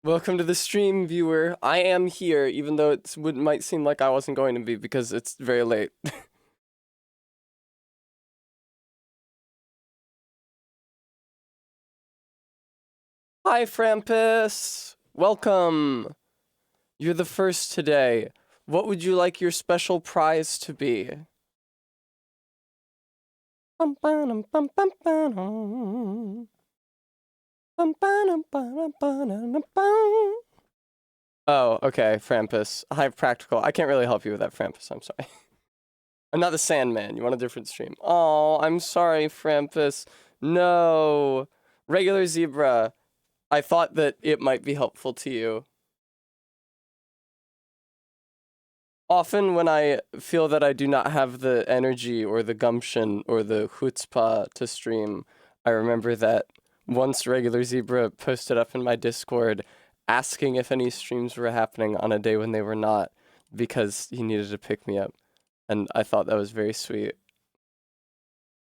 Welcome to the stream, viewer. I am here, even though might seem like I wasn't going to be because it's very late. Hi, Frampus. Welcome. You're the first today. What would you like your special prize to be? Oh, okay, Frampus. Hi, Practical. I can't really help you with that, Frampus. I'm sorry. I'm not the Sandman. You want a different stream. Oh, I'm sorry, Frampus. No. Regular Zebra. I thought that it might be helpful to you. Often when I feel that I do not have the energy or the gumption or the chutzpah to stream, I remember that once Regular Zebra posted up in my Discord asking if any streams were happening on a day when they were not because he needed to pick me up. And I thought that was very sweet.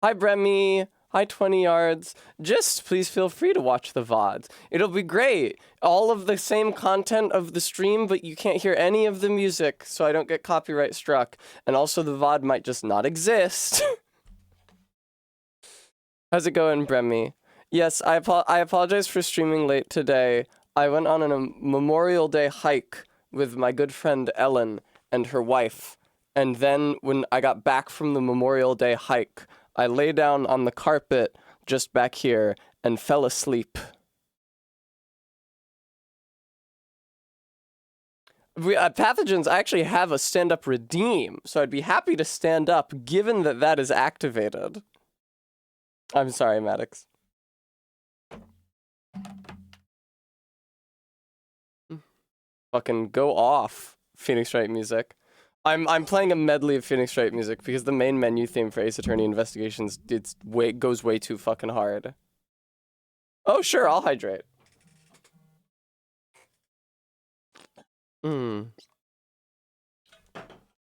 Hi, Bremy. Hi, 20 yards. Just please feel free to watch the VODs. It'll be great. All of the same content of the stream, but you can't hear any of the music, so I don't get copyright struck. And also the VOD might just not exist. How's it going, Bremy? Yes, I apologize for streaming late today. I went on a Memorial Day hike with my good friend Ellen and her wife. And then when I got back from the Memorial Day hike, I lay down on the carpet just back here and fell asleep. Pathogens, I actually have a stand-up redeem, so I'd be happy to stand up given that that is activated. I'm sorry, Maddox. Fucking go off, Phoenix Wright music. I'm playing a medley of Phoenix Wright music because the main menu theme for Ace Attorney Investigations goes way too fucking hard. Oh sure, I'll hydrate.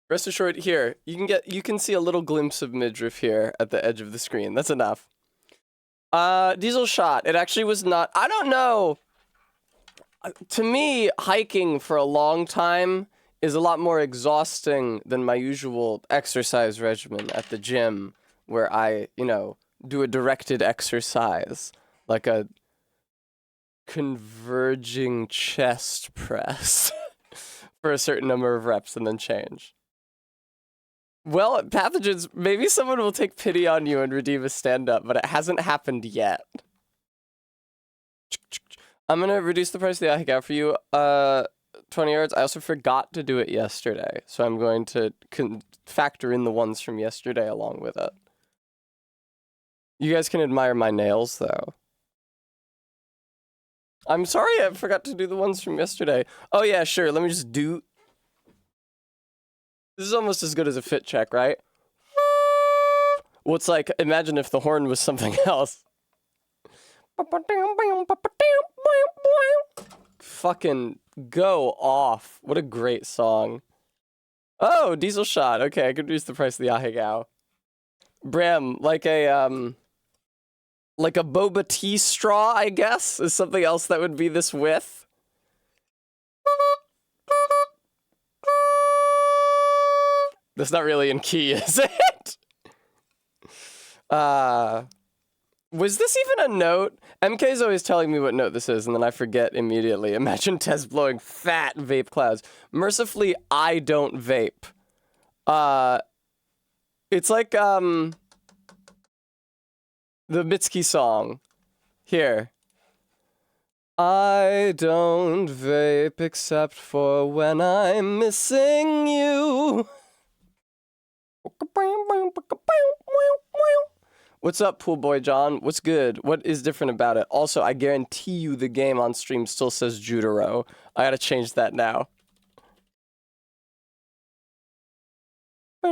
Rest assured, here you can see a little glimpse of midriff here at the edge of the screen. That's enough. Diesel shot. It actually was not. I don't know. To me, hiking for a long time is a lot more exhausting than my usual exercise regimen at the gym, where I, do a directed exercise, like a converging chest press for a certain number of reps and then change. Well, Pathogens, maybe someone will take pity on you and redeem a stand-up, but it hasn't happened yet. I'm gonna reduce the price of the Ahegao for you, 20 yards. I also forgot to do it yesterday, so I'm going to factor in the ones from yesterday along with it. You guys can admire my nails, though. I'm sorry I forgot to do the ones from yesterday. Oh yeah, sure, let me just do... This is almost as good as a fit check, right? Well, it's like, imagine if the horn was something else. Fucking go off. What a great song. Oh, Diesel Shot. Okay, I could reduce the price of the Ahegao. Bram, like a boba tea straw, I guess, is something else that would be this width. That's not really in key, is it? Was this even a note? MK's always telling me what note this is, and then I forget immediately. Imagine Tez blowing fat vape clouds. Mercifully, I don't vape. It's like, the Mitski song. Here. I don't vape except for when I'm missing you. What's up, Pool Boy John? What's good? What is different about it? Also, I guarantee you the game on stream still says Jutaro. I gotta change that now. I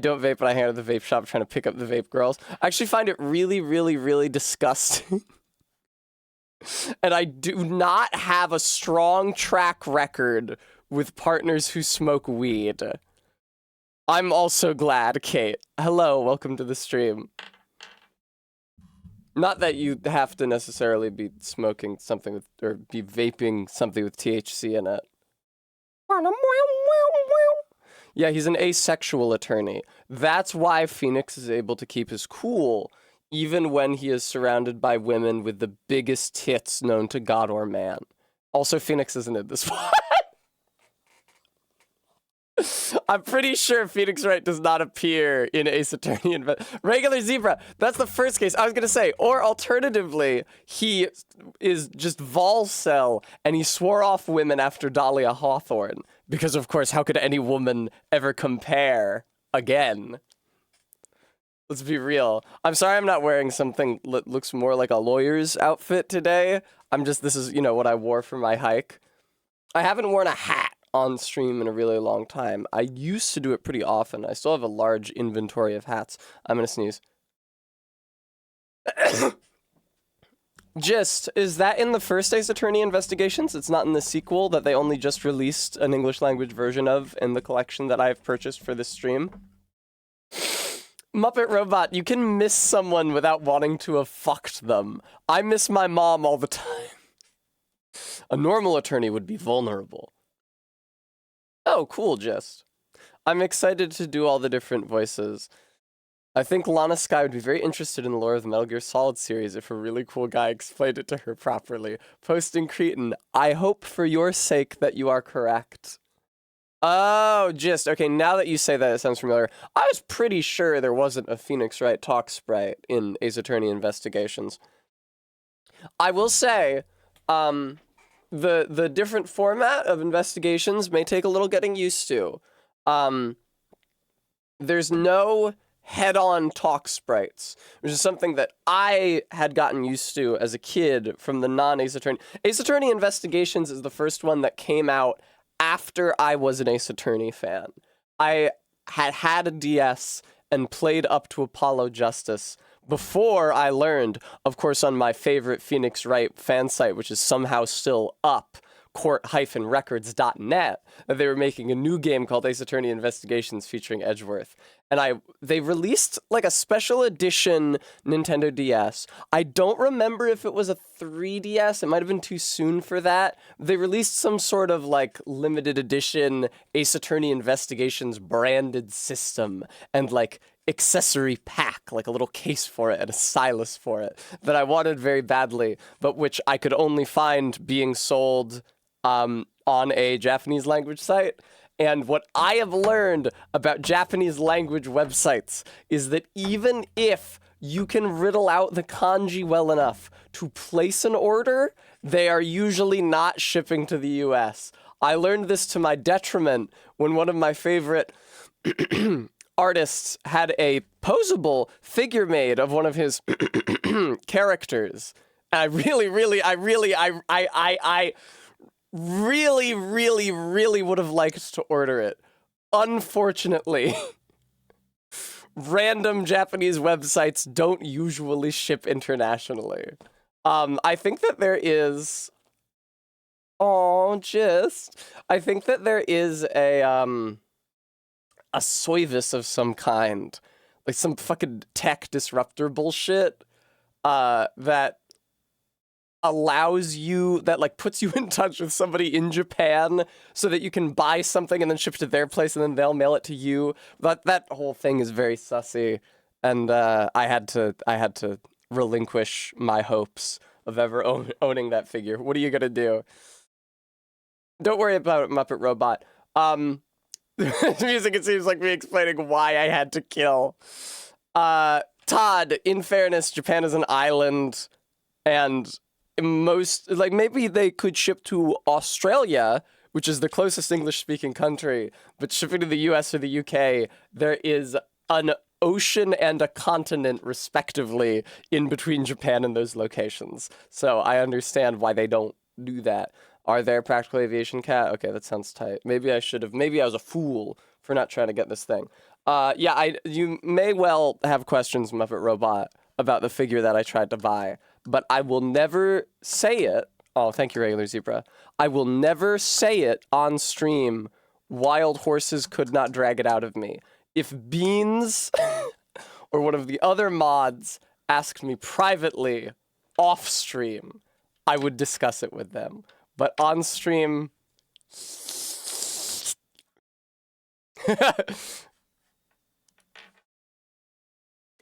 don't vape, but I hang out at the vape shop trying to pick up the vape girls. I actually find it really, really, really disgusting. And I do not have a strong track record with partners who smoke weed. I'm also glad, Kate. Hello, welcome to the stream. Not that you have to necessarily be smoking something with, or be vaping something with THC in it. Yeah, he's an asexual attorney. That's why Phoenix is able to keep his cool, even when he is surrounded by women with the biggest tits known to God or man. Also, Phoenix isn't in this one. I'm pretty sure Phoenix Wright does not appear in Ace Attorney. Regular Zebra, that's the first case. I was going to say, or alternatively, he is just Volcel, and he swore off women after Dahlia Hawthorne. Because, of course, how could any woman ever compare again? Let's be real. I'm sorry I'm not wearing something that looks more like a lawyer's outfit today. This is, what I wore for my hike. I haven't worn a hat on stream in a really long time. I used to do it pretty often. I still have a large inventory of hats. I'm gonna sneeze. Gist, is that in the first Ace Attorney Investigations? It's not in the sequel that they only just released an English language version of in the collection that I've purchased for this stream? Muppet Robot, you can miss someone without wanting to have fucked them. I miss my mom all the time. A normal attorney would be vulnerable. Oh, cool, Gist. I'm excited to do all the different voices. I think Lana Sky would be very interested in the lore of the Metal Gear Solid series if a really cool guy explained it to her properly. Posting Cretan, I hope for your sake that you are correct. Oh, Gist. Okay, now that you say that, it sounds familiar. I was pretty sure there wasn't a Phoenix Wright talk sprite in Ace Attorney Investigations. I will say, the different format of investigations may take a little getting used to. There's no head-on talk sprites, which is something that I had gotten used to as a kid from the non-Ace Attorney. Ace Attorney Investigations is the first one that came out after I was an Ace Attorney fan. I had a DS and played up to Apollo Justice before I learned, of course, on my favorite Phoenix Wright fan site, which is somehow still up, court-records.net, that they were making a new game called Ace Attorney Investigations featuring Edgeworth. And they released like a special edition Nintendo DS. I don't remember if it was a 3DS. It might have been too soon for that. They released some sort of like limited edition Ace Attorney Investigations branded system and like accessory pack, like a little case for it and a stylus for it that I wanted very badly, but which I could only find being sold on a Japanese language site. And what I have learned about Japanese language websites is that even if you can riddle out the kanji well enough to place an order, they are usually not shipping to the US. I learned this to my detriment when one of my favorite artists had a posable figure made of one of his characters. And I really would have liked to order it. Unfortunately, random Japanese websites don't usually ship internationally. I think that there is... I think that there is a Soyvis of some kind. Like some fucking tech disruptor bullshit that allows you, that like puts you in touch with somebody in Japan so that you can buy something and then ship it to their place and then they'll mail it to you. That whole thing is very sussy, and I had to relinquish my hopes of ever owning that figure. What are you gonna do? Don't worry about it, Muppet Robot. Music, it seems like me explaining why I had to kill. Todd, in fairness, Japan is an island, and maybe they could ship to Australia, which is the closest English-speaking country, but shipping to the US or the UK, there is an ocean and a continent, respectively, in between Japan and those locations. So I understand why they don't do that. Are there Practical Aviation Cat? Okay, that sounds tight. Maybe I was a fool for not trying to get this thing. You may well have questions, Muppet Robot, about the figure that I tried to buy, but I will never say it. Oh, thank you, Regular Zebra. I will never say it on stream. Wild horses could not drag it out of me. If Beans or one of the other mods asked me privately, off stream, I would discuss it with them. But on stream...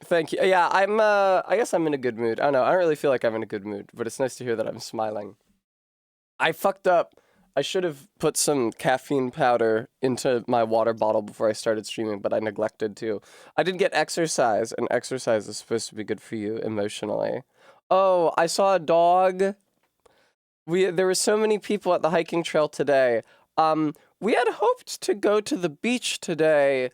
Thank you. Yeah, I guess I'm in a good mood. I don't know. I don't really feel like I'm in a good mood, but it's nice to hear that I'm smiling. I fucked up. I should have put some caffeine powder into my water bottle before I started streaming, but I neglected to. I did get exercise, and exercise is supposed to be good for you emotionally. Oh, I saw a dog. There were so many people at the hiking trail today. We had hoped to go to the beach today,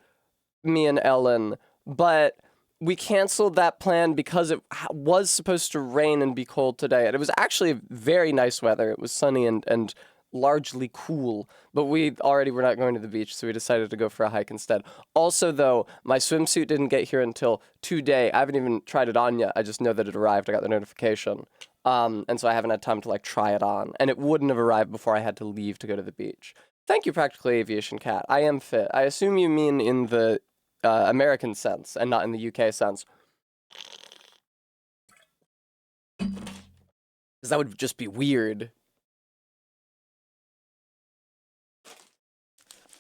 me and Ellen, but we canceled that plan because it was supposed to rain and be cold today. And it was actually very nice weather. It was sunny and largely cool, but we already were not going to the beach, so we decided to go for a hike instead. Also, though, my swimsuit didn't get here until today. I haven't even tried it on yet. I just know that it arrived. I got the notification. And so I haven't had time to, like, try it on. And it wouldn't have arrived before I had to leave to go to the beach. Thank you, Practical Aviation Cat. I am fit. I assume you mean in the American sense and not in the UK sense. Because that would just be weird.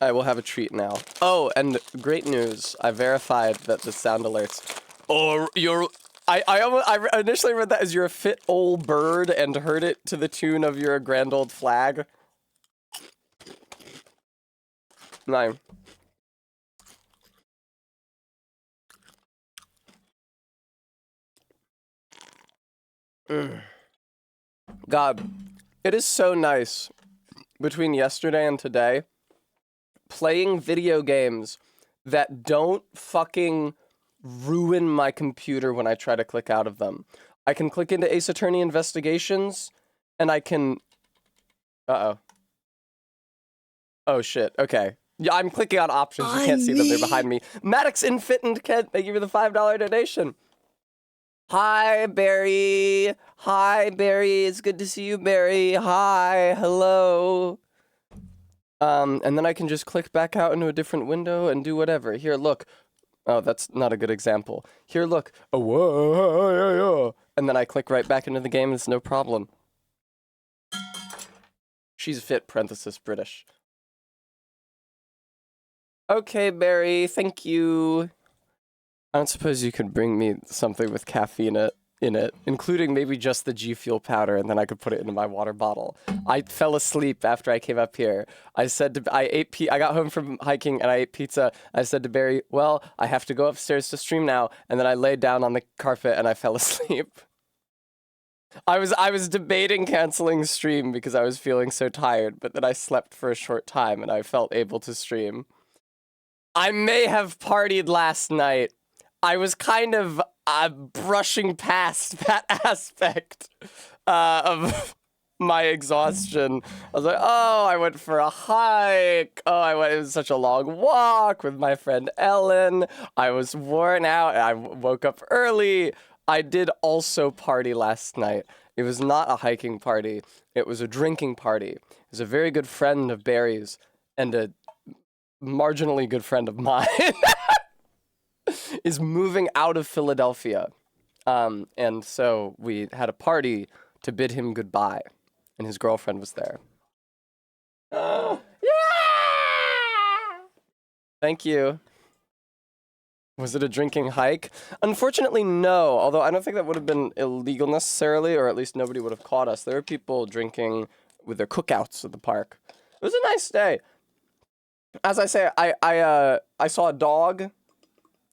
I will have a treat now. Oh, and great news. I verified that the sound alerts. Oh, I initially read that as you're a fit old bird and heard it to the tune of your grand old flag. No. God, it is so nice between yesterday and today playing video games that don't fucking ruin my computer when I try to click out of them. I can click into Ace Attorney Investigations and I can... Uh-oh. Oh shit, okay. Yeah, I'm clicking on options. You can't see them, they're behind me. Maddox Infittent Kent, thank you for the $5 donation. Hi, Barry. Hi, Barry. It's good to see you, Barry. Hi. Hello. And then I can just click back out into a different window and do whatever. Here, look. Oh, that's not a good example. Here, look. Oh, whoa. And then I click right back into the game. It's no problem. She's fit, parenthesis, British. Okay, Barry. Thank you. I don't suppose you could bring me something with caffeine in it, including maybe just the G Fuel powder, and then I could put it into my water bottle. I fell asleep after I came up here. I got home from hiking and I ate pizza. I said to Barry, well, I have to go upstairs to stream now, and then I laid down on the carpet and I fell asleep. I was debating canceling stream because I was feeling so tired, but then I slept for a short time and I felt able to stream. I may have partied last night. I was kind of brushing past that aspect of my exhaustion. I was like, oh, I went for a hike. Oh, it was such a long walk with my friend Ellen. I was worn out. I woke up early. I did also party last night. It was not a hiking party. It was a drinking party. It was a very good friend of Barry's and a marginally good friend of mine. Is moving out of Philadelphia. And so we had a party to bid him goodbye. And his girlfriend was there. Yeah! Thank you. Was it a drinking hike? Unfortunately, no. Although I don't think that would have been illegal necessarily, or at least nobody would have caught us. There were people drinking with their cookouts at the park. It was a nice day. As I say, I saw a dog.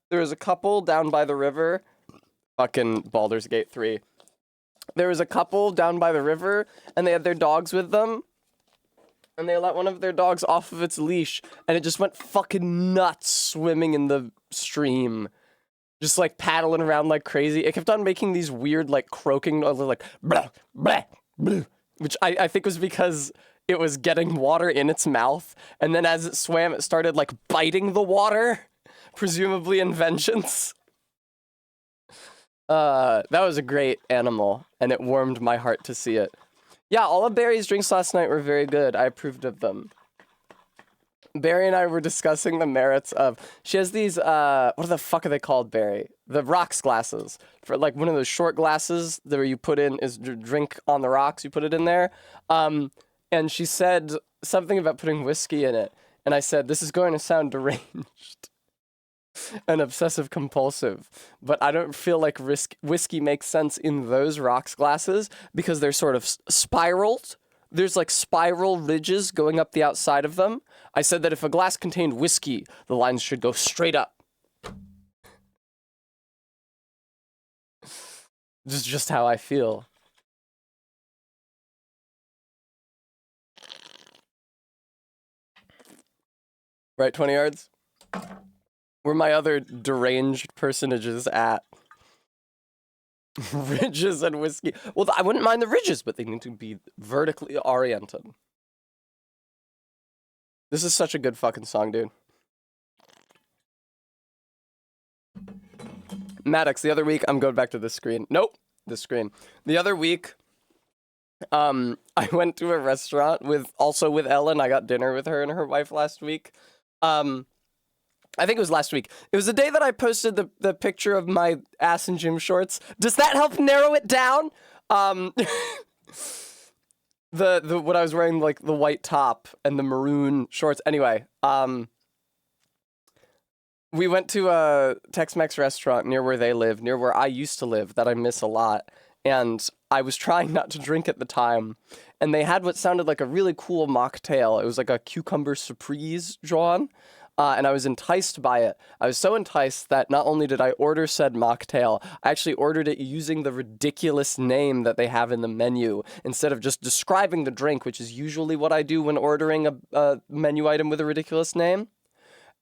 There was a couple down by the river. Fucking Baldur's Gate 3. There was a couple down by the river, and they had their dogs with them. And they let one of their dogs off of its leash, and it just went fucking nuts swimming in the stream. Just, like, paddling around like crazy. It kept on making these weird, like, croaking noises, like, blah, blah, blah, which I think was because it was getting water in its mouth, and then as it swam, it started, like, biting the water. Presumably in vengeance. That was a great animal, and it warmed my heart to see it. Yeah, all of Barry's drinks last night were very good. I approved of them. Barry and I were discussing the merits of. She has these. What the fuck are they called, Barry? The rocks glasses, for like one of those short glasses that where you put in is drink on the rocks. You put it in there. And she said something about putting whiskey in it, and I said this is going to sound deranged and obsessive compulsive, but I don't feel like whiskey makes sense in those rocks glasses because they're sort of spiraled. There's like spiral ridges going up the outside of them. I said that if a glass contained whiskey, the lines should go straight up. This is just how I feel. Right, 20 yards? Where my other deranged personages at? Ridges and whiskey. Well, I wouldn't mind the ridges, but they need to be vertically oriented. This is such a good fucking song, dude. Maddox, the other week, I'm going back to this screen. Nope, this screen. The other week, I went to a restaurant with Ellen. I got dinner with her and her wife last week. I think it was last week. It was the day that I posted the picture of my ass in gym shorts. Does that help narrow it down? The what I was wearing, like the white top and the maroon shorts. Anyway, we went to a Tex-Mex restaurant near where they live, near where I used to live, that I miss a lot. And I was trying not to drink at the time. And they had what sounded like a really cool mocktail. It was like a cucumber surprise drawn. And I was enticed by it. I was so enticed that not only did I order said mocktail, I actually ordered it using the ridiculous name that they have in the menu instead of just describing the drink, which is usually what I do when ordering a menu item with a ridiculous name.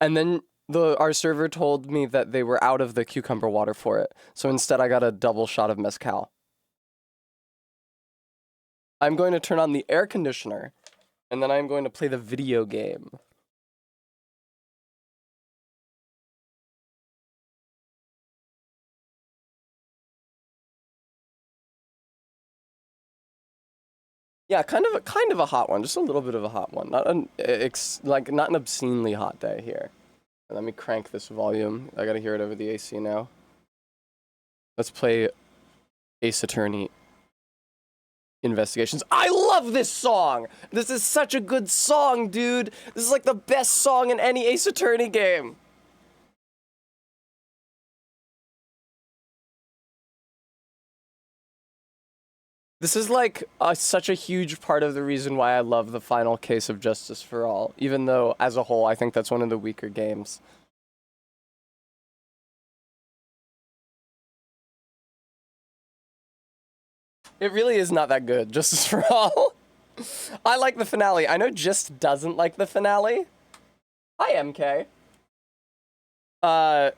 And then our server told me that they were out of the cucumber water for it. So instead I got a double shot of mezcal. I'm going to turn on the air conditioner, and then I'm going to play the video game. Yeah, kind of a hot one, just a little bit of a hot one. Not not an obscenely hot day here. Let me crank this volume. I gotta hear it over the AC now. Let's play Ace Attorney Investigations. I love this song! This is such a good song, dude! This is like the best song in any Ace Attorney game. This is like such a huge part of the reason why I love the final case of Justice for All, even though as a whole I think that's one of the weaker games. It really is not that good, Justice for All. I like the finale. I know Just doesn't like the finale. Hi, MK. And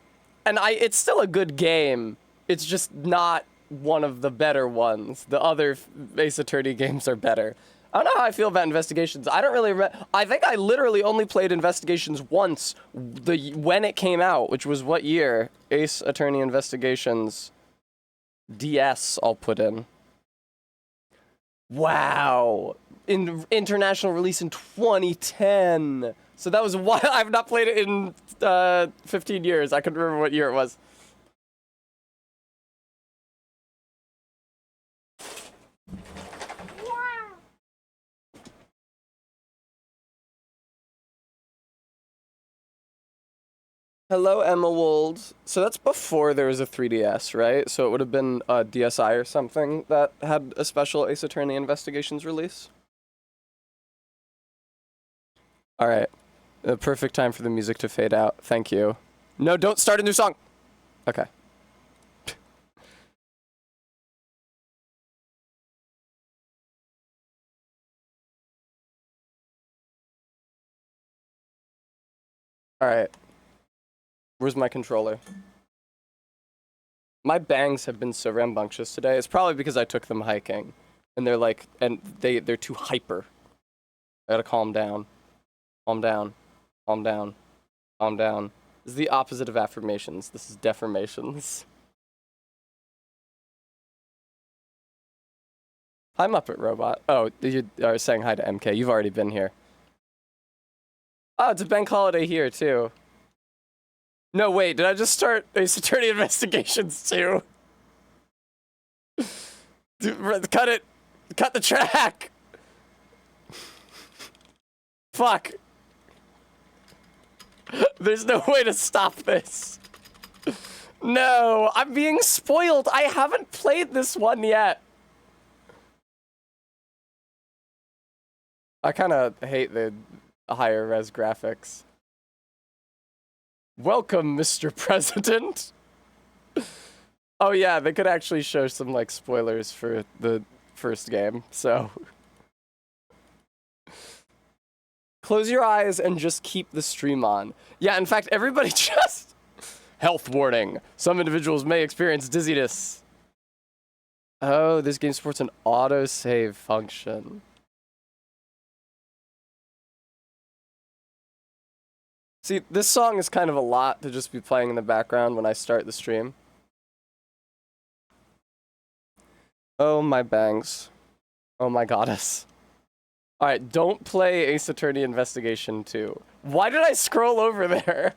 it's still a good game. It's just not one of the better ones. The other Ace Attorney games are better. I don't know how I feel about Investigations. I don't really. I think I literally only played Investigations once. When it came out, which was what year? Ace Attorney Investigations DS. I'll put in. Wow. International release in 2010. So that was why I've not played it in 15 years. I couldn't remember what year it was. Hello, Emma Wold. So that's before there was a 3DS, right? So it would have been a DSi or something that had a special Ace Attorney Investigations release. All right. The perfect time for the music to fade out. Thank you. No, don't start a new song. Okay. All right. Where's my controller? My bangs have been so rambunctious today. It's probably because I took them hiking, and they're too hyper. I gotta calm down. Calm down. Calm down. Calm down. This is the opposite of affirmations. This is deformations. Hi, Muppet Robot. Oh, you are saying hi to MK. You've already been here. Oh, it's a bank holiday here, too. No, wait, did I just start Ace Attorney Investigations, too? Dude, cut it! Cut the track! Fuck. There's no way to stop this. No, I'm being spoiled. I haven't played this one yet. I kind of hate the higher res graphics. Welcome, Mr. President. Oh yeah, they could actually show some like spoilers for the first game, so. Close your eyes and just keep the stream on. Yeah, in fact, everybody just... Health warning. Some individuals may experience dizziness. Oh, this game supports an autosave function. See, this song is kind of a lot to just be playing in the background when I start the stream. Oh, my bangs. Oh, my goddess. Alright, don't play Ace Attorney Investigation 2. Why did I scroll over there?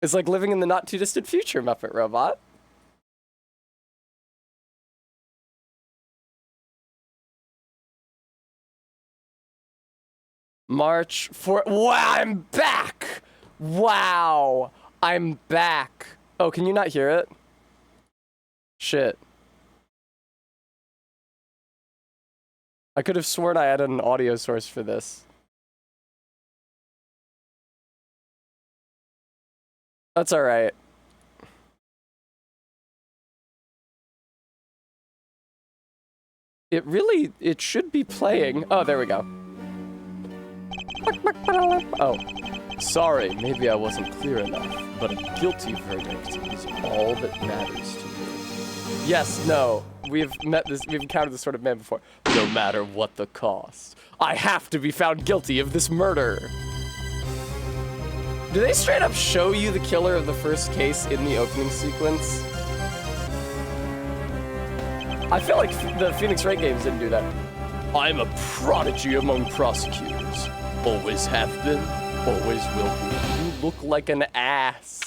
It's like living in the not-too-distant future, Muppet Robot. March 4... Wow, I'm back! Wow! I'm back! Oh, can you not hear it? Shit. I could have sworn I had an audio source for this. That's alright. It should be playing. Oh, there we go. Oh. Sorry, maybe I wasn't clear enough, but a guilty verdict is all that matters to me. Yes, no. We've encountered this sort of man before. No matter what the cost, I have to be found guilty of this murder. Do they straight up show you the killer of the first case in the opening sequence? I feel like the Phoenix Wright games didn't do that. I'm a prodigy among prosecutors. Always have been, always will be. You look like an ass.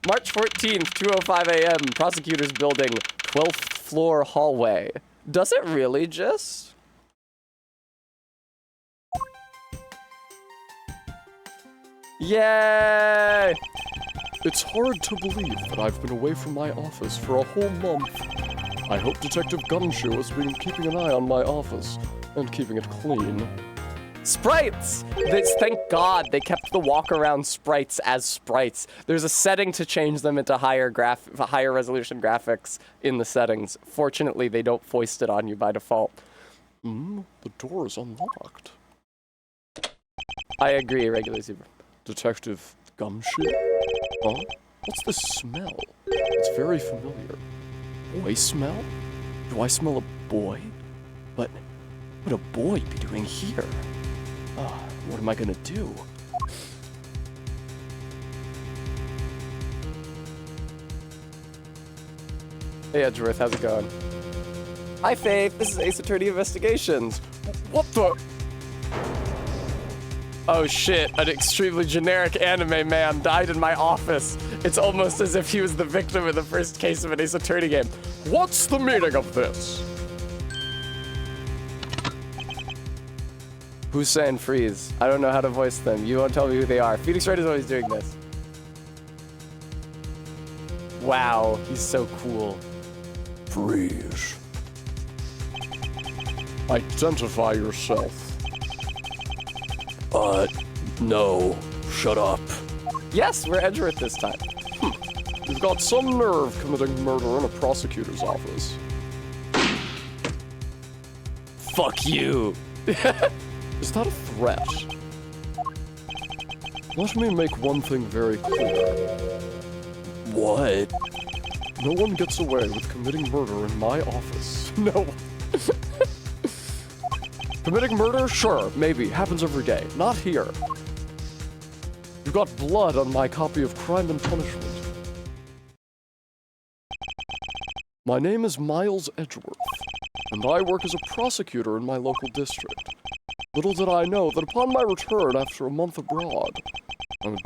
March 14th, 2:05 a.m., prosecutors building, 12th floor hallway. Does it really just? Yay! It's hard to believe that I've been away from my office for a whole month. I hope Detective Gumshoe has been keeping an eye on my office and keeping it clean. Sprites! Thank God they kept the walk-around sprites as sprites. There's a setting to change them into higher resolution graphics in the settings. Fortunately, they don't foist it on you by default. The door is unlocked. I agree, Regular Zebra. Detective Gumshoe? Huh? What's this smell? It's very familiar. Boy smell? Do I smell a boy? But what would a boy be doing here? What am I gonna do? Hey Edgeworth, how's it going? Hi Faith, this is Ace Attorney Investigations. What the? Oh shit, an extremely generic anime man died in my office. It's almost as if he was the victim in the first case of an Ace Attorney game. What's the meaning of this? Who's saying freeze? I don't know how to voice them. You won't tell me who they are. Phoenix Wright is always doing this. Wow, he's so cool. Freeze. Identify yourself. No. Shut up. Yes, we're Edgeworth this time. You've got some nerve committing murder in a prosecutor's office. Fuck you. Is that a threat? Let me make one thing very clear. What? No one gets away with committing murder in my office. No. Committing murder? Sure, maybe. Happens every day. Not here. You've got blood on my copy of Crime and Punishment. My name is Miles Edgeworth, and I work as a prosecutor in my local district. Little did I know that upon my return after a month abroad, I would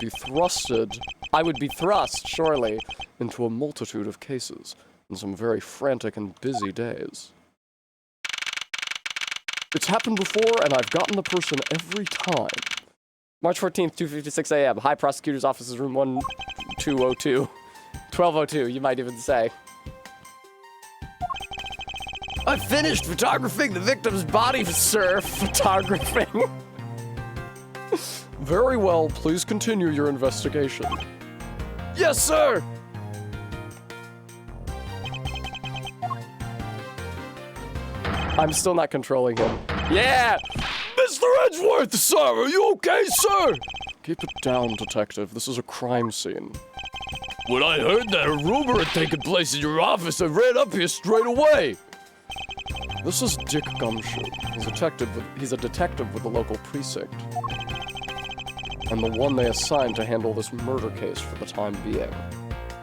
be thrust, surely, into a multitude of cases in some very frantic and busy days. It's happened before, and I've gotten the person every time. March 14th, 2:56 a.m. High Prosecutor's Office's room 1202. 1202, you might even say. I finished photographing the victim's body, sir. Photographing. Very well, please continue your investigation. Yes, sir! I'm still not controlling him. Yeah! Mr. Edgeworth, sir, are you okay, sir? Keep it down, detective. This is a crime scene. When I heard that a rumor had taken place in your office, I ran up here straight away. This is Dick Gumshoe. He's a detective with the local precinct. And the one they assigned to handle this murder case for the time being.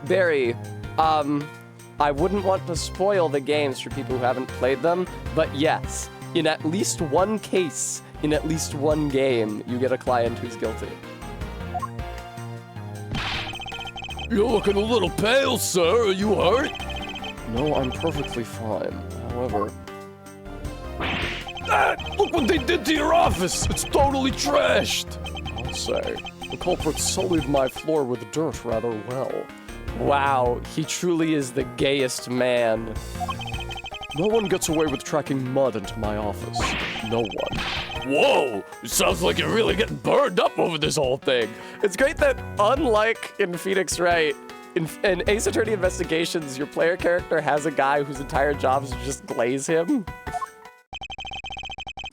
Barry, I wouldn't want to spoil the games for people who haven't played them, but yes, in at least one case, in at least one game, you get a client who's guilty. You're looking a little pale, sir. Are you hurt? No, I'm perfectly fine. However... Look what they did to your office! It's totally trashed! I'll say, the culprit sullied my floor with dirt rather well. Wow, he truly is the gayest man. No one gets away with tracking mud into my office. No one. Whoa! It sounds like you're really getting burned up over this whole thing. It's great that, unlike in Phoenix Wright, in Ace Attorney Investigations, your player character has a guy whose entire job is to just glaze him.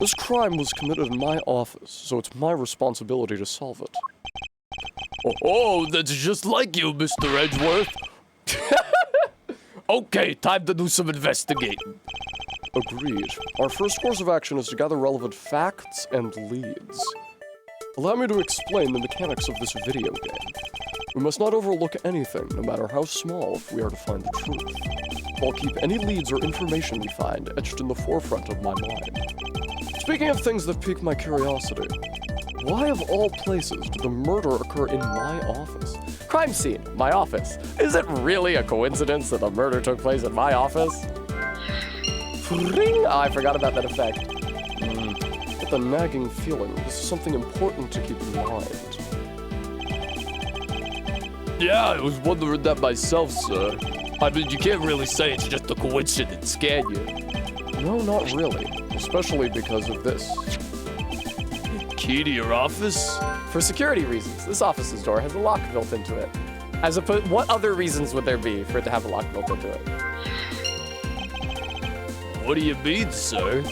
This crime was committed in my office, so it's my responsibility to solve it. Oh, that's just like you, Mr. Edgeworth. Okay, time to do some investigating. Agreed. Our first course of action is to gather relevant facts and leads. Allow me to explain the mechanics of this video game. We must not overlook anything, no matter how small, if we are to find the truth. I'll keep any leads or information we find etched in the forefront of my mind. Speaking of things that pique my curiosity, why of all places did the murder occur in my office? Crime scene, my office. Is it really a coincidence that the murder took place in my office? Oh, I forgot about that effect. Get the nagging feeling this is something important to keep in mind. Yeah, I was wondering that myself, sir. I mean, you can't really say it's just a coincidence, can you? No, not really. Especially because of this. Key to your office? For security reasons, this office's door has a lock built into it. As opposed, what other reasons would there be for it to have a lock built into it? What do you mean, sir?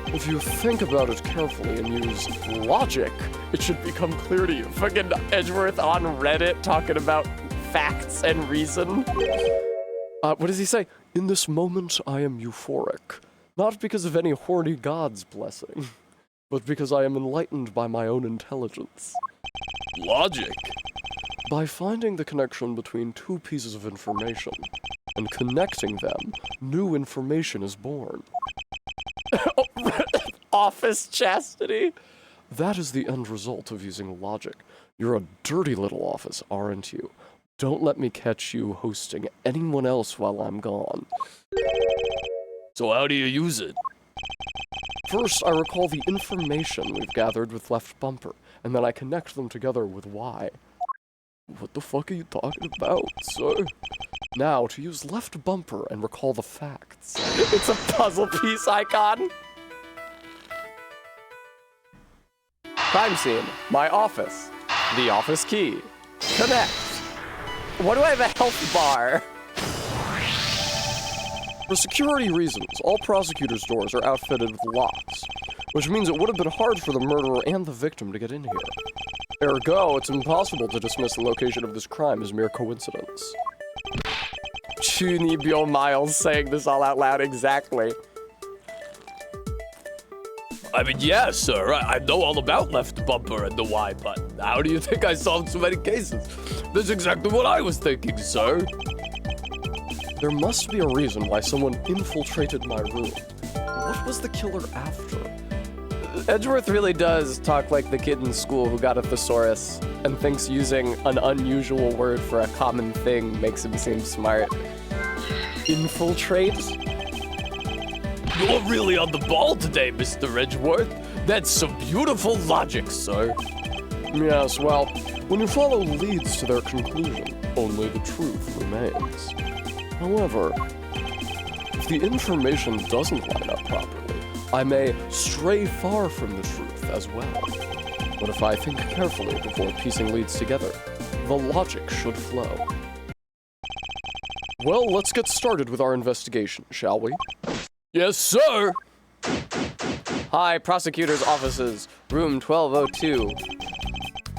If you think about it carefully and use logic, It should become clear to you. Fucking Edgeworth on Reddit talking about facts and reason. what does he say? In this moment, I am euphoric. Not because of any horny god's blessing, but because I am enlightened by my own intelligence. Logic? By finding the connection between two pieces of information and connecting them, new information is born. Office chastity? That is the end result of using logic. You're a dirty little office, aren't you? Don't let me catch you hosting anyone else while I'm gone. So how do you use it? First, I recall the information we've gathered with left bumper, and then I connect them together with Y. What the fuck are you talking about, sir? Now, to use left bumper and recall the facts. It's a puzzle piece icon. Crime scene. My office. The office key. Connect. What do I have a health bar? For security reasons, all prosecutors' doors are outfitted with locks, which means it would have been hard for the murderer and the victim to get in here. Ergo, it's impossible to dismiss the location of this crime as mere coincidence. Chunibyo Miles saying this all out loud exactly. I mean, yeah, sir, I know all about left bumper and the Y button. How do you think I solved so many cases? That's exactly what I was thinking, sir. There must be a reason why someone infiltrated my room. What was the killer after? Edgeworth really does talk like the kid in school who got a thesaurus and thinks using an unusual word for a common thing makes him seem smart. Infiltrate? You're really on the ball today, Mr. Edgeworth. That's some beautiful logic, sir. Yes, well, when you follow leads to their conclusion, only the truth remains. However, if the information doesn't line up properly, I may stray far from the truth as well. But if I think carefully before piecing leads together, the logic should flow. Well, let's get started with our investigation, shall we? Yes, sir. Hi, prosecutor's offices, room 1202.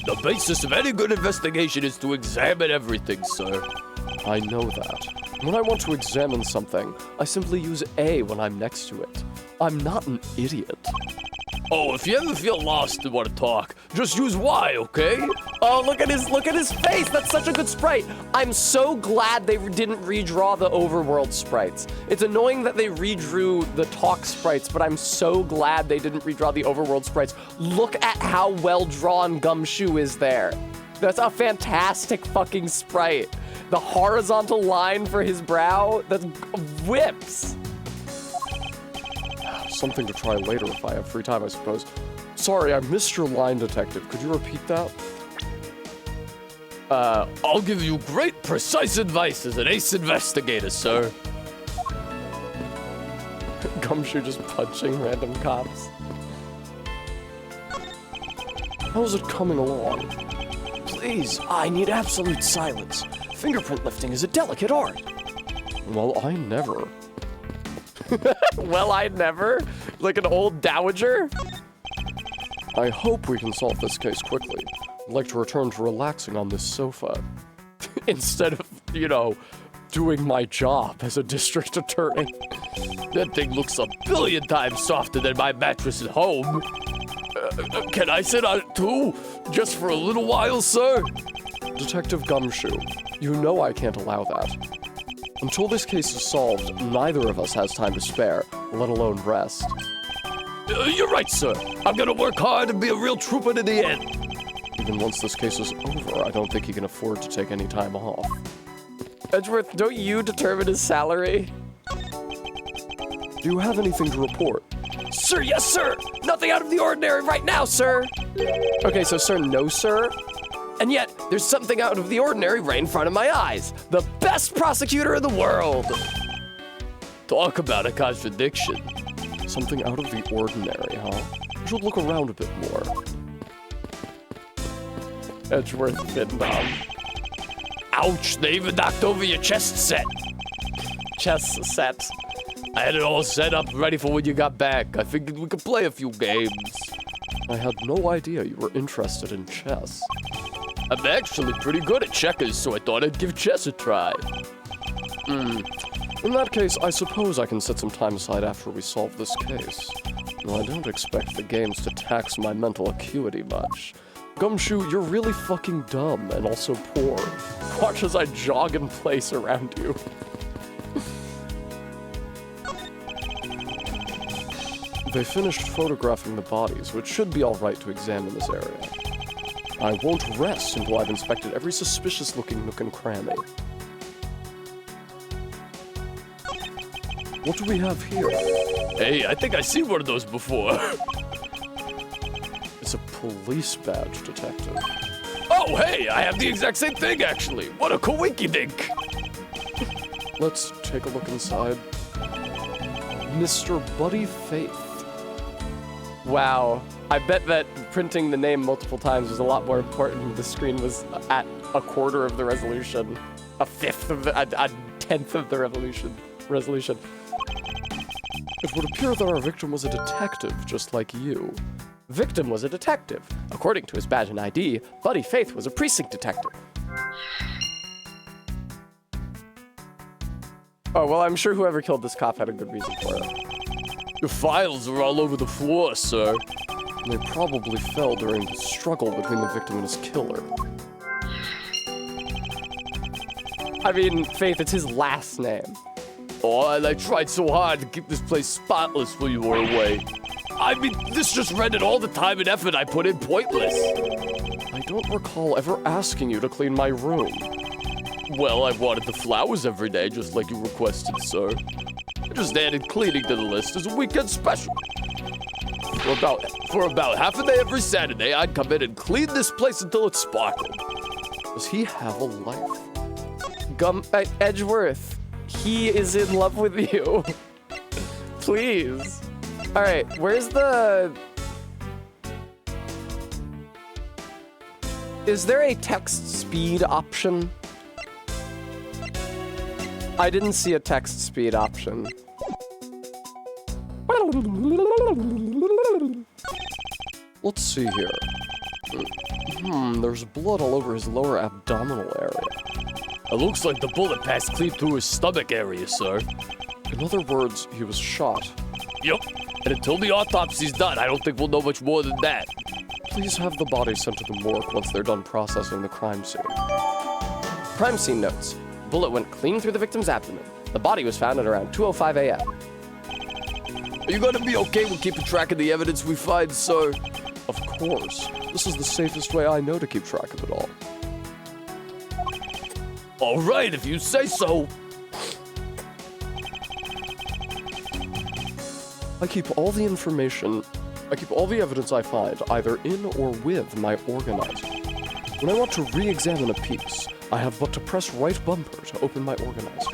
The basis of any good investigation is to examine everything, sir. I know that. When I want to examine something, I simply use A when I'm next to it. I'm not an idiot. Oh, if you ever feel lost and want to talk, just use Y, okay? Oh, look at his face. That's such a good sprite. I'm so glad they didn't redraw the overworld sprites. It's annoying that they redrew the talk sprites, but I'm so glad they didn't redraw the overworld sprites. Look at how well drawn Gumshoe is there. That's a fantastic fucking sprite. The horizontal line for his brow, that whips. Something to try later if I have free time, I suppose. Sorry, I missed your line, detective. Could you repeat that? I'll give you great, precise advice as an ace investigator, sir. Gumshoe just punching random cops. How's it coming along? Please, I need absolute silence. Fingerprint lifting is a delicate art. Well, I never. Well, I never? Like an old dowager? I hope we can solve this case quickly. I'd like to return to relaxing on this sofa. Instead of, doing my job as a district attorney. That thing looks a billion times softer than my mattress at home. Can I sit on it too? Just for a little while, sir? Detective Gumshoe, you know I can't allow that. Until this case is solved, neither of us has time to spare, let alone rest. You're right, sir. I'm gonna work hard and be a real trooper to the end. Even once this case is over, I don't think he can afford to take any time off. Edgeworth, don't you determine his salary? Do you have anything to report? Sir, yes, sir! Nothing out of the ordinary right now, sir! Okay, so sir, no, sir? And yet, there's something out of the ordinary right in front of my eyes. The best prosecutor in the world! Talk about a contradiction. Something out of the ordinary, huh? You should look around a bit more. Edgeworth Vietnam. Ouch, they even knocked over your chest set. Chess set. I had it all set up ready for when you got back. I figured we could play a few games. I had no idea you were interested in chess. I'm actually pretty good at checkers, so I thought I'd give chess a try. In that case, I suppose I can set some time aside after we solve this case. Well, I don't expect the games to tax my mental acuity much. Gumshoe, you're really fucking dumb and also poor. Watch as I jog in place around you. They finished photographing the bodies, which should be alright to examine this area. I won't rest until I've inspected every suspicious-looking nook and cranny. What do we have here? Hey, I think I've seen one of those before. It's a police badge, detective. Oh, hey, I have the exact same thing, actually. What a coinky-dink. Let's take a look inside. Mr. Buddy Faith. Wow. I bet that printing the name multiple times was a lot more important if the screen was at a quarter of the resolution. A tenth of the resolution. It would appear that our victim was a detective, just like you. Victim was a detective. According to his badge and ID, Buddy Faith was a precinct detective. Oh, well, I'm sure whoever killed this cop had a good reason for it. The files are all over the floor, sir. They probably fell during the struggle between the victim and his killer. I mean, Faith, it's his last name. Oh, and I tried so hard to keep this place spotless while you were away. I mean, this just rendered all the time and effort I put in pointless. I don't recall ever asking you to clean my room. Well, I wanted the flowers every day, just like you requested, sir. I just added cleaning to the list as a weekend special. For about half a day every Saturday, I'd come in and clean this place until it sparkled. Does he have a life? Edgeworth, he is in love with you. Please. All right, where's the... Is there a text speed option? I didn't see a text speed option. Let's see here. There's blood all over his lower abdominal area. It looks like the bullet passed clean through his stomach area, sir. In other words, he was shot. Yup. And until the autopsy's done, I don't think we'll know much more than that. Please have the body sent to the morgue once they're done processing the crime scene. Crime scene notes. Bullet went clean through the victim's abdomen. The body was found at around 2:05 a.m. Are you gonna be okay with keeping track of the evidence we find, sir? Of course. This is the safest way I know to keep track of it all. All right, if you say so. I keep all the evidence I find either in or with my organizer. When I want to re-examine a piece, I have but to press right bumper to open my organizer.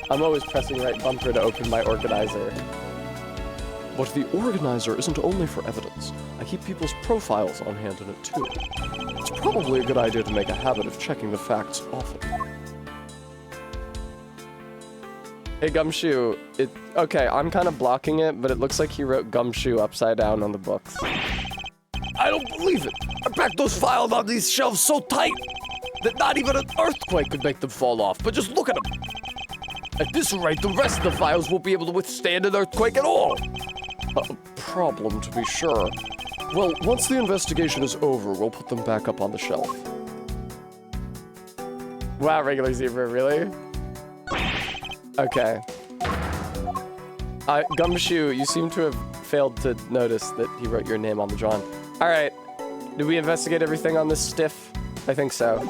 I'm always pressing right bumper to open my organizer. But the organizer isn't only for evidence. I keep people's profiles on hand in it too. It's probably a good idea to make a habit of checking the facts often. Hey, Gumshoe, okay, I'm kind of blocking it, but it looks like he wrote Gumshoe upside down on the books. I don't believe it. I packed those files on these shelves so tight that not even an earthquake could make them fall off. But just look at them. At this rate, the rest of the files won't be able to withstand an earthquake at all. A problem, to be sure. Well, once the investigation is over, we'll put them back up on the shelf. Wow, regular zebra, really? Okay. Gumshoe, you seem to have failed to notice that he wrote your name on the drawing. All right. Did we investigate everything on this stiff? I think so.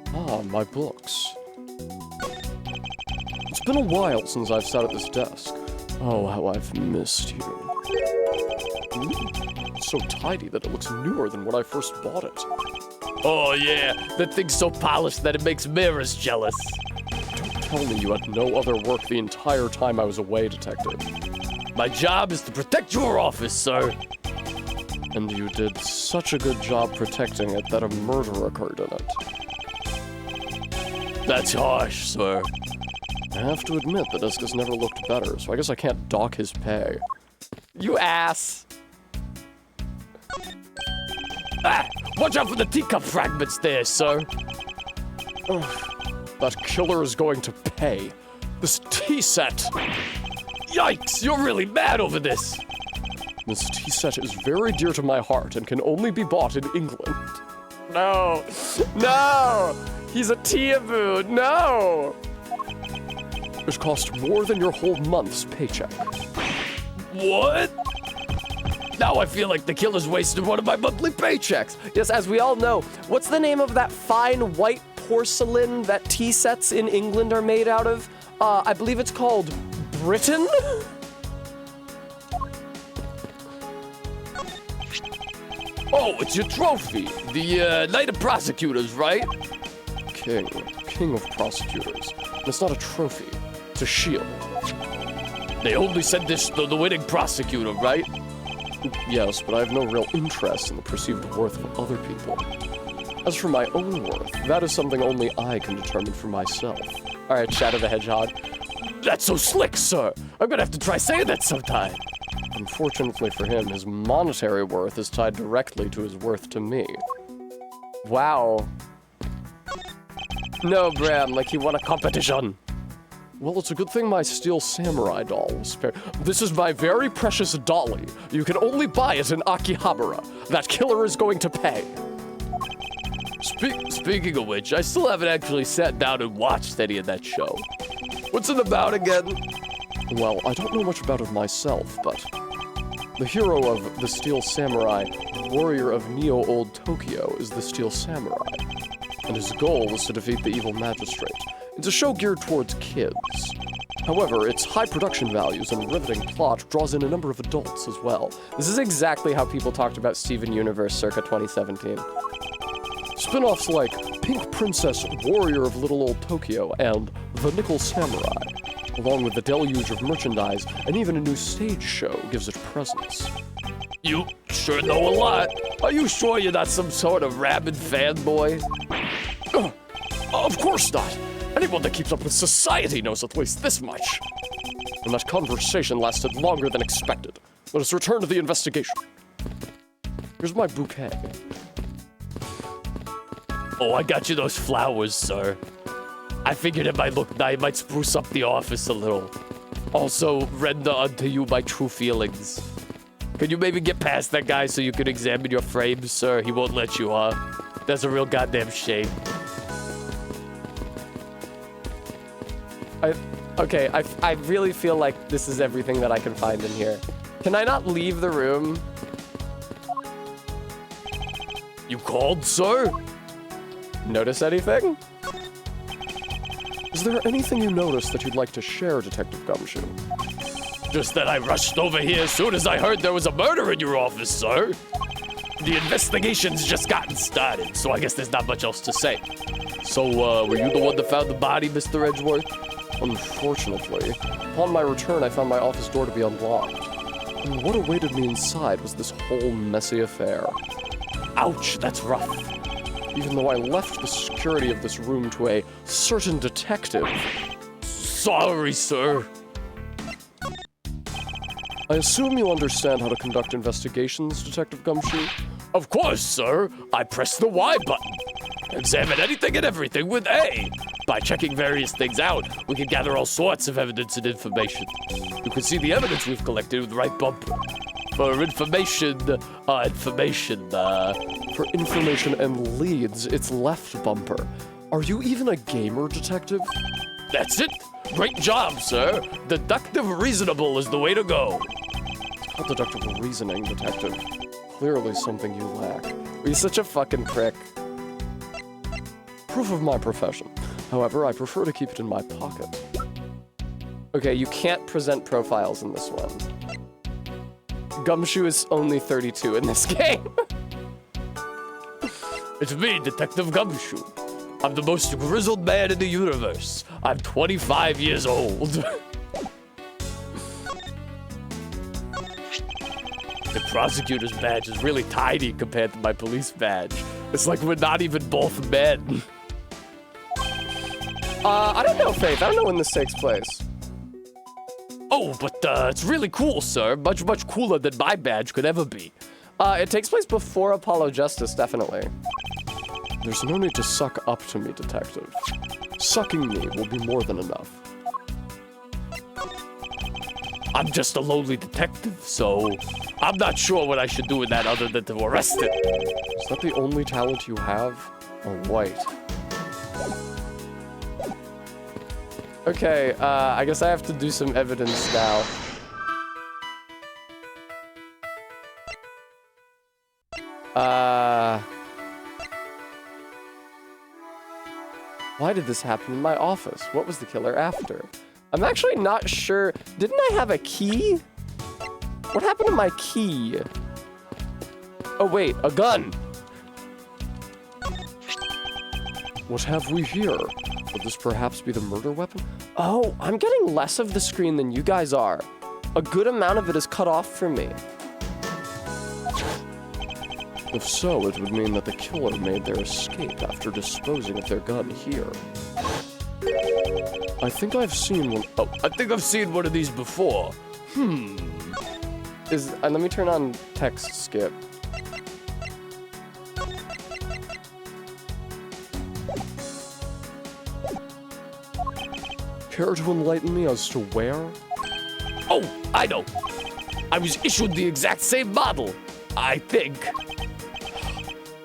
Ah, my books. It's been a while since I've sat at this desk. Oh, how I've missed you. It's so tidy that it looks newer than when I first bought it. Oh yeah, that thing's so polished that it makes mirrors jealous. Don't tell me you had no other work the entire time I was away, Detective. My job is to protect your office, sir. And you did such a good job protecting it that a murder occurred in it. That's harsh, sir. I have to admit, the desk has never looked better, so I guess I can't dock his pay. You ass. Ah! Watch out for the teacup fragments there, sir. That killer is going to pay. This tea set. Yikes, you're really mad over this. This tea set is very dear to my heart and can only be bought in England. No. No. He's a teaboo. No. It cost more than your whole month's paycheck. What? Now I feel like the killer's wasted one of my monthly paychecks. Yes, as we all know, what's the name of that fine white porcelain that tea sets in England are made out of? I believe it's called Britain? Oh, it's your trophy. The Knight of Prosecutors, right? King of prosecutors. And it's not a trophy, it's a shield. They only send this to the winning prosecutor, right? Yes, but I have no real interest in the perceived worth of other people. As for my own worth, that is something only I can determine for myself. All right, Shadow the Hedgehog. That's so slick, sir. I'm gonna have to try saying that sometime. Unfortunately for him, his monetary worth is tied directly to his worth to me. Wow. No, Bram, like he won a competition. Well, it's a good thing my steel samurai doll was spared. This is my very precious dolly. You can only buy it in Akihabara. That killer is going to pay. Speaking of which, I still haven't actually sat down and watched any of that show. What's it about again? Well, I don't know much about it myself, but the hero of the Steel Samurai, warrior of Neo-Old Tokyo, is the Steel Samurai, and his goal is to defeat the evil magistrate. It's a show geared towards kids. However, its high production values and riveting plot draws in a number of adults as well. This is exactly how people talked about Steven Universe circa 2017. Spin-offs like Pink Princess, Warrior of Little Old Tokyo, and The Nickel Samurai, along with the deluge of merchandise and even a new stage show, gives it presence. You sure know a lot. Are you sure you're not some sort of rabid fanboy? Of course not! Anyone that keeps up with society knows at least this much. And that conversation lasted longer than expected. Let us return to the investigation. Here's my bouquet. Oh, I got you those flowers, sir. I figured it might look nice, might spruce up the office a little. Also, render unto you my true feelings. Could you maybe get past that guy so you can examine your frames, sir? He won't let you, huh? That's a real goddamn shame. I really feel like this is everything that I can find in here. Can I not leave the room? You called, sir? Notice anything? Is there anything you noticed that you'd like to share, Detective Gumshoe? Just that I rushed over here as soon as I heard there was a murder in your office, sir. The investigation's just gotten started, so I guess there's not much else to say. So, were you the one that found the body, Mr. Edgeworth? Unfortunately, upon my return, I found my office door to be unlocked. And what awaited me inside was this whole messy affair. Ouch, that's rough. Even though I left the security of this room to a certain detective. Sorry, sir. I assume you understand how to conduct investigations, Detective Gumshoe? Of course, sir. I press the Y button. Examine anything and everything with A. By checking various things out, we can gather all sorts of evidence and information. You can see the evidence we've collected with the right bumper. For information and leads, it's left bumper. Are you even a gamer, Detective? That's it. Great job, sir. Deductive reasonable is the way to go. It's called deductive reasoning, Detective. Clearly something you lack. You're such a fucking prick. Proof of my profession. However, I prefer to keep it in my pocket. Okay, you can't present profiles in this one. Gumshoe is only 32 in this game. It's me, Detective Gumshoe. I'm the most grizzled man in the universe. I'm 25 years old. The prosecutor's badge is really tiny compared to my police badge. It's like we're not even both men. I don't know, Faith. I don't know when this takes place. Oh, but it's really cool, sir. Much, much cooler than my badge could ever be. It takes place before Apollo Justice, definitely. There's no need to suck up to me, Detective. Sucking me will be more than enough. I'm just a lowly detective, so I'm not sure what I should do with that other than to arrest it. Is that the only talent you have? Or white? Okay, I guess I have to do some evidence now. Why did this happen in my office? What was the killer after? I'm actually not sure. Didn't I have a key? What happened to my key? Oh wait, a gun. What have we here? Would this perhaps be the murder weapon? Oh, I'm getting less of the screen than you guys are. A good amount of it is cut off for me. If so, it would mean that the killer made their escape after disposing of their gun here. I think I've seen one. Oh, I think I've seen one of these before. Let me turn on text skip. Care to enlighten me as to where? Oh, I know. I was issued the exact same model, I think.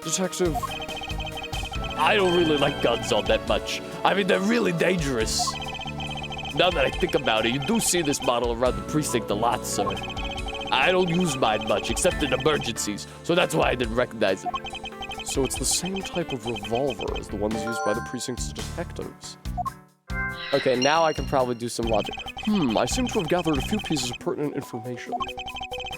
Detective, I don't really like guns all that much. I mean, they're really dangerous. now that I think about it, you do see this model around the precinct a lot, sir. I don't use mine much, except in emergencies, so that's why I didn't recognize it. So it's the same type of revolver as the ones used by the precinct's detectives. Okay, now I can probably do some logic. I seem to have gathered a few pieces of pertinent information.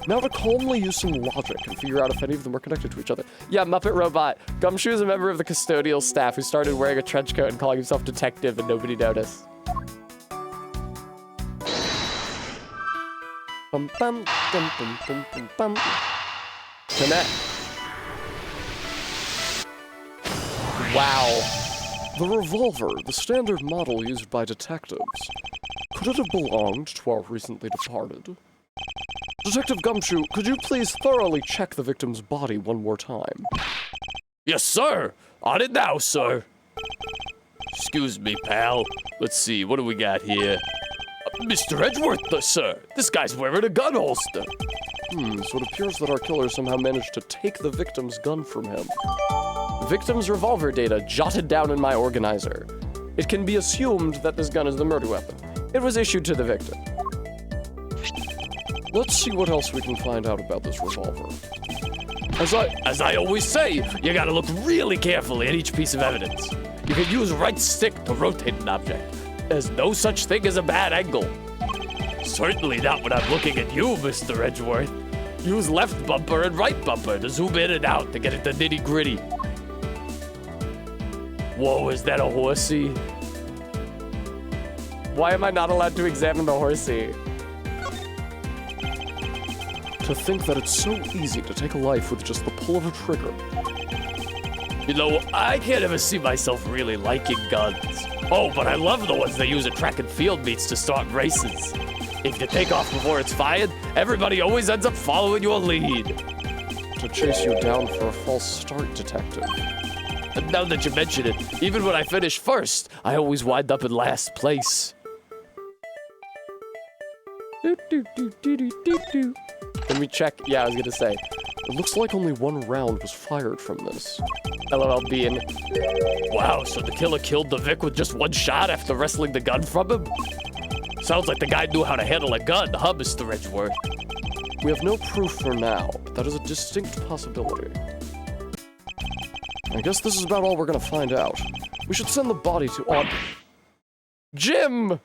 Now to calmly use some logic and figure out if any of them are connected to each other. Yeah, Muppet Robot. Gumshoe is a member of the custodial staff who started wearing a trench coat and calling himself detective and nobody noticed. Bum bum bum bum bum bum bum. Connect. Wow. The revolver, the standard model used by detectives. Could it have belonged to our recently departed? Detective Gumshoe, could you please thoroughly check the victim's body one more time? Yes, sir. On it now, sir. Excuse me, pal. Let's see, what do we got here? Mr. Edgeworth, sir. This guy's wearing a gun holster. So it appears that our killer somehow managed to take the victim's gun from him. Victim's revolver data jotted down in my organizer. It can be assumed that this gun is the murder weapon. It was issued to the victim. Let's see what else we can find out about this revolver. As I always say, you gotta look really carefully at each piece of evidence. You can use right stick to rotate an object. There's no such thing as a bad angle. Certainly not when I'm looking at you, Mr. Edgeworth. Use left bumper and right bumper to zoom in and out to get at the nitty gritty. Whoa, is that a horsey? Why am I not allowed to examine the horsey? To think that it's so easy to take a life with just the pull of a trigger. You know, I can't ever see myself really liking guns. Oh, but I love the ones they use at track and field meets to start races. If you take off before it's fired, everybody always ends up following your lead. To chase you down for a false start, detective. And now that you mention it, even when I finish first, I always wind up in last place. Can we check? Yeah, I was gonna say. It looks like only one round was fired from this. LOL Bean. Wow, so the killer killed the Vic with just one shot after wrestling the gun from him? Sounds like the guy knew how to handle a gun, huh, Mr. Edgeworth? We have no proof for now, but that is a distinct possibility. I guess this is about all we're gonna find out. We should send the body to Jim!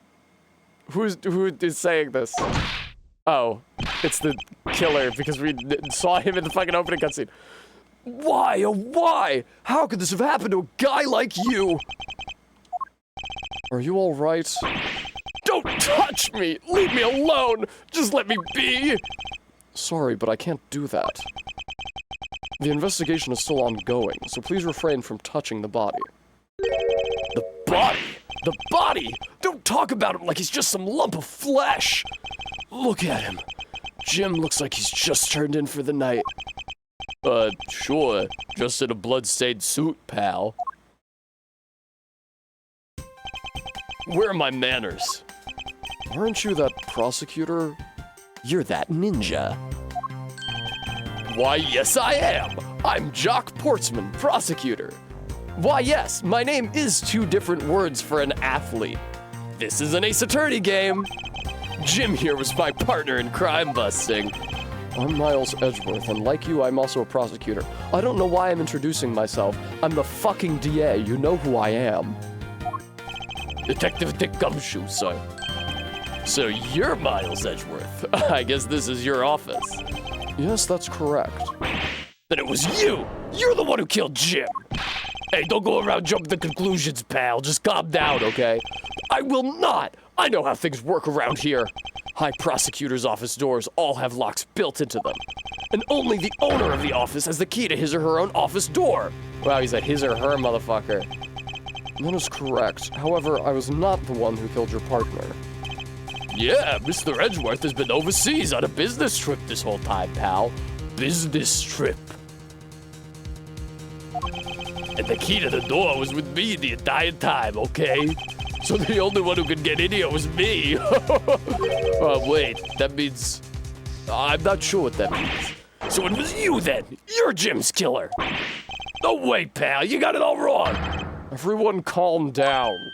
Who is saying this? Oh, it's the killer because we saw him in the fucking opening cutscene. Why, oh why? How could this have happened to a guy like you? Are you alright? Don't touch me! Leave me alone! Just let me be! Sorry, but I can't do that. The investigation is still ongoing, so please refrain from touching the body. The body? The body? Don't talk about him like he's just some lump of flesh! Look at him. Jim looks like he's just turned in for the night. Sure. Just in a blood-stained suit, pal. Where are my manners? Aren't you that prosecutor? You're that ninja. Why, yes I am! I'm Jock Portsman, prosecutor. Why, yes, my name is 2 different words for an athlete. This is an Ace Attorney game. Jim here was my partner in crime busting. I'm Miles Edgeworth, and like you, I'm also a prosecutor. I don't know why I'm introducing myself. I'm the fucking DA. You know who I am. Detective Dick Gumshoe, sir. So you're Miles Edgeworth. I guess this is your office. Yes, that's correct. Then it was you! You're the one who killed Jim! Hey, don't go around jumping to conclusions, pal. Just calm down, okay? I will not! I know how things work around here. High prosecutor's office doors all have locks built into them. And only the owner of the office has the key to his or her own office door. Wow, he's a his or her motherfucker. That is correct. However, I was not the one who killed your partner. Yeah, Mr. Edgeworth has been overseas on a business trip this whole time, pal. Business trip. And the key to the door was with me the entire time, okay? So the only one who could get in here was me. Oh, wait, that means... I'm not sure what that means. So it was you then. You're Jim's killer. No way, pal. You got it all wrong. Everyone calm down.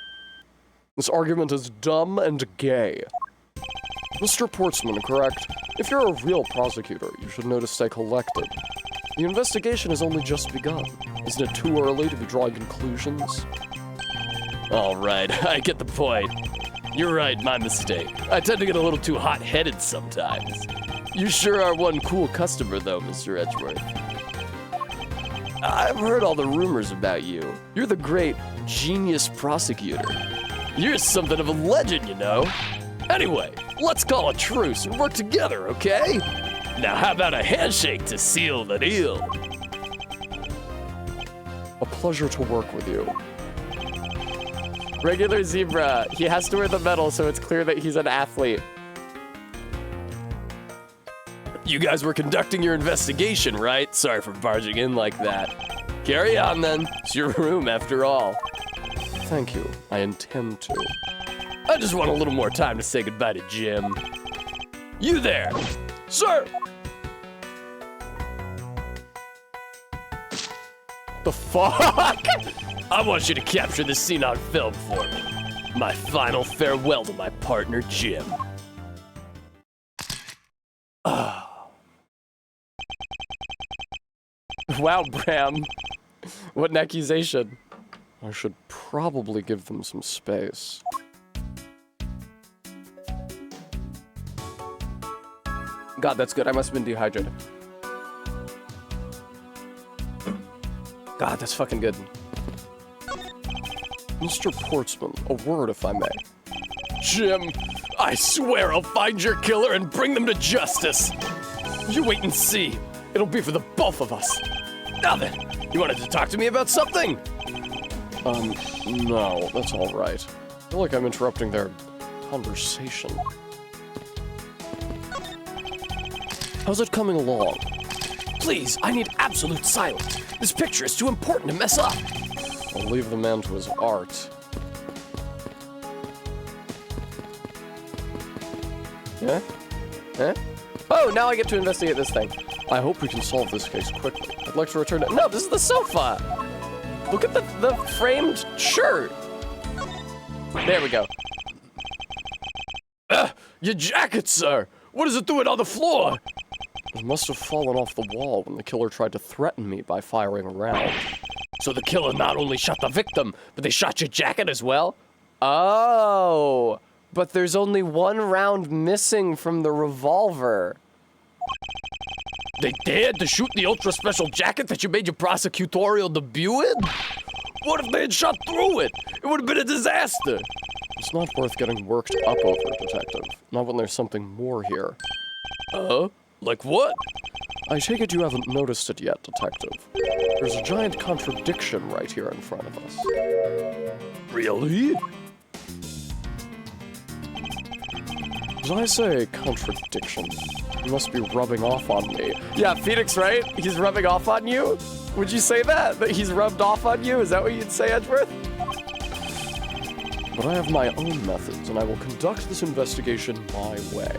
This argument is dumb and gay. Mr. Portsman, correct? If you're a real prosecutor, you should know to stay collected. The investigation has only just begun. Isn't it too early to be drawing conclusions? All right, I get the point. You're right, my mistake. I tend to get a little too hot-headed sometimes. You sure are one cool customer, though, Mr. Edgeworth. I've heard all the rumors about you. You're the great genius prosecutor. You're something of a legend, you know. Anyway, let's call a truce and work together, okay? Now how about a handshake to seal the deal? A pleasure to work with you. Regular zebra. He has to wear the medal so it's clear that he's an athlete. You guys were conducting your investigation, right? Sorry for barging in like that. Carry on then. It's your room after all. Thank you. I intend to. I just want a little more time to say goodbye to Jim. You there, sir! The fuck? I want you to capture this scene on film for me. My final farewell to my partner, Jim. Wow, Bram. What an accusation. I should probably give them some space. God, that's good. I must have been dehydrated. God, that's fucking good. Mr. Portsman, a word if I may. Jim, I swear I'll find your killer and bring them to justice. You wait and see. It'll be for the both of us. Now then, you wanted to talk to me about something? No, that's all right. I feel like I'm interrupting their conversation. How's it coming along? Please, I need absolute silence. This picture is too important to mess up. I'll leave the man to his art. Yeah? Huh? Oh, now I get to investigate this thing. I hope we can solve this case quickly. I'd like to return to— No, this is the sofa. Look at the framed shirt. There we go. Your jacket, sir. What is it doing on the floor? It must have fallen off the wall when the killer tried to threaten me by firing a round. So the killer not only shot the victim, but they shot your jacket as well? Oh, but there's only one round missing from the revolver. They dared to shoot the ultra special jacket that you made your prosecutorial debut in? What if they had shot through it? It would have been a disaster. It's not worth getting worked up over, Detective. Not when there's something more here. Like what? I take it you haven't noticed it yet, Detective. There's a giant contradiction right here in front of us. Really? Did I say contradiction? You must be rubbing off on me. Yeah, Phoenix, right? He's rubbing off on you? Would you say that? That he's rubbed off on you? Is that what you'd say, Edgeworth? But I have my own methods, and I will conduct this investigation my way.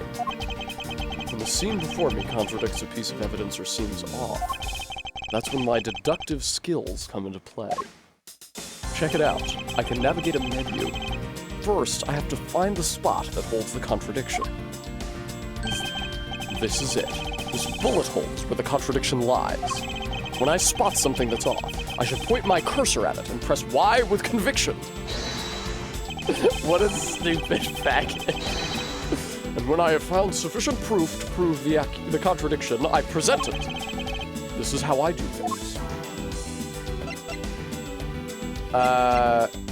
When the scene before me contradicts a piece of evidence or seems off, that's when my deductive skills come into play. Check it out. I can navigate a menu. First, I have to find the spot that holds the contradiction. This is it. This bullet hole is where the contradiction lies. When I spot something that's off, I should point my cursor at it and press Y with conviction. What a stupid faggot. And when I have found sufficient proof to prove the contradiction, I present it. This is how I do things.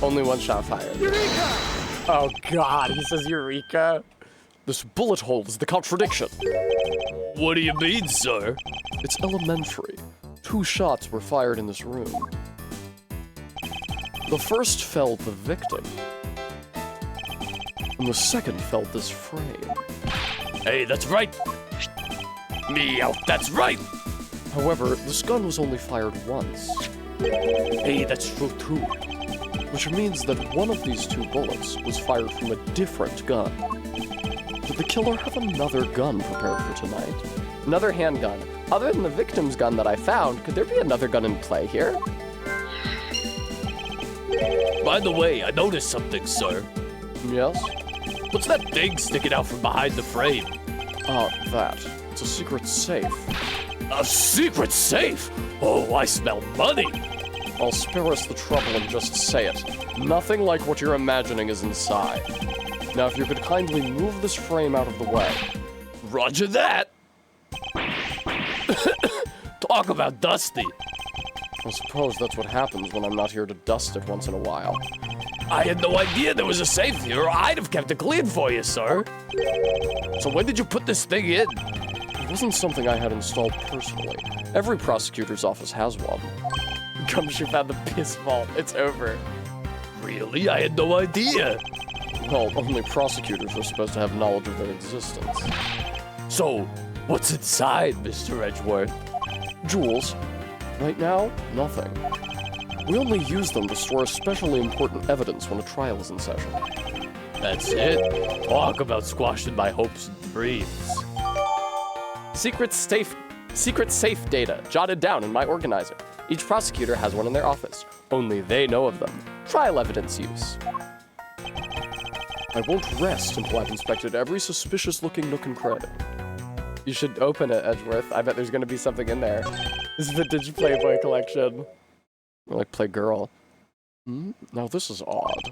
Only one shot fired. Eureka! Oh God, he says Eureka. This bullet hole is the contradiction. What do you mean, sir? It's elementary. 2 shots were fired in this room. The first felled the victim, and the second felled this frame. Hey, that's right. Me out, that's right. However, this gun was only fired once. Hey, that's true too. Which means that one of these 2 bullets was fired from a different gun. Did the killer have another gun prepared for tonight? Another handgun. Other than the victim's gun that I found, could there be another gun in play here? By the way, I noticed something, sir. Yes? What's that thing sticking out from behind the frame? That. It's a secret safe. A secret safe? Oh, I smell money. I'll spare us the trouble and just say it. Nothing like what you're imagining is inside. Now, if you could kindly move this frame out of the way. Roger that. Talk about dusty. I suppose that's what happens when I'm not here to dust it once in a while. I had no idea there was a safe here, or I'd have kept it clean for you, sir. So when did you put this thing in? It wasn't something I had installed personally. Every prosecutor's office has one. Gumshoe found the piss vault. It's over. Really? I had no idea. Well, only prosecutors are supposed to have knowledge of their existence. So, what's inside, Mr. Edgeworth? Jewels. Right now, nothing. We only use them to store especially important evidence when a trial is in session. That's it? Talk about squashing my hopes and dreams. Secret safe data jotted down in my organizer. Each prosecutor has one in their office. Only they know of them. Trial evidence use. I won't rest until I've inspected every suspicious-looking nook and cranny. You should open it, Edgeworth. I bet there's gonna be something in there. This vintage Playboy collection. Or like Playgirl. Now this is odd.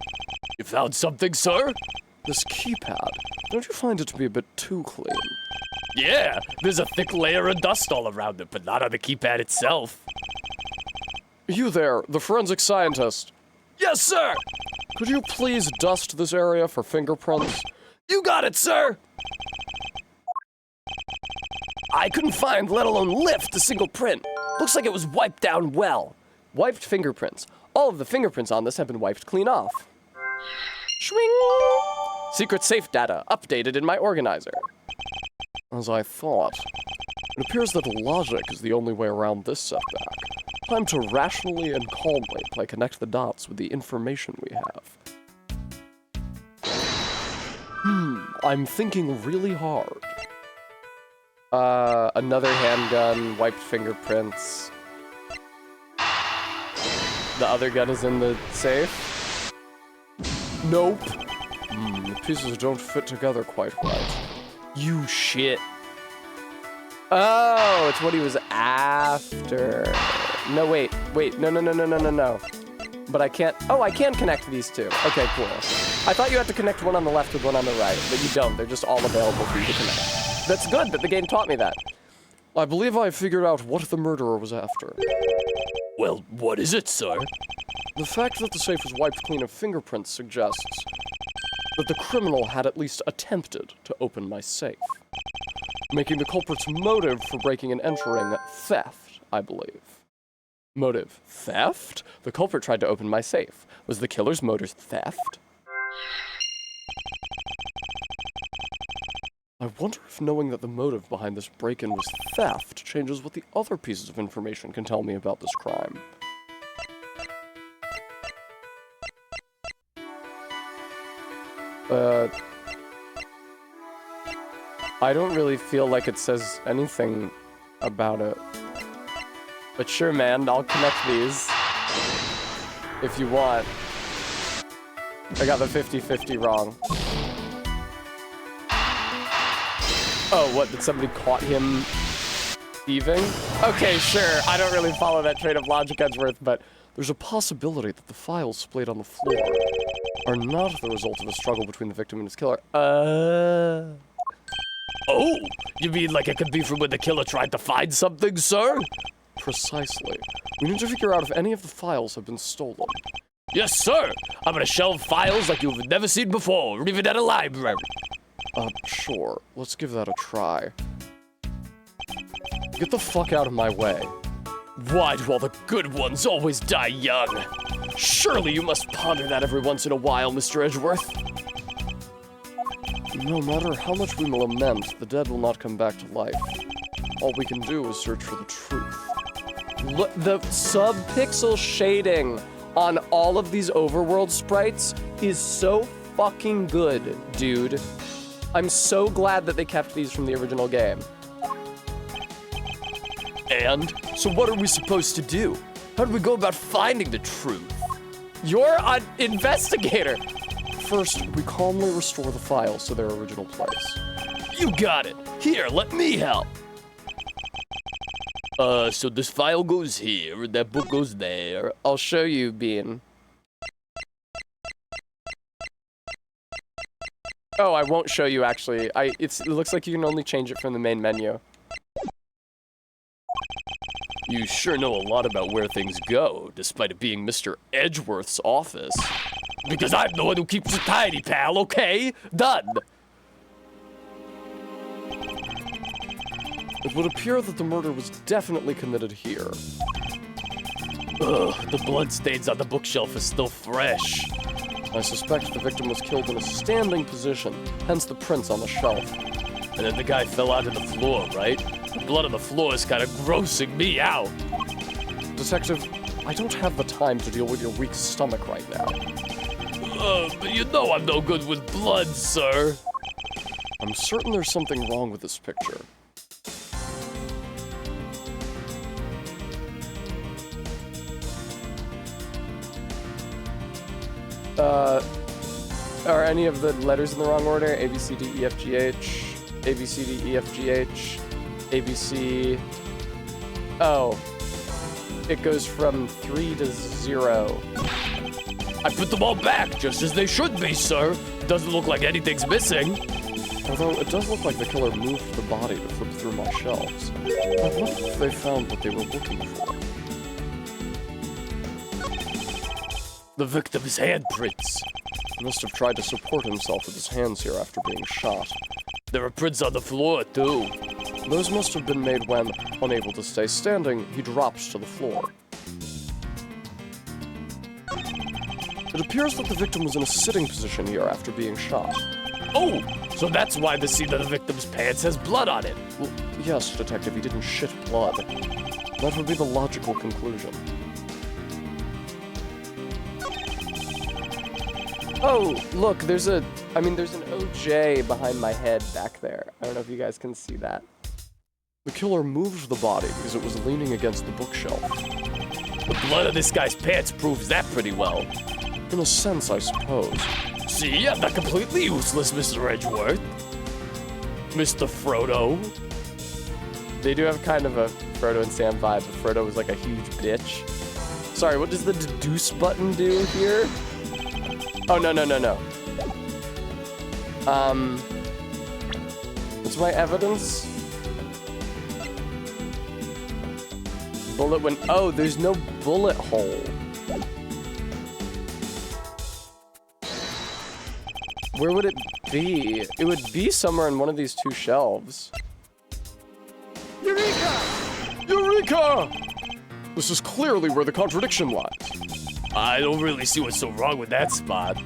You found something, sir? This keypad. Don't you find it to be a bit too clean? Yeah, there's a thick layer of dust all around it, but not on the keypad itself. You there, the forensic scientist. Yes, sir! Could you please dust this area for fingerprints? You got it, sir! I couldn't find, let alone lift, a single print. Looks like it was wiped down well. Wiped fingerprints. All of the fingerprints on this have been wiped clean off. Shwing! Secret safe data updated in my organizer. As I thought. It appears that logic is the only way around this setback. Time to rationally and calmly connect the dots with the information we have. I'm thinking really hard. Another handgun, wiped fingerprints. The other gun is in the safe. Nope. The pieces don't fit together quite right. You shit. Oh, it's what he was after. No, wait, no. But I can't, oh, I can connect these two. Okay, cool. I thought you had to connect one on the left with one on the right, but you don't. They're just all available for you to connect. That's good that the game taught me that. I believe I figured out what the murderer was after. Well, what is it, sir? The fact that the safe was wiped clean of fingerprints suggests that the criminal had at least attempted to open my safe, making the culprit's motive for breaking and entering theft, I believe. Motive: theft? The culprit tried to open my safe. Was the killer's motive theft? I wonder if knowing that the motive behind this break-in was theft changes what the other pieces of information can tell me about this crime. I don't really feel like it says anything about it. But sure, man, I'll connect these. If you want. I got the 50-50 wrong. Oh, what, did somebody caught him thieving? Okay, sure, I don't really follow that train of logic, Edgeworth, but there's a possibility that the files splayed on the floor are not the result of a struggle between the victim and his killer. Oh, you mean like it could be from when the killer tried to find something, sir? Precisely. We need to figure out if any of the files have been stolen. Yes, sir. I'm gonna shelve files like you've never seen before, or even at a library. Sure. Let's give that a try. Get the fuck out of my way. Why do all the good ones always die young? Surely you must ponder that every once in a while, Mr. Edgeworth. No matter how much we lament, the dead will not come back to life. All we can do is search for the truth. Look, the sub-pixel shading on all of these overworld sprites is so fucking good, dude. I'm so glad that they kept these from the original game. And? So what are we supposed to do? How do we go about finding the truth? You're an investigator. First, we calmly restore the files to their original place. You got it. Here, let me help. So this file goes here, and that book goes there. I'll show you, Bean. Oh, I won't show you, actually. It looks like you can only change it from the main menu. You sure know a lot about where things go, despite it being Mr. Edgeworth's office. Because I'm the one who keeps it tidy, pal, okay? Done. It would appear that the murder was definitely committed here. Ugh, the bloodstains on the bookshelf is still fresh. I suspect the victim was killed in a standing position, hence the prints on the shelf. And then the guy fell onto the floor, right? The blood on the floor is kind of grossing me out. Detective, I don't have the time to deal with your weak stomach right now. But you know I'm no good with blood, sir. I'm certain there's something wrong with this picture. Are any of the letters in the wrong order? A, B, C, D, E, F, G, H. A, B, C, D, E, F, G, H. A, B, C... Oh. It goes from 3 to 0. I put them all back, just as they should be, sir. Doesn't look like anything's missing. Although it does look like the killer moved the body to flip through my shelves. I wonder if they found what they were looking for. The victim's handprints. He must have tried to support himself with his hands here after being shot. There are prints on the floor, too. Those must have been made when, unable to stay standing, he dropped to the floor. It appears that the victim was in a sitting position here after being shot. Oh, so that's why the seat of the victim's pants has blood on it. Well, yes, Detective, he didn't shit blood. That would be the logical conclusion. Oh, look, there's an OJ behind my head back there. I don't know if you guys can see that. The killer moved the body because it was leaning against the bookshelf. The blood on this guy's pants proves that pretty well. In a sense, I suppose. See, I'm not completely useless, Mr. Edgeworth. Mr. Frodo. They do have kind of a Frodo and Sam vibe, but Frodo was like a huge bitch. Sorry, what does the deduce button do here? Oh, no. What's my evidence? Bullet when... Oh, there's no bullet hole. Where would it be? It would be somewhere in one of these two shelves. Eureka! Eureka! This is clearly where the contradiction lies. I don't really see what's so wrong with that spot.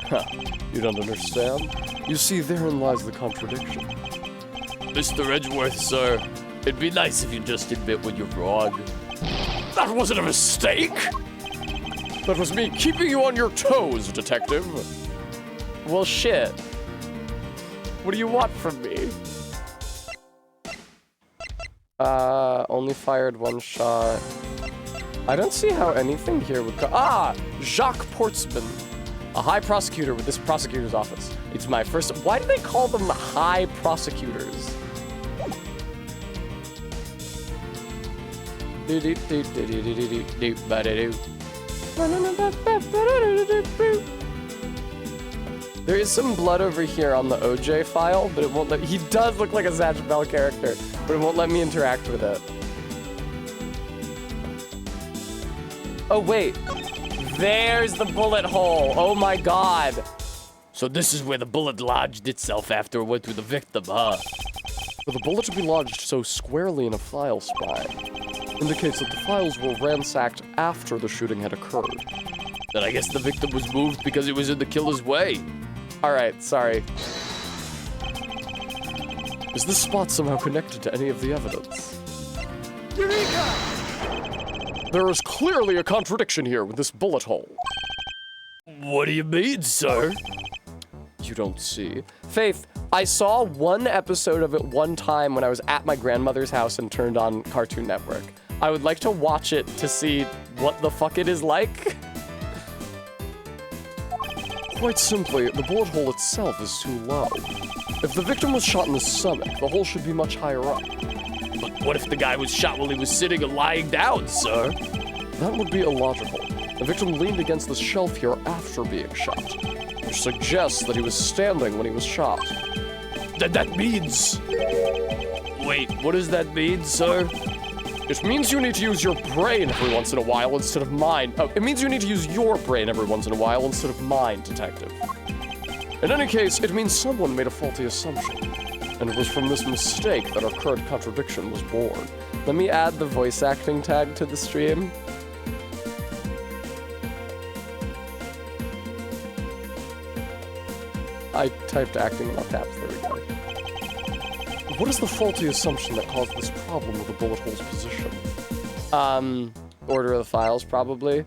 Huh, you don't understand? You see, therein lies the contradiction. Mr. Edgeworth, sir, it'd be nice if you just admit when you're wrong. That wasn't a mistake! That was me keeping you on your toes, Detective. Well, shit. What do you want from me? Only fired one shot. I don't see how anything here would go. Ah! Jacques Portsman, a high prosecutor with this prosecutor's office. It's my first. Why do they call them high prosecutors? There is some blood over here on the OJ file, but it won't let. He does look like a Zatch Bell character, but it won't let me interact with it. Oh, wait. There's the bullet hole. Oh my god. So this is where the bullet lodged itself after it went through the victim, huh? For the bullet to be lodged so squarely in a file spine indicates that the files were ransacked after the shooting had occurred. Then I guess the victim was moved because it was in the killer's way. Alright, sorry. Is this spot somehow connected to any of the evidence? Eureka! There is clearly a contradiction here with this bullet hole. What do you mean, sir? You don't see. Faith, I saw one episode of it one time when I was at my grandmother's house and turned on Cartoon Network. I would like to watch it to see what the fuck it is like. Quite simply, the bullet hole itself is too low. If the victim was shot in the stomach, the hole should be much higher up. But what if the guy was shot while he was sitting and lying down, sir? That would be illogical. The victim leaned against the shelf here after being shot, which suggests that he was standing when he was shot. That means... Wait, what does that mean, sir? It means you need to use your brain every once in a while instead of mine. Oh, it means you need to use your brain every once in a while instead of mine, detective. In any case, it means someone made a faulty assumption. And it was from this mistake that our current contradiction was born. Let me add the voice acting tag to the stream. I typed acting in all caps, there we go. What is the faulty assumption that caused this problem with the bullet hole's position? Order of the files, probably.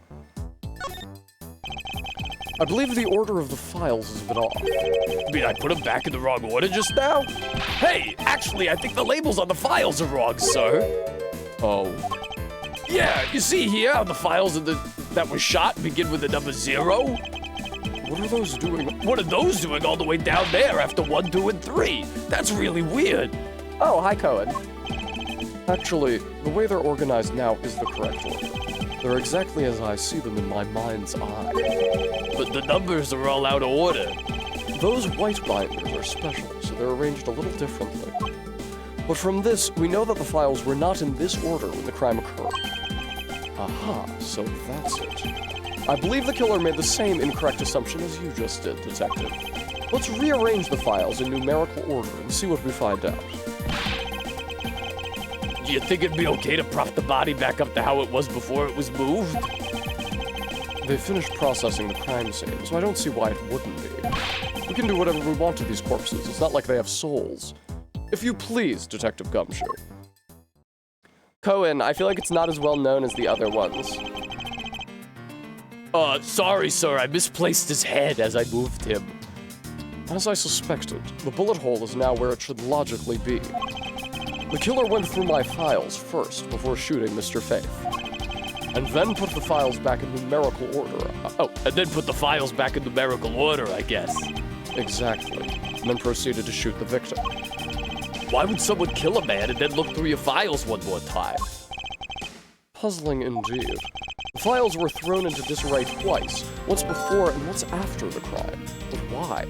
I believe the order of the files is a bit off. I mean, I put them back in the wrong order just now? Hey, actually, I think the labels on the files are wrong, sir. Oh. Yeah, you see here how the files that were shot begin with the number 0? What are those doing? What are those doing all the way down there after 1, 2, and 3? That's really weird. Oh, hi, Cohen. Actually, the way they're organized now is the correct order. They're exactly as I see them in my mind's eye. But the numbers are all out of order. Those white binders are special, so they're arranged a little differently. But from this, we know that the files were not in this order when the crime occurred. Aha, so that's it. I believe the killer made the same incorrect assumption as you just did, detective. Let's rearrange the files in numerical order and see what we find out. Do you think it'd be okay to prop the body back up to how it was before it was moved? They finished processing the crime scene, so I don't see why it wouldn't be. We can do whatever we want to these corpses. It's not like they have souls. If you please, Detective Gumshoe. Cohen, I feel like it's not as well known as the other ones. Sorry, sir. I misplaced his head as I moved him. As I suspected, the bullet hole is now where it should logically be. The killer went through my files first before shooting Mr. Faith, and then put the files back in numerical order. And then put the files back in numerical order, I guess. Exactly, and then proceeded to shoot the victim. Why would someone kill a man and then look through your files one more time? Puzzling indeed. The files were thrown into disarray twice, once before and once after the crime. But why?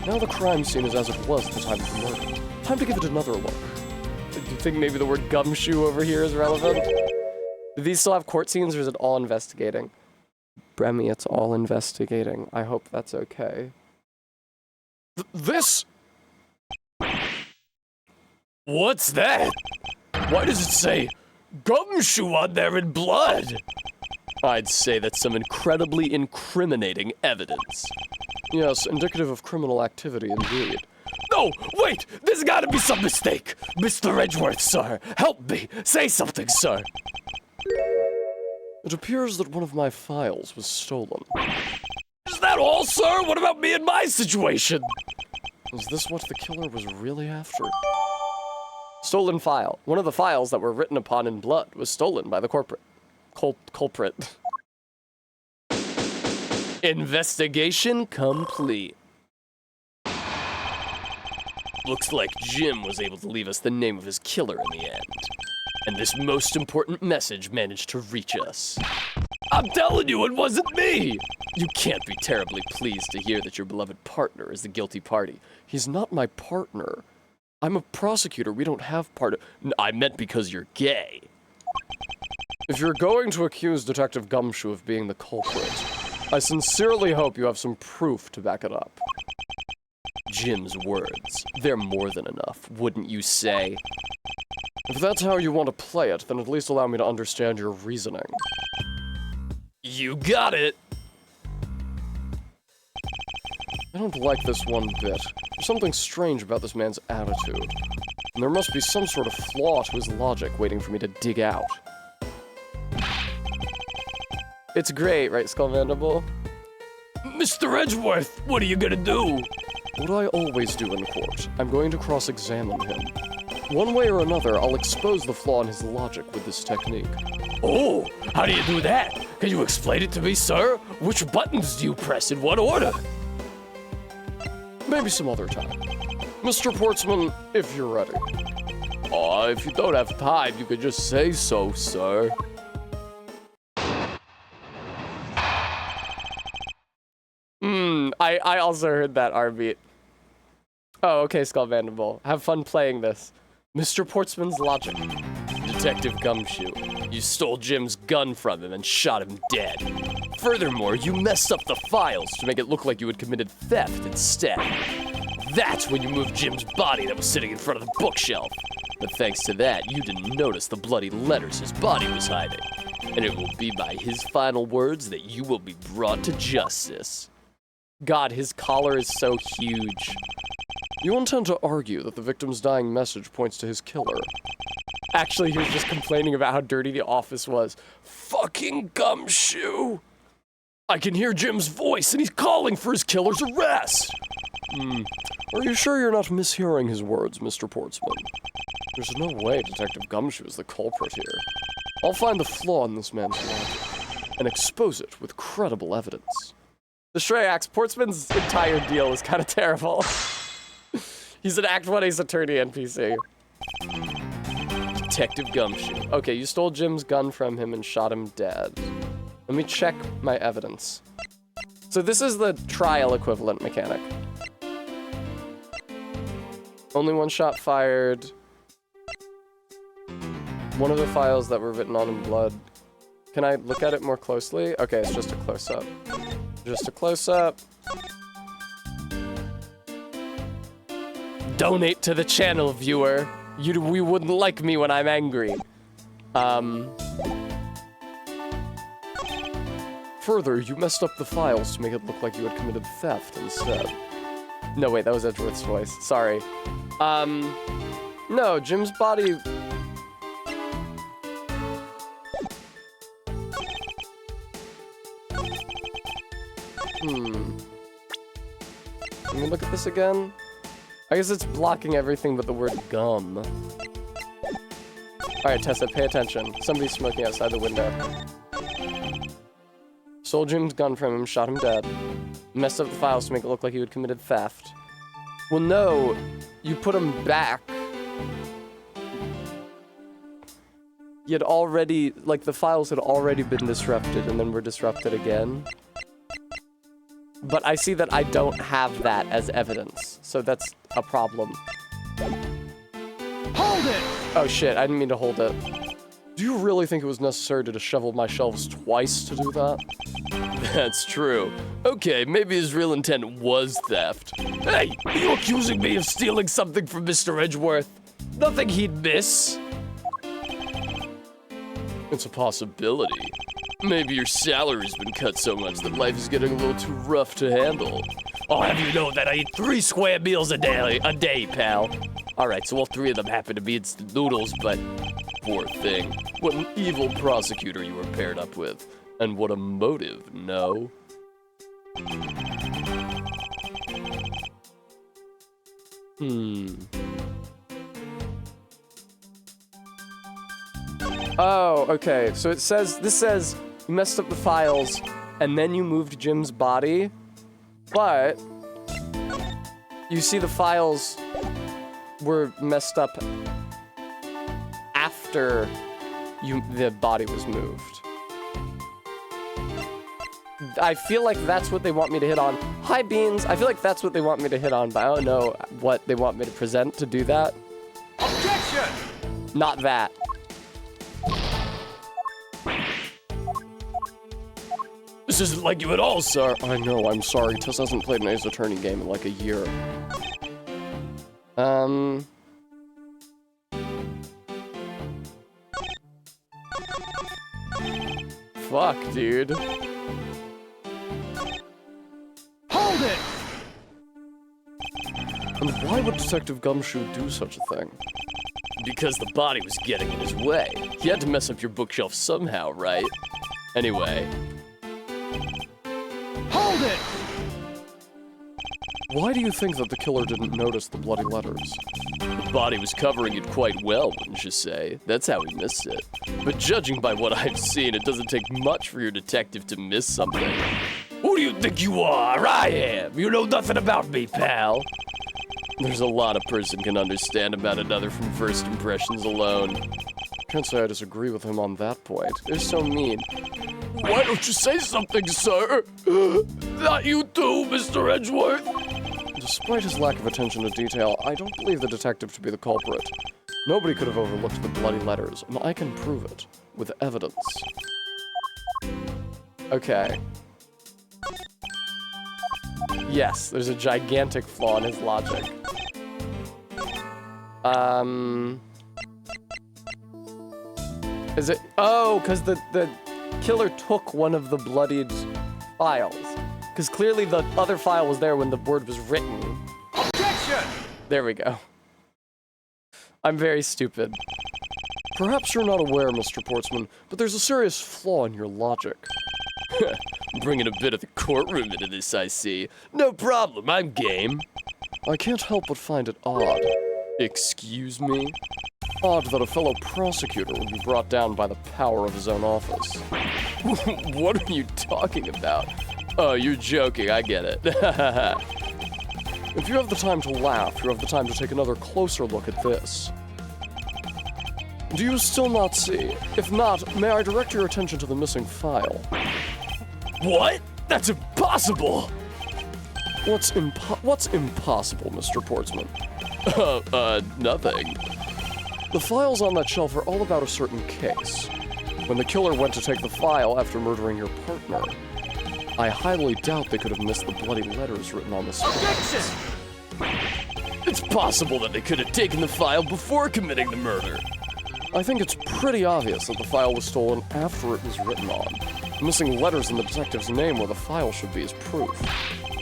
Now the crime scene is as it was at the time of the murder. Time to give it another look. Do you think maybe the word gumshoe over here is relevant? Do these still have court scenes, or is it all investigating? Bremy, it's all investigating. I hope that's okay. This? What's that? Why does it say gumshoe on there in blood? I'd say that's some incredibly incriminating evidence. Yes, indicative of criminal activity indeed. No, wait! There's gotta be some mistake! Mr. Edgeworth, sir! Help me! Say something, sir! It appears that one of my files was stolen. Is that all, sir? What about me and my situation? Is this what the killer was really after? Stolen file. One of the files that were written upon in blood was stolen by the culprit. Investigation complete. Looks like Jim was able to leave us the name of his killer in the end. And this most important message managed to reach us. I'm telling you, it wasn't me! You can't be terribly pleased to hear that your beloved partner is the guilty party. He's not my partner. I'm a prosecutor. We don't have I meant because you're gay. If you're going to accuse Detective Gumshoe of being the culprit, I sincerely hope you have some proof to back it up. Jim's words. They're more than enough, wouldn't you say? If that's how you want to play it, then at least allow me to understand your reasoning. You got it! I don't like this one bit. There's something strange about this man's attitude. And there must be some sort of flaw to his logic waiting for me to dig out. It's great, right, Skull Mandible? Mr. Edgeworth, what are you gonna do? What I always do in court, I'm going to cross-examine him. One way or another, I'll expose the flaw in his logic with this technique. Oh, how do you do that? Can you explain it to me, sir? Which buttons do you press in what order? Maybe some other time. Mr. Portsman, if you're ready. If you don't have time, you could just say so, sir. I also heard that R beat. Oh, okay, Skull Mandible. Have fun playing this. Mr. Portsman's logic. Detective Gumshoe, you stole Jim's gun from him and shot him dead. Furthermore, you messed up the files to make it look like you had committed theft instead. That's when you moved Jim's body that was sitting in front of the bookshelf. But thanks to that, you didn't notice the bloody letters his body was hiding. And it will be by his final words that you will be brought to justice. God, his collar is so huge. You intend to argue that the victim's dying message points to his killer. Actually, he was just complaining about how dirty the office was. Fucking Gumshoe! I can hear Jim's voice and he's calling for his killer's arrest! Are you sure you're not mishearing his words, Mr. Portsman? There's no way Detective Gumshoe is the culprit here. I'll find the flaw in this man's logic and expose it with credible evidence. The Shreyax, Portsman's entire deal is kind of terrible. He's an Act 1 Ace Attorney NPC. Detective Gumshoe. Okay, you stole Jim's gun from him and shot him dead. Let me check my evidence. So this is the trial equivalent mechanic. Only one shot fired. One of the files that were written on in blood. Can I look at it more closely? Okay, it's just a close-up. Just a close-up. Donate to the channel, viewer. We wouldn't like me when I'm angry. Further, you messed up the files to make it look like you had committed theft instead. No, wait, that was Edgeworth's voice. Sorry. No, Jim's body... Let me look at this again. I guess it's blocking everything but the word gum. Alright, Tessa, pay attention. Somebody's smoking outside the window. Stole Jim's gun from him, shot him dead. Messed up the files to make it look like he had committed theft. Well, no. You put him back. You had already... Like, the files had already been disrupted and then were disrupted again. But I see that I don't have that as evidence, so that's a problem. Hold it! Oh shit, I didn't mean to hold it. Do you really think it was necessary to shovel my shelves twice to do that? That's true. Okay, maybe his real intent was theft. Hey, are you accusing me of stealing something from Mr. Edgeworth? Nothing he'd miss. It's a possibility. Maybe your salary's been cut so much that life is getting a little too rough to handle. I'll have you know that I eat 3 square meals a day, pal. Alright, so all 3 of them happen to be instant noodles, but... Poor thing. What an evil prosecutor you were paired up with. And what a motive, no? Oh, okay. So this says you messed up the files and then you moved Jim's body, but you see the files were messed up after the body was moved. I feel like that's what they want me to hit on. Hi, Beans. I feel like that's what they want me to hit on, but I don't know what they want me to present to do that. Objection! Not that. This isn't like you at all, sir. I know, I'm sorry. Tess hasn't played an Ace Attorney game in like a year. Fuck, dude. Hold it! And why would Detective Gumshoe do such a thing? Because the body was getting in his way. He had to mess up your bookshelf somehow, right? Anyway. Hold it! Why do you think that the killer didn't notice the bloody letters? The body was covering it quite well, wouldn't you say? That's how he missed it. But judging by what I've seen, it doesn't take much for your detective to miss something. Who do you think you are? I am. You know nothing about me, pal. There's a lot a person can understand about another from first impressions alone. Can't say I disagree with him on that point. They're so mean. Why don't you say something, sir? Not you too, Mr. Edgeworth. Despite his lack of attention to detail, I don't believe the detective to be the culprit. Nobody could have overlooked the bloody letters, and I can prove it with evidence. Okay. Yes, there's a gigantic flaw in his logic. Is it? Oh, because the killer took one of the bloodied files. Because clearly the other file was there when the word was written. Objection! There we go. I'm very stupid. Perhaps you're not aware, Mr. Portsman, but there's a serious flaw in your logic. Bringing a bit of the courtroom into this, I see. No problem, I'm game. I can't help but find it odd. Excuse me? Odd that a fellow prosecutor would be brought down by the power of his own office. What are you talking about? Oh, you're joking, I get it. If you have the time to laugh, you have the time to take another closer look at this. Do you still not see? If not, may I direct your attention to the missing file? What? That's impossible! What's impossible, Mr. Portsman? Nothing. The files on that shelf are all about a certain case. When the killer went to take the file after murdering your partner, I highly doubt they could have missed the bloody letters written on the spot. Objection! It's possible that they could have taken the file before committing the murder. I think it's pretty obvious that the file was stolen after it was written on. The missing letters in the detective's name where the file should be is proof.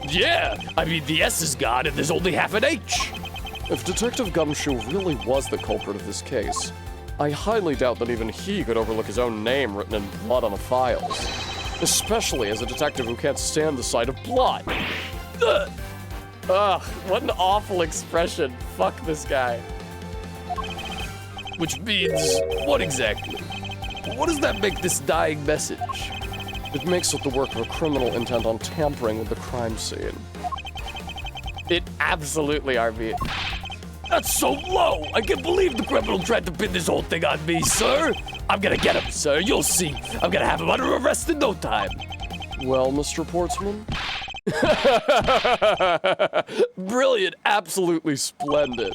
Yeah, I mean, the S is gone and there's only half an H. If Detective Gumshoe really was the culprit of this case, I highly doubt that even he could overlook his own name written in blood on the files. Especially as a detective who can't stand the sight of blood. Ugh, what an awful expression. Fuck this guy. Which means, what exactly? What does that make this dying message? It makes it the work of a criminal intent on tampering with the crime scene. It absolutely RB. That's so low! I can't believe the criminal tried to pin this whole thing on me, sir! I'm gonna get him, sir, you'll see. I'm gonna have him under arrest in no time. Well, Mr. Portsman? Brilliant, absolutely splendid.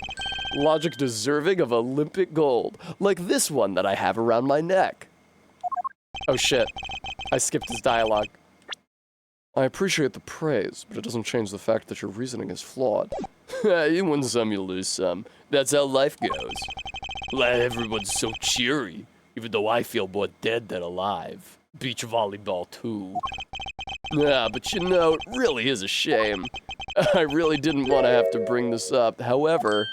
Logic deserving of Olympic gold, like this one that I have around my neck. Oh shit, I skipped his dialogue. I appreciate the praise, but it doesn't change the fact that your reasoning is flawed. You win some, you lose some. That's how life goes. Everyone's so cheery, even though I feel more dead than alive. Beach volleyball, too. Yeah, but you know, it really is a shame. I really didn't want to have to bring this up. However...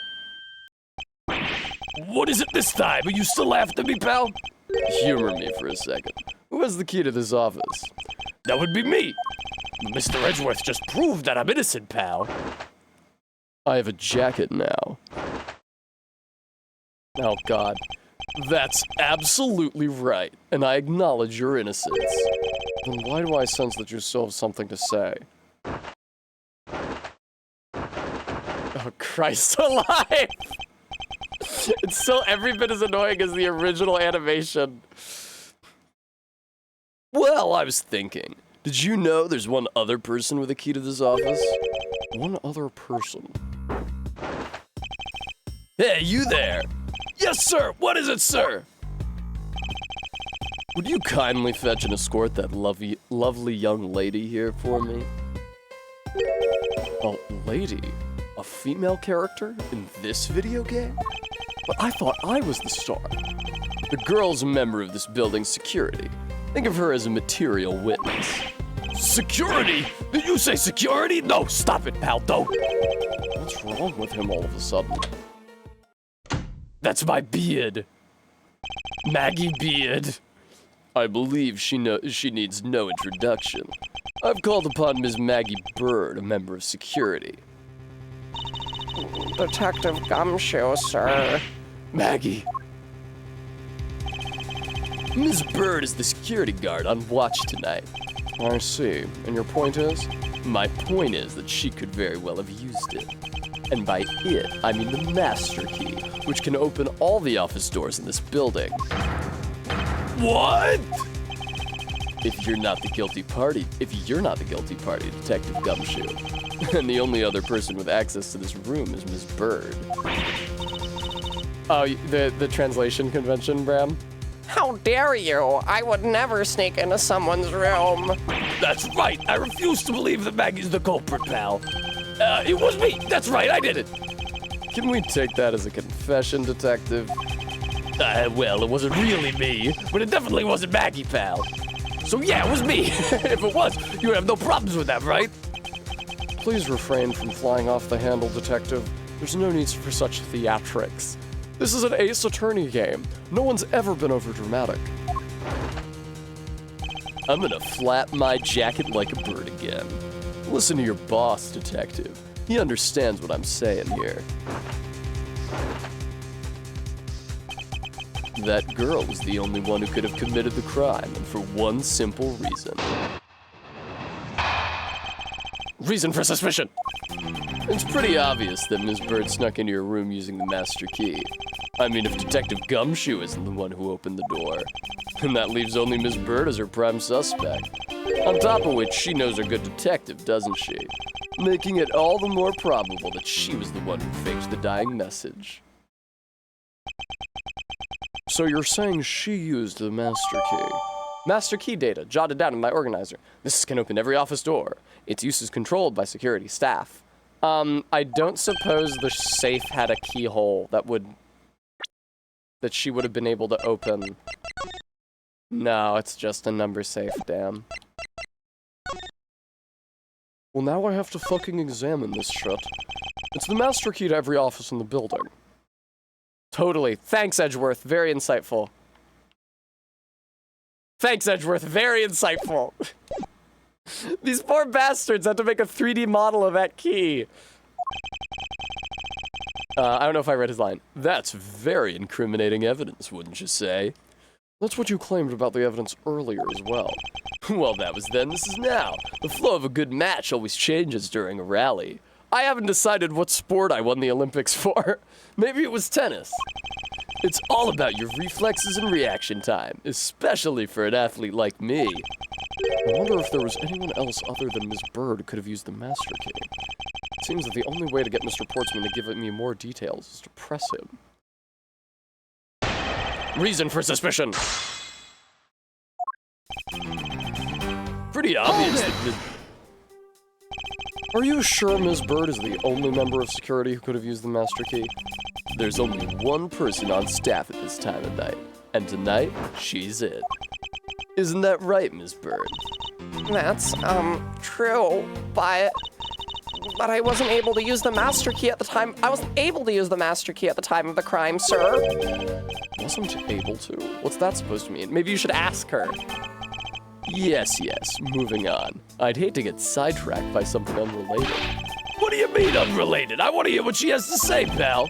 What is it this time? Are you still after me, pal? Humor me for a second. Who has the key to this office? That would be me. Mr. Edgeworth just proved that I'm innocent, pal. I have a jacket now. Oh god. That's absolutely right, and I acknowledge your innocence. Then why do I sense that you still have something to say? Oh Christ alive! It's still every bit as annoying as the original animation. Well, I was thinking. Did you know there's one other person with a key to this office? One other person? Hey, you there! Yes, sir! What is it, sir? Would you kindly fetch and escort that lovely young lady here for me? A lady? A female character in this video game? But I thought I was the star. The girl's a member of this building's security. Think of her as a material witness. Security? Did you say security? No, stop it, pal, don't. What's wrong with him all of a sudden? That's my beard. Maggie Beard. I believe she needs no introduction. I've called upon Ms. Maggie Bird, a member of security. Detective Gumshoe, sir. Maggie. Ms. Bird is the security guard on watch tonight. I see. And your point is? My point is that she could very well have used it. And by it, I mean the master key, which can open all the office doors in this building. What? If you're not the guilty party, Detective Gumshoe, and the only other person with access to this room is Ms. Bird. Oh, the translation convention, Bram? How dare you? I would never sneak into someone's room. That's right. I refuse to believe that Maggie's the culprit, pal. It was me. That's right. I did it. Can we take that as a confession, Detective? Well, it wasn't really me, but it definitely wasn't Maggie, pal. So yeah, it was me. If it was, you would have no problems with that, right? Please refrain from flying off the handle, Detective. There's no need for such theatrics. This is an Ace Attorney game. No one's ever been overdramatic. I'm gonna flap my jacket like a bird again. Listen to your boss, Detective. He understands what I'm saying here. That girl was the only one who could have committed the crime, and for one simple reason. Reason for suspicion. It's pretty obvious that Ms. Bird snuck into your room using the master key. I mean, if Detective Gumshoe isn't the one who opened the door, then that leaves only Ms. Bird as her prime suspect. On top of which, she knows her good detective, doesn't she? Making it all the more probable that she was the one who faked the dying message. So you're saying she used the master key? Master key data, jotted down in my organizer. This can open every office door. Its use is controlled by security staff. I don't suppose the safe had a keyhole that she would have been able to open. No, it's just a number safe, damn. Well, now I have to fucking examine this shit. It's the master key to every office in the building. Totally. Thanks, Edgeworth. Very insightful. Thanks, Edgeworth. Very insightful. These poor bastards had to make a 3D model of that key. I don't know if I read his line. That's very incriminating evidence, wouldn't you say? That's what you claimed about the evidence earlier as well. Well, that was then, this is now. The flow of a good match always changes during a rally. I haven't decided what sport I won the Olympics for. Maybe it was tennis. It's all about your reflexes and reaction time, especially for an athlete like me. I wonder if there was anyone else other than Ms. Bird who could have used the master key. It seems that the only way to get Mr. Portsman to give me more details is to press him. Reason for suspicion. Pretty obvious that Ms. Are you sure Ms. Bird is the only member of security who could have used the master key? There's only one person on staff at this time of night, and tonight, she's it. Isn't that right, Ms. Bird? That's, true, but I wasn't able to use the master key at the time. I wasn't able to use the master key at the time of the crime, sir. Wasn't able to? What's that supposed to mean? Maybe you should ask her. Yes, moving on. I'd hate to get sidetracked by something unrelated. What do you mean unrelated? I want to hear what she has to say, pal.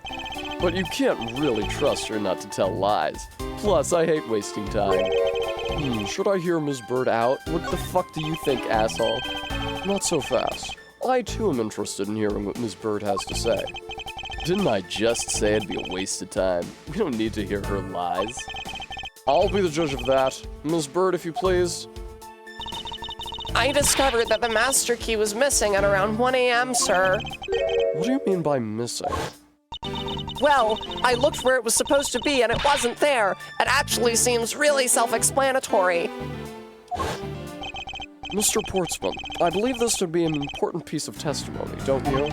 But you can't really trust her not to tell lies. Plus, I hate wasting time. Should I hear Ms. Bird out? What the fuck do you think, asshole? Not so fast. I too am interested in hearing what Ms. Bird has to say. Didn't I just say it'd be a waste of time? We don't need to hear her lies. I'll be the judge of that. Ms. Bird, if you please. I discovered that the master key was missing at around 1 a.m., sir. What do you mean by missing? Well, I looked where it was supposed to be and it wasn't there. It actually seems really self-explanatory. Mr. Portsman, I believe this to be an important piece of testimony, don't you?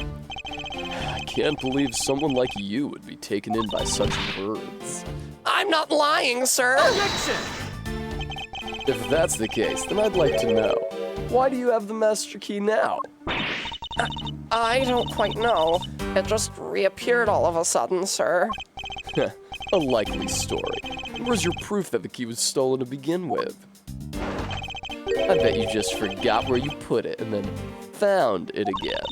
I can't believe someone like you would be taken in by such words. I'm not lying, sir. If that's the case, then I'd like to know. Why do you have the master key now? I don't quite know. It just reappeared all of a sudden, sir. A likely story. Where's your proof that the key was stolen to begin with? I bet you just forgot where you put it and then found it again.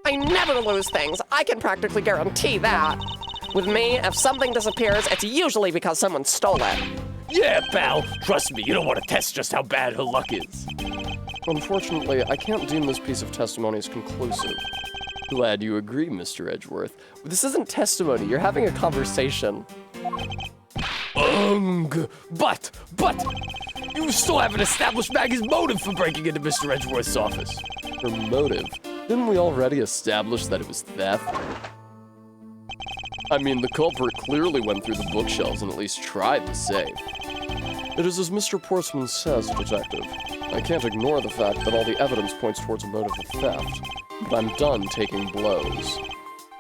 I never lose things. I can practically guarantee that. With me, if something disappears, it's usually because someone stole it. Yeah, pal. Trust me, you don't want to test just how bad her luck is. Unfortunately, I can't deem this piece of testimony as conclusive. Glad you agree, Mr. Edgeworth. This isn't testimony, you're having a conversation. But, you still haven't established Maggie's motive for breaking into Mr. Edgeworth's office. Her motive? Didn't we already establish that it was theft? I mean, the culprit clearly went through the bookshelves and at least tried the safe. It is as Mr. Portsmouth says, Detective. I can't ignore the fact that all the evidence points towards a motive of theft, but I'm done taking blows.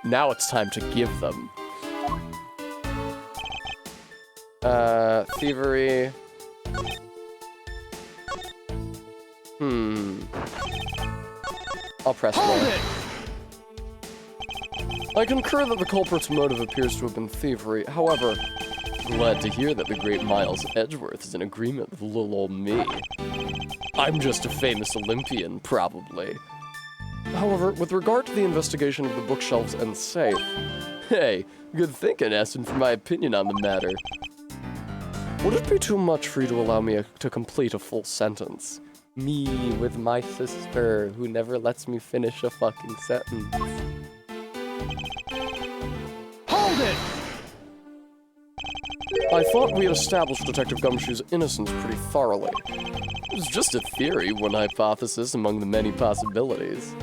Now it's time to give them. Thievery. I'll press Hold one. it! I concur that the culprit's motive appears to have been thievery. However, Glad to hear that the great Miles Edgeworth is in agreement with little old me. I'm just a famous Olympian, probably. however, with regard to the investigation of the bookshelves and safe, Hey, good thinking asking for my opinion on the matter. would it be too much for you to allow me to complete a full sentence? Me with my sister, who never lets me finish a fucking sentence. Hold it! I thought we had established Detective Gumshoe's innocence pretty thoroughly. It was just a theory, one hypothesis among the many possibilities.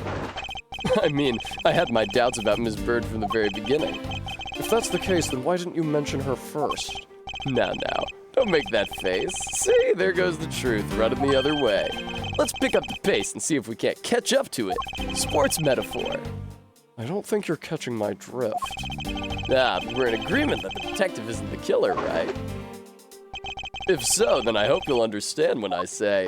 I mean, I had my doubts about Miss Bird from the very beginning. If that's the case, then why didn't you mention her first? Now, don't make that face. See, there goes the truth, running the other way. Let's pick up the pace and see if we can't catch up to it. Sports metaphor. I don't think you're catching my drift. Ah, but we're in agreement that the detective isn't the killer, right? If so, then I hope you'll understand when I say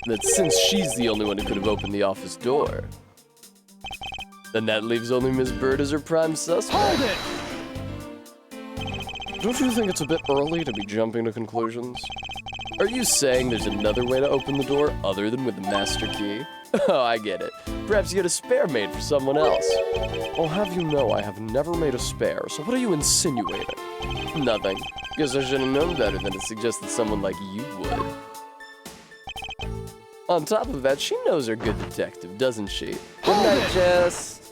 that since she's the only one who could have opened the office door, then that leaves only Miss Bird as her prime suspect. Hold it! Don't you think it's a bit early to be jumping to conclusions? Are you saying there's another way to open the door other than with the master key? Oh, I get it. Perhaps you had a spare made for someone else. I'll have you know I have never made a spare, so what are you insinuating? Nothing. Guess I should have known better than to suggest that someone like you would. On top of that, she knows her good detective, doesn't she? Wouldn't I just...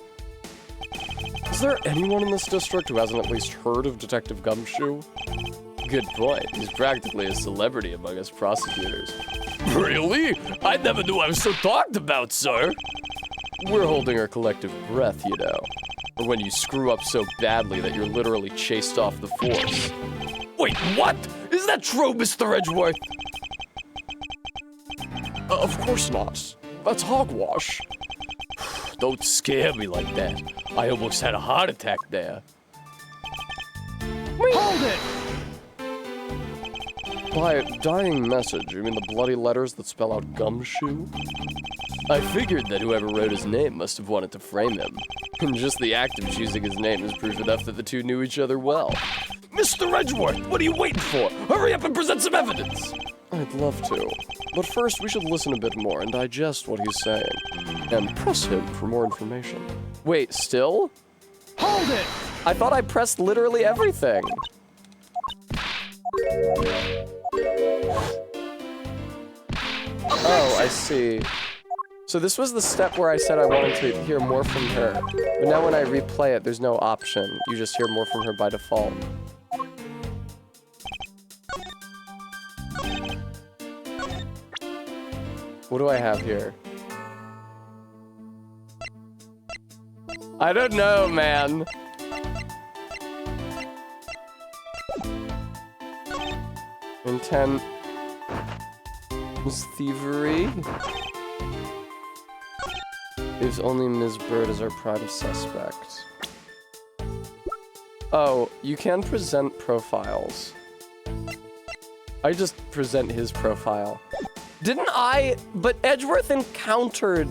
Is there anyone in this district who hasn't at least heard of Detective Gumshoe? Good point. He's practically a celebrity among us prosecutors. Really? I never knew I was so talked about, sir. We're holding our collective breath, you know. Or when you screw up so badly that you're literally chased off the force. Wait, what? Is that true, Mr. Edgeworth? Of course not. That's hogwash. Don't scare me like that. I almost had a heart attack there. Hold it! By dying message, you mean the bloody letters that spell out Gumshoe? I figured that whoever wrote his name must have wanted to frame him. And just the act of choosing his name is proof enough that the two knew each other well. Mr. Edgeworth, what are you waiting for? Hurry up and present some evidence. I'd love to. But first, we should listen a bit more and digest what he's saying. And press him for more information. Wait, still? Hold it! I thought I pressed literally everything. Oh, I see. So this was the step where I said I wanted to hear more from her. But now when I replay it, there's no option. You just hear more from her by default. What do I have here? I don't know, man. Intent was thievery. Leaves only Ms. Bird as our prime suspect. Oh, you can present profiles. I just present his profile. Didn't I? But Edgeworth encountered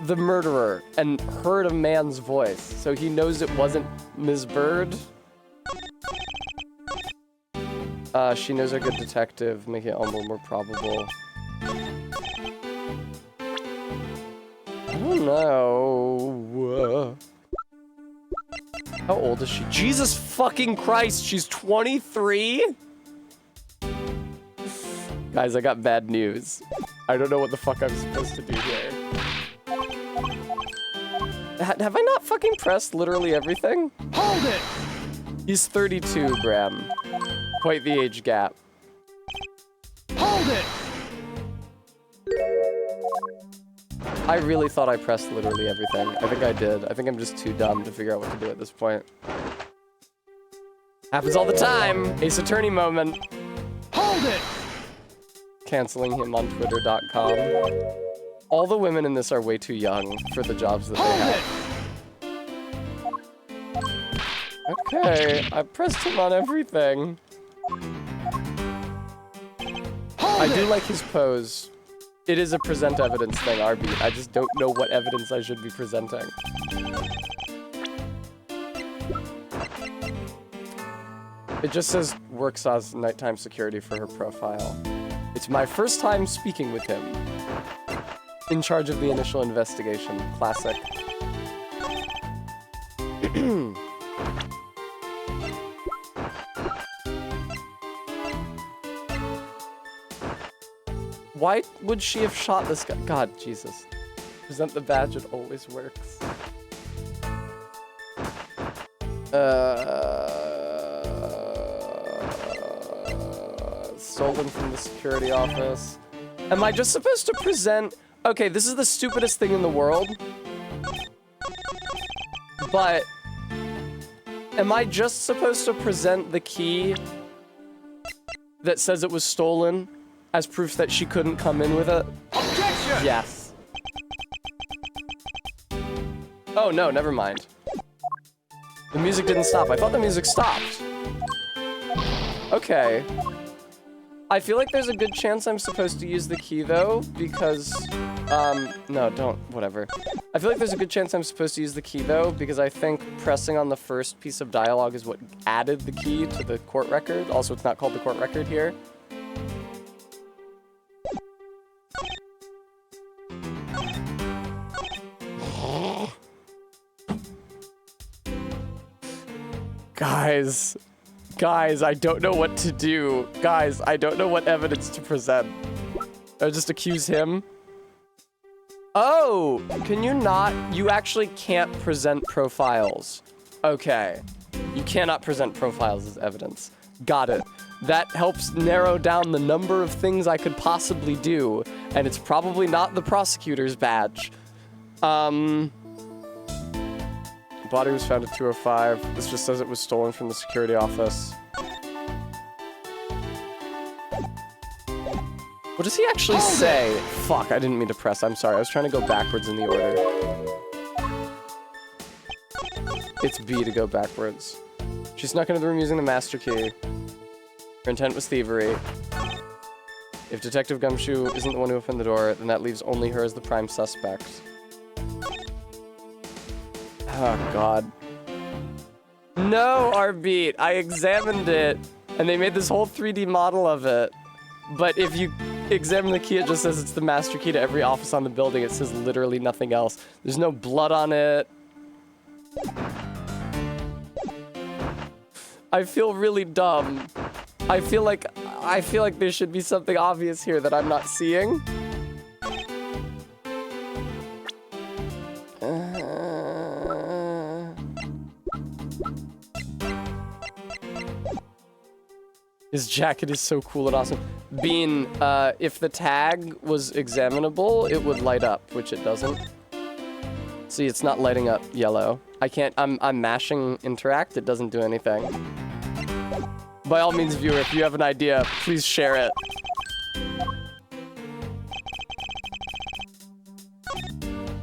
the murderer and heard a man's voice, so he knows it wasn't Ms. Bird. She knows a good detective, making it almost more probable. I no. How old is she? Jesus fucking Christ, she's 23? Guys, I got bad news. I don't know what the fuck I'm supposed to do here. Have I not fucking pressed literally everything? Hold it! He's 32, Bram. Quite the age gap. Hold it! I really thought I pressed literally everything. I think I did. I think I'm just too dumb to figure out what to do at this point. Happens all the time. Ace Attorney moment. Hold it! Canceling him on twitter.com. All the women in this are way too young for the jobs that they have. Okay, I pressed him on everything. I do like his pose. It is a present evidence thing, RB. I just don't know what evidence I should be presenting. It just says works as nighttime security for her profile. It's my first time speaking with him. In charge of the initial investigation. Classic. Why would she have shot this guy? God, Jesus. Present the badge, it always works. Stolen from the security office. Am I just supposed to present... Okay, this is the stupidest thing in the world. But... Am I just supposed to present the key that says it was stolen as proof that she couldn't come in with it? Objection! Yes. Oh, no, never mind. The music didn't stop. I thought the music stopped. Okay. I feel like there's a good chance I'm supposed to use the key, though, because... no, don't. Whatever. I feel like there's a good chance I'm supposed to use the key, though, because I think pressing on the first piece of dialogue is what added the key to the court record. Also, it's not called the court record here. Guys, I don't know what to do. Guys, I don't know what evidence to present. I just accuse him. Oh, can you not? You actually can't present profiles. Okay. You cannot present profiles as evidence. Got it. That helps narrow down the number of things I could possibly do, and it's probably not the prosecutor's badge. Body was found at 2:05. This just says it was stolen from the security office. What does he actually say? Fuck, I didn't mean to press. I'm sorry. I was trying to go backwards in the order. It's B to go backwards. She snuck into the room using the master key. Her intent was thievery. If Detective Gumshoe isn't the one who opened the door, then that leaves only her as the prime suspect. Oh, God. No, Arbeat. I examined it, and they made this whole 3D model of it. But if you examine the key, it just says it's the master key to every office on the building. It says literally nothing else. There's no blood on it. I feel really dumb. I feel like there should be something obvious here that I'm not seeing. His jacket is so cool and awesome. Bean, if the tag was examinable, it would light up, which it doesn't. See, it's not lighting up yellow. I can't, I'm mashing interact, it doesn't do anything. By all means, viewer, if you have an idea, please share it.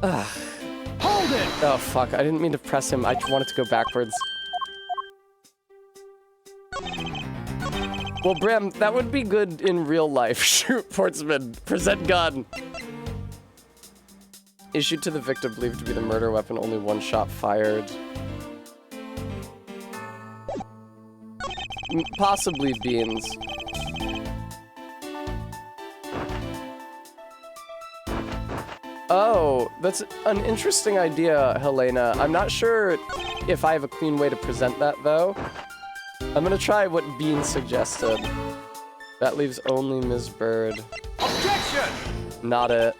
Hold it! Oh, fuck, I didn't mean to press him, I wanted to go backwards. Well, Bram, that would be good in real life. Shoot, Portsman. Present gun. Issued to the victim believed to be the murder weapon, only one shot fired. Possibly Beans. Oh, that's an interesting idea, Helena. I'm not sure if I have a clean way to present that, though. I'm gonna try what Bean suggested. That leaves only Ms. Bird. Objection! Not it.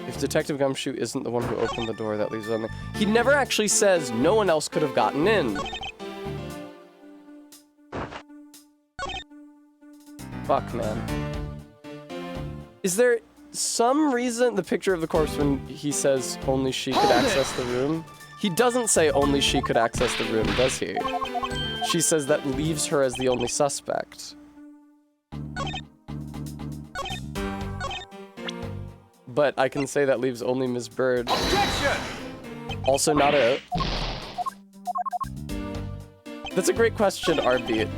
If Detective Gumshoe isn't the one who opened the door, that leaves only... He never actually says no one else could have gotten in. Fuck, man. Is there some reason the picture of the corpse when he says only she could access the room? He doesn't say only she could access the room, does he? She says that leaves her as the only suspect. But I can say that leaves only Ms. Bird. Objection! Also not it. That's a great question, RB.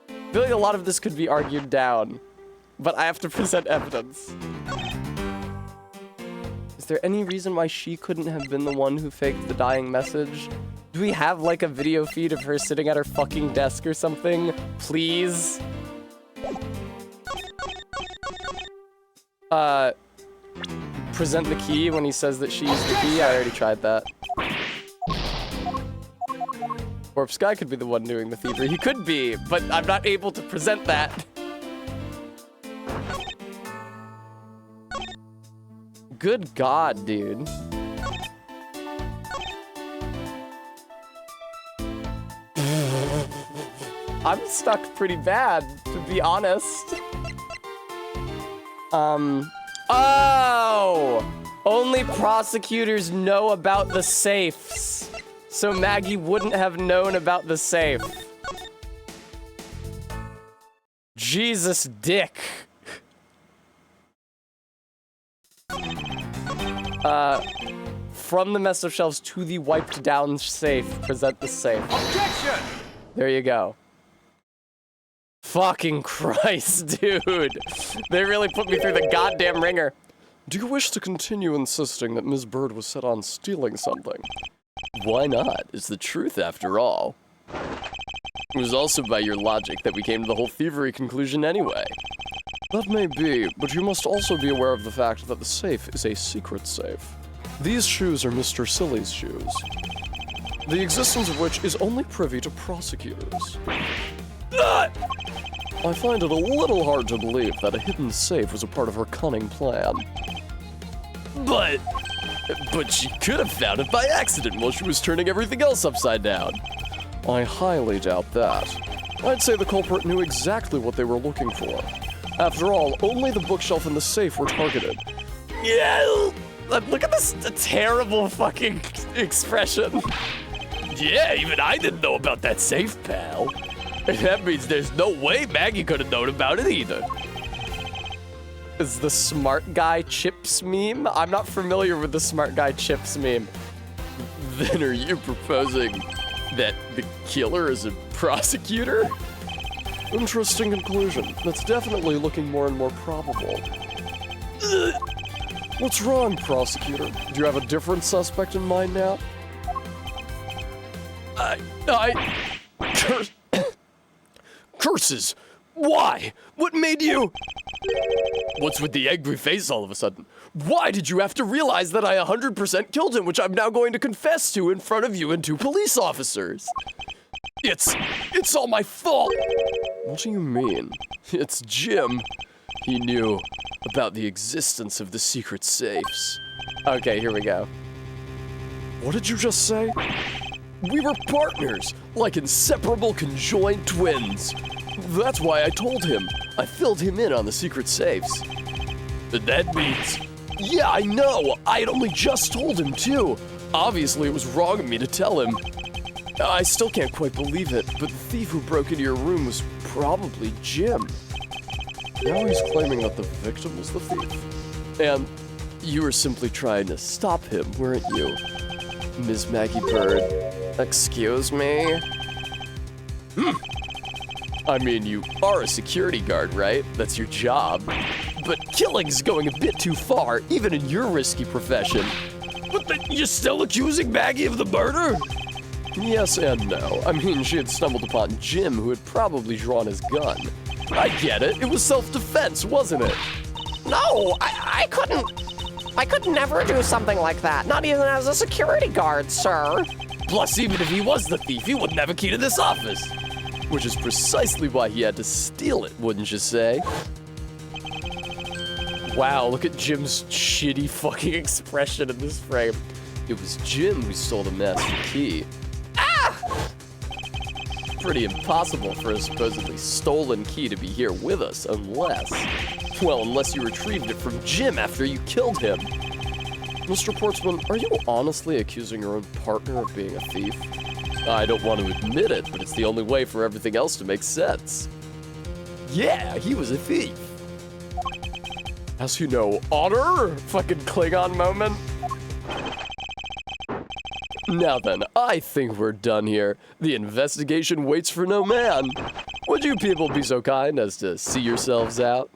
I feel like a lot of this could be argued down, but I have to present evidence. Is there any reason why she couldn't have been the one who faked the dying message? Do we have like a video feed of her sitting at her fucking desk or something? Please? Present the key when he says that she used the key? I already tried that. Corpse Guy could be the one doing the thievery. He could be, but I'm not able to present that. Good God, dude. I'm stuck pretty bad, to be honest. Oh! Only prosecutors know about the safes. So Maggie wouldn't have known about the safe. Jesus dick. From the mess of shelves to the wiped down safe, present the safe. Objection! There you go. Fucking Christ, dude. They really put me through the goddamn ringer. Do you wish to continue insisting that Ms. Bird was set on stealing something? Why not? It's the truth after all. It was also by your logic that we came to the whole thievery conclusion anyway. That may be, but you must also be aware of the fact that the safe is a secret safe. These shoes are Mr. Silly's shoes, the existence of which is only privy to prosecutors. I find it a little hard to believe that a hidden safe was a part of her cunning plan. But she could have found it by accident while she was turning everything else upside down. I highly doubt that. I'd say the culprit knew exactly what they were looking for. After all, only the bookshelf and the safe were targeted. Yeah, look at this terrible fucking expression. Yeah, even I didn't know about that safe, pal. That means there's no way Maggie could have known about it either. Is the smart guy chips meme? I'm not familiar with the smart guy chips meme. Then are you proposing that the killer is a prosecutor? Interesting conclusion. That's definitely looking more and more probable. What's wrong, prosecutor? Do you have a different suspect in mind now? Curses! Why? What made you... What's with the angry face all of a sudden? Why did you have to realize that I 100% killed him, which I'm now going to confess to in front of you and 2 police officers? It's all my fault! What do you mean? It's Jim. He knew about the existence of the secret safes. Okay, here we go. What did you just say? We were partners, like inseparable conjoined twins. That's why I told him. I filled him in on the secret safes. That means... Yeah, I know. I had only just told him, too. Obviously, it was wrong of me to tell him. I still can't quite believe it, but the thief who broke into your room was probably Jim. Now he's claiming that the victim was the thief. And you were simply trying to stop him, weren't you, Ms. Maggie Bird? Excuse me? I mean, you are a security guard, right? That's your job. but killing's going a bit too far, even in your risky profession. But then you're still accusing Maggie of the murder? Yes and no. I mean, she had stumbled upon Jim, who had probably drawn his gun. I get it. It was self-defense, wasn't it? No, I could never do something like that. Not even as a security guard, sir. Plus, even if he was the thief, he wouldn't have a key to this office. Which is precisely why he had to steal it, wouldn't you say? Wow, look at Jim's shitty fucking expression in this frame. It was Jim who stole the master key. Pretty impossible for a supposedly stolen key to be here with us, unless you retrieved it from Jim after you killed him. Mr. Portsman, are you honestly accusing your own partner of being a thief? I don't want to admit it, but it's the only way for everything else to make sense. Yeah, he was a thief. As you know, honor? Fucking Klingon moment. Now then, I think we're done here. The investigation waits for no man. Would you people be so kind as to see yourselves out?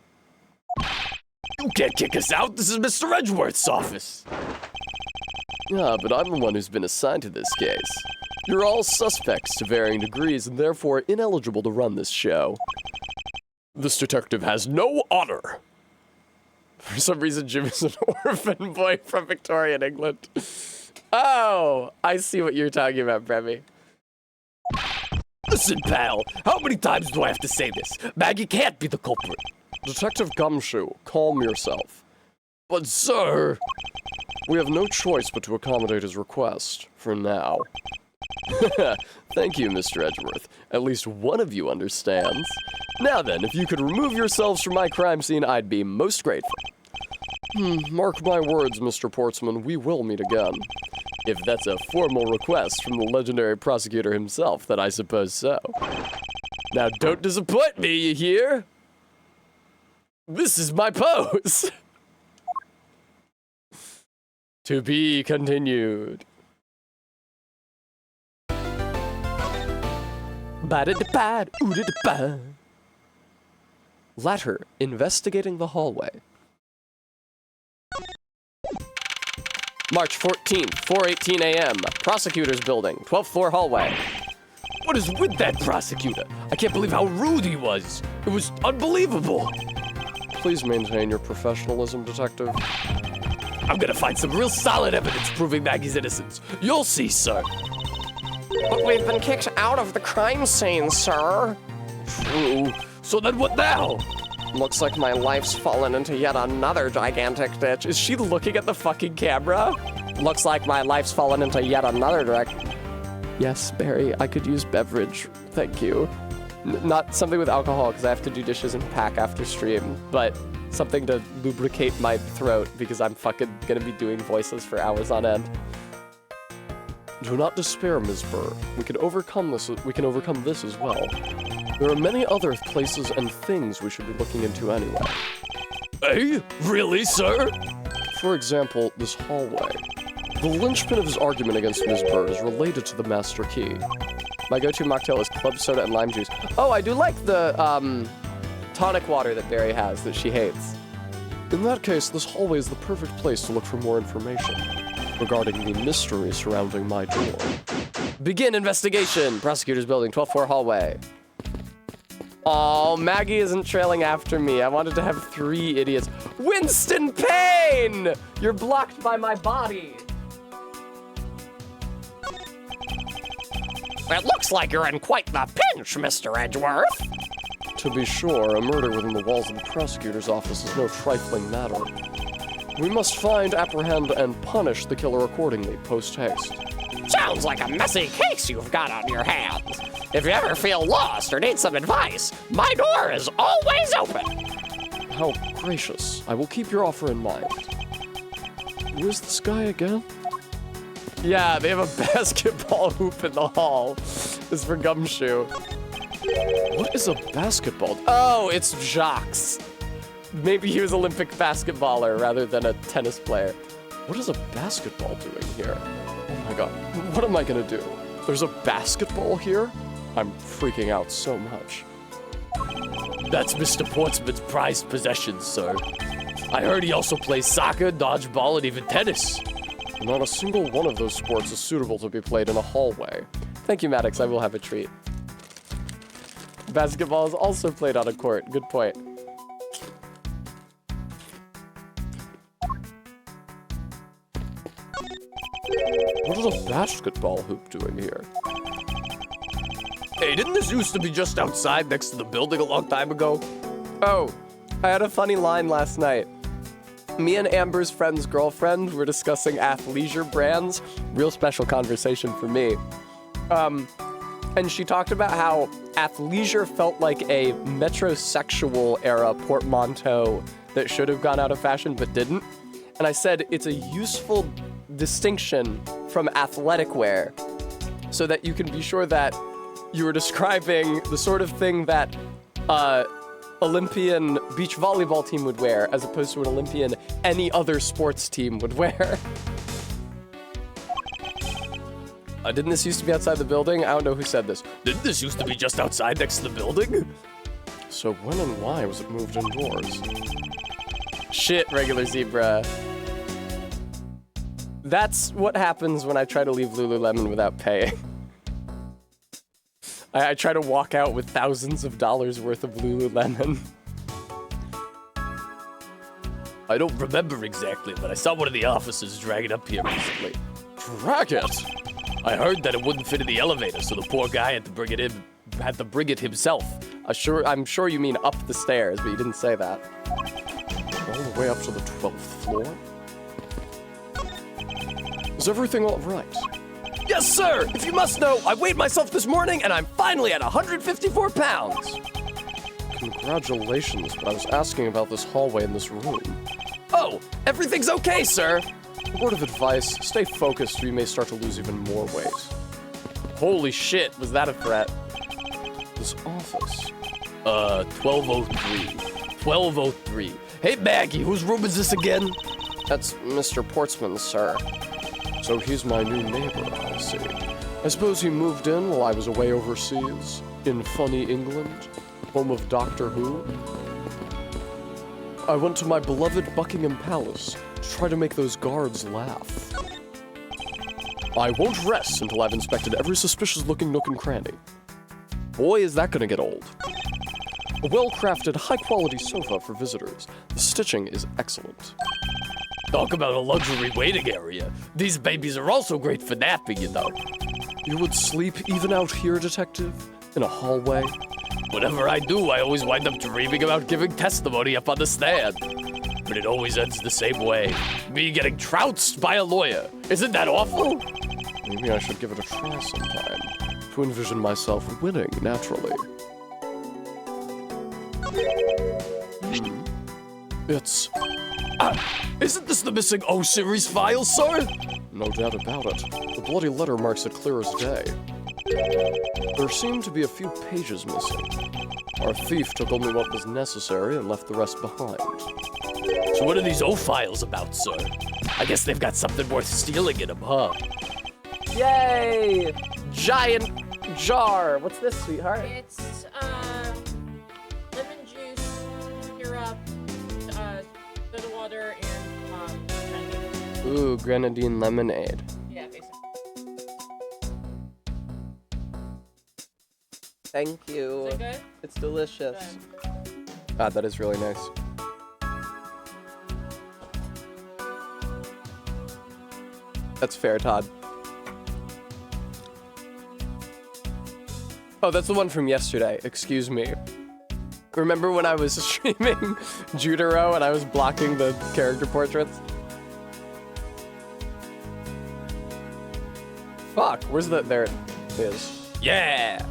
You can't kick us out. This is Mr. Edgeworth's office. Ah, but I'm the one who's been assigned to this case. You're all suspects to varying degrees and therefore ineligible to run this show. This detective has no honor. For some reason, Jim is an orphan boy from Victorian England. Oh, I see what you're talking about, Brevy. Listen, pal, how many times do I have to say this? Maggie can't be the culprit. Detective Gumshoe, calm yourself. But, sir... We have no choice but to accommodate his request, for now. Thank you, Mr. Edgeworth. At least one of you understands. Now then, if you could remove yourselves from my crime scene, I'd be most grateful. Mark my words, Mr. Portsman, we will meet again. If that's a formal request from the legendary prosecutor himself, then I suppose so. Now don't disappoint me, you hear? This is my pose. To be continued. Latter, investigating the hallway. March 14th, 4:18 a.m. Prosecutor's building, 12th floor hallway. What is with that prosecutor? I can't believe how rude he was. It was unbelievable. Please maintain your professionalism, Detective. I'm gonna find some real solid evidence proving Maggie's innocence. You'll see, sir. But we've been kicked out of the crime scene, sir. True. So then what now? Looks like my life's fallen into yet another gigantic ditch. Is she looking at the fucking camera? Looks like my life's fallen into yet another direct. Yes, Barry, I could use beverage. Thank you. Not something with alcohol, because I have to do dishes and pack after stream, but something to lubricate my throat, because I'm fucking gonna be doing voices for hours on end. Do not despair, Ms. Burr. We can overcome this as well. There are many other places and things we should be looking into anyway. Hey? Really, sir? For example, this hallway. The linchpin of his argument against Ms. Burr is related to the master key. My go-to mocktail is club soda and lime juice. Oh, I do like the tonic water that Barry has that she hates. In that case, this hallway is the perfect place to look for more information regarding the mystery surrounding my door. Begin investigation. Prosecutor's building, 12th floor hallway. Oh, Maggie isn't trailing after me. I wanted to have 3 idiots. Winston Payne! You're blocked by my body. It looks like you're in quite the pinch, Mr. Edgeworth. To be sure, a murder within the walls of the prosecutor's office is no trifling matter. We must find, apprehend, and punish the killer accordingly, post-haste. Sounds like a messy case you've got on your hands. If you ever feel lost or need some advice, my door is always open. How gracious. I will keep your offer in mind. Where's this guy again? Yeah, they have a basketball hoop in the hall. It's for Gumshoe. What is a basketball? Oh, it's Jacques. Maybe he was Olympic basketballer rather than a tennis player. What is a basketball doing here? Oh my god, what am I gonna do? There's a basketball here? I'm freaking out so much. That's Mr. Portsman's prized possession, sir. I heard he also plays soccer, dodgeball, and even tennis. Not a single one of those sports is suitable to be played in a hallway. Thank you, Maddox. I will have a treat. Basketball is also played on a court. Good point. What is a basketball hoop doing here? Hey, didn't this used to be just outside next to the building a long time ago? Oh, I had a funny line last night. Me and Amber's friend's girlfriend were discussing athleisure brands. Real special conversation for me. And she talked about how athleisure felt like a metrosexual era portmanteau that should have gone out of fashion but didn't. And I said it's a useful distinction from athletic wear so that you can be sure that you were describing the sort of thing that Olympian beach volleyball team would wear as opposed to an Olympian any other sports team would wear. Didn't this used to be outside the building? I don't know who said this. Didn't this used to be just outside next to the building? So when and why was it moved indoors? Shit, regular zebra. That's what happens when I try to leave Lululemon without paying. I try to walk out with thousands of dollars worth of Lululemon. I don't remember exactly, but I saw one of the officers drag it up here recently. Drag it! I heard that it wouldn't fit in the elevator, so the poor guy had to bring it himself. I'm sure you mean up the stairs, but you didn't say that. All the way up to the 12th floor? Is everything all right? Yes, sir! If you must know, I weighed myself this morning and I'm finally at 154 pounds! Congratulations, but I was asking about this hallway in this room. Oh, everything's okay, sir! Word of advice, stay focused or you may start to lose even more weight. Holy shit, was that a threat? This office. 1203. 1203. Hey, Maggie, whose room is this again? That's Mr. Portsman, sir. So he's my new neighbor, I see. I suppose he moved in while I was away overseas, in funny England, home of Doctor Who. I went to my beloved Buckingham Palace to try to make those guards laugh. I won't rest until I've inspected every suspicious-looking nook and cranny. Boy, is that gonna get old. A well-crafted, high-quality sofa for visitors. The stitching is excellent. Talk about a luxury waiting area. These babies are also great for napping, you know. You would sleep even out here, Detective? In a hallway? Whatever I do, I always wind up dreaming about giving testimony up on the stand. But it always ends the same way. Me getting trounced by a lawyer. Isn't that awful? Maybe I should give it a try sometime. To envision myself winning, naturally. It's... Isn't this the missing O-Series file, sir? No doubt about it. The bloody letter marks it clear as day. There seem to be a few pages missing. Our thief took only what was necessary and left the rest behind. So what are these O-files about, sir? I guess they've got something worth stealing in them, huh? Yay! Giant jar. What's this, sweetheart? It's lemon juice, syrup, soda water, and grenadine. Ooh, grenadine lemonade. Yeah, basically. Thank you. Is it good? It's delicious. Good. Ah, that is really nice. That's fair, Todd. Oh, that's the one from yesterday. Excuse me. Remember when I was streaming Jutaro and I was blocking the character portraits? Fuck, where's the... There it is. Yeah!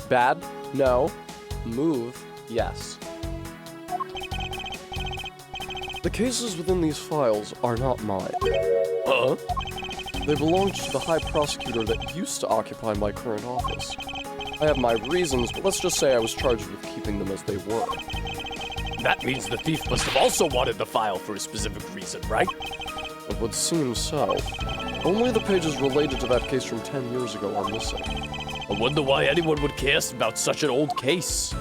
Bad? No. Move? Yes. The cases within these files are not mine. Huh? They belong to the High Prosecutor that used to occupy my current office. I have my reasons, but let's just say I was charged with keeping them as they were. That means the thief must have also wanted the file for a specific reason, right? It would seem so. Only the pages related to that case from 10 years ago are missing. I wonder why anyone would care about such an old case.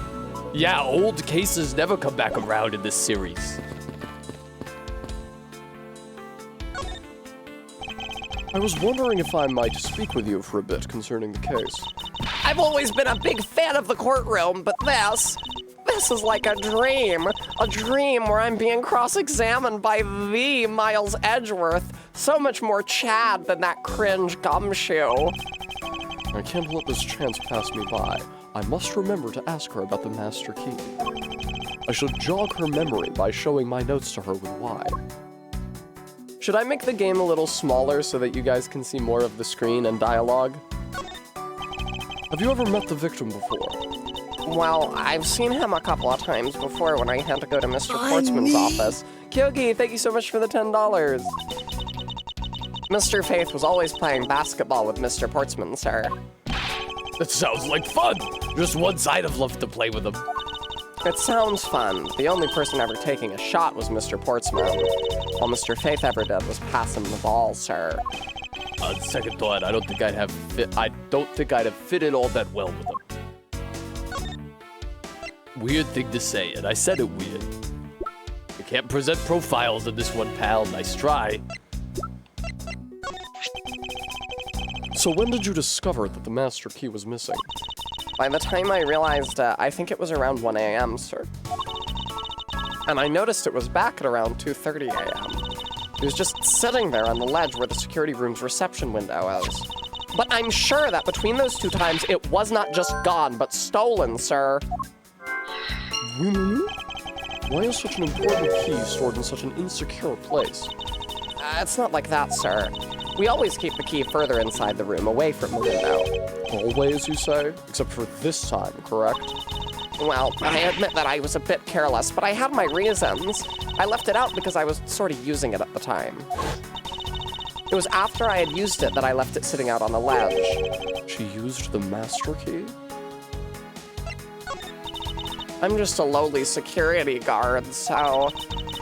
Yeah, old cases never come back around in this series. I was wondering if I might speak with you for a bit concerning the case. I've always been a big fan of the courtroom, but this is like a dream. A dream where I'm being cross-examined by the Miles Edgeworth. So much more Chad than that cringe gumshoe. I can't let this chance pass me by. I must remember to ask her about the master key. I should jog her memory by showing my notes to her with why. Should I make the game a little smaller so that you guys can see more of the screen and dialogue? Have you ever met the victim before? Well, I've seen him a couple of times before when I had to go to Mr. Portsman's office. Kyogi, thank you so much for the $10. Mr. Faith was always playing basketball with Mr. Portsman, sir. That sounds like fun. Just once I'd have loved to play with him. It sounds fun. The only person ever taking a shot was Mr. Portsman. All Mr. Faith ever did was pass him the ball, sir. On second thought, I don't think I'd have fit in all that well with him. Weird thing to say, and I said it weird. You can't present profiles in this one, pal. Nice try. So when did you discover that the master key was missing? By the time I realized, I think it was around 1 a.m., sir. And I noticed it was back at around 2:30 a.m. It was just sitting there on the ledge where the security room's reception window is. But I'm sure that between those two times, it was not just gone, but stolen, sir. Really? Why is such an important key stored in such an insecure place? It's not like that, sir. We always keep the key further inside the room, away from the window. Always, you say? Except for this time, correct? Well, I admit that I was a bit careless, but I had my reasons. I left it out because I was sort of using it at the time. It was after I had used it that I left it sitting out on the ledge. She used the master key? I'm just a lowly security guard, so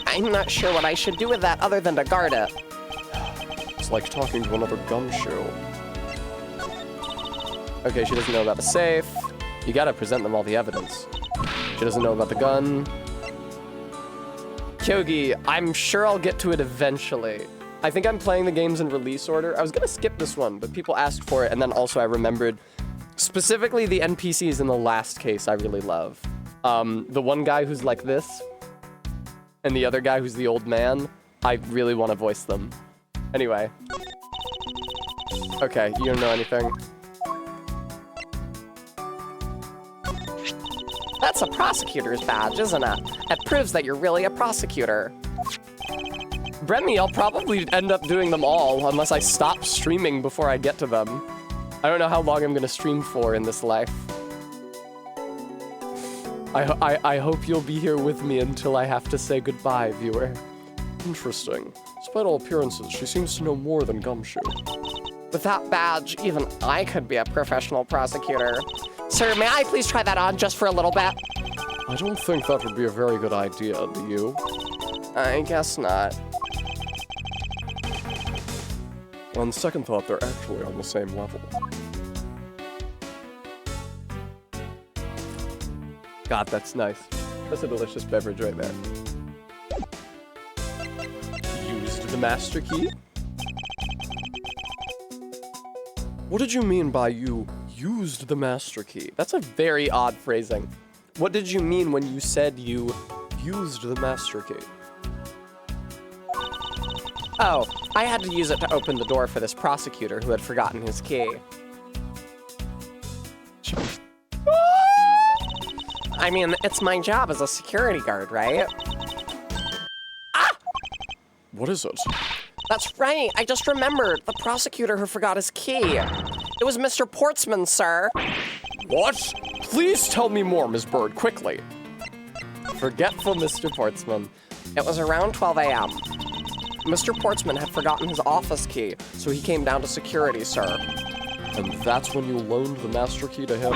I'm not sure what I should do with that other than to guard it. It's like talking to another gumshoe. Okay, she doesn't know about the safe. You gotta present them all the evidence. She doesn't know about the gun. Kyogi, I'm sure I'll get to it eventually. I think I'm playing the games in release order. I was gonna skip this one, but people asked for it, and then also I remembered specifically the NPCs in the last case I really love. The one guy who's like this, and the other guy who's the old man. I really want to voice them. Anyway. Okay, you don't know anything. That's a prosecutor's badge, isn't it? It proves that you're really a prosecutor. Bremy, I'll probably end up doing them all unless I stop streaming before I get to them. I don't know how long I'm gonna stream for in this life. I hope you'll be here with me until I have to say goodbye, viewer. Interesting. Despite all appearances, she seems to know more than Gumshoe. With that badge, even I could be a professional prosecutor. Sir, may I please try that on just for a little bit? I don't think that would be a very good idea, do you? I guess not. On second thought, they're actually on the same level. God, that's nice. That's a delicious beverage right there. Used the master key? What did you mean by you used the master key? That's a very odd phrasing. What did you mean when you said you... Used the master key. Oh, I had to use it to open the door for this prosecutor who had forgotten his key. I mean, it's my job as a security guard, right? What is it? That's right, I just remembered. The prosecutor who forgot his key. It was Mr. Portsman, sir. What? Please tell me more, Ms. Bird, quickly. Forgetful Mr. Portsman. It was around 12 a.m. Mr. Portsman had forgotten his office key, so he came down to security, sir. And that's when you loaned the master key to him?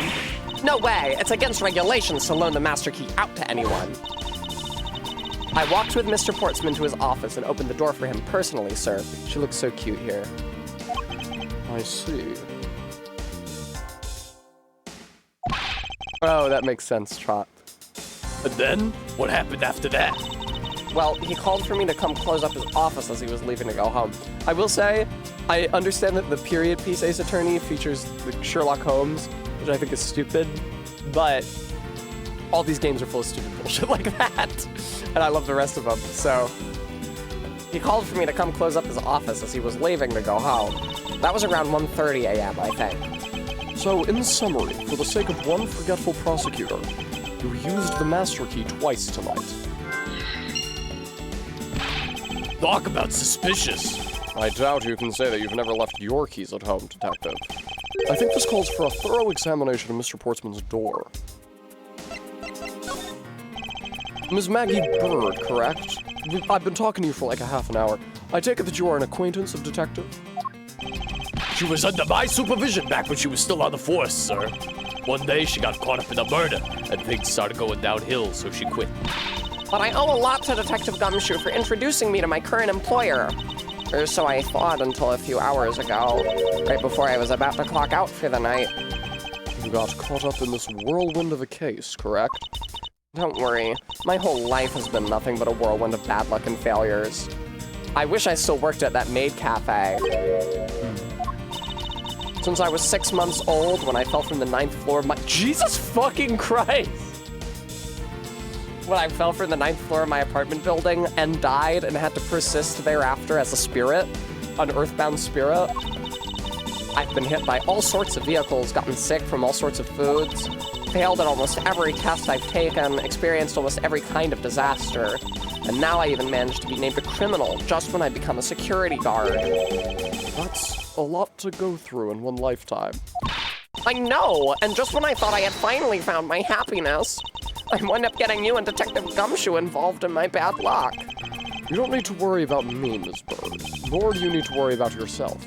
No way! It's against regulations to loan the master key out to anyone. I walked with Mr. Portsman to his office and opened the door for him personally, sir. She looks so cute here. I see. Oh, that makes sense, Trot. And then, what happened after that? Well, he called for me to come close up his office as he was leaving to go home. I will say, I understand that the period piece Ace Attorney features the Sherlock Holmes, which I think is stupid, but all these games are full of stupid bullshit like that, and I love the rest of them, so... He called for me to come close up his office as he was leaving to go home. That was around 1:30 a.m., I think. So, in summary, for the sake of one forgetful prosecutor, you used the master key twice tonight. Talk about suspicious. I doubt you can say that you've never left your keys at home, Detective. I think this calls for a thorough examination of Mr. Portsman's door. Ms. Maggie Bird, correct? I've been talking to you for like a half an hour. I take it that you are an acquaintance of Detective? She was under my supervision back when she was still on the force, sir. One day she got caught up in a murder, and things started going downhill, so she quit. But I owe a lot to Detective Gumshoe for introducing me to my current employer. Or so I thought until a few hours ago, right before I was about to clock out for the night. You got caught up in this whirlwind of a case, correct? Don't worry, my whole life has been nothing but a whirlwind of bad luck and failures. I wish I still worked at that maid cafe. Since I was 6 months old when I fell from the 9th floor of my— Jesus fucking Christ! When I fell from the 9th floor of my apartment building and died and had to persist thereafter as a spirit, an earthbound spirit. I've been hit by all sorts of vehicles, gotten sick from all sorts of foods, failed at almost every test I've taken, experienced almost every kind of disaster, and now I even managed to be named a criminal just when I become a security guard. That's a lot to go through in one lifetime. I know, and just when I thought I had finally found my happiness, I wound up getting you and Detective Gumshoe involved in my bad luck. You don't need to worry about me, Ms. Bird, nor do you need to worry about yourself.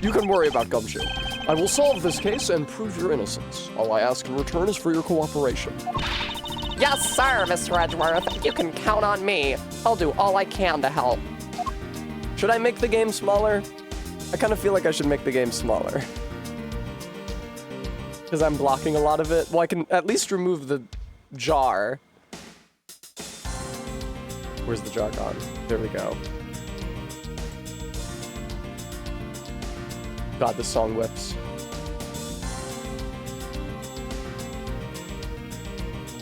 You can worry about Gumshoe. I will solve this case and prove your innocence. All I ask in return is for your cooperation. Yes, sir, Mr. Edgeworth. You can count on me. I'll do all I can to help. Should I make the game smaller? I kind of feel like I should make the game smaller. Because I'm blocking a lot of it. Well, I can at least remove the jar. Where's the jar gone? There we go. God, the song whips.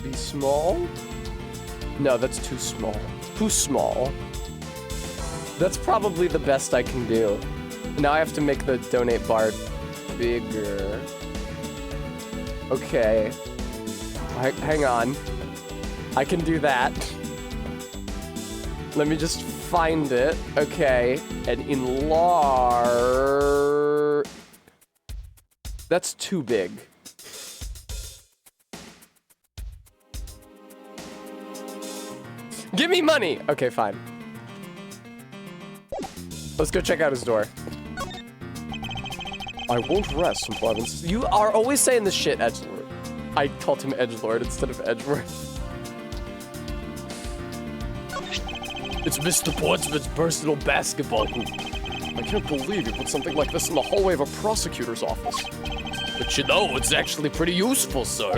Be small? No, that's too small. Too small. That's probably the best I can do. Now I have to make the donate bar bigger. Okay. Hang on. I can do that. Let me just find it. Okay. And enlarge. That's too big. Give me money! Okay, fine. Let's go check out his door. I won't rest until I've You are always saying this shit, Edgelord. I called him Edgelord instead of Edgeworth. It's Mr. Portsman's personal basketball hoop. I can't believe you put something like this in the hallway of a prosecutor's office. But you know, it's actually pretty useful, sir.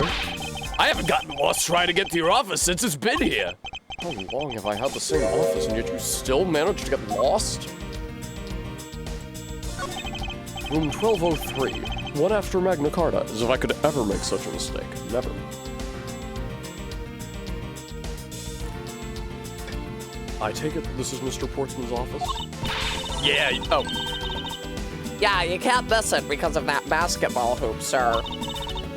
I haven't gotten lost trying to get to your office since it's been here. How long have I had the same office and yet you still managed to get lost? Room 1203. One after Magna Carta, as if I could ever make such a mistake. Never. I take it this is Mr. Portsman's office? Yeah, oh. Yeah, you can't miss it because of that basketball hoop, sir.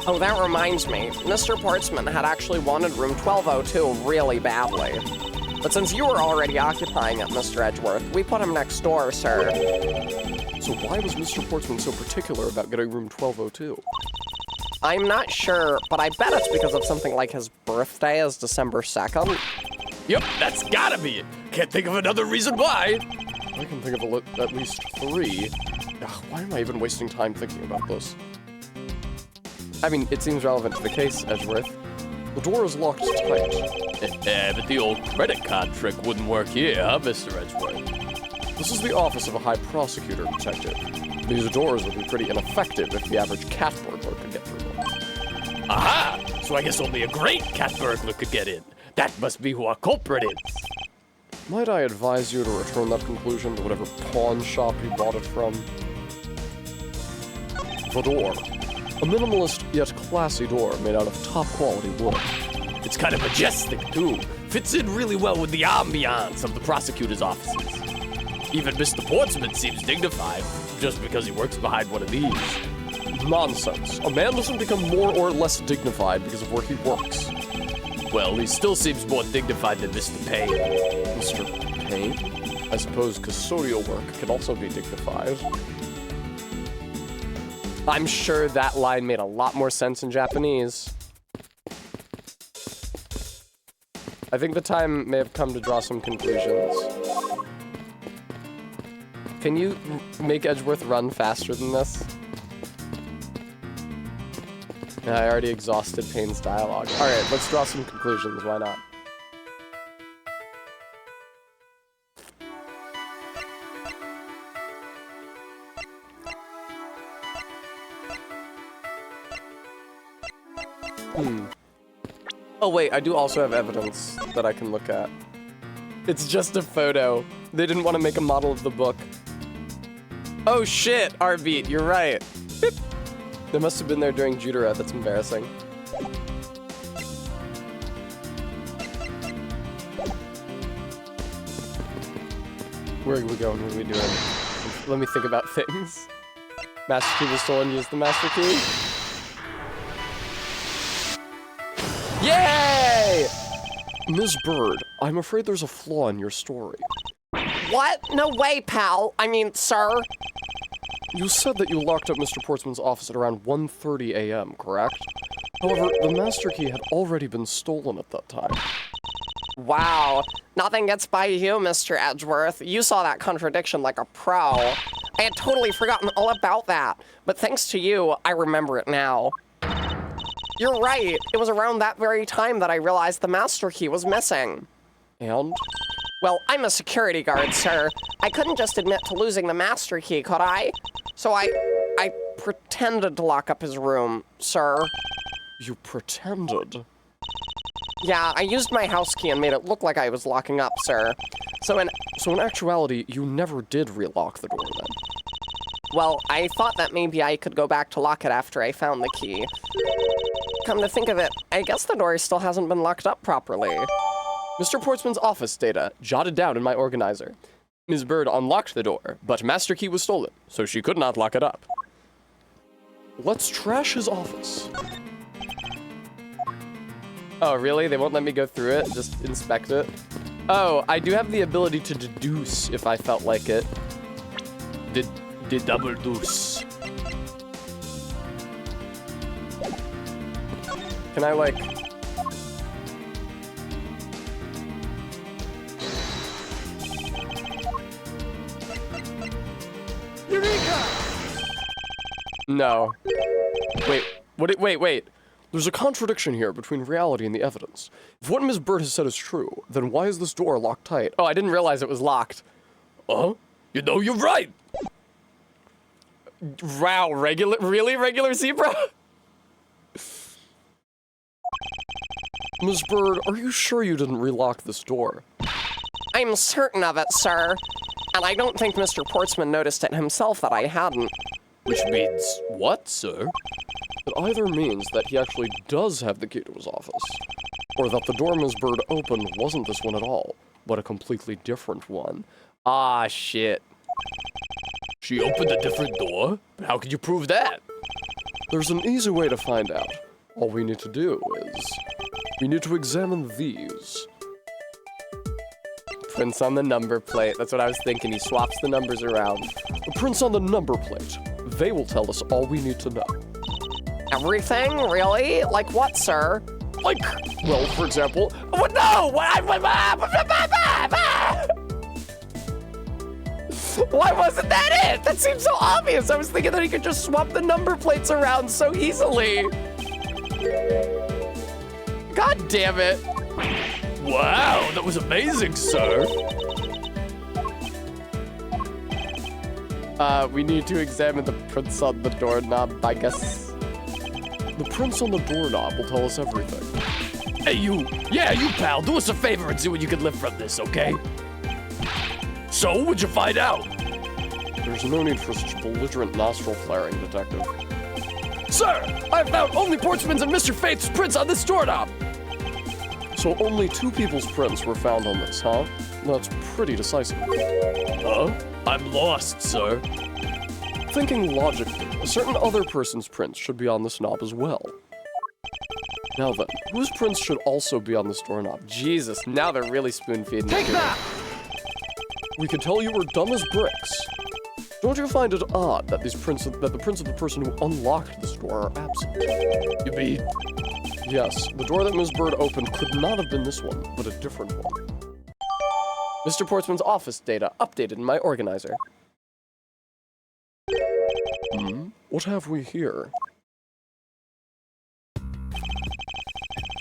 Oh, that reminds me. Mr. Portsman had actually wanted room 1202 really badly. But since you were already occupying it, Mr. Edgeworth, we put him next door, sir. So why was Mr. Portsman so particular about getting room 1202? I'm not sure, but I bet it's because of something like his birthday is December 2nd. Yep, that's gotta be it. Can't think of another reason why. I can think of at least 3. Ugh, why am I even wasting time thinking about this? I mean, it seems relevant to the case, Edgeworth. The door is locked tight. But the old credit card trick wouldn't work here, huh, Mr. Edgeworth? This is the office of a high prosecutor, Detective. These doors would be pretty ineffective if the average cat burglar could get through them. Aha! So I guess only a great cat burglar could get in. That must be who our culprit is. Might I advise you to return that conclusion to whatever pawn shop you bought it from? The door. A minimalist yet classy door made out of top quality wood. It's kind of majestic, too. Fits in really well with the ambiance of the prosecutor's offices. Even Mr. Portsman seems dignified, just because he works behind one of these. Nonsense. A man doesn't become more or less dignified because of where he works. Well, he still seems more dignified than Mr. Payne. Mr. Payne? I suppose custodial work can also be dignified. I'm sure that line made a lot more sense in Japanese. I think the time may have come to draw some conclusions. Can you make Edgeworth run faster than this? Yeah, I already exhausted Payne's dialogue. All right, let's draw some conclusions. Why not? Oh wait, I do also have evidence that I can look at. It's just a photo. They didn't want to make a model of the book. Oh shit, R-Beat, you're right. Beep. They must have been there during Judera. That's embarrassing. Where are we going? What are we doing? Let me think about things. Master key was stolen. Use the master key. Yay! Ms. Bird, I'm afraid there's a flaw in your story. What? No way, pal. I mean, sir. You said that you locked up Mr. Portsman's office at around 1:30 a.m., correct? However, the master key had already been stolen at that time. Wow. Nothing gets by you, Mr. Edgeworth. You saw that contradiction like a pro. I had totally forgotten all about that. But thanks to you, I remember it now. You're right. It was around that very time that I realized the master key was missing. And? Well, I'm a security guard, sir. I couldn't just admit to losing the master key, could I? So I pretended to lock up his room, sir. You pretended? Yeah, I used my house key and made it look like I was locking up, sir. So in actuality, you never did relock the door then? Well, I thought that maybe I could go back to lock it after I found the key. Come to think of it, I guess the door still hasn't been locked up properly. Mr. Portsman's office data, jotted down in my organizer. Ms. Bird unlocked the door, but master key was stolen, so she could not lock it up. Let's trash his office. Oh, really? They won't let me go through it? Just inspect it? Oh, I do have the ability to deduce if I felt like it. The double deuce. Can I, like... No. Wait. There's a contradiction here between reality and the evidence. If what Ms. Bird has said is true, then why is this door locked tight? Oh, I didn't realize it was locked. You know, you're right. Wow, really regular zebra? Ms. Bird, are you sure you didn't relock this door? I'm certain of it, sir. And I don't think Mr. Portsman noticed it himself that I hadn't. Which means what, sir? It either means that he actually does have the key to his office, or that the door Ms. Bird opened wasn't this one at all, but a completely different one. Ah, shit. She opened a different door? But how could you prove that? There's an easy way to find out. All we need to do is... we need to examine these. Prints on the number plate. That's what I was thinking. He swaps the numbers around. The prints on the number plate. They will tell us all we need to know. Everything? Really? Like what, sir? Like, well, for example... What? No! Why wasn't that it? That seems so obvious. I was thinking that he could just swap the number plates around so easily. God damn it. Wow, that was amazing, sir. We need to examine the prints on the doorknob, I guess. The prints on the doorknob will tell us everything. Hey, you. Yeah, you, pal. Do us a favor and see what you can lift from this, okay? So, what'd you find out? There's no need for such belligerent nostril flaring, Detective. Sir, I found only Portsman's and Mr. Faith's prints on this doorknob. So only 2 people's prints were found on this, huh? That's pretty decisive. Huh? I'm lost, sir. Thinking logically, a certain other person's prints should be on this knob as well. Now then, whose prints should also be on this doorknob? Jesus, now they're really spoon-feeding. Take that! We could tell you were dumb as bricks. Don't you find it odd that the prints of the person who unlocked this door are absent? You mean? Yes, the door that Ms. Bird opened could not have been this one, but a different one. Mr. Portsman's office data updated in my organizer. What have we here?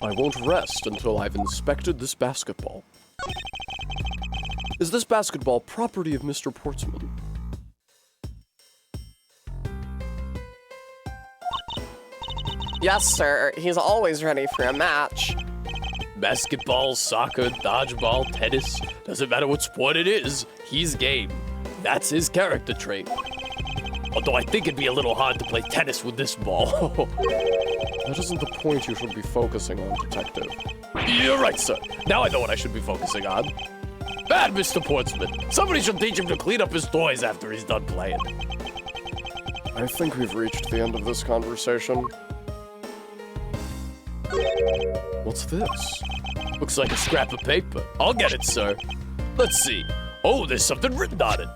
I won't rest until I've inspected this basketball. Is this basketball property of Mr. Portsman? Yes, sir. He's always ready for a match. Basketball, soccer, dodgeball, tennis. Doesn't matter what sport it is, he's game. That's his character trait. Although I think it'd be a little hard to play tennis with this ball. That isn't the point you should be focusing on, Detective. You're right, sir. Now I know what I should be focusing on. Bad Mr. Portsman. Somebody should teach him to clean up his toys after he's done playing. I think we've reached the end of this conversation. What's this? Looks like a scrap of paper. I'll get it, sir. Let's see. Oh, there's something written on it.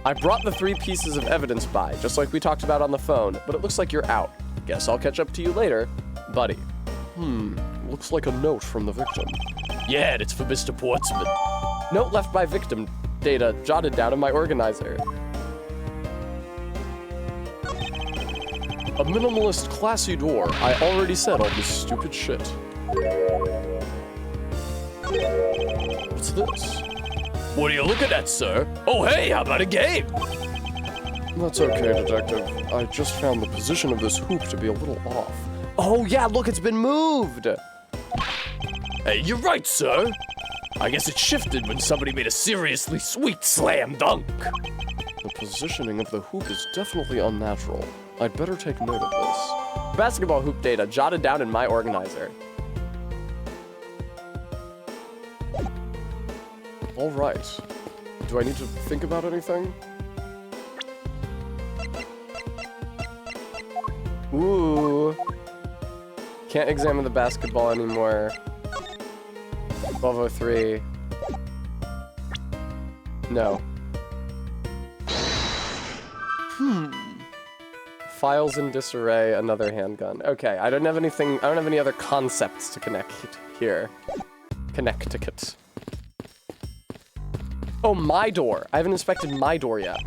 I brought the 3 pieces of evidence by, just like we talked about on the phone, but it looks like you're out. Guess I'll catch up to you later, buddy. Looks like a note from the victim. Yeah, and it's for Mr. Portsman. Note left by victim. Data jotted down in my organizer. A minimalist, classy door. I already said all this stupid shit. What's this? What are you looking at, sir? Oh, hey, how about a game? That's okay, Detective. I just found the position of this hoop to be a little off. Oh yeah, look, it's been moved! Hey, you're right, sir. I guess it shifted when somebody made a seriously sweet slam dunk. The positioning of the hoop is definitely unnatural. I'd better take note of this. Basketball hoop data jotted down in my organizer. All right. Do I need to think about anything? Ooh. Can't examine the basketball anymore. 1203. No. Files in disarray, another handgun. Okay, I don't have any other concepts to connect here. Connecticut. Oh, my door. I haven't inspected my door yet.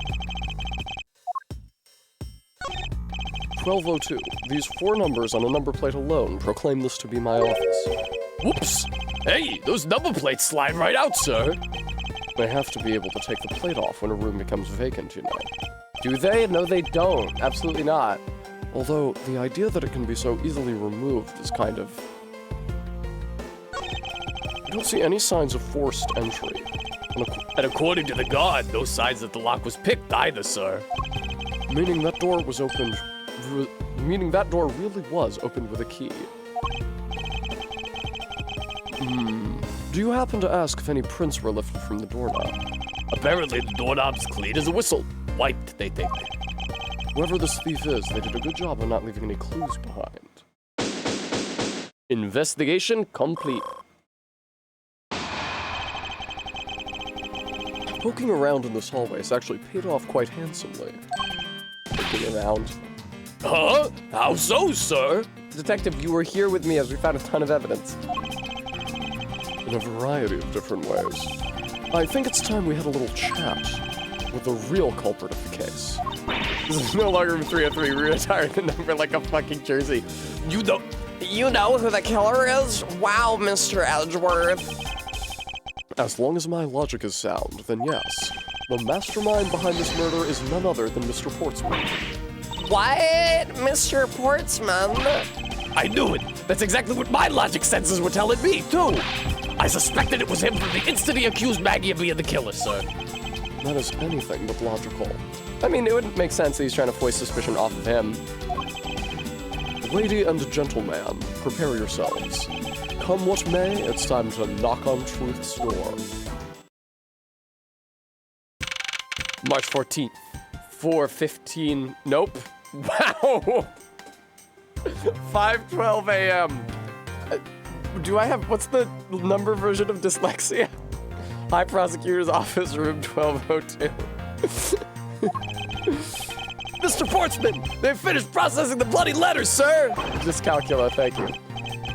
1202. These 4 numbers on a number plate alone proclaim this to be my office. Whoops. Hey, those number plates slide right out, sir. They have to be able to take the plate off when a room becomes vacant, you know. Do they? No, they don't. Absolutely not. Although, the idea that it can be so easily removed is kind of... I don't see any signs of forced entry. And according to the guard, no signs that the lock was picked either, sir. Meaning that door was opened... Meaning that door really was opened with a key. Do you happen to ask if any prints were lifted from the doorknob? Apparently, the doorknob's clean as a whistle. Wiped, they think. Whoever this thief is, they did a good job of not leaving any clues behind. Investigation complete. Poking around in this hallway has actually paid off quite handsomely. Looking around. Huh? How so, sir? Detective, you were here with me as we found a ton of evidence. In a variety of different ways. I think it's time we had a little chat with the real culprit of the case. This is no longer 303. We retired the number like a fucking jersey. You know... You know who the killer is? Wow, Mr. Edgeworth. As long as my logic is sound, then yes. The mastermind behind this murder is none other than Mr. Portsman. What? Mr. Portsman? I knew it. That's exactly what my logic senses were telling me, too. I suspected it was him from the instant he accused Maggie of being the killer, sir. That is anything but logical. I mean, it wouldn't make sense that he's trying to foist suspicion off of him. Lady and gentleman, prepare yourselves. Come what may, it's time to knock on truth's door. March 14th, 4:15. Nope. Wow. 5:12 a.m. Do I have, what's the number version of dyslexia? High Prosecutor's Office, room 1202. Mr. Portsman, they've finished processing the bloody letters, sir. Dyscalculia, thank you.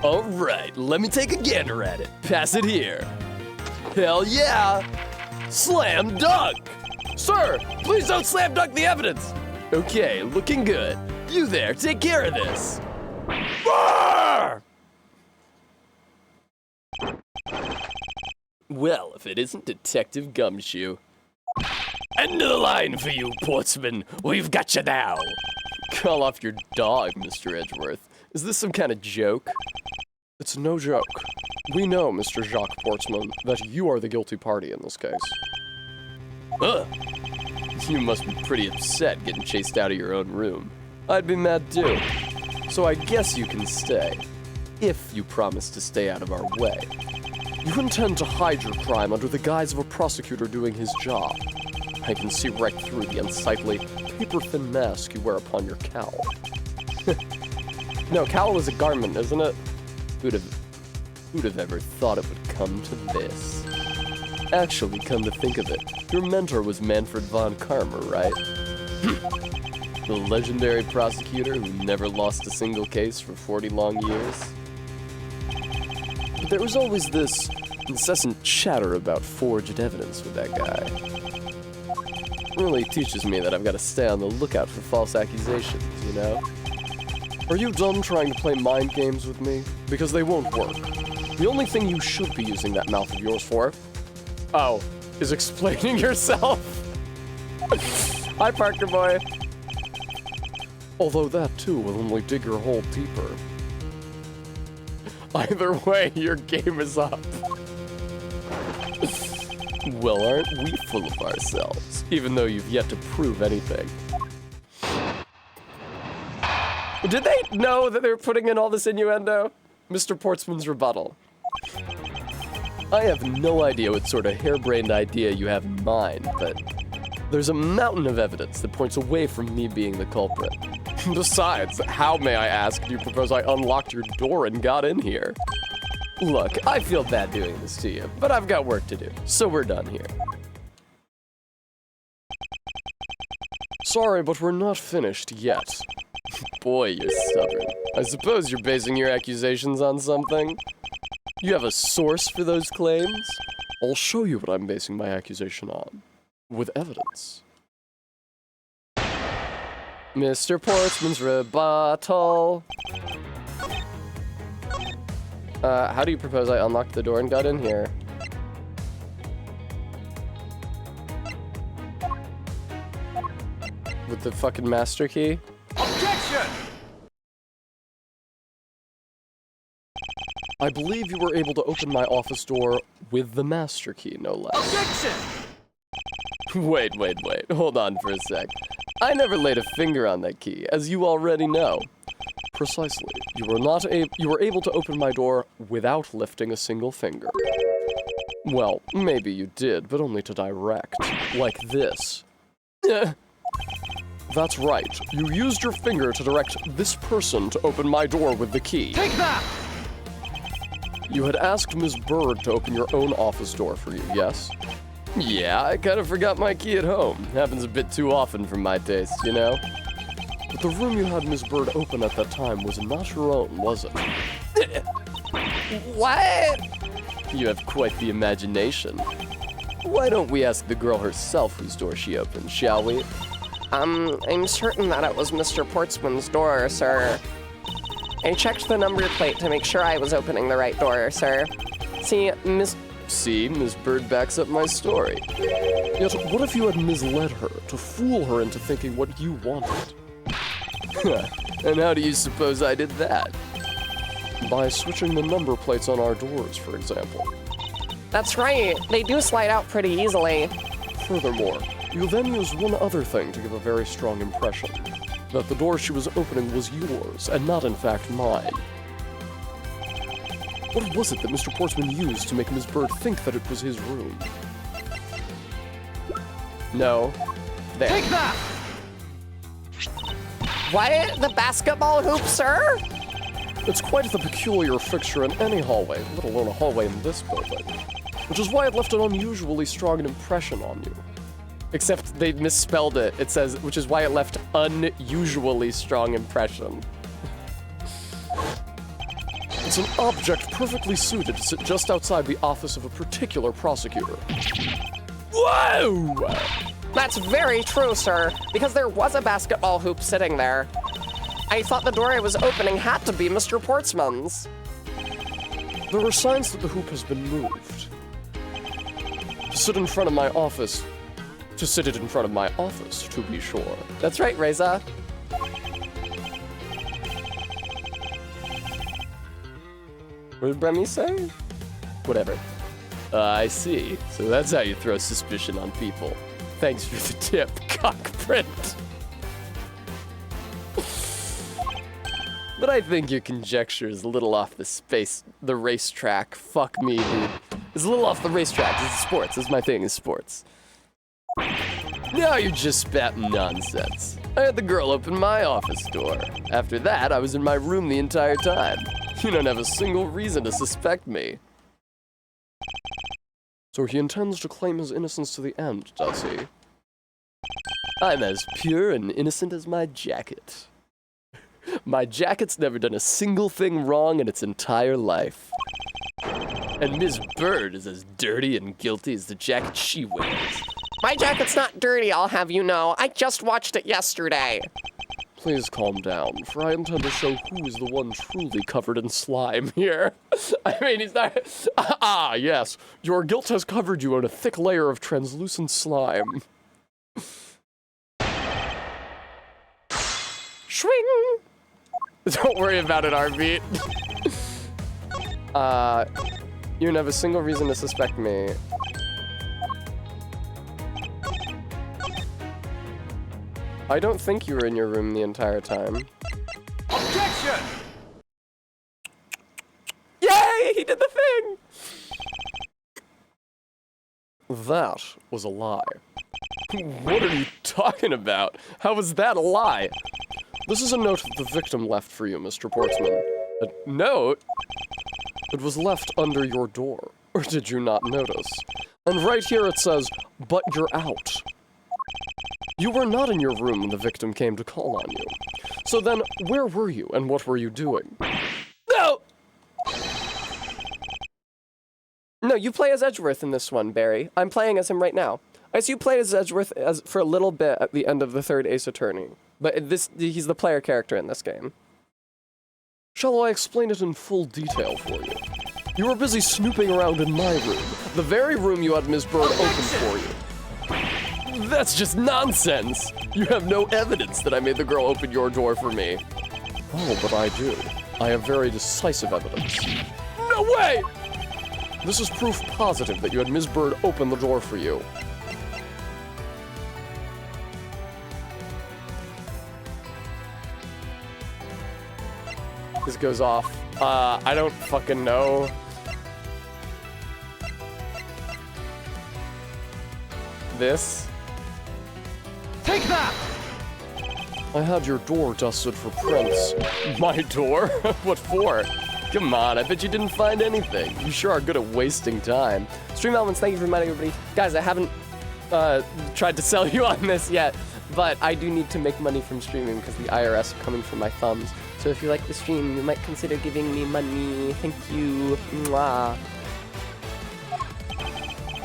All right, let me take a gander at it. Pass it here. Hell yeah. Slam dunk. Sir, please don't slam dunk the evidence. Okay, looking good. You there, take care of this. Roar! Well, if it isn't Detective Gumshoe. End of the line for you, Portsman. We've got you now. Call off your dog, Mr. Edgeworth. Is this some kind of joke? It's no joke. We know, Mr. Jacques Portsman, that you are the guilty party in this case. You must be pretty upset getting chased out of your own room. I'd be mad too. So I guess you can stay. If you promise to stay out of our way. You intend to hide your crime under the guise of a prosecutor doing his job. I can see right through the unsightly, paper-thin mask you wear upon your cowl. No, cowl is a garment, isn't it? Who'd have ever thought it would come to this? Actually, come to think of it, your mentor was Manfred von Karmer, right? The legendary prosecutor who never lost a single case for 40 long years? But there was always this incessant chatter about forged evidence with that guy. Really teaches me that I've got to stay on the lookout for false accusations, you know? Are you done trying to play mind games with me? Because they won't work. The only thing you should be using that mouth of yours for, Is explaining yourself? Hi, Parker boy. although that too will only dig your hole deeper. Either way, your game is up. Well, aren't we full of ourselves? Even though you've yet to prove anything. Did they know that they were putting in all this innuendo? Mr. Portsman's rebuttal. I have no idea what sort of harebrained idea you have in mind, but there's a mountain of evidence that points away from me being the culprit. Besides, how, may I ask, do you propose I unlocked your door and got in here? Look, I feel bad doing this to you, but I've got work to do, so we're done here. Sorry, but we're not finished yet. Boy, you're stubborn. I suppose you're basing your accusations on something? You have a source for those claims? I'll show you what I'm basing my accusation on. With evidence. Mr. Portsman's rebuttal. How do you propose I unlocked the door and got in here? With the fucking master key? Objection! I believe you were able to open my office door with the master key, no less. Objection! Wait. Hold on for a sec. I never laid a finger on that key, as you already know. Precisely. You were able to open my door without lifting a single finger. Well, maybe you did, but only to direct. Like this. That's right. You used your finger to direct this person to open my door with the key. Take that! You had asked Ms. Bird to open your own office door for you, yes? Yeah, I kind of forgot my key at home. Happens a bit too often for my taste, you know? But the room you had Ms. Bird open at that time was not your own, was it? What? You have quite the imagination. Why don't we ask the girl herself whose door she opened, shall we? I'm certain that it was Mr. Portsman's door, sir. I checked the number plate to make sure I was opening the right door, sir. See, Miss Bird backs up my story. Yet, what if you had misled her to fool her into thinking what you wanted? And how do you suppose I did that? By switching the number plates on our doors, for example. That's right. They do slide out pretty easily. Furthermore, you then used one other thing to give a very strong impression. That the door she was opening was yours, and not in fact mine. What was it that Mr. Portsman used to make Ms. Bird think that it was his room? No. There. Take that! What? The basketball hoop, sir? It's quite the peculiar fixture in any hallway, let alone a hallway in this building. Which is why it left an unusually strong impression on you. Except they misspelled it. It says, which is why it left unusually strong impression. It's an object perfectly suited to sit just outside the office of a particular prosecutor. Whoa! That's very true, sir, because there was a basketball hoop sitting there. I thought the door I was opening had to be Mr. Portsman's. There are signs that the hoop has been moved. To sit in front of my office. To sit it in front of my office, to be sure. That's right, Reza. What did Bremy say? Whatever. I see. So that's how you throw suspicion on people. Thanks for the tip, cockprint. But I think your conjecture is a little off the racetrack. Fuck me, dude. It's a little off the racetrack. It's sports. It's my thing, is sports. Now you're just spouting nonsense. I had the girl open my office door. After that, I was in my room the entire time. You don't have a single reason to suspect me. So he intends to claim his innocence to the end, does he? I'm as pure and innocent as my jacket. My jacket's never done a single thing wrong in its entire life. And Ms. Bird is as dirty and guilty as the jacket she wears. My jacket's not dirty, I'll have you know. I just watched it yesterday. Please calm down, for I intend to show who is the one truly covered in slime here. I mean, he's not... Ah, yes, your guilt has covered you in a thick layer of translucent slime. Swing! Don't worry about it, Arbeat. You don't have a single reason to suspect me. I don't think you were in your room the entire time. Objection! Yay! He did the thing! That was a lie. What are you talking about? How was that a lie? This is a note that the victim left for you, Mr. Portsman. A note? It was left under your door, or did you not notice? And right here it says, "But you're out." You were not in your room when the victim came to call on you. So then, where were you, and what were you doing? No! No, you play as Edgeworth in this one, Barry. I'm playing as him right now. I see you played as Edgeworth for a little bit at the end of the third Ace Attorney. But he's the player character in this game. Shall I explain it in full detail for you? You were busy snooping around in my room, the very room you had Ms. Bird open for you. That's just nonsense! You have no evidence that I made the girl open your door for me. Oh, but I do. I have very decisive evidence. No way! This is proof positive that you had Ms. Bird open the door for you. This goes off. I don't fucking know. This? Take that! I had your door dusted for prints. My door? What for? Come on, I bet you didn't find anything. You sure are good at wasting time. Stream Elements, thank you for reminding everybody. Guys, I haven't tried to sell you on this yet, but I do need to make money from streaming because the IRS are coming for my thumbs. So if you like the stream, you might consider giving me money. Thank you. Mwah.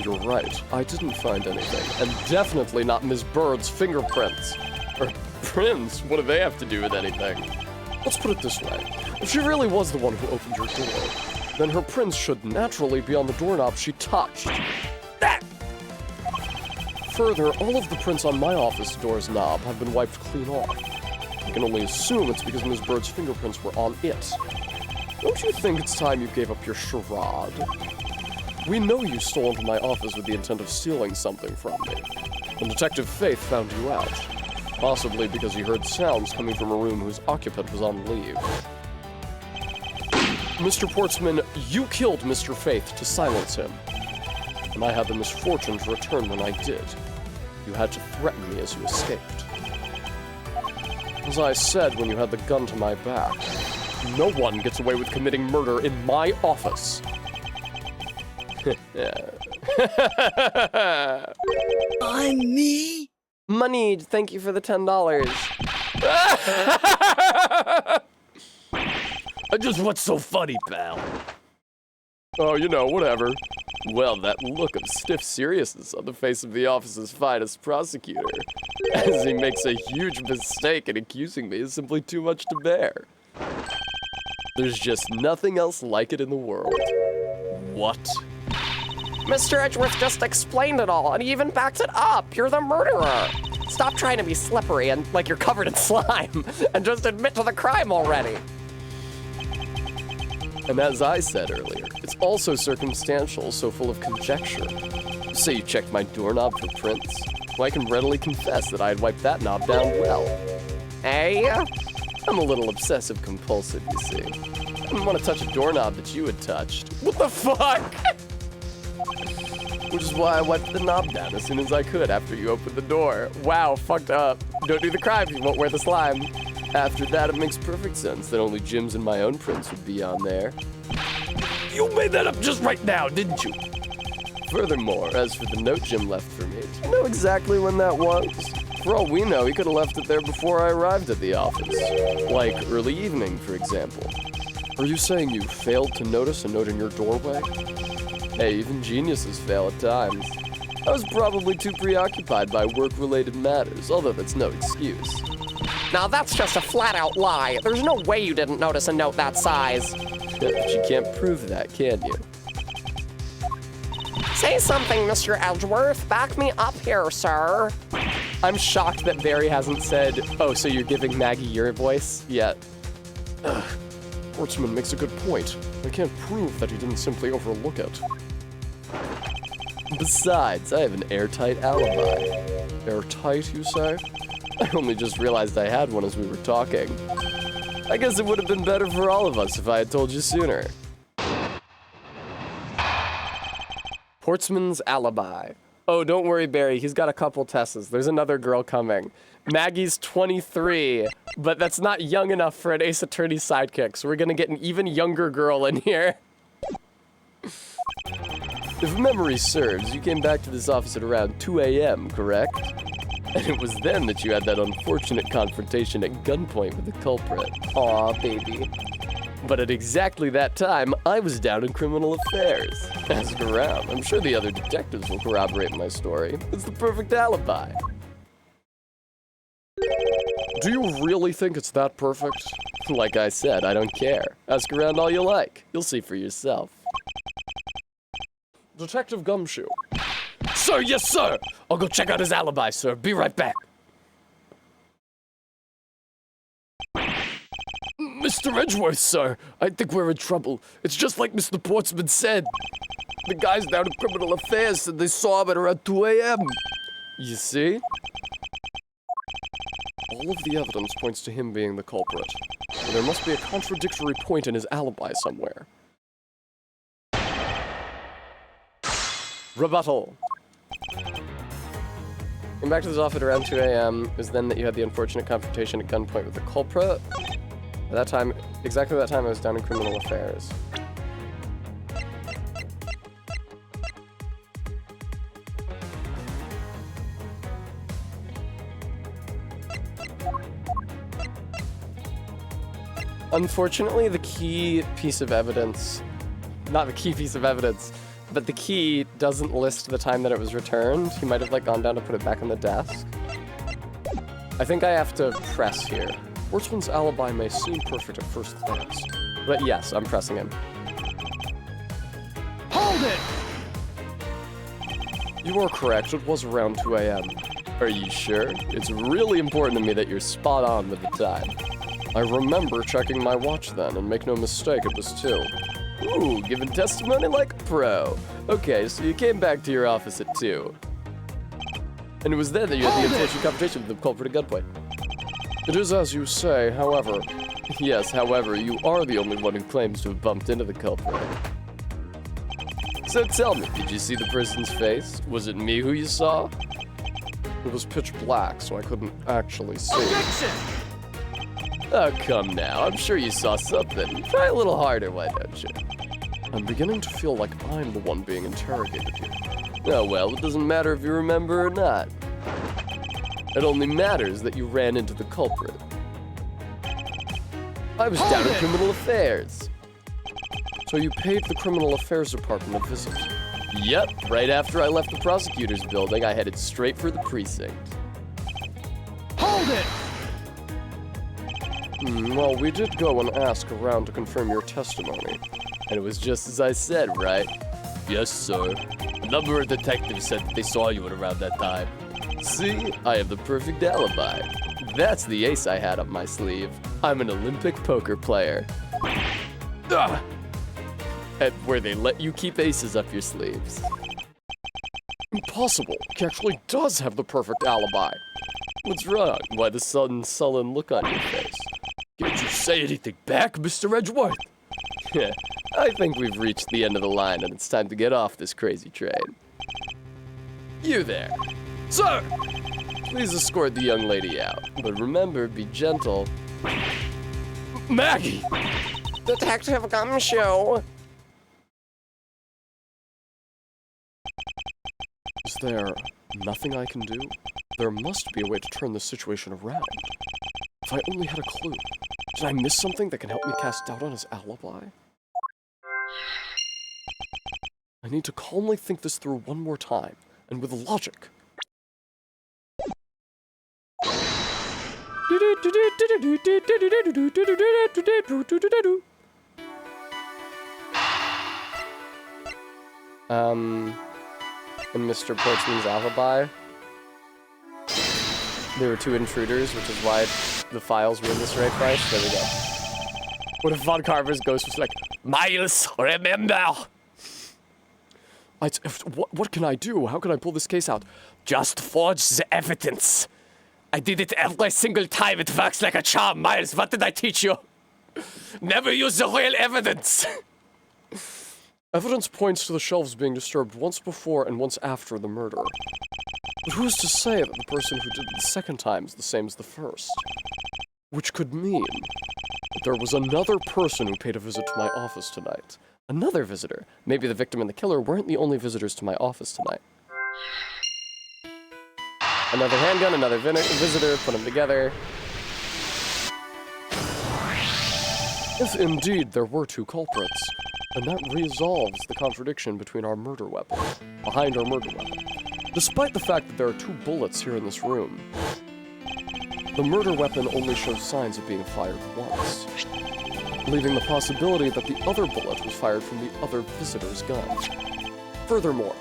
You're right, I didn't find anything, and definitely not Ms. Bird's fingerprints. Or prints? What do they have to do with anything? Let's put it this way. If she really was the one who opened your door, then her prints should naturally be on the doorknob she touched. Ah! Further, all of the prints on my office door's knob have been wiped clean off. We can only assume it's because Ms. Bird's fingerprints were on it. Don't you think it's time you gave up your charade? We know you stole into my office with the intent of stealing something from me. And Detective Faith found you out. Possibly because he heard sounds coming from a room whose occupant was on leave. Mr. Portsman, you killed Mr. Faith to silence him. And I had the misfortune to return when I did. You had to threaten me as you escaped. As I said when you had the gun to my back, no one gets away with committing murder in my office. I'm me? Money, thank you for the $10. Just what's so funny, pal? Oh, you know, whatever. Well, that look of stiff seriousness on the face of the office's finest prosecutor, as he makes a huge mistake in accusing me, is simply too much to bear. There's just nothing else like it in the world. What? Mr. Edgeworth just explained it all, and he even backed it up. You're the murderer. Stop trying to be slippery and like you're covered in slime, and just admit to the crime already. And as I said earlier, it's also circumstantial, so full of conjecture. Say you checked my doorknob for prints. Well, I can readily confess that I had wiped that knob down well. Hey? I'm a little obsessive compulsive, you see. I didn't want to touch a doorknob that you had touched. What the fuck? Which is why I wiped the knob down as soon as I could after you opened the door. Wow, fucked up. Don't do the crime, you won't wear the slime. After that, it makes perfect sense that only Jim's and my own prints would be on there. You made that up just right now, didn't you? Furthermore, as for the note Jim left for me, do you know exactly when that was? For all we know, he could have left it there before I arrived at the office. Like early evening, for example. Are you saying you failed to notice a note in your doorway? Hey, even geniuses fail at times. I was probably too preoccupied by work-related matters, although that's no excuse. Now that's just a flat-out lie. There's no way you didn't notice a note that size. Yeah, but you can't prove that, can you? Say something, Mr. Edgeworth. Back me up here, sir. I'm shocked that Barry hasn't said, oh, so you're giving Maggie your voice yet. Portsman makes a good point. I can't prove that he didn't simply overlook it. Besides, I have an airtight alibi. Airtight, you say? I only just realized I had one as we were talking. I guess it would have been better for all of us if I had told you sooner. Portsman's alibi. Oh, don't worry, Barry. He's got a couple Tessas. There's another girl coming. Maggie's 23, but that's not young enough for an Ace Attorney sidekick, so we're gonna get an even younger girl in here. If memory serves, you came back to this office at around 2 a.m., correct? And it was then that you had that unfortunate confrontation at gunpoint with the culprit. Aw, baby. But at exactly that time, I was down in criminal affairs. Ask around. I'm sure the other detectives will corroborate my story. It's the perfect alibi. Do you really think it's that perfect? Like I said, I don't care. Ask around all you like. You'll see for yourself. Detective Gumshoe. Sir, yes, sir. I'll go check out his alibi, sir. Be right back. Mr. Edgeworth, sir. I think we're in trouble. It's just like Mr. Portsman said. The guys down in criminal affairs said they saw him at around 2 a.m. You see? All of the evidence points to him being the culprit. But there must be a contradictory point in his alibi somewhere. Rebuttal. Came back to this office at around 2 a.m. It was then that you had the unfortunate confrontation at gunpoint with the culprit. At that time, exactly that time, I was down in criminal affairs. Unfortunately, the key piece of evidence, not the key piece of evidence, but the key doesn't list the time that it was returned. He might have like gone down to put it back on the desk. I think I have to press here. Portsman's alibi may seem perfect at first glance. But yes, I'm pressing him. Hold it! You are correct, it was around 2 a.m. Are you sure? It's really important to me that you're spot on with the time. I remember checking my watch then, and make no mistake, it was 2. Ooh, giving testimony like a pro. Okay, so you came back to your office at 2. And it was then that you had the unfortunate confrontation with the culprit at gunpoint. It is as you say, however. Yes, however, you are the only one who claims to have bumped into the culprit. So tell me, did you see the person's face? Was it me who you saw? It was pitch black, so I couldn't actually see. Objection! Oh, come now. I'm sure you saw something. Try a little harder, why don't you? I'm beginning to feel like I'm the one being interrogated here. Oh, well, it doesn't matter if you remember or not. It only matters that you ran into the culprit. I was down in criminal affairs. So you paid the criminal affairs department a visit? Yep, right after I left the prosecutor's building, I headed straight for the precinct. Hold it! Well, we did go and ask around to confirm your testimony. And it was just as I said, right? Yes, sir. A number of detectives said that they saw you at around that time. See? I have the perfect alibi. That's the ace I had up my sleeve. I'm an Olympic poker player. Ah! And where they let you keep aces up your sleeves. Impossible. He actually does have the perfect alibi. What's wrong? Why the sudden sullen look on your face? Can't you say anything back, Mr. Edgeworth? Yeah, I think we've reached the end of the line and it's time to get off this crazy train. You there. Sir! Please escort the young lady out. But remember, be gentle. Maggie! Detective Gumshoe. Is there nothing I can do? There must be a way to turn this situation around. If I only had a clue. Did I miss something that can help me cast doubt on his alibi? I need to calmly think this through one more time, and with logic. In Mr. Portsman's alibi, there were 2 intruders, which is why the files were in this right price. There we go. What if Von Carver's ghost was like, Miles, remember? What can I do? How can I pull this case out? Just forge the evidence. I did it every single time. It works like a charm, Miles. What did I teach you? Never use the real evidence. Evidence points to the shelves being disturbed once before and once after the murder. But who's to say that the person who did it the second time is the same as the first? Which could mean that there was another person who paid a visit to my office tonight. Another visitor. Maybe the victim and the killer weren't the only visitors to my office tonight. Another handgun, another visitor, put them together. If indeed there were 2 culprits, and that resolves the contradiction between our murder weapon, behind our murder weapon. Despite the fact that there are 2 bullets here in this room, the murder weapon only shows signs of being fired once, leaving the possibility that the other bullet was fired from the other visitor's gun. Furthermore,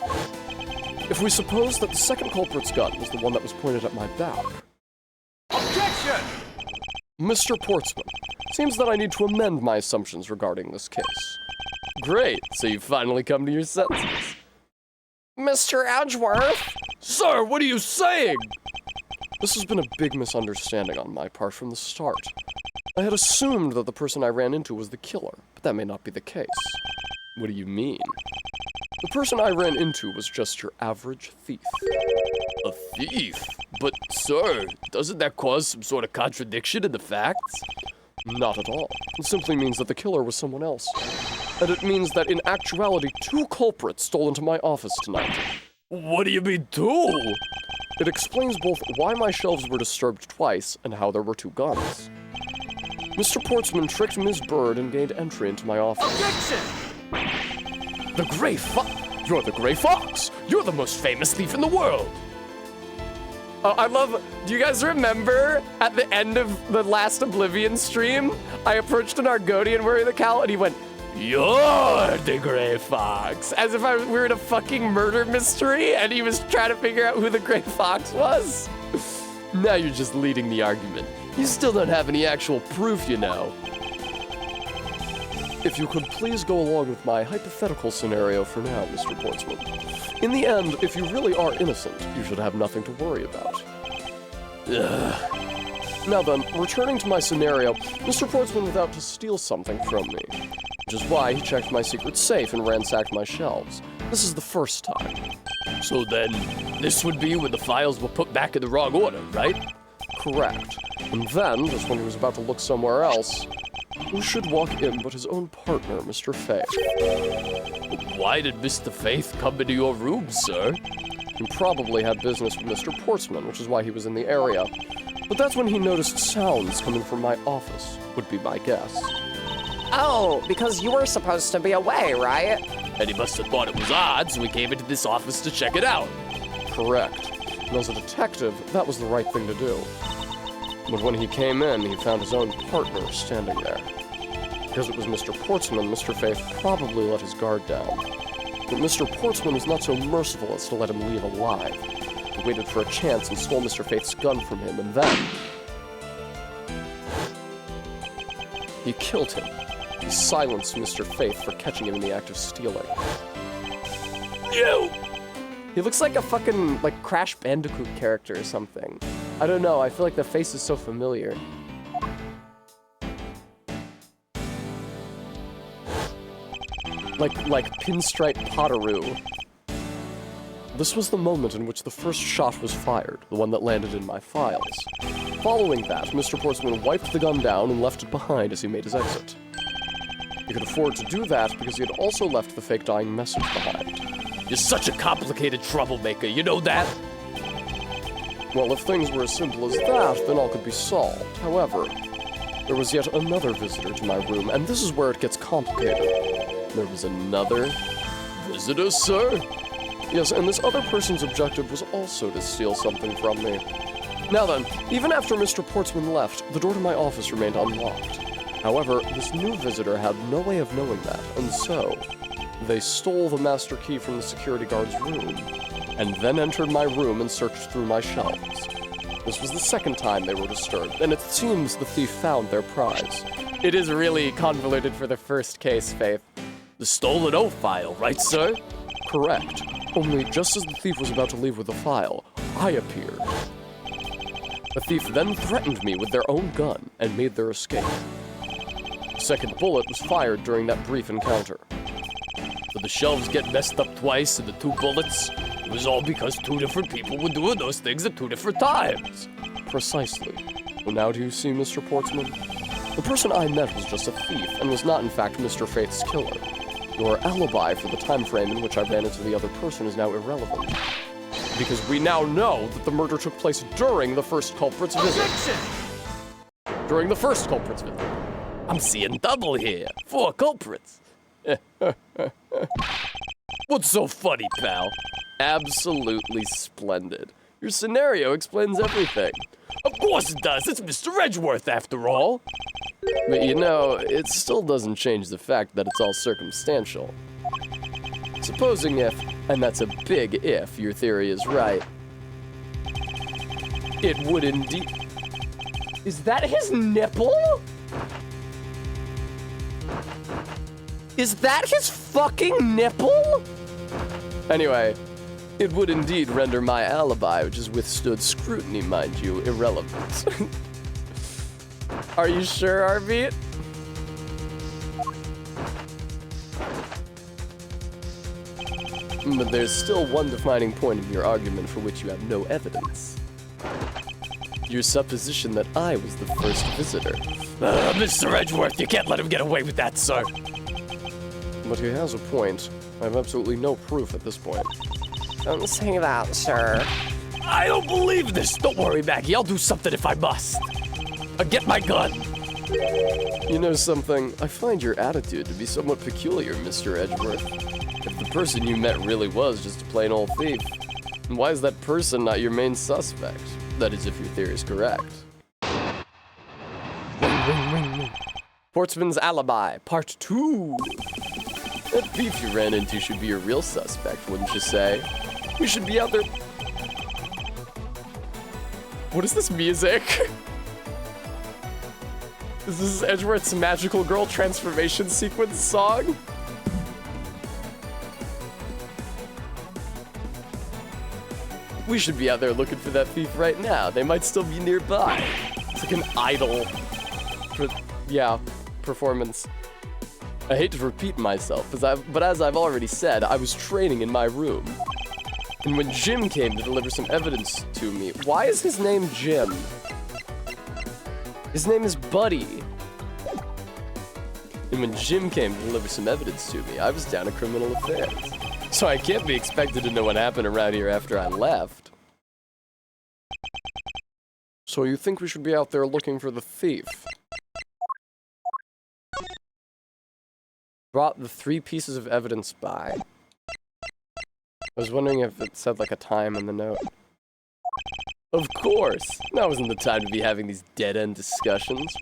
if we suppose that the second culprit's gun was the one that was pointed at my back, Objection! Mr. Portsman, seems that I need to amend my assumptions regarding this case. Great, so you finally come to your senses. Mr. Edgeworth? Sir, what are you saying? This has been a big misunderstanding on my part from the start. I had assumed that the person I ran into was the killer, but that may not be the case. What do you mean? The person I ran into was just your average thief. A thief? But, sir, doesn't that cause some sort of contradiction in the facts? Not at all. It simply means that the killer was someone else. And it means that in actuality, 2 culprits stole into my office tonight. What do you mean, 2? It explains both why my shelves were disturbed twice and how there were 2 guns. Mr. Portsman tricked Ms. Bird and gained entry into my office. Objection! The Gray Fox? You're the Gray Fox! You're the most famous thief in the world! I love, do you guys remember at the end of the last Oblivion stream, I approached an Argonian wearing the cowl and he went, You're the Gray Fox. As if we were in a fucking murder mystery and he was trying to figure out who the Gray Fox was. Now you're just leading the argument. You still don't have any actual proof, you know. If you could please go along with my hypothetical scenario for now, Mr. Portsman. In the end, if you really are innocent, you should have nothing to worry about. Now then, returning to my scenario, Mr. Portsman was out to steal something from me, which is why he checked my secret safe and ransacked my shelves. This is the first time. So then, this would be when the files were put back in the wrong order, right? Correct. And then, just when he was about to look somewhere else, who should walk in but his own partner, Mr. Faith? Why did Mr. Faith come into your room, sir? He probably had business with Mr. Portsman, which is why he was in the area. But that's when he noticed sounds coming from my office, would be my guess. Oh, because you were supposed to be away, right? And he must have thought it was odd, so he came into this office to check it out. Correct. And as a detective, that was the right thing to do. But when he came in, he found his own partner standing there. Because it was Mr. Portsman, Mr. Faith probably let his guard down. But Mr. Portsman was not so merciful as to let him leave alive. He waited for a chance and stole Mr. Faith's gun from him, and then he killed him. He silenced Mr. Faith for catching him in the act of stealing. You! He looks like a fucking, like, Crash Bandicoot character or something. I don't know, I feel like the face is so familiar. Like Pinstripe Potteroo. This was the moment in which the first shot was fired, the one that landed in my files. Following that, Mr. Portsman wiped the gun down and left it behind as he made his exit. He could afford to do that because he had also left the fake dying message behind. You're such a complicated troublemaker, you know that? Well, if things were as simple as that, then all could be solved. However, there was yet another visitor to my room, and this is where it gets complicated. There was another Visitor, sir? Yes, and this other person's objective was also to steal something from me. Now then, even after Mr. Portsman left, the door to my office remained unlocked. However, this new visitor had no way of knowing that, and so they stole the master key from the security guard's room, and then entered my room and searched through my shelves. This was the second time they were disturbed, and it seems the thief found their prize. It is really convoluted for the first case, Faith. The stolen O file, right, sir? Correct. Only just as the thief was about to leave with the file, I appeared. The thief then threatened me with their own gun and made their escape. The second bullet was fired during that brief encounter. Did the shelves get messed up twice and the 2 bullets? It was all because 2 different people were doing those things at 2 different times. Precisely. Well, now do you see, Mr. Portsman? The person I met was just a thief and was not, in fact, Mr. Faith's killer. Your alibi for the time frame in which I ran into the other person is now irrelevant. Because we now know that the murder took place during the first culprit's visit. Objection! During the first culprit's visit. I'm seeing double here. 4 culprits. What's so funny, pal? Absolutely splendid. Your scenario explains everything. Of course it does. It's Mr. Edgeworth, after all. But you know, it still doesn't change the fact that it's all circumstantial. Supposing if, and that's a big if, your theory is right, it would indeed... Is that his nipple? Is that his fucking nipple? Anyway, it would indeed render my alibi, which has withstood scrutiny, mind you, irrelevant. Are you sure, Arbeat? But there's still one defining point in your argument for which you have no evidence. Your supposition that I was the first visitor. Mr. Edgeworth, you can't let him get away with that, sir. But he has a point. I have absolutely no proof at this point. Don't say that, sir. I don't believe this. Don't worry, Maggie. I'll do something if I must. Get my gun. You know something? I find your attitude to be somewhat peculiar, Mr. Edgeworth. If the person you met really was just a plain old thief, then why is that person not your main suspect? That is, if your theory is correct. Ring, ring, ring, ring. Portsman's Alibi, Part 2. That thief you ran into should be a real suspect, wouldn't you say? We should be out there... What is this music? Is this Edgeworth's Magical Girl transformation sequence song? We should be out there looking for that thief right now. They might still be nearby. It's like an idol. Performance. I hate to repeat myself, but as I've already said, I was training in my room. And when Jim came to deliver some evidence to me, why is his name Jim? His name is Buddy. And when Jim came to deliver some evidence to me, I was down in criminal affairs. So I can't be expected to know what happened around here after I left. So you think we should be out there looking for the thief? Brought the 3 pieces of evidence by. I was wondering if it said like a time in the note. Of course! Now isn't the time to be having these dead-end discussions.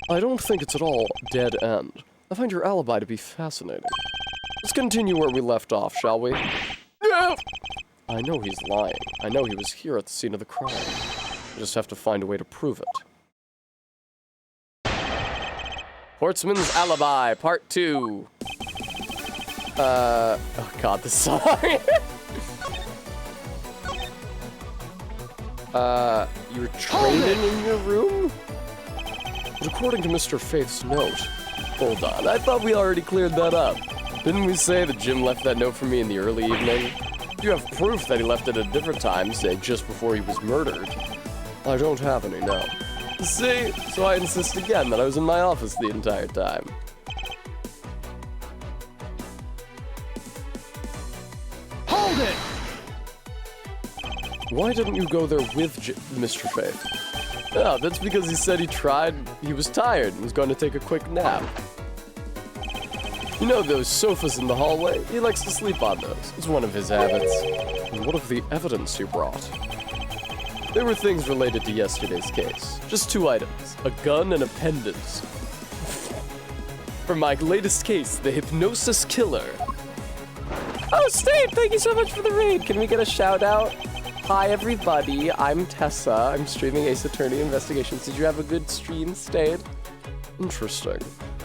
I don't think it's at all dead-end. I find your alibi to be fascinating. Let's continue where we left off, shall we? No! I know he's lying. I know he was here at the scene of the crime. I just have to find a way to prove it. Portsman's Alibi, Part 2. Oh god, this song. You were training in your room? But according to Mr. Faith's note... Hold on, I thought we already cleared that up. Didn't we say that Jim left that note for me in the early evening? You have proof that he left it at a different time, say just before he was murdered. I don't have any, no. See? So I insist again that I was in my office the entire time. Hold it! Why didn't you go there with Mr. Faith? Oh, that's because he said he was tired and was going to take a quick nap. You know those sofas in the hallway? He likes to sleep on those. It's one of his habits. And what of the evidence you brought? There were things related to yesterday's case. Just 2 items. A gun and a pendant. For my latest case, the Hypnosis Killer. Oh, Steve, thank you so much for the raid. Can we get a shout out? Hi, everybody. I'm Tessa. I'm streaming Ace Attorney Investigations. Did you have a good stream, Stade? Interesting.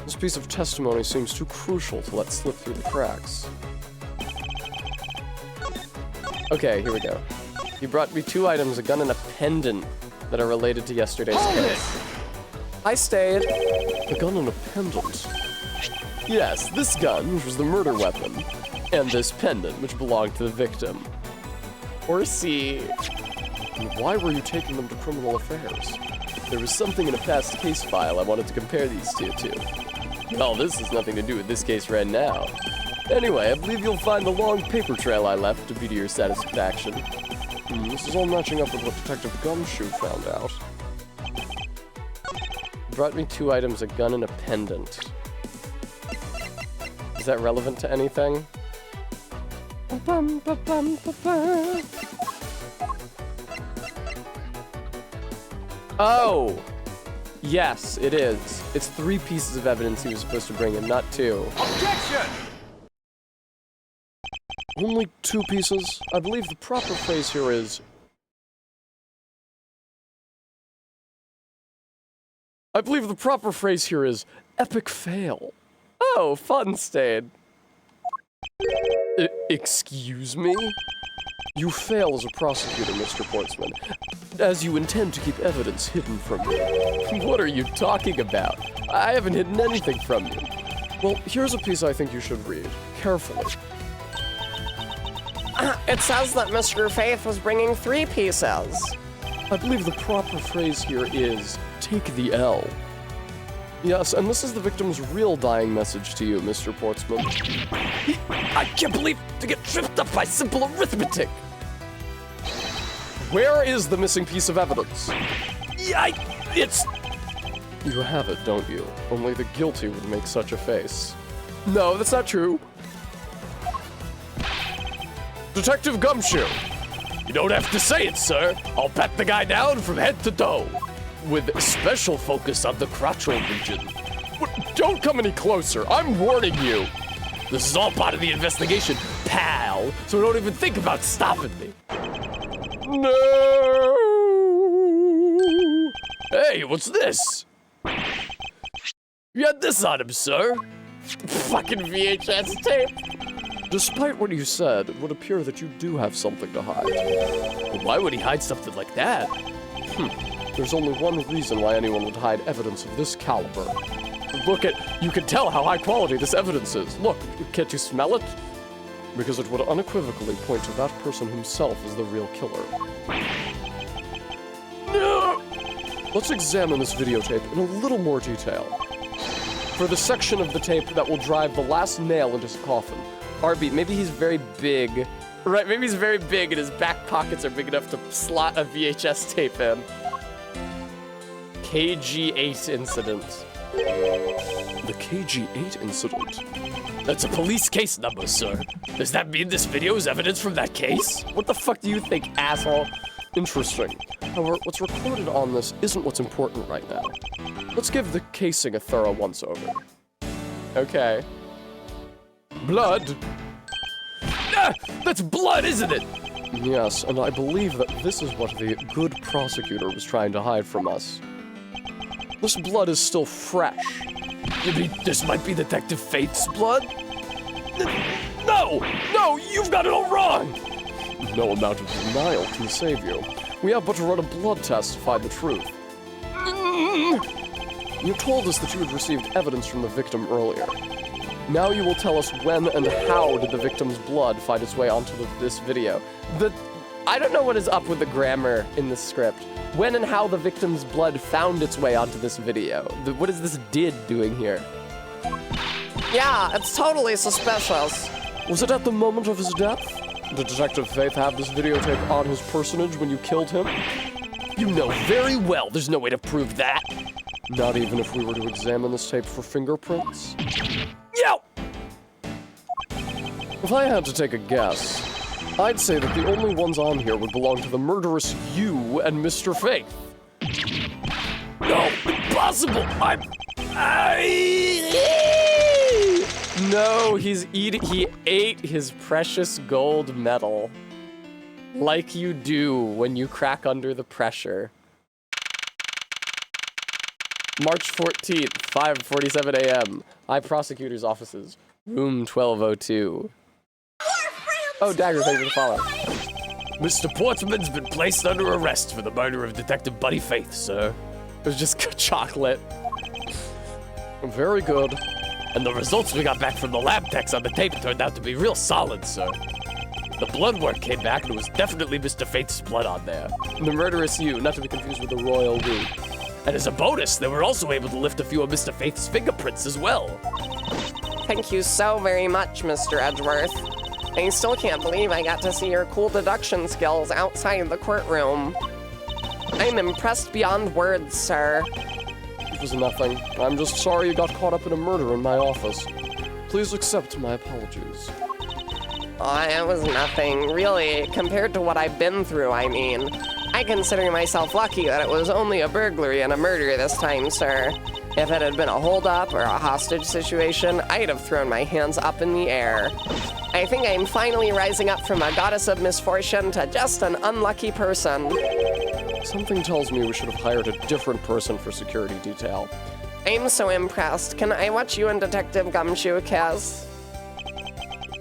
This piece of testimony seems too crucial to let slip through the cracks. Okay, here we go. You brought me 2 items, a gun and a pendant, that are related to yesterday's case. I stayed. A gun and a pendant? Yes, this gun, which was the murder weapon, and this pendant, which belonged to the victim. Or C. And why were you taking them to criminal affairs? There was something in a past case file I wanted to compare these 2 to. Well, this has nothing to do with this case right now. Anyway, I believe you'll find the long paper trail I left to be to your satisfaction. This is all matching up with what Detective Gumshoe found out. Brought me 2 items, a gun and a pendant. Is that relevant to anything? Oh! Yes, it is. It's 3 pieces of evidence he was supposed to bring in, not 2. Objection! Only 2 pieces? I believe the proper phrase here is... epic fail. Oh, fun, Stade. Excuse me? You fail as a prosecutor, Mr. Portsman, as you intend to keep evidence hidden from me. What are you talking about? I haven't hidden anything from you. Well, here's a piece I think you should read, carefully. It says that Mr. Faith was bringing 3 pieces. I believe the proper phrase here is, take the L. Yes, and this is the victim's real dying message to you, Mr. Portsman. I can't believe to get tripped up by simple arithmetic. Where is the missing piece of evidence? It's... You have it, don't you? Only the guilty would make such a face. No, that's not true. Detective Gumshoe! You don't have to say it, sir. I'll pat the guy down from head to toe. With special focus on the crotchal region. Don't come any closer. I'm warning you. This is all part of the investigation, pal. So don't even think about stopping me. No! Hey, what's this? You had this on him, sir. Fucking VHS tape. Despite what you said, it would appear that you do have something to hide. Well, why would he hide something like that? There's only one reason why anyone would hide evidence of this caliber. Look you can tell how high quality this evidence is. Look, can't you smell it? Because it would unequivocally point to that person himself as the real killer. No! Let's examine this videotape in a little more detail. For the section of the tape that will drive the last nail into his coffin, Arby, maybe he's very big. Right, maybe he's very big and his back pockets are big enough to slot a VHS tape in. KG8 incident. the KG8 incident. That's a police case number, sir. Does that mean this video is evidence from that case? What the fuck do you think, asshole? Interesting. However, what's recorded on this isn't what's important right now. Let's give the casing a thorough once-over. Okay. Blood! Ah, that's blood, isn't it? Yes, and I believe that this is what the good prosecutor was trying to hide from us. This blood is still fresh. You mean this might be Detective Fate's blood? No! No, you've got it all wrong! No amount of denial can save you. We have but to run a blood test to find the truth. You told us that you had received evidence from the victim earlier. Now you will tell us when and how did the victim's blood find its way onto this video. I don't know what is up with the grammar in the script. When and how the victim's blood found its way onto this video. What is this did doing here? Yeah, it's totally suspicious. Was it at the moment of his death? Did Detective Faith have this videotape on his personage when you killed him? You know very well there's no way to prove that. Not even if we were to examine this tape for fingerprints? Yo! If I had to take a guess, I'd say that the only ones on here would belong to the murderous you and Mr. Faith. No, impossible! No, he ate his precious gold medal. Like you do when you crack under the pressure. March 14th, 5:47 a.m. High Prosecutor's Offices, room 1202. Oh, Dagger, thank you for the follow. Mr. Portsman's been placed under arrest for the murder of Detective Buddy Faith, sir. It was just chocolate. Very good. And the results we got back from the lab techs on the tape turned out to be real solid, sir. The blood work came back and it was definitely Mr. Faith's blood on there. The murderous you, not to be confused with the royal we. And as a bonus, they were also able to lift a few of Mr. Faith's fingerprints as well. Thank you so very much, Mr. Edgeworth. I still can't believe I got to see your cool deduction skills outside the courtroom. I'm impressed beyond words, sir. It was nothing. I'm just sorry you got caught up in a murder in my office. Please accept my apologies. Oh, it was nothing, really, compared to what I've been through, I mean. I consider myself lucky that it was only a burglary and a murder this time, sir. If it had been a holdup or a hostage situation, I'd have thrown my hands up in the air. I think I'm finally rising up from a goddess of misfortune to just an unlucky person. Something tells me we should have hired a different person for security detail. I'm so impressed. Can I watch you and Detective Gumshoe kiss?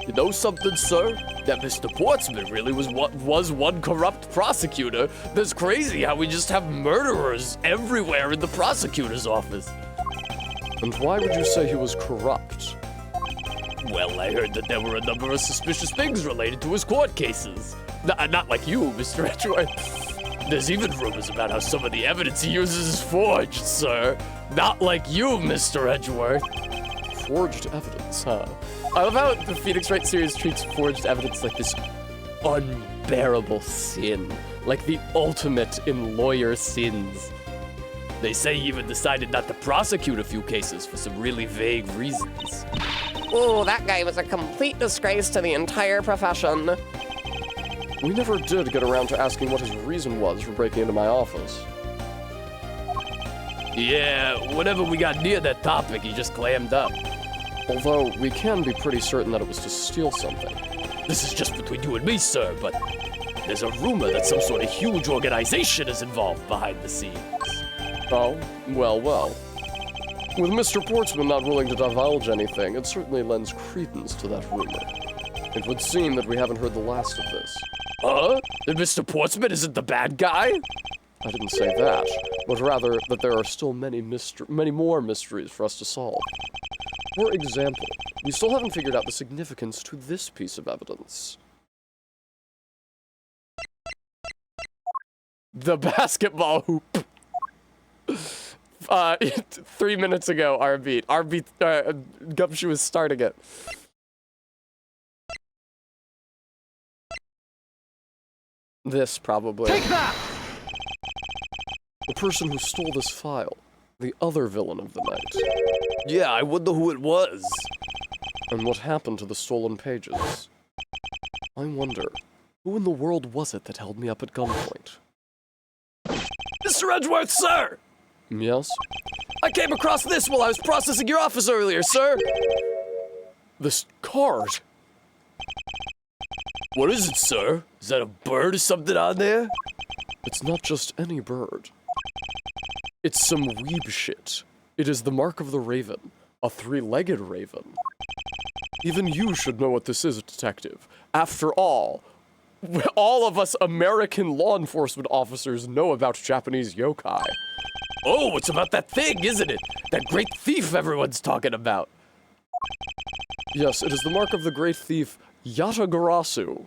You know something, sir? That Mr. Portsman really was one corrupt prosecutor. That's crazy how we just have murderers everywhere in the prosecutor's office. And why would you say he was corrupt? Well, I heard that there were a number of suspicious things related to his court cases. Not like you, Mr. Edgeworth. There's even rumors about how some of the evidence he uses is forged, sir. Not like you, Mr. Edgeworth. Forged evidence, huh? I love how the Phoenix Wright series treats forged evidence like this unbearable sin. Like the ultimate in lawyer sins. They say he even decided not to prosecute a few cases for some really vague reasons. Ooh, that guy was a complete disgrace to the entire profession. We never did get around to asking what his reason was for breaking into my office. Yeah, whenever we got near that topic, he just clammed up. Although, we can be pretty certain that it was to steal something. This is just between you and me, sir, but there's a rumor that some sort of huge organization is involved behind the scenes. Oh, well, well. With Mr. Portsman not willing to divulge anything, it certainly lends credence to that rumor. It would seem that we haven't heard the last of this. Huh? That Mr. Portsman isn't the bad guy? I didn't say that, but rather that there are still many more mysteries for us to solve. For example, we still haven't figured out the significance to this piece of evidence. The basketball hoop. 3 minutes ago, Gumshoe was starting it. This, probably. Take that! The person who stole this file, the other villain of the night. Yeah, I wonder who it was. And what happened to the stolen pages? I wonder, who in the world was it that held me up at gunpoint? Mr. Edgeworth, sir! Yes? I came across this while I was processing your office earlier, sir. This card! What is it, sir? Is that a bird or something on there? It's not just any bird. It's some weeb shit. It is the mark of the raven, a three-legged raven. Even you should know what this is, detective. After all of us American law enforcement officers know about Japanese yokai. Oh, it's about that thing, isn't it? That great thief everyone's talking about. Yes, it is the mark of the great thief Yatagarasu.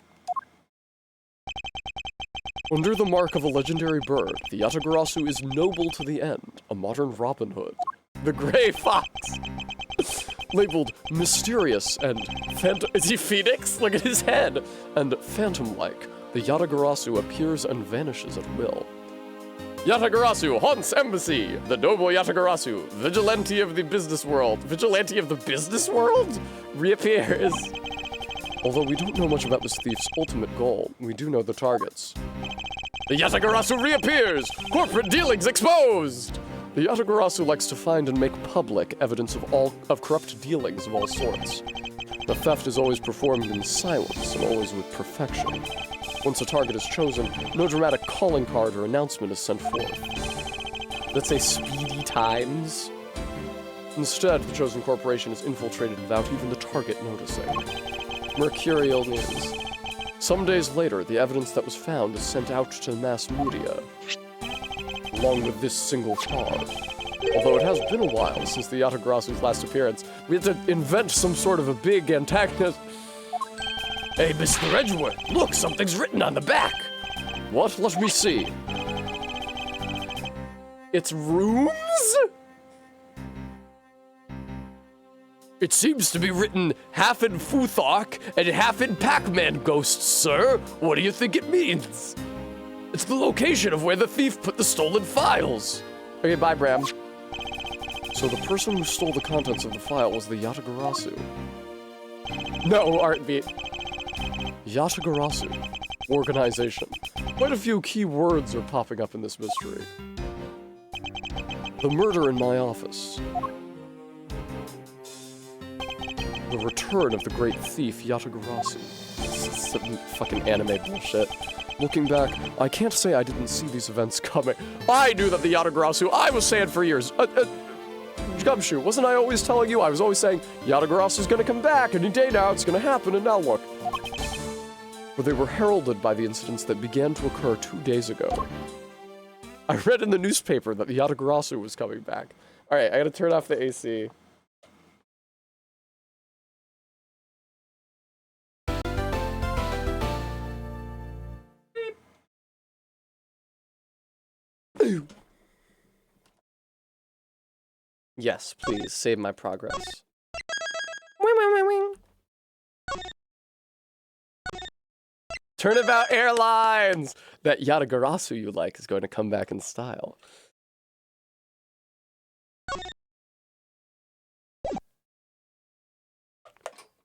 Under the mark of a legendary bird, the Yatagarasu is noble to the end, a modern Robin Hood. The gray fox. Labeled mysterious and Is he Phoenix? Look at his head. and phantom-like, the Yatagarasu appears and vanishes at will. Yatagarasu haunts embassy. The noble Yatagarasu, vigilante of the business world. Vigilante of the business world? Reappears. Although we don't know much about this thief's ultimate goal, we do know the targets. The Yatagarasu reappears. Corporate dealings exposed. The Yatagarasu likes to find and make public evidence of corrupt dealings of all sorts. The theft is always performed in silence and always with perfection. Once a target is chosen, no dramatic calling card or announcement is sent forth. Let's say speedy times. Instead, the chosen corporation is infiltrated without even the target noticing. Mercurial news. Some days later, the evidence that was found is sent out to mass media, along with this single card. Although it has been a while since the Yatagarasu's last appearance, we had to invent some sort of a big antagonist. Hey, Mr. Edgeworth, look, something's written on the back. What? Let me see. It's runes? It seems to be written half in Futhark and half in Pac-Man ghosts, sir. What do you think it means? It's the location of where the thief put the stolen files. Okay, bye, Bram. So the person who stole the contents of the file was the Yatagarasu. No, Artbeat. Yatagarasu. Organization. Quite a few key words are popping up in this mystery. The murder in my office. The return of the great thief Yatagarasu. Some fucking anime bullshit. Looking back, I can't say I didn't see these events coming. I knew that the Yatagarasu, I was saying for years. Gumshoe, wasn't I always telling you? I was always saying, Yatagarasu's gonna come back any day now, it's gonna happen, and now look. But they were heralded by the incidents that began to occur 2 days ago. I read in the newspaper that the Yatagarasu was coming back. Alright, I gotta turn off the AC. Yes, please, save my progress. Turnabout Airlines! That Yatagarasu you like is going to come back in style.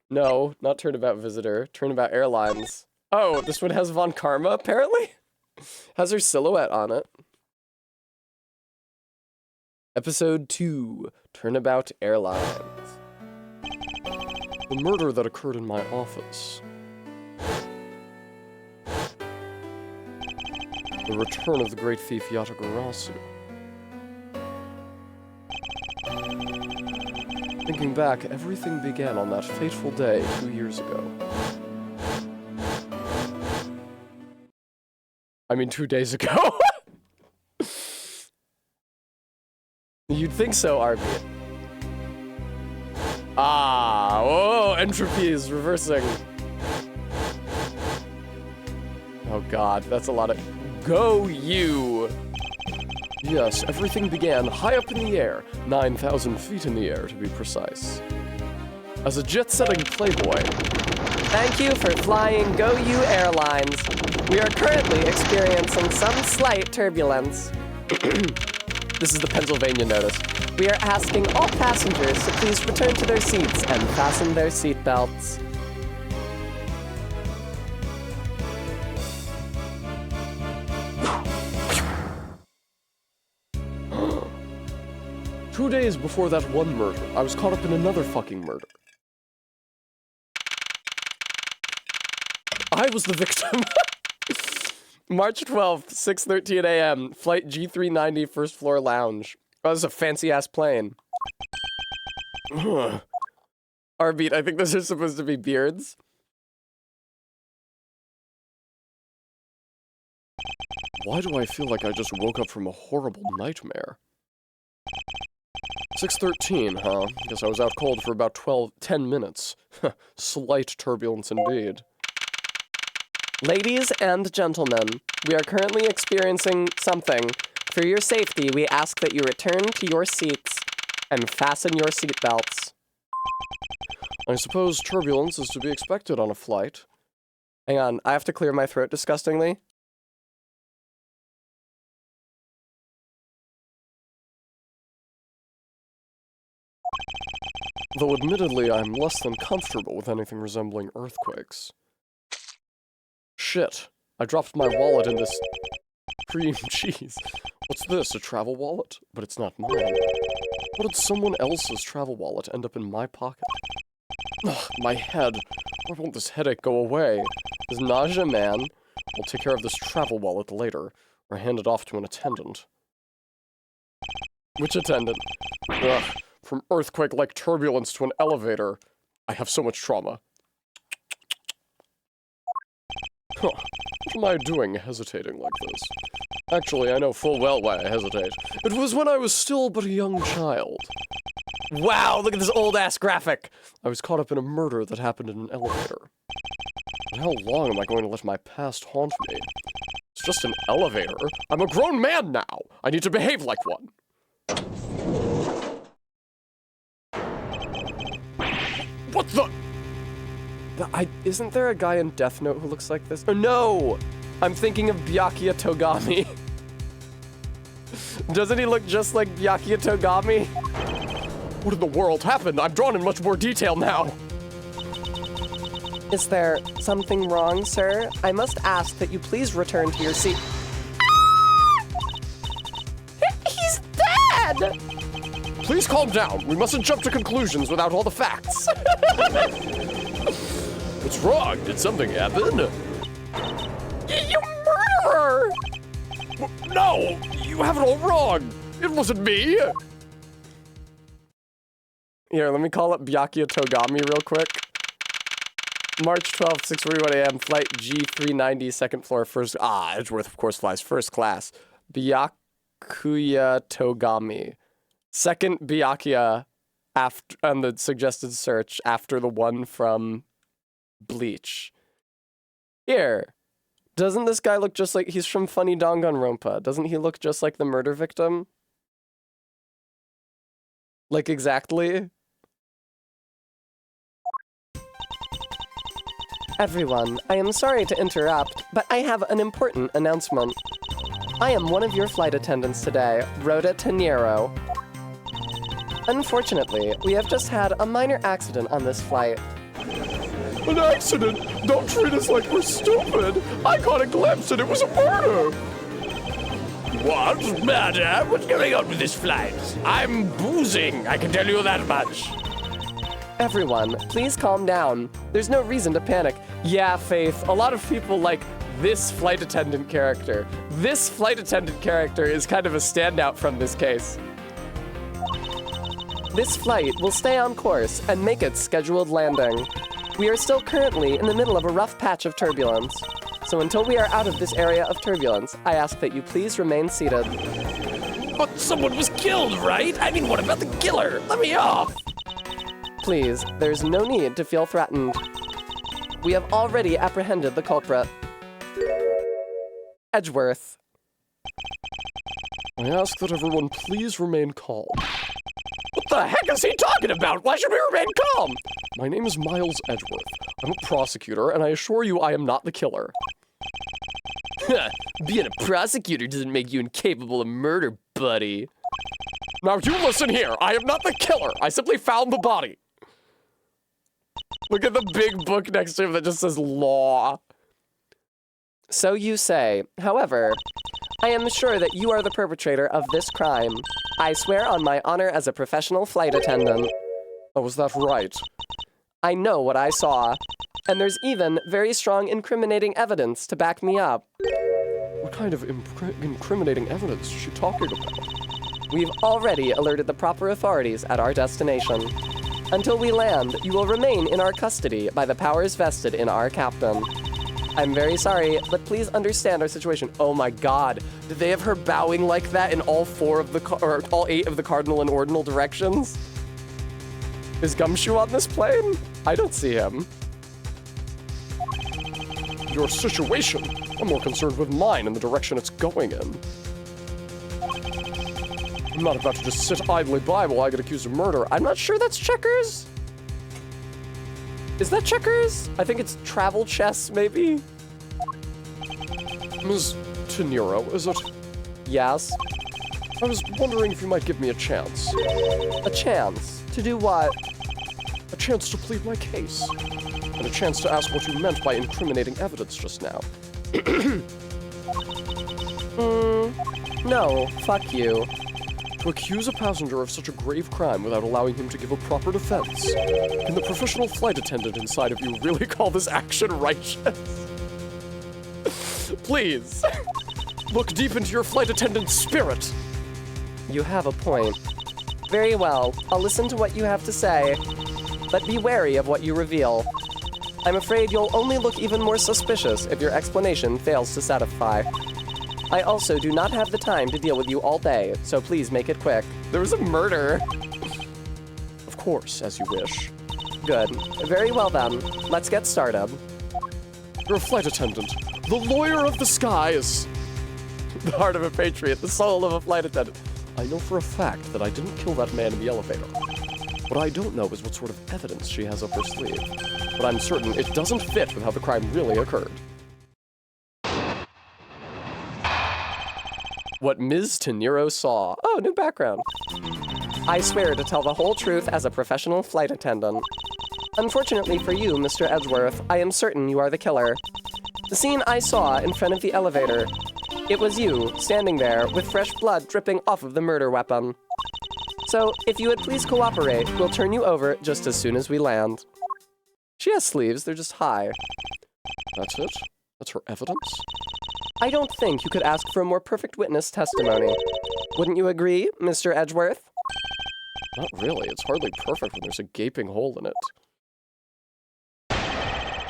No, not Turnabout Visitor. Turnabout Airlines. Oh, this one has Von Karma, apparently? Has her silhouette on it. Episode 2, Turnabout Airlines. The murder that occurred in my office. The return of the great thief Yatagarasu. Thinking back, everything began on that fateful day 2 years ago. I mean, 2 days ago. You'd think so, Arby. Ah, oh, entropy is reversing. Oh god, that's a lot of... Go you! Yes, everything began high up in the air, 9,000 feet in the air to be precise. As a jet-setting playboy, Thank you for flying Go You Airlines. We are currently experiencing some slight turbulence. This is the Pennsylvania notice. We are asking all passengers to please return to their seats and fasten their seatbelts. Two days before that one murder, I was caught up in another fucking murder. I was the victim. March 12th, 6:13 a.m., flight G390 first floor lounge. Oh, this is a fancy-ass plane. Arbeat, I think those are supposed to be beards. Why do I feel like I just woke up from a horrible nightmare? 6:13, huh? Guess I was out cold for about 10 minutes. Slight turbulence indeed. Ladies and gentlemen, we are currently experiencing something. For your safety, we ask that you return to your seats and fasten your seatbelts. I suppose turbulence is to be expected on a flight. Hang on, I have to clear my throat disgustingly. Though admittedly, I'm less than comfortable with anything resembling earthquakes. Shit, I dropped my wallet in this cream cheese. What's this, a travel wallet? But it's not mine. What did someone else's travel wallet end up in my pocket? Ugh, my head. Why won't this headache go away? Is nausea man? I'll take care of this travel wallet later, or hand it off to an attendant. Which attendant? Ugh, from earthquake-like turbulence to an elevator. I have so much trauma. Huh. What am I doing hesitating like this? Actually, I know full well why I hesitate. It was when I was still but a young child. Wow, look at this old-ass graphic! I was caught up in a murder that happened in an elevator. And how long am I going to let my past haunt me? It's just an elevator. I'm a grown man now! I need to behave like one! What the? Isn't there a guy in Death Note who looks like this? Oh, no! I'm thinking of Byakuya Togami. Doesn't he look just like Byakuya Togami? What in the world happened? I'm drawn in much more detail now. Is there something wrong, sir? I must ask that you please return to your seat. He's dead! Please calm down. We mustn't jump to conclusions without all the facts. What's wrong? Did something happen? You murderer! No! You have it all wrong! It wasn't me! Here, let me call up Byakuya Togami real quick. March 12th, 6:41 a.m., flight G390, second floor, first... Edgeworth, of course, flies first class. Byakuya Togami. Second Byakuya after, on the suggested search after the one from Bleach. Here. Doesn't this guy look just like... He's from Funny Danganronpa. Doesn't he look just like the murder victim? Like, exactly? Everyone, I am sorry to interrupt, but I have an important announcement. I am one of your flight attendants today, Rhoda Taniro. Unfortunately, we have just had a minor accident on this flight. An accident? Don't treat us like we're stupid! I caught a glimpse and it was a murder! What? Murder? What's going on with this flight? I'm boozing, I can tell you that much. Everyone, please calm down. There's no reason to panic. Yeah, Faith, a lot of people like this flight attendant character. This flight attendant character is kind of a standout from this case. This flight will stay on course and make its scheduled landing. We are still currently in the middle of a rough patch of turbulence. So until we are out of this area of turbulence, I ask that you please remain seated. But someone was killed, right? I mean, what about the killer? Let me off. Please, there's no need to feel threatened. We have already apprehended the culprit. Edgeworth. I ask that everyone please remain calm. What the heck is he talking about? Why should we remain calm? My name is Miles Edgeworth. I'm a prosecutor, and I assure you I am not the killer. Being a prosecutor doesn't make you incapable of murder, buddy. Now you listen here. I am not the killer. I simply found the body. Look at the big book next to him that just says law. So you say. However, I am sure that you are the perpetrator of this crime. I swear on my honor as a professional flight attendant. Oh, is that right? I know what I saw. And there's even very strong incriminating evidence to back me up. What kind of incriminating evidence is she talking about? We've already alerted the proper authorities at our destination. Until we land, you will remain in our custody by the powers vested in our captain. I'm very sorry, but please understand our situation. Oh my god. Did they have her bowing like that in all all 8 of the cardinal and ordinal directions? Is Gumshoe on this plane? I don't see him. Your situation? I'm more concerned with mine and the direction it's going in. I'm not about to just sit idly by while I get accused of murder. I'm not sure that's checkers. Is that checkers? I think it's travel chess, maybe? Ms. Teniro, is it? Yes. I was wondering if you might give me a chance. A chance? To do what? A chance to plead my case. And a chance to ask what you meant by incriminating evidence just now. No, fuck you. To accuse a passenger of such a grave crime without allowing him to give a proper defense. Can the professional flight attendant inside of you really call this action righteous? Please, look deep into your flight attendant's spirit. You have a point. Very well, I'll listen to what you have to say. But be wary of what you reveal. I'm afraid you'll only look even more suspicious if your explanation fails to satisfy. I also do not have the time to deal with you all day, so please make it quick. There was a murder. Of course, as you wish. Good. Very well then. Let's get started. You're a flight attendant. The lawyer of the skies. The heart of a patriot, the soul of a flight attendant. I know for a fact that I didn't kill that man in the elevator. What I don't know is what sort of evidence she has up her sleeve. But I'm certain it doesn't fit with how the crime really occurred. What Ms. Teniro saw. Oh, new background. I swear to tell the whole truth as a professional flight attendant. Unfortunately for you, Mr. Edgeworth, I am certain you are the killer. The scene I saw in front of the elevator. It was you, standing there, with fresh blood dripping off of the murder weapon. So, if you would please cooperate, we'll turn you over just as soon as we land. She has sleeves, they're just high. That's it? That's her evidence? I don't think you could ask for a more perfect witness testimony. Wouldn't you agree, Mr. Edgeworth? Not really. It's hardly perfect when there's a gaping hole in it.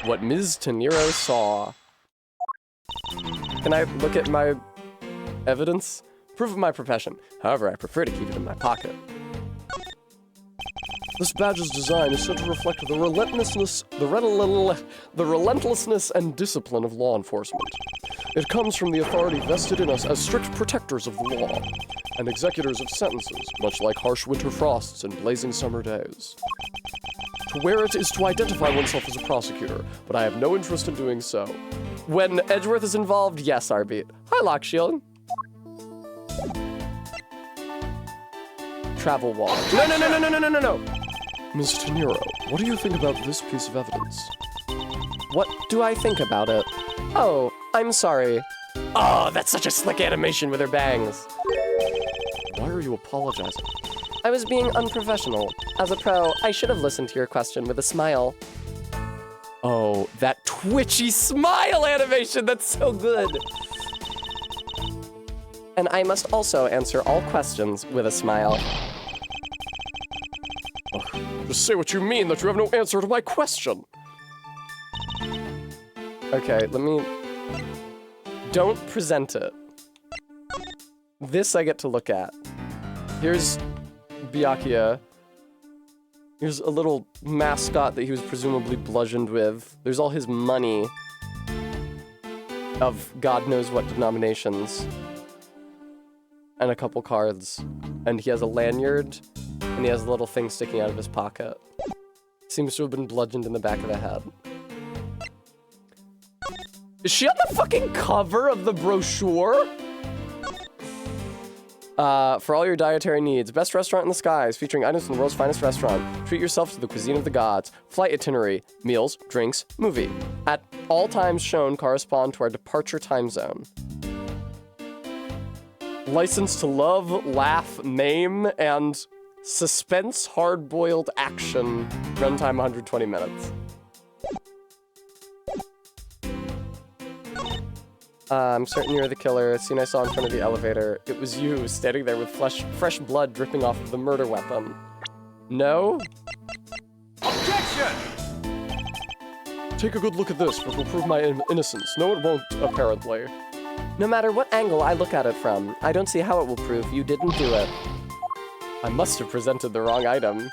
What Ms. Teniro saw. Can I look at my evidence? Proof of my profession. However, I prefer to keep it in my pocket. This badge's design is said to reflect the relentlessness and discipline of law enforcement. It comes from the authority vested in us as strict protectors of the law and executors of sentences, much like harsh winter frosts and blazing summer days. To wear it is to identify oneself as a prosecutor, but I have no interest in doing so. When Edgeworth is involved, yes, Arbeat. Hi, Lockshield. Travel wall. No. Ms. Teniro, what do you think about this piece of evidence? What do I think about it? Oh, I'm sorry. Oh, that's such a slick animation with her bangs. Why are you apologizing? I was being unprofessional. As a pro, I should have listened to your question with a smile. Oh, that twitchy smile animation, that's so good. And I must also answer all questions with a smile. Just say what you mean, that you have no answer to my question. Okay, let me... Don't present it. This I get to look at. Here's Byakuya. Here's a little mascot that he was presumably bludgeoned with. There's all his money of God knows what denominations. And a couple cards. And he has a lanyard, and he has a little thing sticking out of his pocket. Seems to have been bludgeoned in the back of the head. Is she on the fucking cover of the brochure? For all your dietary needs, best restaurant in the skies, featuring items from the world's finest restaurant. Treat yourself to the cuisine of the gods. Flight itinerary, meals, drinks, movie. At all times shown correspond to our departure time zone. License to love, laugh, maim, and suspense hard-boiled action. Runtime 120 minutes. I'm certain you're the killer. Scene I saw in front of the elevator. It was you, standing there with fresh blood dripping off of the murder weapon. No? Objection! Take a good look at this, which will prove my innocence. No, it won't, apparently. No matter what angle I look at it from, I don't see how it will prove you didn't do it. I must have presented the wrong item.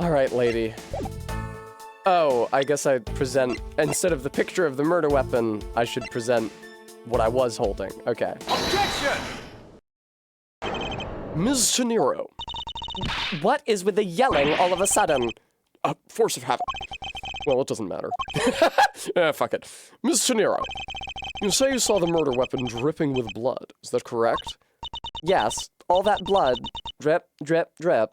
Alright, lady. Oh, I guess I'd present, instead of the picture of the murder weapon, I should present what I was holding. Okay. Objection! Ms. Teniro. What is with the yelling all of a sudden? Force of habit. Well, it doesn't matter. Fuck it. Ms. Teniro, you say you saw the murder weapon dripping with blood. Is that correct? Yes, all that blood. Drip, drip, drip.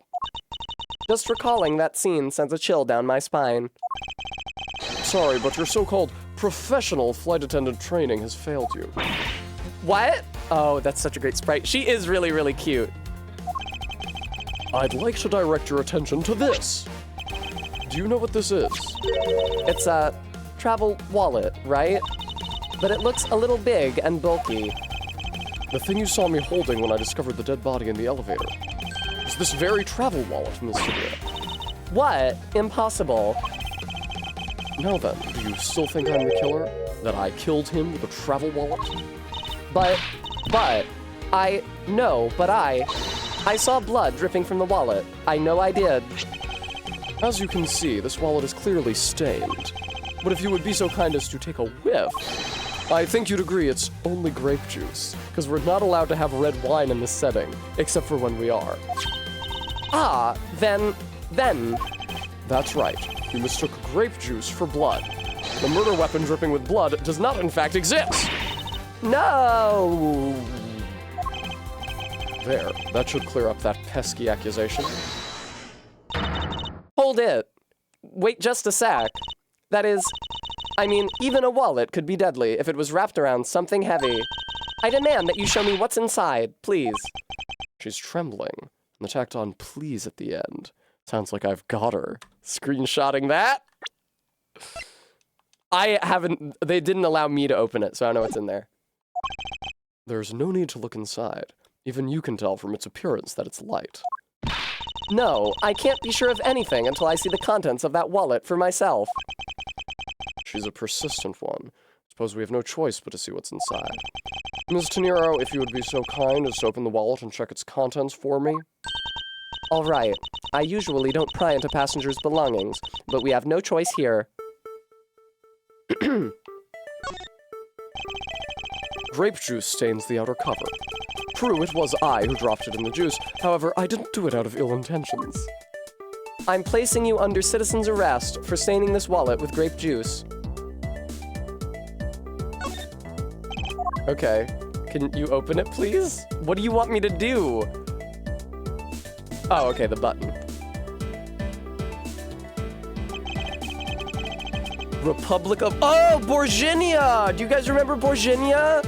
Just recalling that scene sends a chill down my spine. Sorry, but your so-called professional flight attendant training has failed you. What? Oh, that's such a great sprite. She is really, really cute. I'd like to direct your attention to this. Do you know what this is? It's a travel wallet, right? But it looks a little big and bulky. The thing you saw me holding when I discovered the dead body in the elevator. It's this very travel wallet, Ms. Teniro. What? Impossible. Now then, do you still think I'm the killer? That I killed him with a travel wallet? But, I saw blood dripping from the wallet. I know I did. As you can see, this wallet is clearly stained. But if you would be so kind as to take a whiff, I think you'd agree it's only grape juice, because we're not allowed to have red wine in this setting, except for when we are. Ah, then. That's right. You mistook grape juice for blood. The murder weapon dripping with blood does not in fact exist. No! There, that should clear up that pesky accusation. Hold it. Wait just a sec. That is, I mean, even a wallet could be deadly if it was wrapped around something heavy. I demand that you show me what's inside, please. She's trembling, and the tacked on please at the end. Sounds like I've got her. Screenshotting that. They didn't allow me to open it, so I don't know what's in there. There's no need to look inside. Even you can tell from its appearance that it's light. No, I can't be sure of anything until I see the contents of that wallet for myself. She's a persistent one. Suppose we have no choice but to see what's inside. Ms. Teniro, if you would be so kind as to open the wallet and check its contents for me. All right. I usually don't pry into passengers' belongings, but we have no choice here. Grape juice stains the outer cover. True, it was I who dropped it in the juice. However, I didn't do it out of ill intentions. I'm placing you under citizen's arrest for staining this wallet with grape juice. Okay. Can you open it, please? What do you want me to do? Oh, okay, the button. Republic of... Oh, Borginia! Do you guys remember Borginia?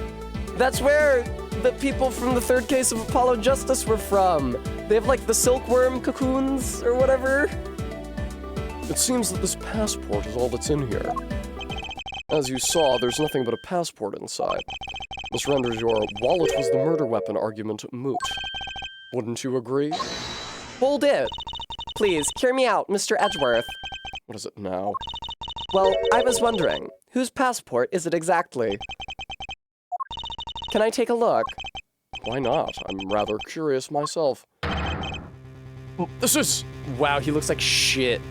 That's where the people from the third case of Apollo Justice were from. They have like the silkworm cocoons or whatever. It seems that this passport is all that's in here. As you saw, there's nothing but a passport inside. This renders your wallet was the murder weapon argument moot. Wouldn't you agree? Hold it. Please, hear me out, Mr. Edgeworth. What is it now? Well, I was wondering, whose passport is it exactly? Can I take a look? Why not? I'm rather curious myself. This is... Wow, he looks like shit.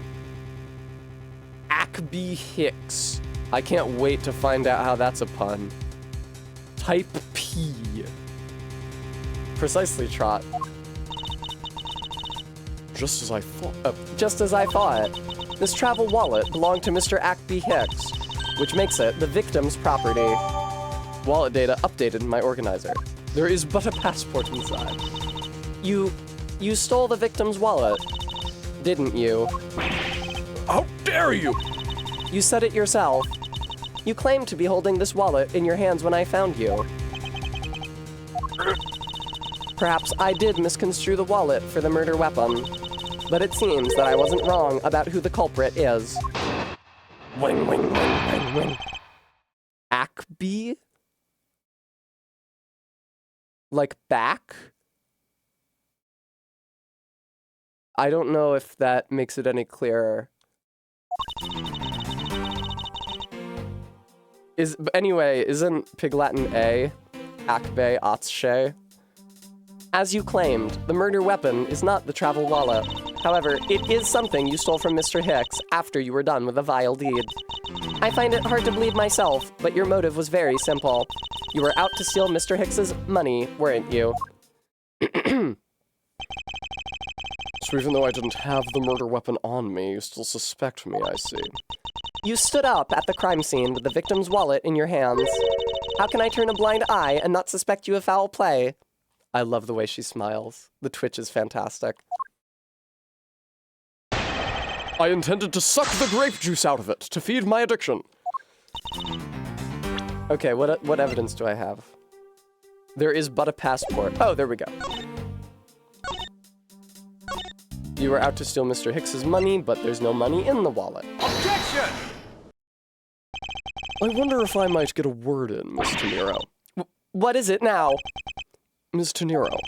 Ackby Hicks. I can't wait to find out how that's a pun. Type P. Precisely, Trot. Just as I thought. Just as I thought. This travel wallet belonged to Mr. Ackby Hicks, which makes it the victim's property. Wallet data updated in my organizer. There is but a passport inside. You stole the victim's wallet, didn't you? How dare you! You said it yourself. You claimed to be holding this wallet in your hands when I found you. Perhaps I did misconstrue the wallet for the murder weapon, but it seems that I wasn't wrong about who the culprit is. Wing, wing, wing, wing, wing. Ackby? Like back? I don't know if that makes it any clearer. Anyway, isn't Pig Latin A? Akbe Atshe? As you claimed, the murder weapon is not the travel wallet. However, it is something you stole from Mr. Hicks after you were done with the vile deed. I find it hard to believe myself, but your motive was very simple. You were out to steal Mr. Hicks's money, weren't you? So even though I didn't have the murder weapon on me, you still suspect me, I see. You stood up at the crime scene with the victim's wallet in your hands. How can I turn a blind eye and not suspect you of foul play? I love the way she smiles. The twitch is fantastic. I intended to suck the grape juice out of it to feed my addiction. Okay, what evidence do I have? There is but a passport. Oh, there we go. You were out to steal Mr. Hicks's money, but there's no money in the wallet. Objection! I wonder if I might get a word in, Miss Teniro. What is it now? Ms. Teniro,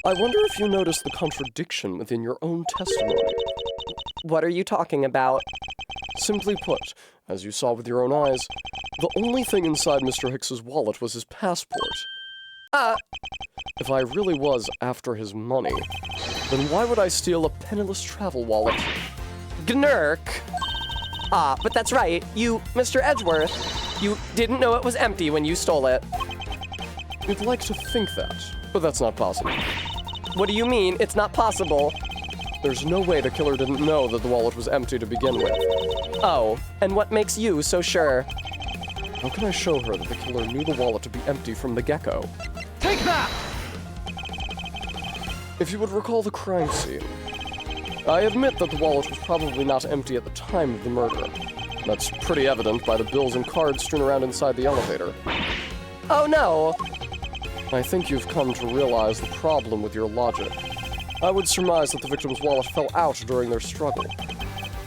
I wonder if you noticed the contradiction within your own testimony. What are you talking about? Simply put, as you saw with your own eyes, the only thing inside Mr. Hicks's wallet was his passport. If I really was after his money, then why would I steal a penniless travel wallet? Gnurk. But that's right. You, Mr. Edgeworth, you didn't know it was empty when you stole it. You'd like to think that, but that's not possible. What do you mean, it's not possible? There's no way the killer didn't know that the wallet was empty to begin with. Oh, and what makes you so sure? How can I show her that the killer knew the wallet to be empty from the get-go? Take that! If you would recall the crime scene, I admit that the wallet was probably not empty at the time of the murder. That's pretty evident by the bills and cards strewn around inside the elevator. Oh no! I think you've come to realize the problem with your logic. I would surmise that the victim's wallet fell out during their struggle,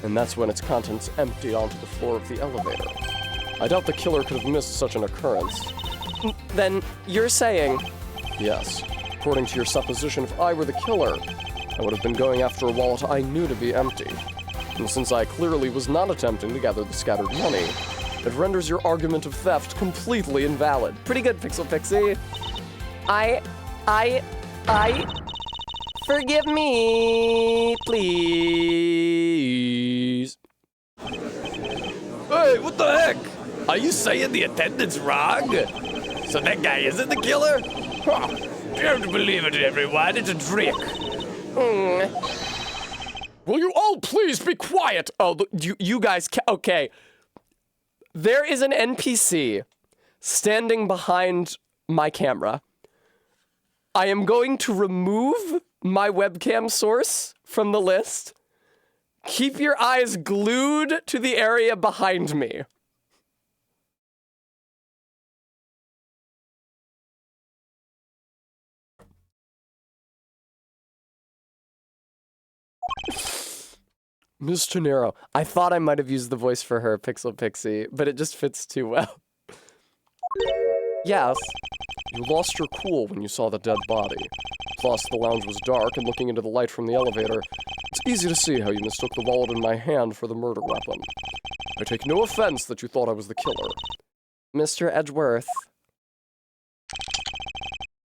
and that's when its contents emptied onto the floor of the elevator. I doubt the killer could have missed such an occurrence. Then you're saying... Yes. According to your supposition, if I were the killer, I would have been going after a wallet I knew to be empty. And since I clearly was not attempting to gather the scattered money, it renders your argument of theft completely invalid. Pretty good, Pixel Pixie. Forgive me, please. Hey, what the heck? Are you saying the attendant's wrong? So that guy isn't the killer? Huh. Don't believe it, everyone. It's a trick. Will you all please be quiet? Oh, you guys, okay. There is an NPC standing behind my camera. I am going to remove my webcam source from the list Keep your eyes glued to the area behind me. Ms. Tenero, I thought I might have used the voice for her, Pixel Pixie, but it just fits too well. Yes. You lost your cool when you saw the dead body. Plus, the lounge was dark, and looking into the light from the elevator, it's easy to see how you mistook the wallet in my hand for the murder weapon. I take no offense that you thought I was the killer. Mr. Edgeworth.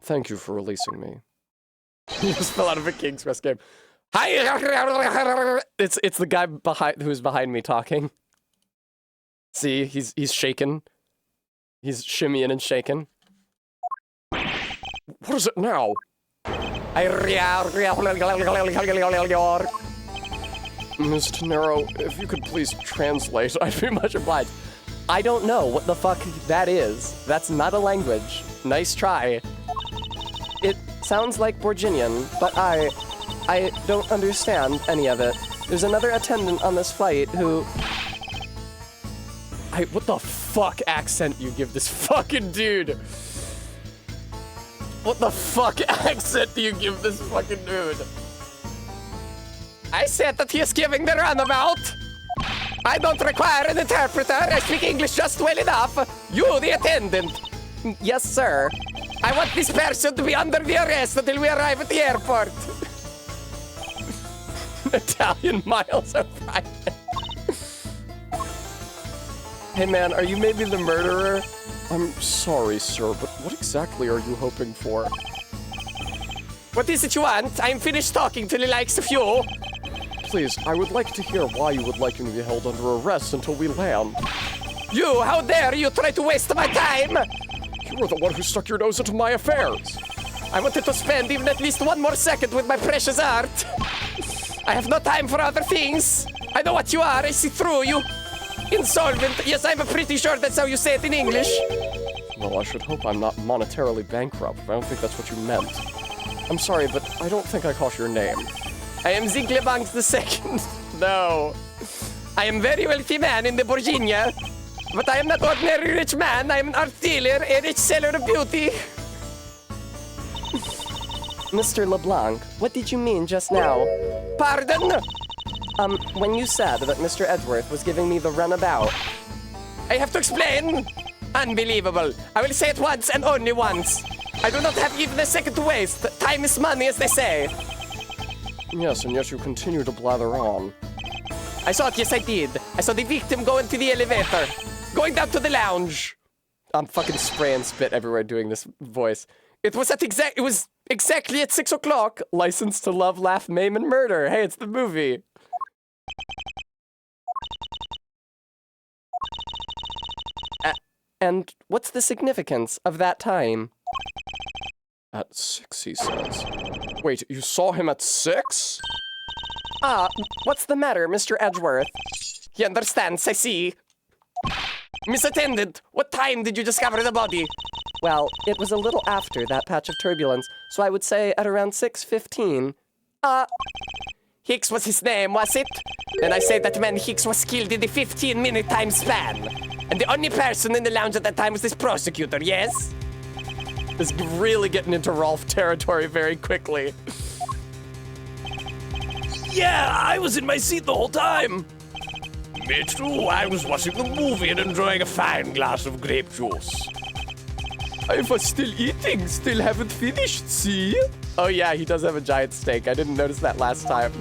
Thank you for releasing me. He just fell out of a King's Quest game. Hi. It's the guy who's behind me talking. See, he's shaking. He's shimmying and shaking. What is it now? Ms. Tenero, if you could please translate, I'd be much obliged. I don't know what the fuck that is. That's not a language. Nice try. It sounds like Borginian, but I don't understand any of it. There's another attendant on this flight who... What the fuck accent you give this fucking dude? What the fuck accent do you give this fucking dude? I said that he is giving the runabout. I don't require an interpreter. I speak English just well enough. You, the attendant. Yes, sir. I want this person to be under the arrest until we arrive at the airport. Italian Miles O'Brien. Hey man, are you maybe the murderer? I'm sorry, sir, but what exactly are you hoping for? What is it you want? I'm finished talking to the likes of you. Please, I would like to hear why you would like him to be held under arrest until we land. You, how dare you try to waste my time? You were the one who stuck your nose into my affairs. I wanted to spend even at least one more second with my precious art. I have no time for other things. I know what you are. I see through you. Insolvent. Yes, I'm pretty sure that's how you say it in English. Well, I should hope I'm not monetarily bankrupt. I don't think that's what you meant. I'm sorry, but I don't think I caught your name. I am Zinklebank II. No. I am very wealthy man in the Borginia. But I am not ordinary rich man. I am an art dealer, a rich seller of beauty. Mr. LeBlanc, what did you mean just now? Pardon? When you said that Mr. Edgeworth was giving me the runabout. I have to explain? Unbelievable. I will say it once and only once. I do not have even a second to waste. Time is money, as they say. Yes, and yet you continue to blather on. I saw it, yes I did. I saw the victim go into the elevator. Going down to the lounge. I'm fucking spraying spit everywhere doing this voice. It was exactly at 6 o'clock. License to Love, Laugh, Maim, and Murder. Hey, it's the movie. And what's the significance of that time? At 6, he says. Wait, you saw him at 6? What's the matter, Mr. Edgeworth? He understands, I see. Miss Attendant, what time did you discover the body? Well, it was a little after that patch of turbulence, so I would say at around 6:15. Hicks was his name, was it? Then I say that man Hicks was killed in the 15-minute time span. And the only person in the lounge at that time was this prosecutor, yes? This is really getting into Rolf territory very quickly. Yeah, I was in my seat the whole time. Me too. I was watching the movie and enjoying a fine glass of grape juice. I was still eating, still haven't finished, see? Oh yeah, he does have a giant steak. I didn't notice that last time.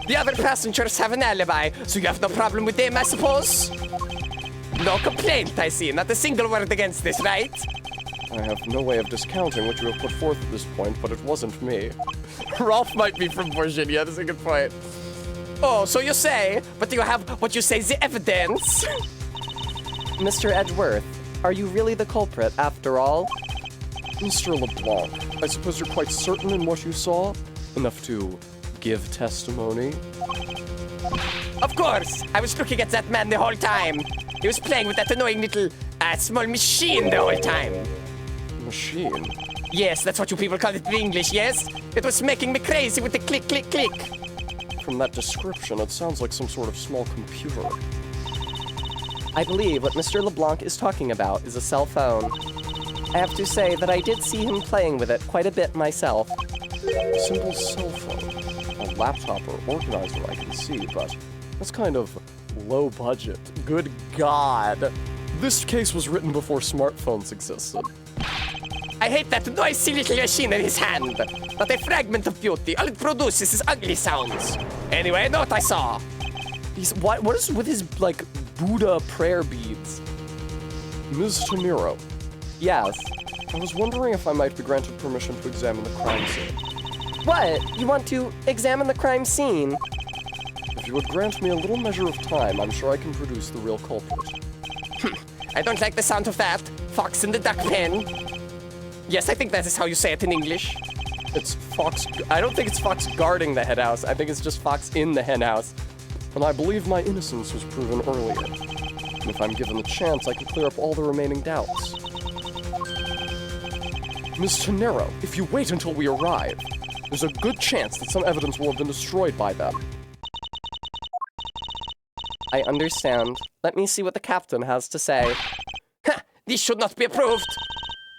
The other passengers have an alibi, so you have no problem with them, I suppose? No complaint, I see. Not a single word against this, right? I have no way of discounting what you have put forth at this point, but it wasn't me. Rolf might be from Virginia, that's a good point. Oh, so you say, but do you have what you say the evidence? Mr. Edgeworth, are you really the culprit after all? Mr. LeBlanc, I suppose you're quite certain in what you saw? Enough to give testimony? Of course! I was looking at that man the whole time. He was playing with that annoying little small machine the whole time. Machine? Yes, that's what you people call it in English, yes? It was making me crazy with the click, click, click. from that description, it sounds like some sort of small computer. I believe what Mr. LeBlanc is talking about is a cell phone. I have to say that I did see him playing with it quite a bit myself. A simple cell phone. A laptop or organizer I can see, but that's kind of low budget. Good God. This case was written before smartphones existed. I hate that noisy little machine in his hand. Not a fragment of beauty. All it produces is ugly sounds. Anyway, I know what I saw. What is with his, like, Buddha prayer beads? Ms. Tamiro, Yes. I was wondering if I might be granted permission to examine the crime scene. What? You want to examine the crime scene? If you would grant me a little measure of time, I'm sure I can produce the real culprit. I don't like the sound of that. Fox in the duck pen. Yes, I think that is how you say it in English. It's Fox, I don't think it's Fox guarding the hen house. I think it's just Fox in the hen house. and I believe my innocence was proven earlier. And if I'm given the chance, I can clear up all the remaining doubts. Ms. Tenero, if you wait until we arrive, there's a good chance that some evidence will have been destroyed by them. I understand. Let me see what the captain has to say. Ha! This should not be approved!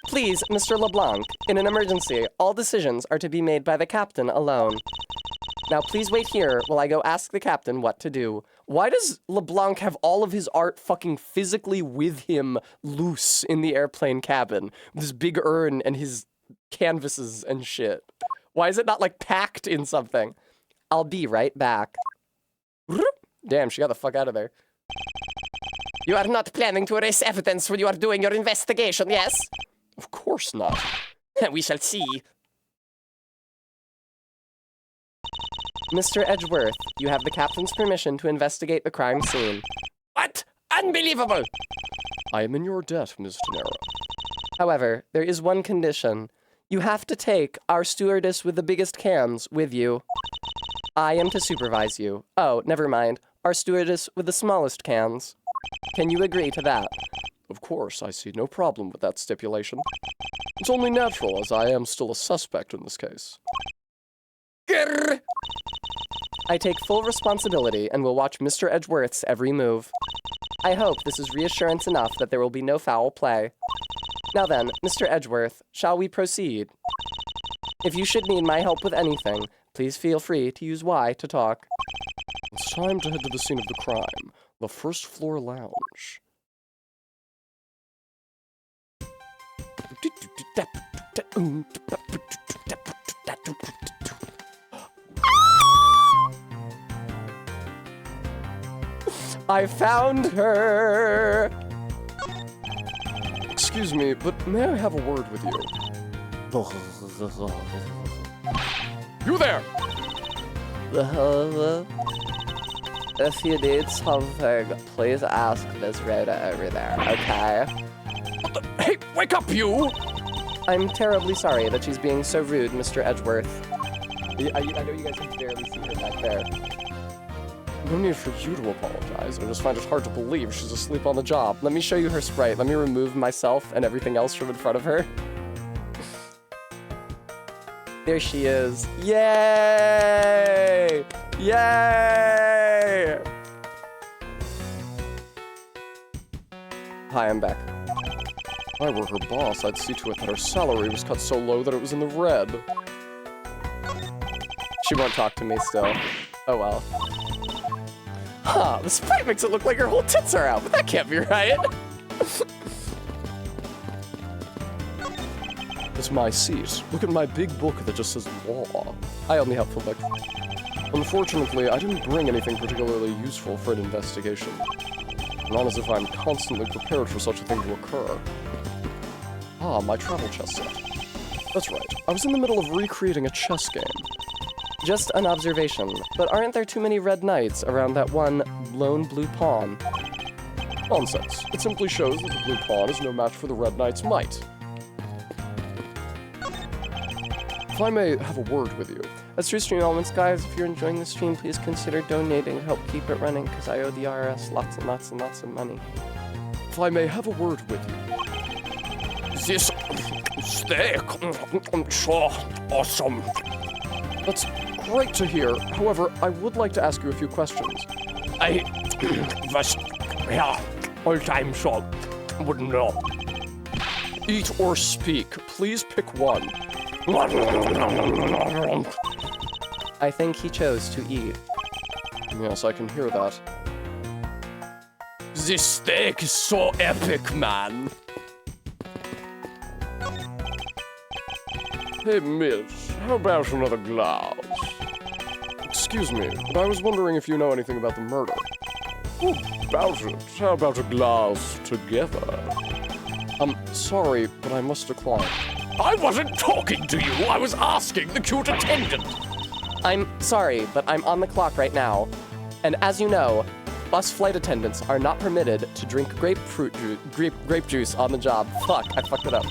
Please, Mr. LeBlanc, in an emergency, all decisions are to be made by the captain alone. Now please wait here while I go ask the captain what to do. Why does LeBlanc have all of his art fucking physically with him loose in the airplane cabin? With his big urn and his canvases and shit. Why is it not like packed in something? I'll be right back. Damn, she got the fuck out of there. You are not planning to erase evidence when you are doing your investigation, yes? Of course not. We shall see. Mr. Edgeworth, you have the captain's permission to investigate the crime scene. What? Unbelievable! I am in your debt, Ms. Tenero. However, there is one condition. You have to take our stewardess with the biggest cans with you. I am to supervise you. Oh, never mind. Our stewardess with the smallest cans. Can you agree to that? Of course, I see no problem with that stipulation. It's only natural, as I am still a suspect in this case. Grr! I take full responsibility and will watch Mr. Edgeworth's every move. I hope this is reassurance enough that there will be no foul play. Now then, Mr. Edgeworth, shall we proceed? If you should need my help with anything, please feel free to use Y to talk. It's time to head to the scene of the crime, the first floor lounge. I found her! Excuse me, but may I have a word with you? You there! If you need something, please ask Miss Rhoda over there, okay? Hey, wake up, you! I'm terribly sorry that she's being so rude, Mr. Edgeworth. I know you guys can barely see her back there. No need for you to apologize. I just find it hard to believe she's asleep on the job. Let me show you her sprite. Let me remove myself and everything else from in front of her. There she is. Yay! Yay! Hi, I'm back. If I were her boss, I'd see to it that her salary was cut so low that it was in the red. She won't talk to me still. Oh well. Huh, the sprite makes it look like her whole tits are out, but that can't be right. It's my seat. Look at my big book that just says law. I only help Philip. Unfortunately, I didn't bring anything particularly useful for an investigation. Not as if I'm constantly prepared for such a thing to occur. Ah, my travel chess set. That's right. I was in the middle of recreating a chess game. Just an observation, but aren't there too many red knights around that one lone blue pawn? Nonsense. It simply shows that the blue pawn is no match for the red knight's might. If I may have a word with you. That's true, Stream Elements, guys. If you're enjoying the stream, please consider donating to help keep it running, because I owe the IRS lots and lots and lots of money. If I may have a word with you. This steak, sure, awesome. That's great to hear. However, I would like to ask you a few questions. I was yeah, all time so wouldn't know. Eat or speak. Please pick one. I think he chose to eat. Yes, I can hear that. This steak is so epic, man. Hey, Mitch, how about another glass? Excuse me, but I was wondering if you know anything about the murder. Who about it? How about a glass together? Sorry, but I must decline. I wasn't talking to you. I was asking the cute attendant. I'm sorry, but I'm on the clock right now. And as you know, us flight attendants are not permitted to drink grape juice on the job. Fuck, I fucked it up.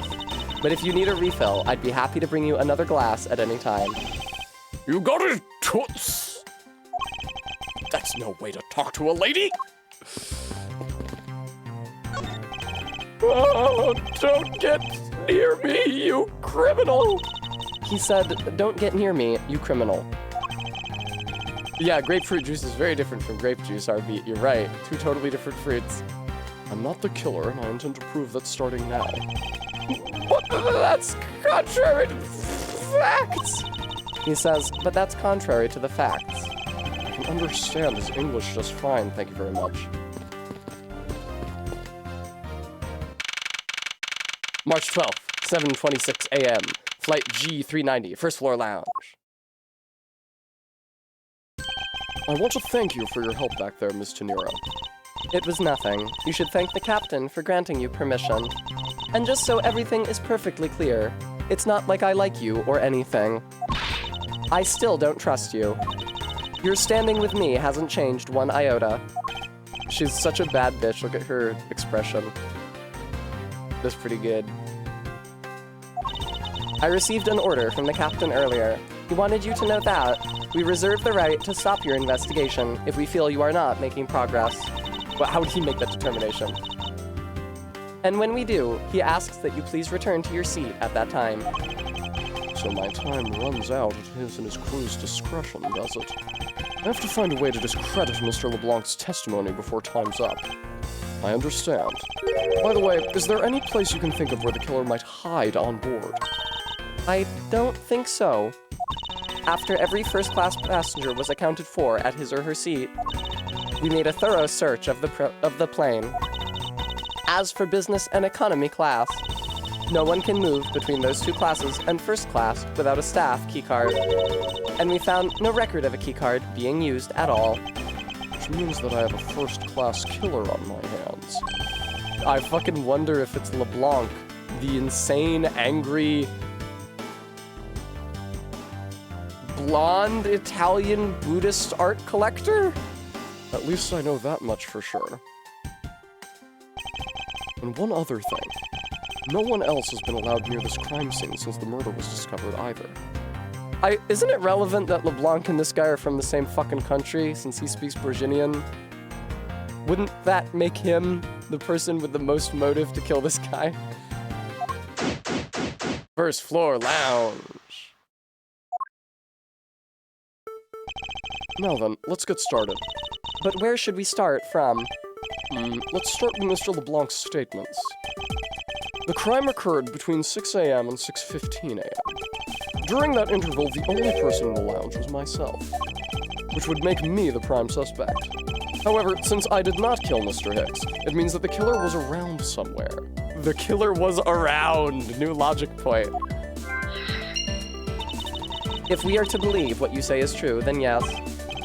But if you need a refill, I'd be happy to bring you another glass at any time. You got it, toots. That's no way to talk to a lady. Oh, don't get near me, you criminal! He said, don't get near me, you criminal. Yeah, grapefruit juice is very different from grape juice, RB. You're right. Two totally different fruits. I'm not the killer, and I intend to prove that starting now. But that's contrary to facts. He says, but that's contrary to the facts. I can understand his English just fine, thank you very much. March 12th, 7:26 a.m. Flight G390, first floor lounge. I want to thank you for your help back there, Miss Tenira. It was nothing. You should thank the captain for granting you permission. And just so everything is perfectly clear, it's not like I like you or anything. I still don't trust you. Your standing with me hasn't changed one iota. She's such a bad bitch. Look at her expression. That's pretty good. I received an order from the captain earlier. He wanted you to know that we reserve the right to stop your investigation if we feel you are not making progress. Well, how would he make that determination? And when we do, he asks that you please return to your seat at that time. So my time runs out at his and his crew's discretion, does it? I have to find a way to discredit Mr. LeBlanc's testimony before time's up. I understand. By the way, is there any place you can think of where the killer might hide on board? I don't think so. After every first-class passenger was accounted for at his or her seat, we made a thorough search of the plane. As for business and economy class, no one can move between those two classes and first class without a staff keycard. And we found no record of a keycard being used at all. Which means that I have a first-class killer on my hands. I fucking wonder if it's LeBlanc, the insane, angry, blonde Italian Buddhist art collector? At least I know that much for sure. And one other thing. No one else has been allowed near this crime scene since the murder was discovered either. Isn't it relevant that LeBlanc and this guy are from the same fucking country since he speaks Bourguignon? Wouldn't that make him the person with the most motive to kill this guy? First floor lounge. Now then, let's get started. But where should we start from? Let's start with Mr. LeBlanc's statements. The crime occurred between 6 a.m. and 6:15 a.m. During that interval, the only person in the lounge was myself, which would make me the prime suspect. However, since I did not kill Mr. Hicks, it means that the killer was around somewhere. The killer was around. New logic point. If we are to believe what you say is true, then yes.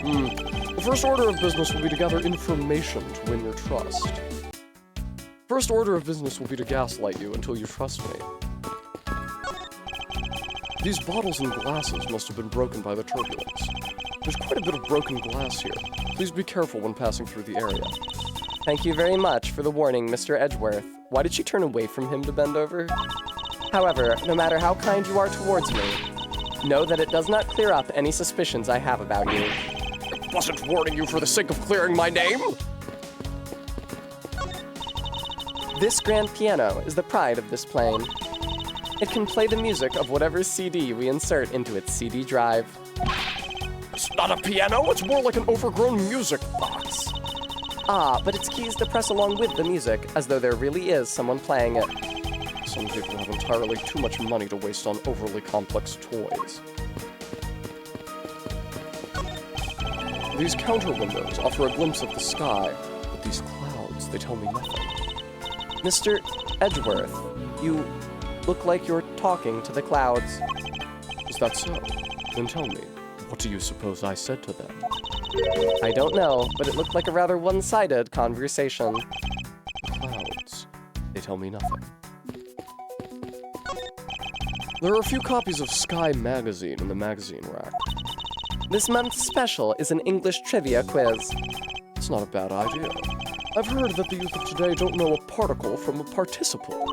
The first order of business will be to gather information to win your trust. First order of business will be to gaslight you until you trust me. These bottles and glasses must have been broken by the turbulence. There's quite a bit of broken glass here. Please be careful when passing through the area. Thank you very much for the warning, Mr. Edgeworth. Why did she turn away from him to bend over? However, no matter how kind you are towards me, know that it does not clear up any suspicions I have about you. I wasn't warning you for the sake of clearing my name. This grand piano is the pride of this plane. It can play the music of whatever CD we insert into its CD drive. not a piano, it's more like an overgrown music box. Ah, but its keys to press along with the music, as though there really is someone playing it. Some people have entirely too much money to waste on overly complex toys. These counter windows offer a glimpse of the sky, but these clouds, they tell me nothing. Mr. Edgeworth, you look like you're talking to the clouds. Is that so? Then tell me, what do you suppose I said to them? I don't know, but it looked like a rather one-sided conversation. The clouds, they tell me nothing. There are a few copies of Sky Magazine in the magazine rack. This month's special is an English trivia quiz. It's not a bad idea. I've heard that the youth of today don't know a particle from a participle.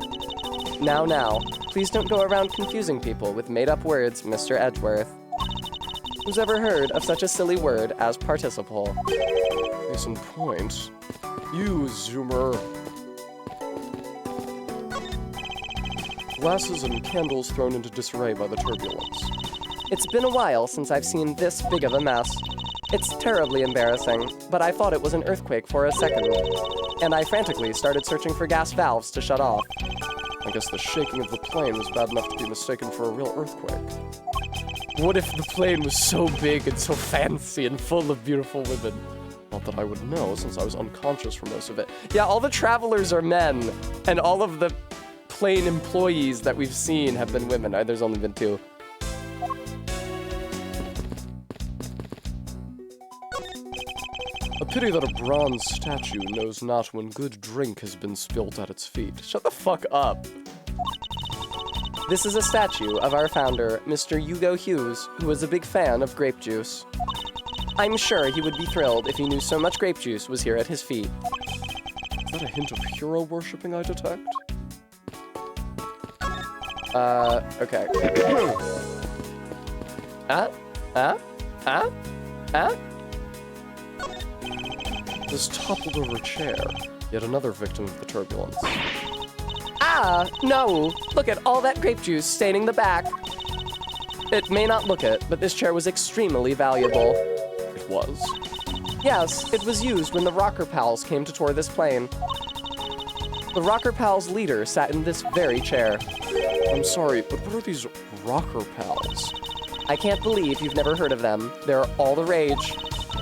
Now, please don't go around confusing people with made-up words, Mr. Edgeworth. Who's ever heard of such a silly word as participle? Case in point, you, Zoomer. Glasses and candles thrown into disarray by the turbulence. It's been a while since I've seen this big of a mess. It's terribly embarrassing, but I thought it was an earthquake for a second, and I frantically started searching for gas valves to shut off. I guess the shaking of the plane was bad enough to be mistaken for a real earthquake. What if the plane was so big and so fancy and full of beautiful women? Not that I would know, since I was unconscious for most of it. Yeah, all the travelers are men, and all of the plane employees that we've seen have been women. There's only been 2. A pity that a bronze statue knows not when good drink has been spilt at its feet. Shut the fuck up. This is a statue of our founder, Mr. Hugo Hughes, who was a big fan of grape juice. I'm sure he would be thrilled if he knew so much grape juice was here at his feet. Is that a hint of hero worshipping I detect? Okay. This toppled over chair, yet another victim of the turbulence. Ah, no! Look at all that grape juice staining the back. It may not look it, but this chair was extremely valuable. It was? Yes, it was used when the Rocker Pals came to tour this plane. The Rocker Pals leader sat in this very chair. I'm sorry, but what are these Rocker Pals? I can't believe you've never heard of them. They're all the rage.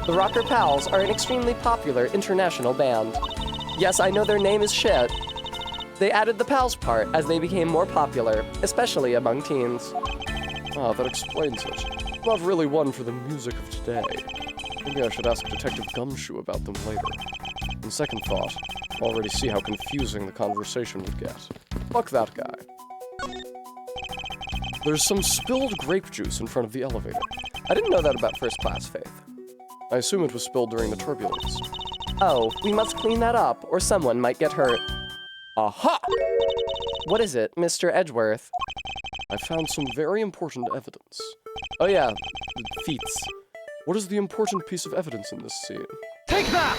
The Rocker Pals are an extremely popular international band. Yes, I know their name is shit. They added the pals part as they became more popular, especially among teens. Ah, that explains it. Not really one for the music of today. Maybe I should ask Detective Gumshoe about them later. On second thought, I already see how confusing the conversation would get. Fuck that guy. There's some spilled grape juice in front of the elevator. I didn't know that about first class, Faith. I assume it was spilled during the turbulence. Oh, we must clean that up, or someone might get hurt. Aha! What is it, Mr. Edgeworth? I found some very important evidence. Oh yeah, feats. What is the important piece of evidence in this scene? Take that!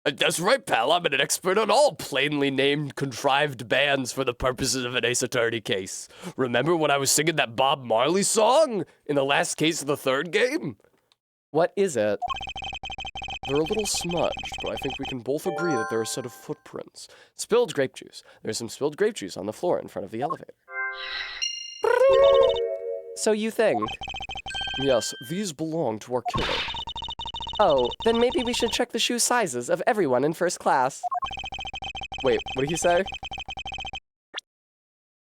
That's right, pal. I'm an expert on all plainly named, contrived bands for the purposes of an Ace Attorney case. Remember when I was singing that Bob Marley song in the last case of the third game? What is it? They're a little smudged, but I think we can both agree that they're a set of footprints. Spilled grape juice. There's some spilled grape juice on the floor in front of the elevator. So you think? Yes, these belong to our killer. Oh, then maybe we should check the shoe sizes of everyone in first class. Wait, what did he say?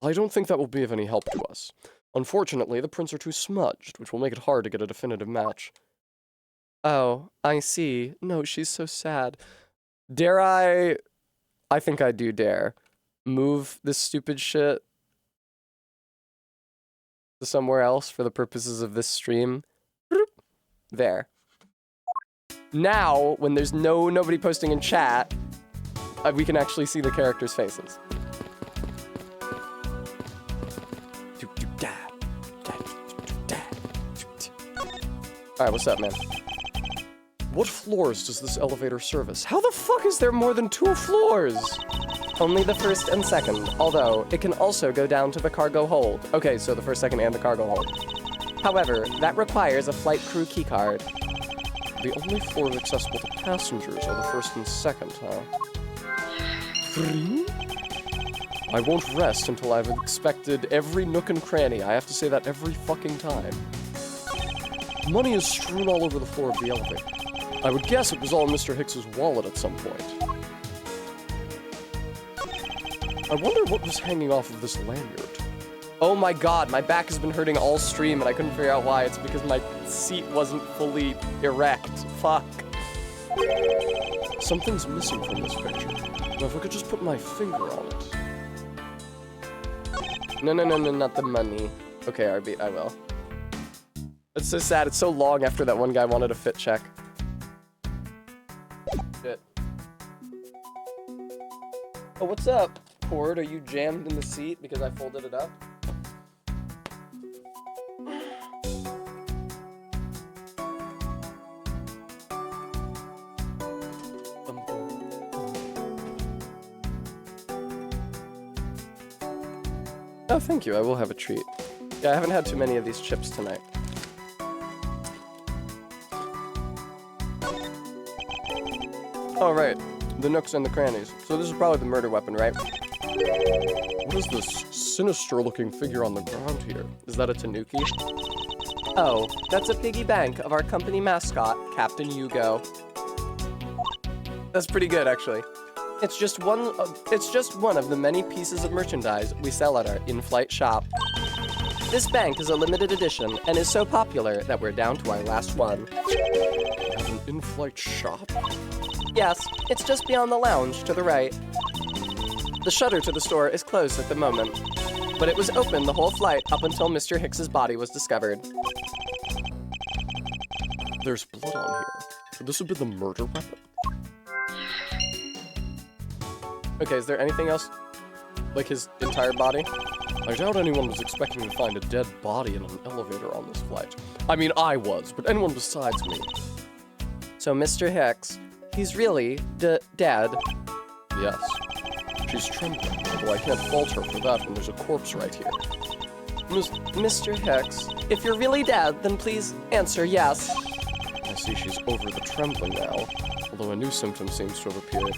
I don't think that will be of any help to us. Unfortunately, the prints are too smudged, which will make it hard to get a definitive match. Oh, I see. No, she's so sad. Dare I think I do dare. Move this stupid shit to somewhere else for the purposes of this stream. There. Now, when there's nobody posting in chat, we can actually see the characters' faces. Alright, what's up, man? What floors does this elevator service? How the fuck is there more than 2 floors? Only the first and second, although it can also go down to the cargo hold. Okay, so the first, second, and the cargo hold. However, that requires a flight crew keycard. The only floors accessible to passengers are the first and second, huh? I won't rest until I've inspected every nook and cranny. I have to say that every fucking time. Money is strewn all over the floor of the elevator. I would guess it was all in Mr. Hicks's wallet at some point. I wonder what was hanging off of this lanyard. Oh my god, my back has been hurting all stream and I couldn't figure out why. It's because my seat wasn't fully erect. Fuck. Something's missing from this picture. Now if I could just put my finger on it. No, not the money. Okay, RB, I will. It's so sad. It's so long after that one guy wanted a fit check. Shit. Oh, what's up, Cord? Are you jammed in the seat because I folded it up? Oh, thank you. I will have a treat. Yeah, I haven't had too many of these chips tonight. Oh, right. The nooks and the crannies. So this is probably the murder weapon, right? What is this sinister-looking figure on the ground here? Is that a Tanuki? Oh, that's a piggy bank of our company mascot, Captain Yugo. That's pretty good, actually. It's just one of the many pieces of merchandise we sell at our in-flight shop. This bank is a limited edition and is so popular that we're down to our last one. You have an in-flight shop? Yes, it's just beyond the lounge to the right. The shutter to the store is closed at the moment, but it was open the whole flight up until Mr. Hicks's body was discovered. There's blood on here. Could this have been the murder weapon? Okay, is there anything else? Like his entire body? I doubt anyone was expecting to find a dead body in an elevator on this flight. I mean, I was, but anyone besides me. So Mr. Hicks, he's really dead. Yes. She's trembling, although I can't fault her for that when there's a corpse right here. Mr. Hicks, if you're really dead, then please answer yes. I see she's over the trembling now, although a new symptom seems to have appeared.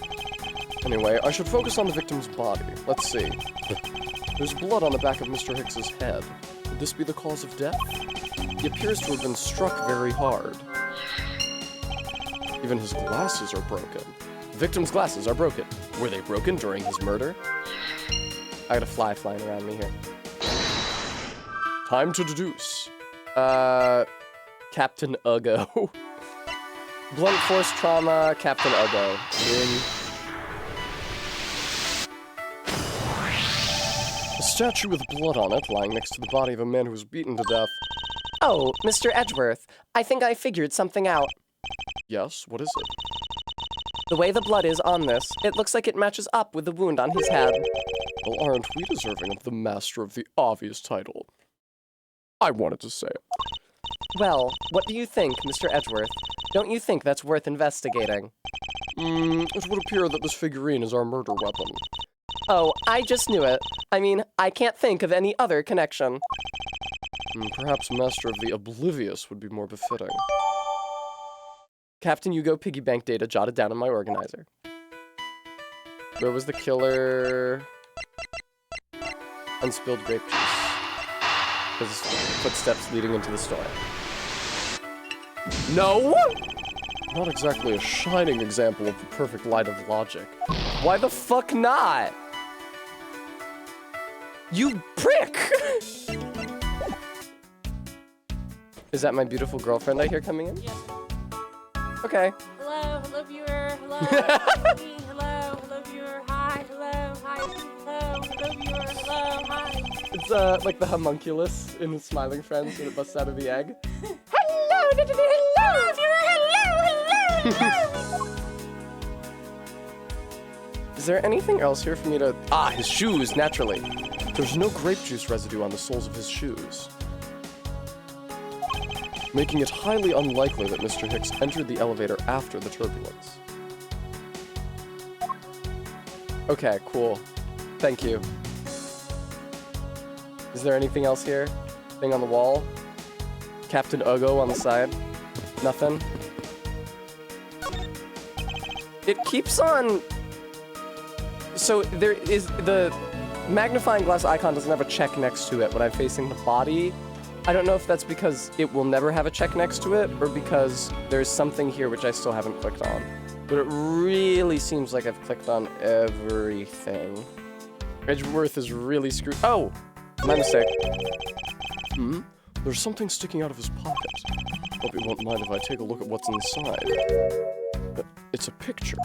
Anyway, I should focus on the victim's body. Let's see. There's blood on the back of Mr. Hicks's head. Could this be the cause of death? He appears to have been struck very hard. Even his glasses are broken. The victim's glasses are broken. Were they broken during his murder? I got a fly flying around me here. Time to deduce. Captain Ugo. Blunt force trauma, Captain Ugo. A statue with blood on it lying next to the body of a man who was beaten to death. Oh, Mr. Edgeworth, I think I figured something out. Yes, what is it? The way the blood is on this, it looks like it matches up with the wound on his head. Well, aren't we deserving of the master of the obvious title? I wanted to say it. Well, what do you think, Mr. Edgeworth? Don't you think that's worth investigating? It would appear that this figurine is our murder weapon. Oh, I just knew it. I mean, I can't think of any other connection. Perhaps Master of the Oblivious would be more befitting. Captain Yugo piggy bank data jotted down in my organizer. Where was the killer? Unspilled grape juice. His footsteps leading into the store. No! Not exactly a shining example of the perfect light of logic. Why the fuck not? You prick! Is that my beautiful girlfriend I hear coming in? Yes. Okay. Hello, viewer. Hello, me. Hello, viewer. Hi, hello, viewer. Hello, hi. It's like the homunculus in Smiling Friends when it busts out of the egg. Hello, viewer. Hello. Is there anything else here for me to... Ah, his shoes, naturally. There's no grape juice residue on the soles of his shoes, making it highly unlikely that Mr. Hicks entered the elevator after the turbulence. Okay, cool. Thank you. Is there anything else here? Thing on the wall? Captain Ugo on the side. Nothing. It keeps on... So there is the magnifying glass icon doesn't have a check next to it when I'm facing the body. I don't know if that's because it will never have a check next to it or because there's something here which I still haven't clicked on. But it really seems like I've clicked on everything. Edgeworth is really screwed. Oh! My mistake. There's something sticking out of his pocket. Hope you won't mind if I take a look at what's inside. It's a picture.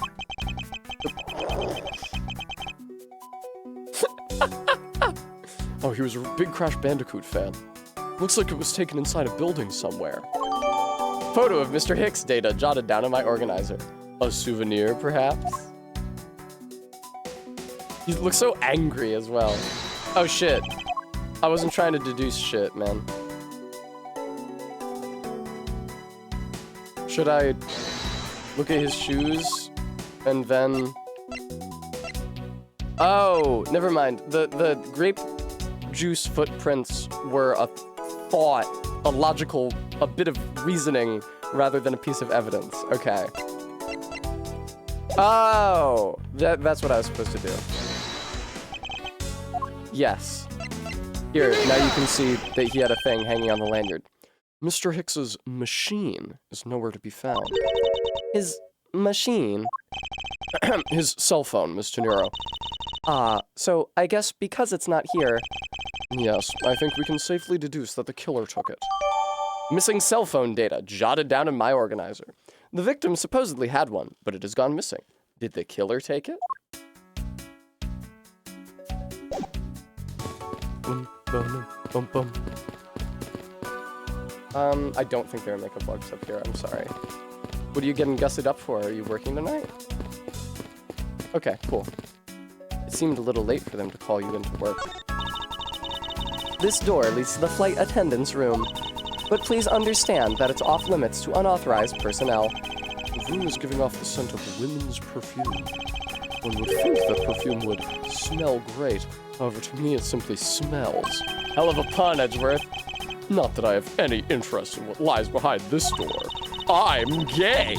Oh, he was a big Crash Bandicoot fan. Looks like it was taken inside a building somewhere. Photo of Mr. Hicks data jotted down in my organizer. A souvenir, perhaps? He looks so angry as well. Oh shit. I wasn't trying to deduce shit, man. Should I look at his shoes and then... Oh, never mind. The grape juice footprints were a thought, a logical, a bit of reasoning rather than a piece of evidence. Okay. Oh, that's what I was supposed to do. Yes. Here, now you can see that he had a thing hanging on the lanyard. Mr. Hicks's machine is nowhere to be found. His machine? His cell phone, Miss Tenero. So I guess because it's not here... Yes, I think we can safely deduce that the killer took it. Missing cell phone data, jotted down in my organizer. The victim supposedly had one, but it has gone missing. Did the killer take it? I don't think there are makeup bugs up here, I'm sorry. What are you getting gussied up for? Are you working tonight? Okay, cool. It seemed a little late for them to call you into work. This door leads to the flight attendant's room, but please understand that it's off limits to unauthorized personnel. The room is giving off the scent of women's perfume. One would think that perfume would smell great. However, to me, it simply smells. Hell of a pun, Edgeworth. Not that I have any interest in what lies behind this door. I'm gay!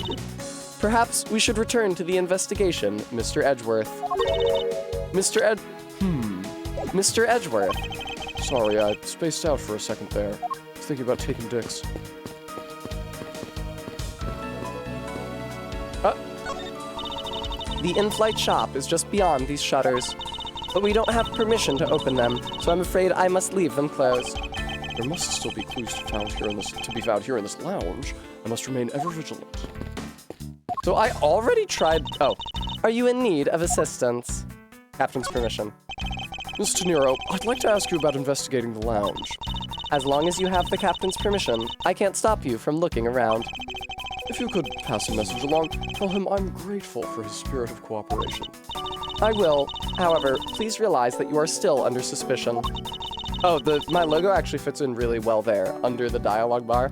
Perhaps we should return to the investigation, Mr. Edgeworth. Mr. Edgeworth. Sorry, I spaced out for a second there. I was thinking about taking dicks. The in-flight shop is just beyond these shutters, but we don't have permission to open them, so I'm afraid I must leave them closed. There must still be clues to be found here in this lounge. I must remain ever vigilant. So I already tried... Oh. Are you in need of assistance? Captain's permission. Miss Tenero, I'd like to ask you about investigating the lounge. As long as you have the captain's permission, I can't stop you from looking around. If you could pass a message along, tell him I'm grateful for his spirit of cooperation. I will. However, please realize that you are still under suspicion. Oh, my logo actually fits in really well there, under the dialogue bar.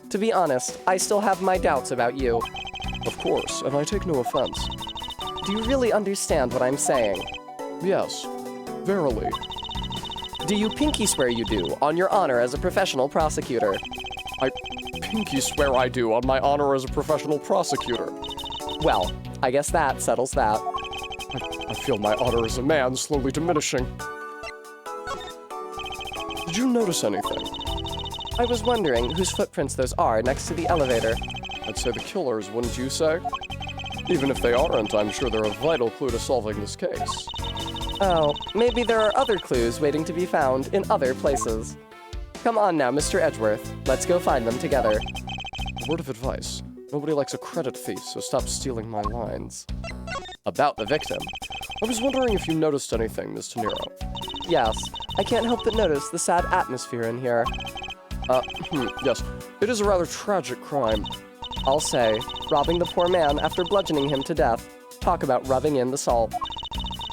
To be honest, I still have my doubts about you. Of course, and I take no offense. Do you really understand what I'm saying? Yes, verily. Do you pinky swear you do, on your honor as a professional prosecutor? I pinky swear I do on my honor as a professional prosecutor. Well, I guess that settles that. I feel my honor as a man slowly diminishing. Did you notice anything? I was wondering whose footprints those are next to the elevator. I'd say the killers, wouldn't you say? Even if they aren't, I'm sure they're a vital clue to solving this case. Oh, maybe there are other clues waiting to be found in other places. Come on now, Mr. Edgeworth. Let's go find them together. A word of advice. Nobody likes a credit thief, so stop stealing my lines. About the victim. I was wondering if you noticed anything, Miss Tenero. Yes, I can't help but notice the sad atmosphere in here. Yes, it is a rather tragic crime. I'll say, robbing the poor man after bludgeoning him to death. Talk about rubbing in the salt.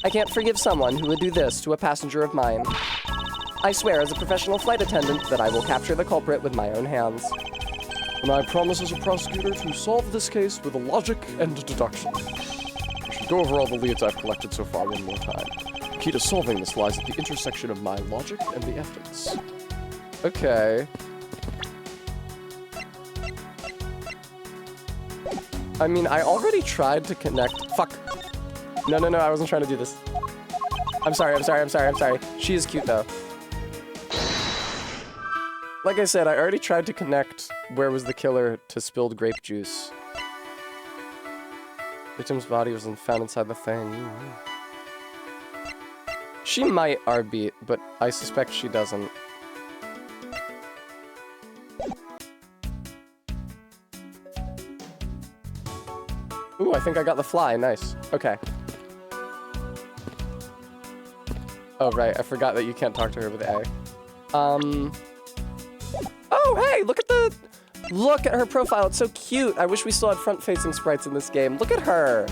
I can't forgive someone who would do this to a passenger of mine. I swear as a professional flight attendant that I will capture the culprit with my own hands. And I promise as a prosecutor to solve this case with logic and deduction. I should go over all the leads I've collected so far one more time. The key to solving this lies at the intersection of my logic and the evidence. Okay. I mean, I already tried to connect. Fuck. No, I wasn't trying to do this. I'm sorry. She is cute, though. Like I said, I already tried to connect where was the killer to spilled grape juice. Victim's body was found inside the thing. She might RB, but I suspect she doesn't. Ooh, I think I got the fly. Nice. Okay. Oh, right. I forgot that you can't talk to her with A. Oh, hey! Look at her profile. It's so cute. I wish we still had front-facing sprites in this game. Look at her.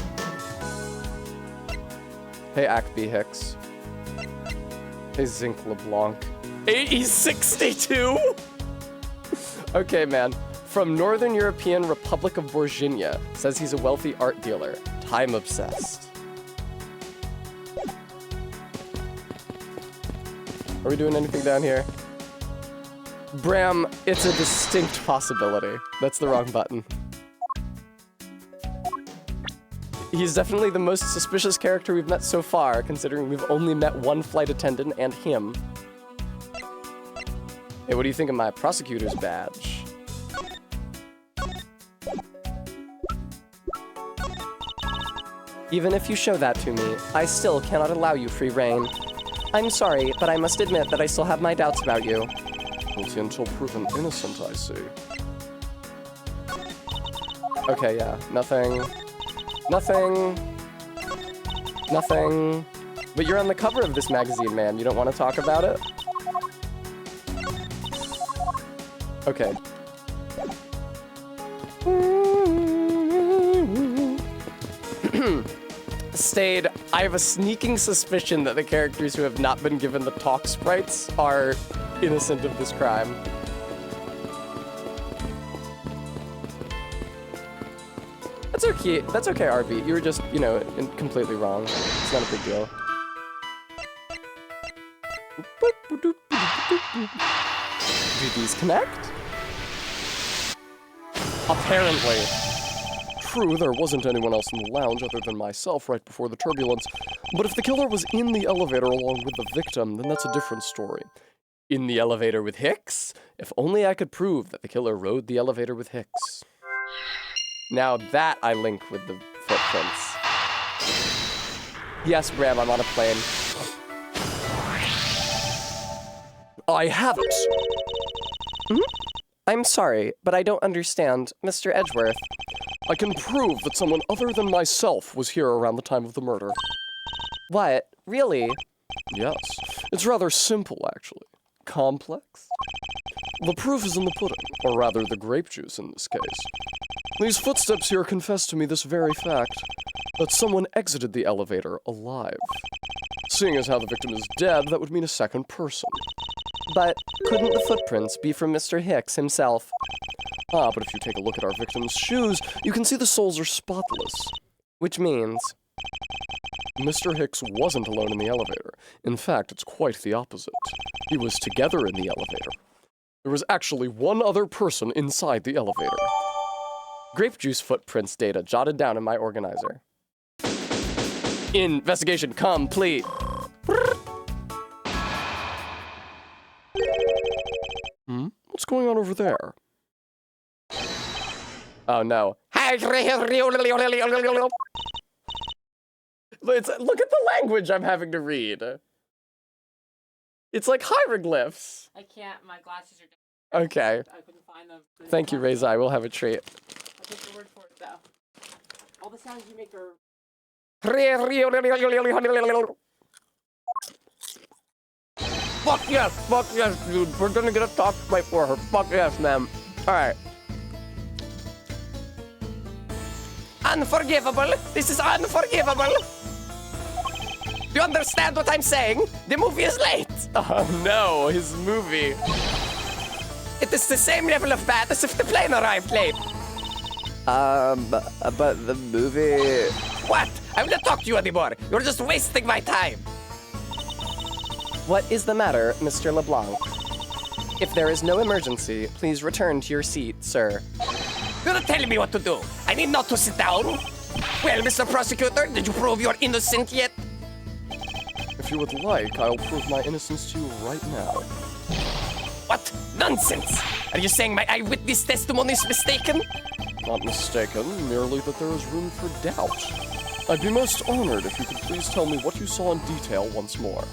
Hey, Ackby Hicks. Hey, Zinc LeBlanc. He's 62? Okay, man. From Northern European Republic of Borginia. Says he's a wealthy art dealer. Time obsessed. Are we doing anything down here? Bram, it's a distinct possibility. That's the wrong button. He's definitely the most suspicious character we've met so far, considering we've only met one flight attendant and him. Hey, what do you think of my prosecutor's badge? Even if you show that to me, I still cannot allow you free reign. I'm sorry, but I must admit that I still have my doubts about you. Guilty until proven innocent, I see. Okay, yeah. Nothing. But you're on the cover of this magazine, man. You don't want to talk about it? Okay. Stayed. I have a sneaking suspicion that the characters who have not been given the talk sprites are innocent of this crime. That's okay. That's okay, RB. You were just, you know, completely wrong. It's not a big deal. Do these connect? Apparently. True, there wasn't anyone else in the lounge other than myself right before the turbulence, but if the killer was in the elevator along with the victim, then that's a different story. In the elevator with Hicks? If only I could prove that the killer rode the elevator with Hicks. Now that I link with the footprints. Yes, Bram, I'm on a plane. I have it! I'm sorry, but I don't understand. Mr. Edgeworth. I can prove that someone other than myself was here around the time of the murder. What? Really? Yes. It's rather simple, actually. Complex? The proof is in the pudding, or rather the grape juice in this case. These footsteps here confess to me this very fact, that someone exited the elevator alive. Seeing as how the victim is dead, that would mean a second person. But couldn't the footprints be from Mr. Hicks himself? Ah, but if you take a look at our victim's shoes, you can see the soles are spotless. Which means... Mr. Hicks wasn't alone in the elevator. In fact, it's quite the opposite. He was together in the elevator. There was actually one other person inside the elevator. Grape juice footprints data jotted down in my organizer. Investigation complete. What's going on over there? Oh no. Look at the language I'm having to read. It's like hieroglyphs. I can't. My glasses are. Okay. I couldn't find them. Thank you, Rezai. We'll have a treat. I'll take your word for it, though. All the sounds you make are. Fuck yes, dude. We're gonna get a talk right for her. Fuck yes, ma'am. Alright. Unforgivable. This is unforgivable. You understand what I'm saying? The movie is late. Oh no, his movie. It is the same level of bad as if the plane arrived late. But the movie... What? I'm not talking to you anymore. You're just wasting my time. What is the matter, Mr. LeBlanc? If there is no emergency, please return to your seat, sir. You're not telling me what to do. I need not to sit down. Well, Mr. Prosecutor, did you prove you're innocent yet? If you would like, I'll prove my innocence to you right now. What? Nonsense! Are you saying my eyewitness testimony is mistaken? Not mistaken, merely that there is room for doubt. I'd be most honored if you could please tell me what you saw in detail once more.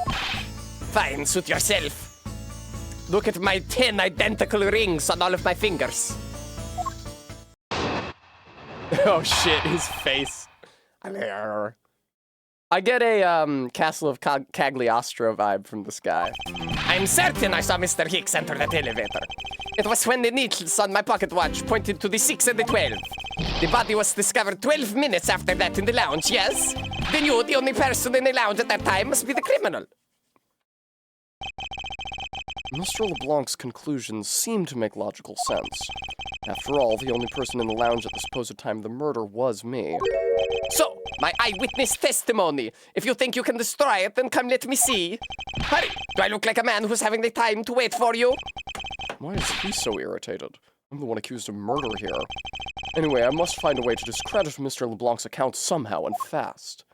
Fine, suit yourself. Look at my 10 identical rings on all of my fingers. Oh shit, his face. I get a Castle of Cagliostro vibe from this guy. I'm certain I saw Mr. Hicks enter that elevator. It was when the needles on my pocket watch pointed to the 6 and the 12. The body was discovered 12 minutes after that in the lounge, yes? Then you, the only person in the lounge at that time, must be the criminal. Mr. LeBlanc's conclusions seem to make logical sense. After all, the only person in the lounge at the supposed time of the murder was me. So, my eyewitness testimony. If you think you can destroy it, then come let me see. Hurry! Do I look like a man who's having the time to wait for you? Why is he so irritated? I'm the one accused of murder here. Anyway, I must find a way to discredit Mr. LeBlanc's account somehow and fast.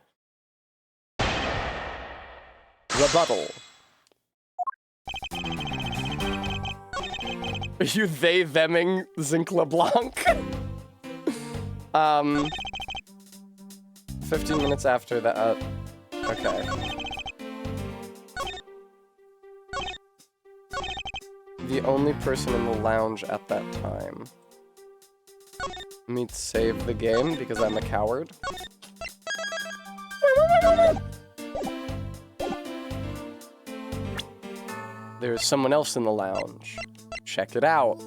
Rebuttal. Are you they-theming Zinc LeBlanc? 15 minutes after that, okay. The only person in the lounge at that time. Me save the game because I'm a coward. There's someone else in the lounge. Check it out.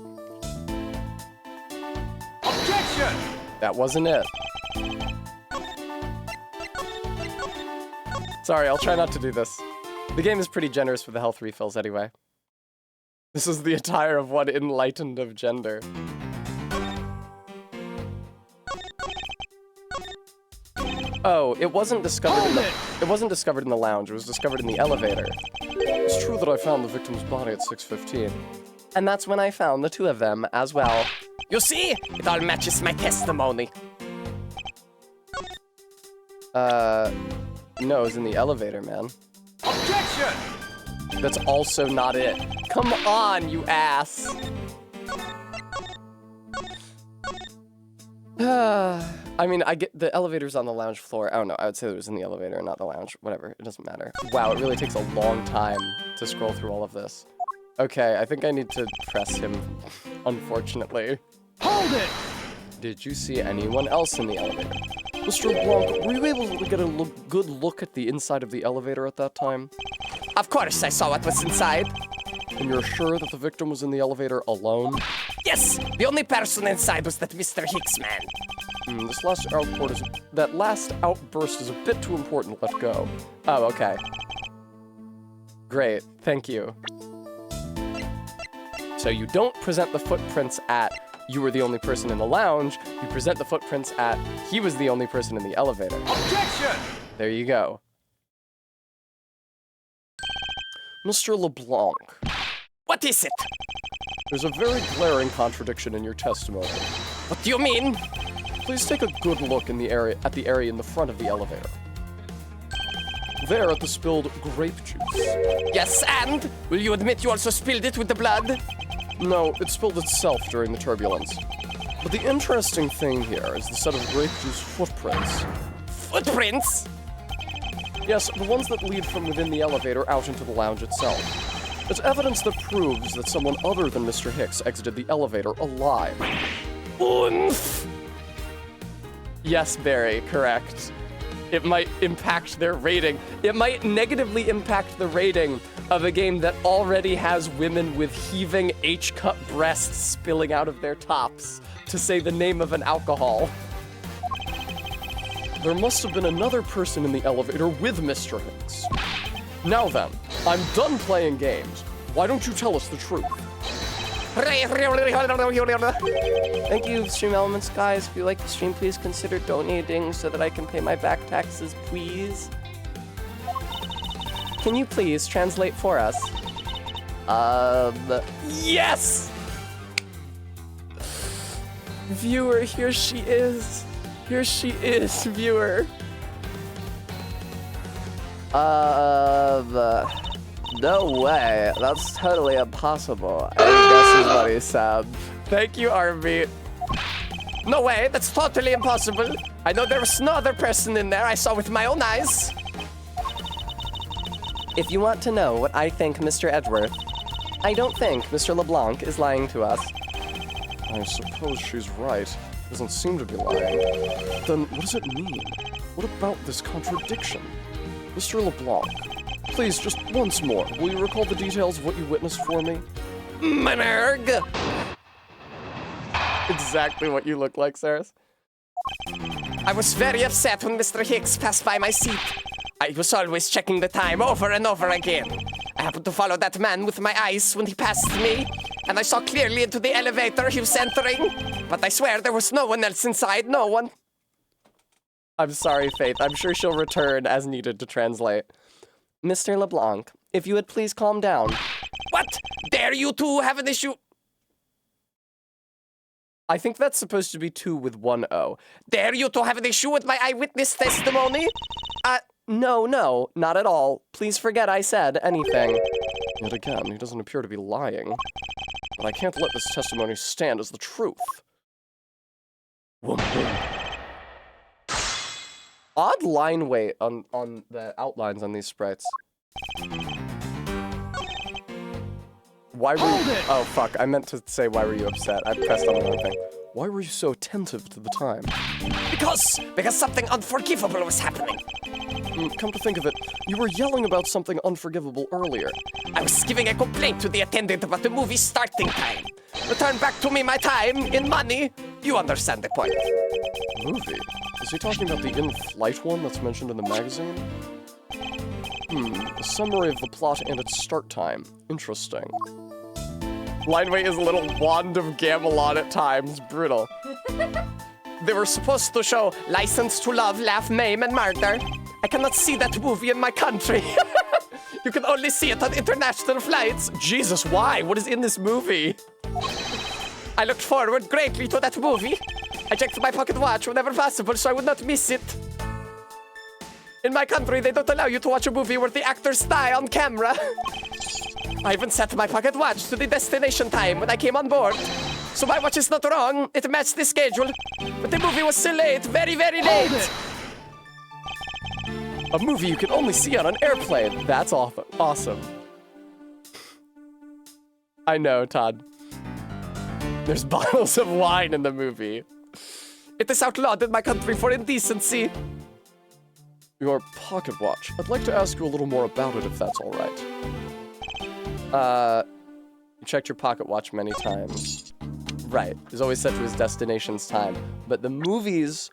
Objection! That wasn't it. Sorry, I'll try not to do this. The game is pretty generous with the health refills anyway. This is the attire of one enlightened of gender. Oh, it wasn't discovered in the lounge, it was discovered in the elevator. It's true that I found the victim's body at 6:15. And that's when I found the two of them as well. You see? It all matches my testimony. No, it was in the elevator, man. Objection! That's also not it. Come on, you ass! I mean, I get the elevator's on the lounge floor. I don't know, I would say it was in the elevator, not the lounge. Whatever, it doesn't matter. Wow, it really takes a long time to scroll through all of this. Okay, I think I need to press him, unfortunately. Hold it! Did you see anyone else in the elevator? Mr. LeBlanc, were you able to get a good look at the inside of the elevator at that time? Of course I saw what was inside. And you're sure that the victim was in the elevator alone? Yes, the only person inside was that Mr. Hicks man. That last outburst is a bit too important to let go. Oh, okay. Great, thank you. So you don't present the footprints at you were the only person in the lounge, you present the footprints at he was the only person in the elevator. Objection! There you go. Mr. LeBlanc, What is it? there's a very glaring contradiction in your testimony. What do you mean? Please take a good look in the area in the front of the elevator. There at the spilled grape juice. Yes, and? Will you admit you also spilled it with the blood? No, it spilled itself during the turbulence. But the interesting thing here is the set of grape juice footprints. Footprints? Yes, the ones that lead from within the elevator out into the lounge itself. It's evidence that proves that someone other than Mr. Hicks exited the elevator alive. Oomph! Yes, Barry, correct. It might impact their rating. It might negatively impact the rating of a game that already has women with heaving H-cup breasts spilling out of their tops, to say the name of an alcohol. There must have been another person in the elevator with Mr. Hicks. Now then, I'm done playing games. Why don't you tell us the truth? Thank you, Stream Elements guys. If you like the stream, please consider donating so that I can pay my back taxes, please. Can you please translate for us? Yes! Viewer, here she is. Here she is, viewer. No way. That's totally impossible. I guess is what he said. Thank you, Arby. No way, that's totally impossible. I know there was no other person in there I saw with my own eyes. If you want to know what I think, Mr. Edgeworth, I don't think Mr. LeBlanc is lying to us. I suppose she's right. Doesn't seem to be lying. Then what does it mean? What about this contradiction? Mr. LeBlanc, please, just once more, will you recall the details of what you witnessed for me? Manerg! Exactly what you look like, Saris. I was very upset when Mr. Hicks passed by my seat. I was always checking the time over and over again. I happened to follow that man with my eyes when he passed me, and I saw clearly into the elevator he was entering. But I swear there was no one else inside, no one. I'm sorry, Faith. I'm sure she'll return as needed to translate. Mr. LeBlanc, if you would please calm down. What? Dare you two have an issue? I think that's supposed to be 2 with 1 O. Dare you to have an issue with my eyewitness testimony? No, not at all. Please forget I said anything. Yet again, he doesn't appear to be lying. But I can't let this testimony stand as the truth. Woman. Odd line weight on the outlines on these sprites. Why were you... Hold it! Oh, fuck. I meant to say why were you upset. I pressed on the wrong thing. Why were you so attentive to the time? Because something unforgivable was happening. Come to think of it, you were yelling about something unforgivable earlier. I was giving a complaint to the attendant about the movie's starting time. Return back to me my time in money. You understand the point. Movie? Is he talking about the in-flight one that's mentioned in the magazine? A summary of the plot and its start time. Interesting. Line weight is a little wand of Gamelon at times. Brutal. They were supposed to show License to Love, Laugh, Maim, and Murder. I cannot see that movie in my country. You can only see it on international flights. Jesus, why? What is in this movie? I looked forward greatly to that movie. I checked my pocket watch whenever possible so I would not miss it. In my country, they don't allow you to watch a movie where the actors die on camera. I even set my pocket watch to the destination time when I came on board. So my watch is not wrong, it matched the schedule. But the movie was so late, very, very late. A movie you can only see on an airplane. That's awesome. I know, Todd. There's bottles of wine in the movie. It is outlawed in my country for indecency. Your pocket watch. I'd like to ask you a little more about it if that's all right. You checked your pocket watch many times. Right. It's always set to his destination's time. But the movies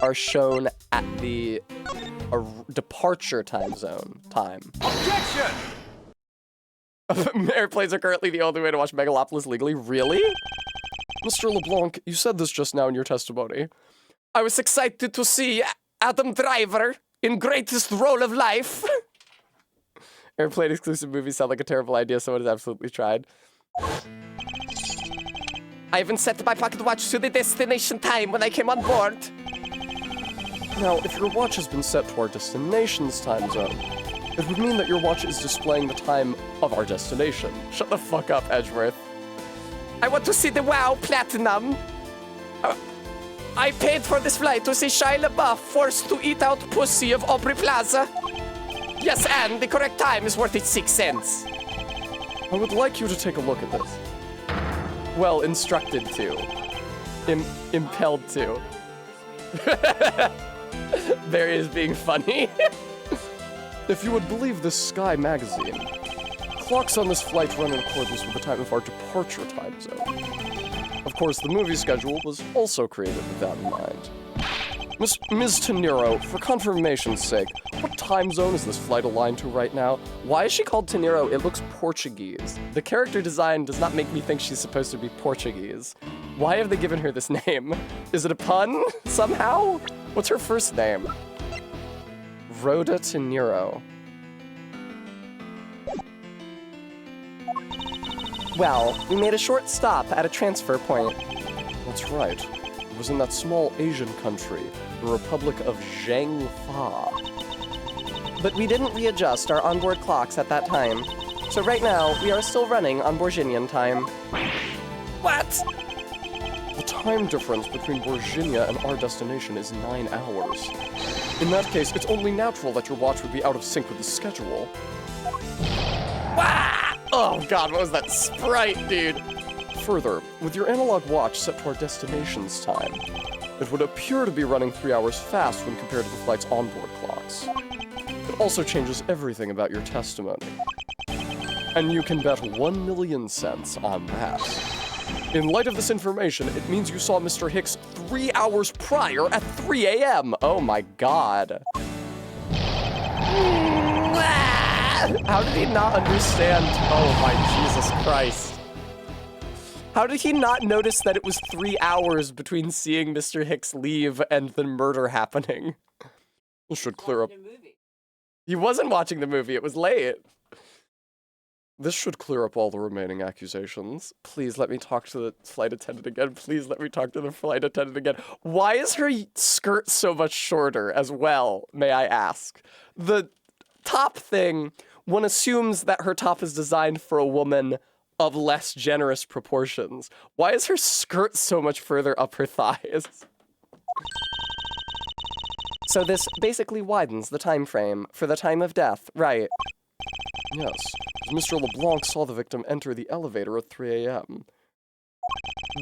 are shown at the departure time zone time. Objection! Airplanes are currently the only way to watch Megalopolis legally. Really? Mr. LeBlanc, you said this just now in your testimony. I was excited to see Adam Driver in greatest role of life. Airplane exclusive movies sound like a terrible idea. Someone has absolutely tried. I even set my pocket watch to the destination time when I came on board. Now, if your watch has been set to our destination's time zone, it would mean that your watch is displaying the time of our destination. Shut the fuck up, Edgeworth. I want to see the WoW Platinum. I paid for this flight to see Shia LaBeouf forced to eat out pussy of Aubrey Plaza. Yes, and the correct time is worth its 6 cents. I would like you to take a look at this. Well, instructed to. Impelled to. Barry is being funny. If you would believe this Sky magazine, clocks on this flight run in accordance with the time of our departure time zone. Of course, the movie schedule was also created with that in mind. Ms. Teniro, for confirmation's sake, what time zone is this flight aligned to right now? Why is she called Teniro? It looks Portuguese. The character design does not make me think she's supposed to be Portuguese. Why have they given her this name? Is it a pun somehow? What's her first name? Rhoda Teniro. Well, we made a short stop at a transfer point. That's right. It was in that small Asian country, the Republic of Zhang Fa. But we didn't readjust our onboard clocks at that time. So right now, we are still running on Borginian time. What? The time difference between Virginia and our destination is 9 hours. In that case, it's only natural that your watch would be out of sync with the schedule. Ah! Oh god, what was that sprite, dude? Further, with your analog watch set to our destination's time, it would appear to be running 3 hours fast when compared to the flight's onboard clocks. It also changes everything about your testimony. And you can bet 1 million cents on that. In light of this information, it means you saw Mr. Hicks 3 hours prior at 3 a.m. Oh my god. How did he not understand? Oh my Jesus Christ. How did he not notice that it was 3 hours between seeing Mr. Hicks leave and the murder happening? This should clear up. Watching a movie. He wasn't watching the movie, it was late. This should clear up all the remaining accusations. Please let me talk to the flight attendant again. Please let me talk to the flight attendant again. Why is her skirt so much shorter as well, may I ask? The top thing, one assumes that her top is designed for a woman of less generous proportions. Why is her skirt so much further up her thighs? So this basically widens the time frame for the time of death, right? Yes, as Mr. LeBlanc saw the victim enter the elevator at 3 a.m.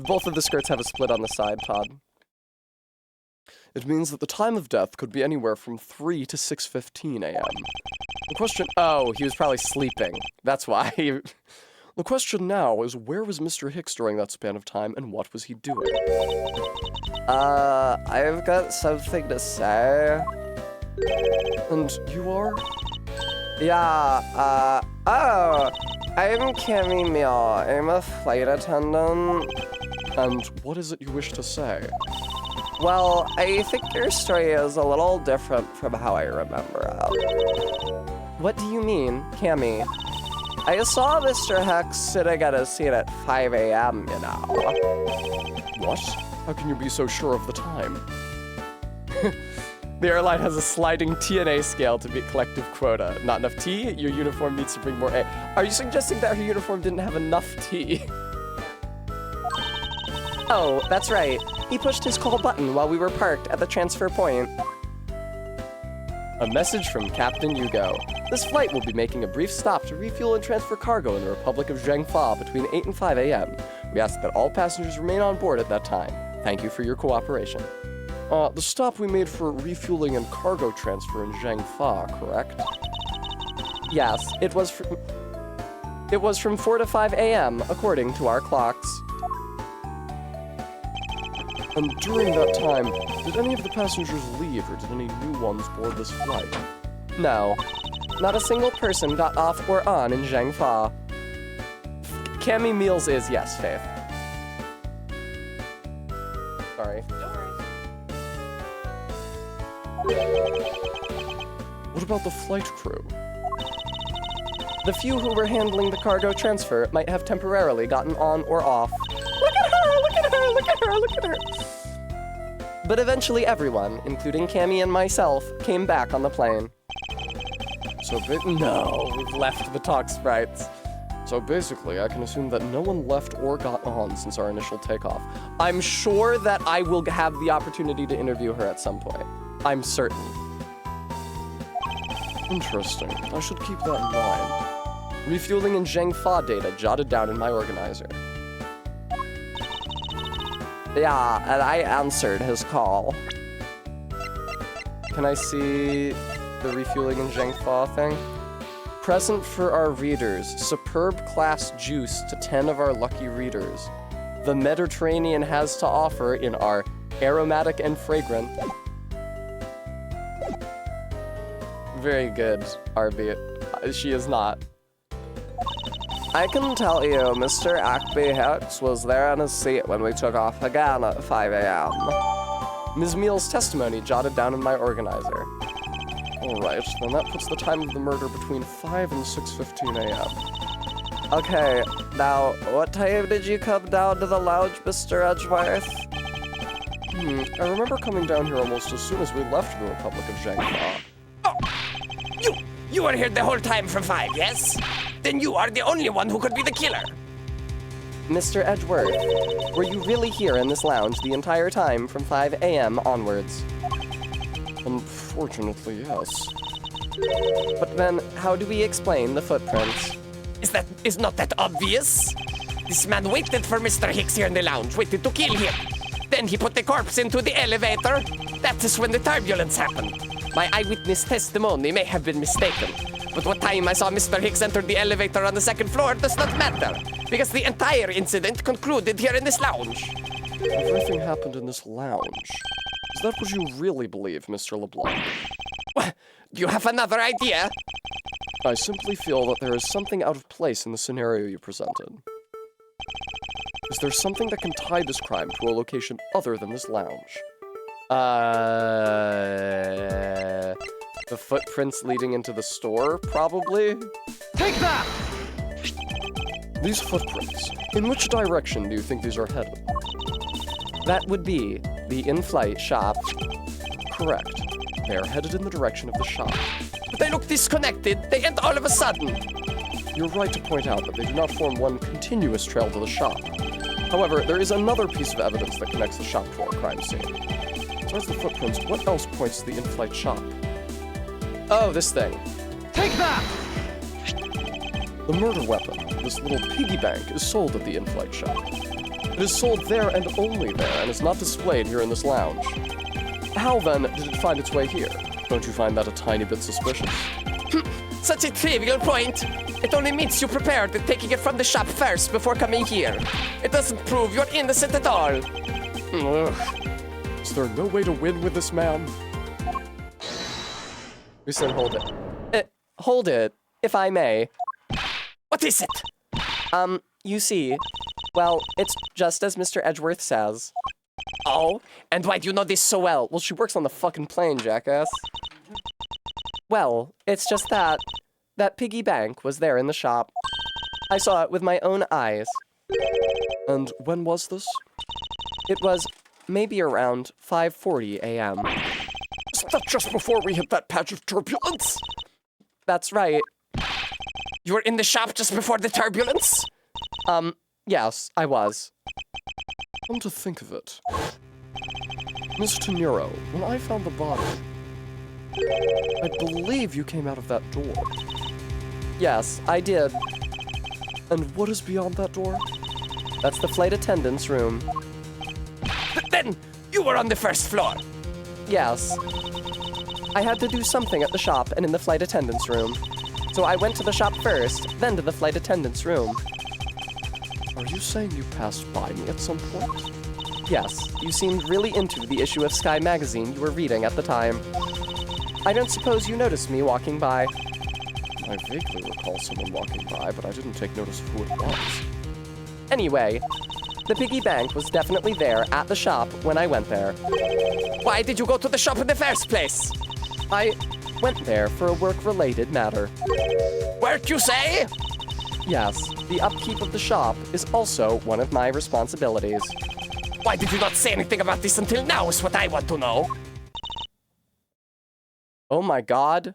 Both of the skirts have a split on the side, Todd. It means that the time of death could be anywhere from 3 to 6:15 a.m. The question, Oh, he was probably sleeping. That's why. the question now is, where was Mr. Hicks during that span of time, and what was he doing? I've got something to say. And you are? Yeah, I'm Cammy Meal. I'm a flight attendant. And what is it you wish to say? Well, I think your story is a little different from how I remember it. What do you mean, Cammy? I saw Mr. Hicks sitting at his seat at 5 a.m., you know. What? How can you be so sure of the time? The airline has a sliding TNA scale to meet collective quota. Not enough T? Your uniform needs to bring more A. Are you suggesting that her uniform didn't have enough T? Oh, that's right. He pushed his call button while we were parked at the transfer point. A message from Captain Yugo. This flight will be making a brief stop to refuel and transfer cargo in the Republic of Zhang Fa between 8 and 5 a.m. We ask that all passengers remain on board at that time. Thank you for your cooperation. The stop we made for refueling and cargo transfer in Zhang Fa, correct? Yes, it was from 4 to 5 a.m., according to our clocks. And during that time, did any of the passengers leave, or did any new ones board this flight? No, not a single person got off or on in Zhang Fa. Cammy Meals is yes, Faith. Sorry. What about the flight crew? The few who were handling the cargo transfer might have temporarily gotten on or off. Look at her! Look at her! Look at her! Look at her! But eventually everyone, including Cammy and myself, came back on the plane. No, we've left the talk sprites. So basically, I can assume that no one left or got on since our initial takeoff. I'm sure that I will have the opportunity to interview her at some point. I'm certain. Interesting. I should keep that in mind. Refueling in Zhang Fa data jotted down in my organizer. Yeah, and I answered his call. Can I see the refueling in Zhang Fa thing? Present for our readers, superb class juice to 10 of our lucky readers. The Mediterranean has to offer in our aromatic and fragrant. Very good, Arby. She is not. I can tell you, Mr. Ackby Hicks was there on his seat when we took off again at 5 a.m. Ms. Meal's testimony jotted down in my organizer. Alright, then that puts the time of the murder between 5 and 6:15 a.m. Okay, Now, what time did you come down to the lounge, Mr. Edgeworth? I remember coming down here almost as soon as we left the Republic of Zhengfa. You were here the whole time from 5, yes? Then you are the only one who could be the killer. Mr. Edgeworth, were you really here in this lounge the entire time from 5 a.m. onwards? Unfortunately, yes. But then, how do we explain the footprints? Is not that obvious? This man waited for Mr. Hicks here in the lounge, waited to kill him. Then he put the corpse into the elevator. That is when the turbulence happened. My eyewitness testimony may have been mistaken, but what time I saw Mr. Hicks enter the elevator on the 2nd floor does not matter, because the entire incident concluded here in this lounge. Everything happened in this lounge. Is that what you really believe, Mr. LeBlanc? Do you have another idea? I simply feel that there is something out of place in the scenario you presented. Is there something that can tie this crime to a location other than this lounge? The footprints leading into the store, probably? Take that! These footprints, in which direction do you think these are headed? That would be the in-flight shop. Correct. They are headed in the direction of the shop. But they look disconnected. They end all of a sudden. You're right to point out that they do not form one continuous trail to the shop. However, there is another piece of evidence that connects the shop to our crime scene. Besides the footprints, what else points to the in-flight shop? Oh, this thing. Take that! The murder weapon, this little piggy bank, is sold at the in-flight shop. It is sold there and only there, and is not displayed here in this lounge. How, then, did it find its way here? Don't you find that a tiny bit suspicious? Such a trivial point. It only means you prepared at taking it from the shop first before coming here. It doesn't prove you're innocent at all. Ugh. Is there no way to win with this man? We said hold it. Hold it, if I may. What is it? You see, well, it's just as Mr. Edgeworth says. Oh, and why do you know this so well? Well, she works on the fucking plane, jackass. Well, it's just that piggy bank was there in the shop. I saw it with my own eyes. And when was this? It was maybe around 5:40 a.m. Isn't that just before we hit that patch of turbulence? That's right. You were in the shop just before the turbulence? Yes, I was. Come to think of it. Mr. Nero, when I found the body, I believe you came out of that door. Yes, I did. And what is beyond that door? That's the flight attendant's room. Then you were on the 1st floor. Yes. I had to do something at the shop and in the flight attendant's room. So I went to the shop first, then to the flight attendant's room. Are you saying you passed by me at some point? Yes, you seemed really into the issue of Sky magazine you were reading at the time. I don't suppose you noticed me walking by. I vaguely recall someone walking by, but I didn't take notice of who it was. Anyway, the piggy bank was definitely there at the shop when I went there. Why did you go to the shop in the first place? I went there for a work-related matter. Work, you say? Yes, the upkeep of the shop is also one of my responsibilities. Why did you not say anything about this until now is what I want to know. Oh my god.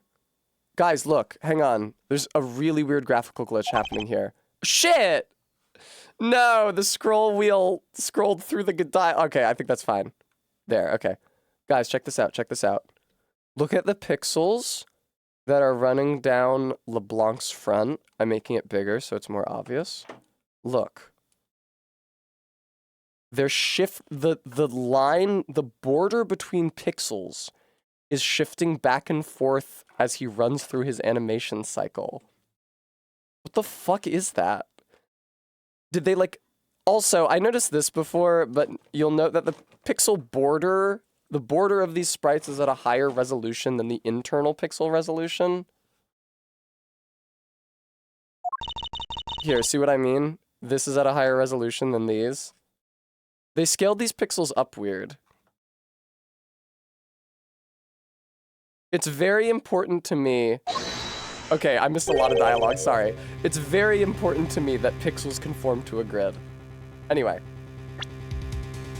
Guys, look, hang on. There's a really weird graphical glitch happening here. Shit! No, the scroll wheel scrolled through the Okay, I think that's fine. There, okay. Guys, check this out, check this out. Look at the pixels that are running down LeBlanc's front. I'm making it bigger so it's more obvious. Look. They're the line, the border between pixels is shifting back and forth as he runs through his animation cycle. What the fuck is that? Did they also, I noticed this before, but you'll note that the pixel border, the border of these sprites is at a higher resolution than the internal pixel resolution. Here, see what I mean? This is at a higher resolution than these. They scaled these pixels up weird. It's very important to me Okay, I missed a lot of dialogue, sorry. It's very important to me that pixels conform to a grid. Anyway.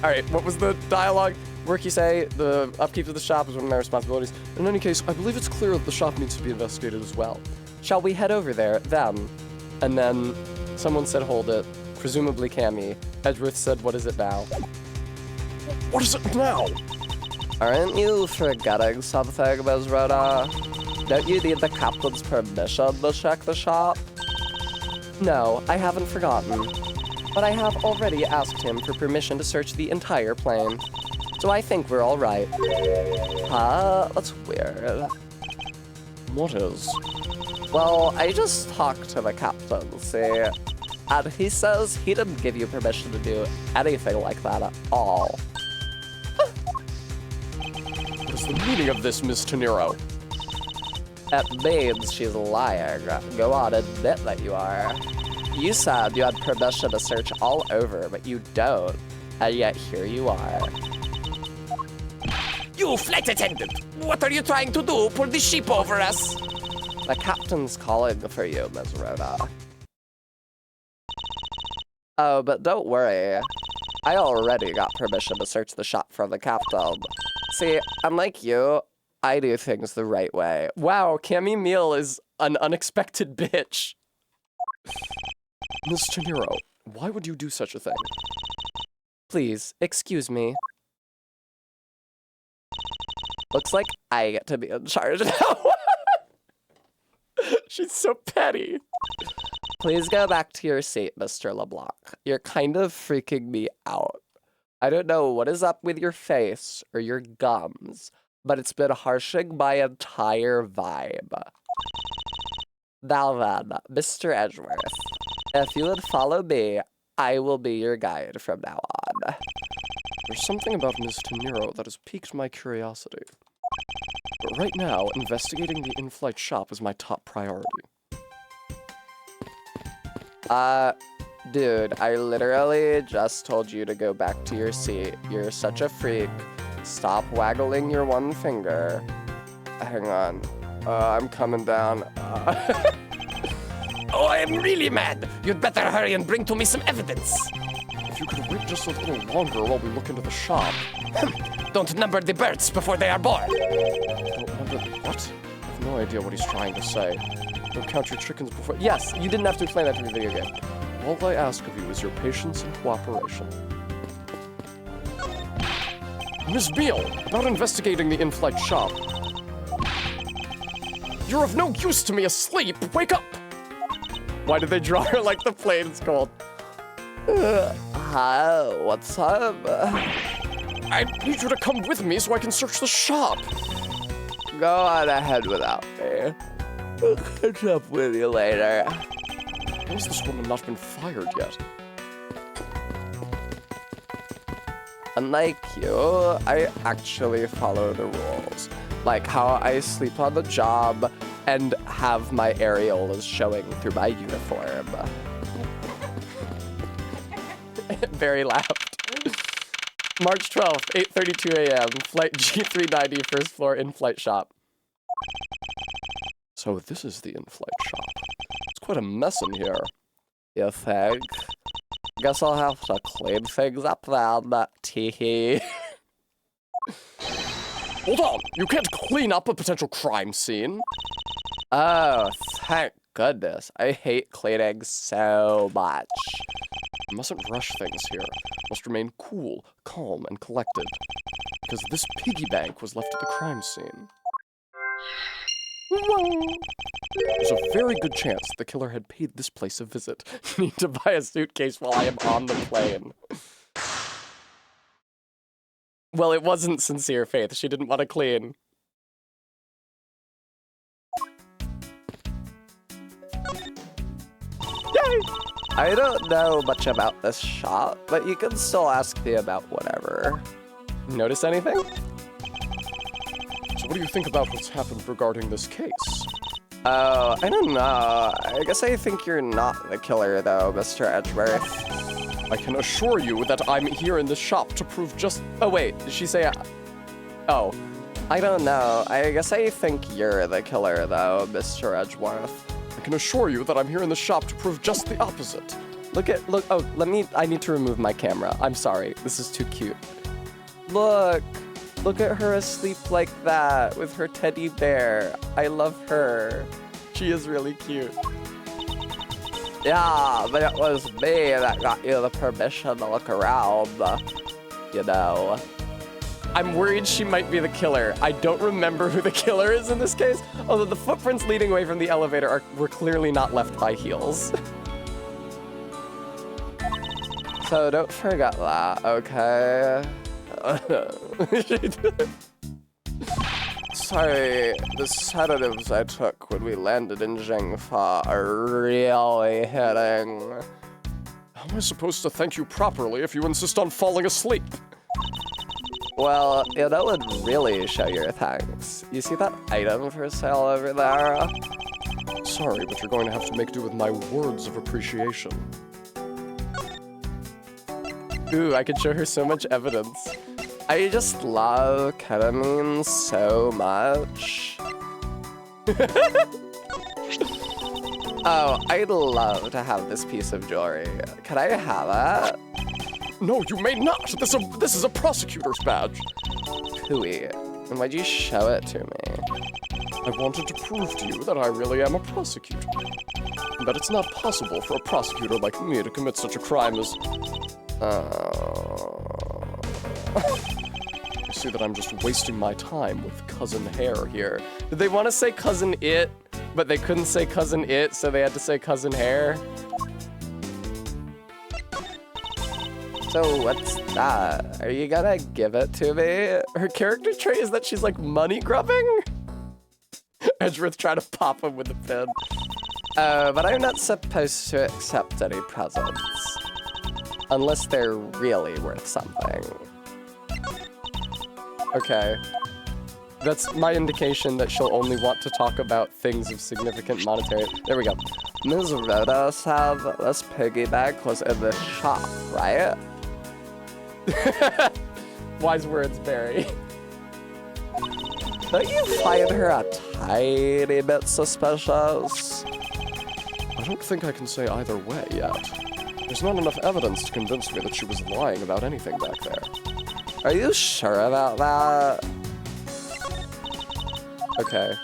Alright, what was the dialogue? Work, you say, the upkeep of the shop is one of my responsibilities. In any case, I believe it's clear that the shop needs to be investigated as well. Shall we head over there, then? And then someone said, hold it. Presumably Cammy. Edgeworth said, what is it now? What is it now? Aren't you forgetting something, Ms. Rhoda? Don't you need the captain's permission to check the shop? No, I haven't forgotten. But I have already asked him for permission to search the entire plane. So I think we're all right. Huh? That's weird. What is? Well, I just talked to the captain, see? And he says he didn't give you permission to do anything like that at all. What is the meaning of this, Miss Tenero? It means she's lying. Go on, admit that you are. You said you had permission to search all over, but you don't. And yet here you are. You flight attendant! What are you trying to do? Pull the ship over us! The captain's calling for you, Ms. Rhoda. Oh, but don't worry. I already got permission to search the shop from the captain. See, unlike you, I do things the right way. Wow, Cammy Meal is an unexpected bitch. Miss Tenero, why would you do such a thing? Please, excuse me. Looks like I get to be in charge now. She's so petty. Please go back to your seat, Mr. LeBlanc. You're kind of freaking me out. I don't know what is up with your face or your gums, but it's been harshing my entire vibe. Now then, Mr. Edgeworth, if you would follow me, I will be your guide from now on. There's something about Miss Tenero that has piqued my curiosity. But right now, investigating the in-flight shop is my top priority. Dude, I literally just told you to go back to your seat. You're such a freak. Stop waggling your one finger. Hang on. I'm coming down. Oh, I am really mad! You'd better hurry and bring to me some evidence! If you could wait just a little longer while we look into the shop. Don't number the birds before they are born! Don't remember what? I have no idea what he's trying to say. Don't count your chickens before. Yes, you didn't have to explain that to me video game. All I ask of you is your patience and cooperation. Miss Beale, about investigating the in-flight shop. You're of no use to me asleep! Wake up! Why did they draw her like the plane's cold? Hi, what's up? I need you to come with me so I can search the shop. Go on ahead without me. I'll catch up with you later. How has this woman not been fired yet? Unlike you, I actually follow the rules. Like how I sleep on the job and have my areolas showing through my uniform. Very loud. March 12th, 8:32 a.m. Flight G390, first floor in-flight shop. So this is the in-flight shop. It's quite a mess in here. You think? Guess I'll have to clean things up then, teehee. Hold on! You can't clean up a potential crime scene! Oh, thank goodness. I hate cleaning so much. You mustn't rush things here. Must remain cool, calm, and collected. Because this piggy bank was left at the crime scene. There's a very good chance the killer had paid this place a visit. Need to buy a suitcase while I am on the plane. Well, it wasn't sincere faith. She didn't want to clean. Yay! I don't know much about this shop, but you can still ask me about whatever. Notice anything? So what do you think about what's happened regarding this case? Oh, I don't know. I guess I think you're not the killer, though, Mr. Edgeworth. I can assure you that I'm here in this shop to prove just... Oh, wait. Did she say... Oh. I don't know. I guess I think you're the killer, though, Mr. Edgeworth. I can assure you that I'm here in the shop to prove just the opposite. I need to remove my camera. I'm sorry. This is too cute. Look at her asleep like that with her teddy bear. I love her. She is really cute. Yeah, but it was me that got you the permission to look around, you know. I'm worried she might be the killer. I don't remember who the killer is in this case, although the footprints leading away from the elevator were clearly not left by heels. So don't forget that, okay? Sorry, the sedatives I took when we landed in Zhengfa are really hitting. How am I supposed to thank you properly if you insist on falling asleep? Well, that would really show your thanks. You see that item for sale over there? Sorry, but you're going to have to make do with my words of appreciation. Ooh, I could show her so much evidence. I just love ketamine so much. Oh, I'd love to have this piece of jewelry. Could I have it? No, you may not! This is a prosecutor's badge! Hooey. And why'd you show it to me? I wanted to prove to you that I really am a prosecutor. And that it's not possible for a prosecutor like me to commit such a crime as... You see that I'm just wasting my time with Cousin Hare here. Did they want to say Cousin It, but they couldn't say Cousin It, so they had to say Cousin Hare? So what's that? Are you gonna give it to me? Her character trait is that she's like money grubbing? Edgeworth trying to pop him with a pin. But I'm not supposed to accept any presents. Unless they're really worth something. Okay. That's my indication that she'll only want to talk about things of significant monetary. There we go. Ms. Rhoda said this piggy bank was in the shop, right? Wise words, Barry. Don't you find her a tiny bit suspicious? I don't think I can say either way yet. There's not enough evidence to convince me that she was lying about anything back there. Are you sure about that? Okay.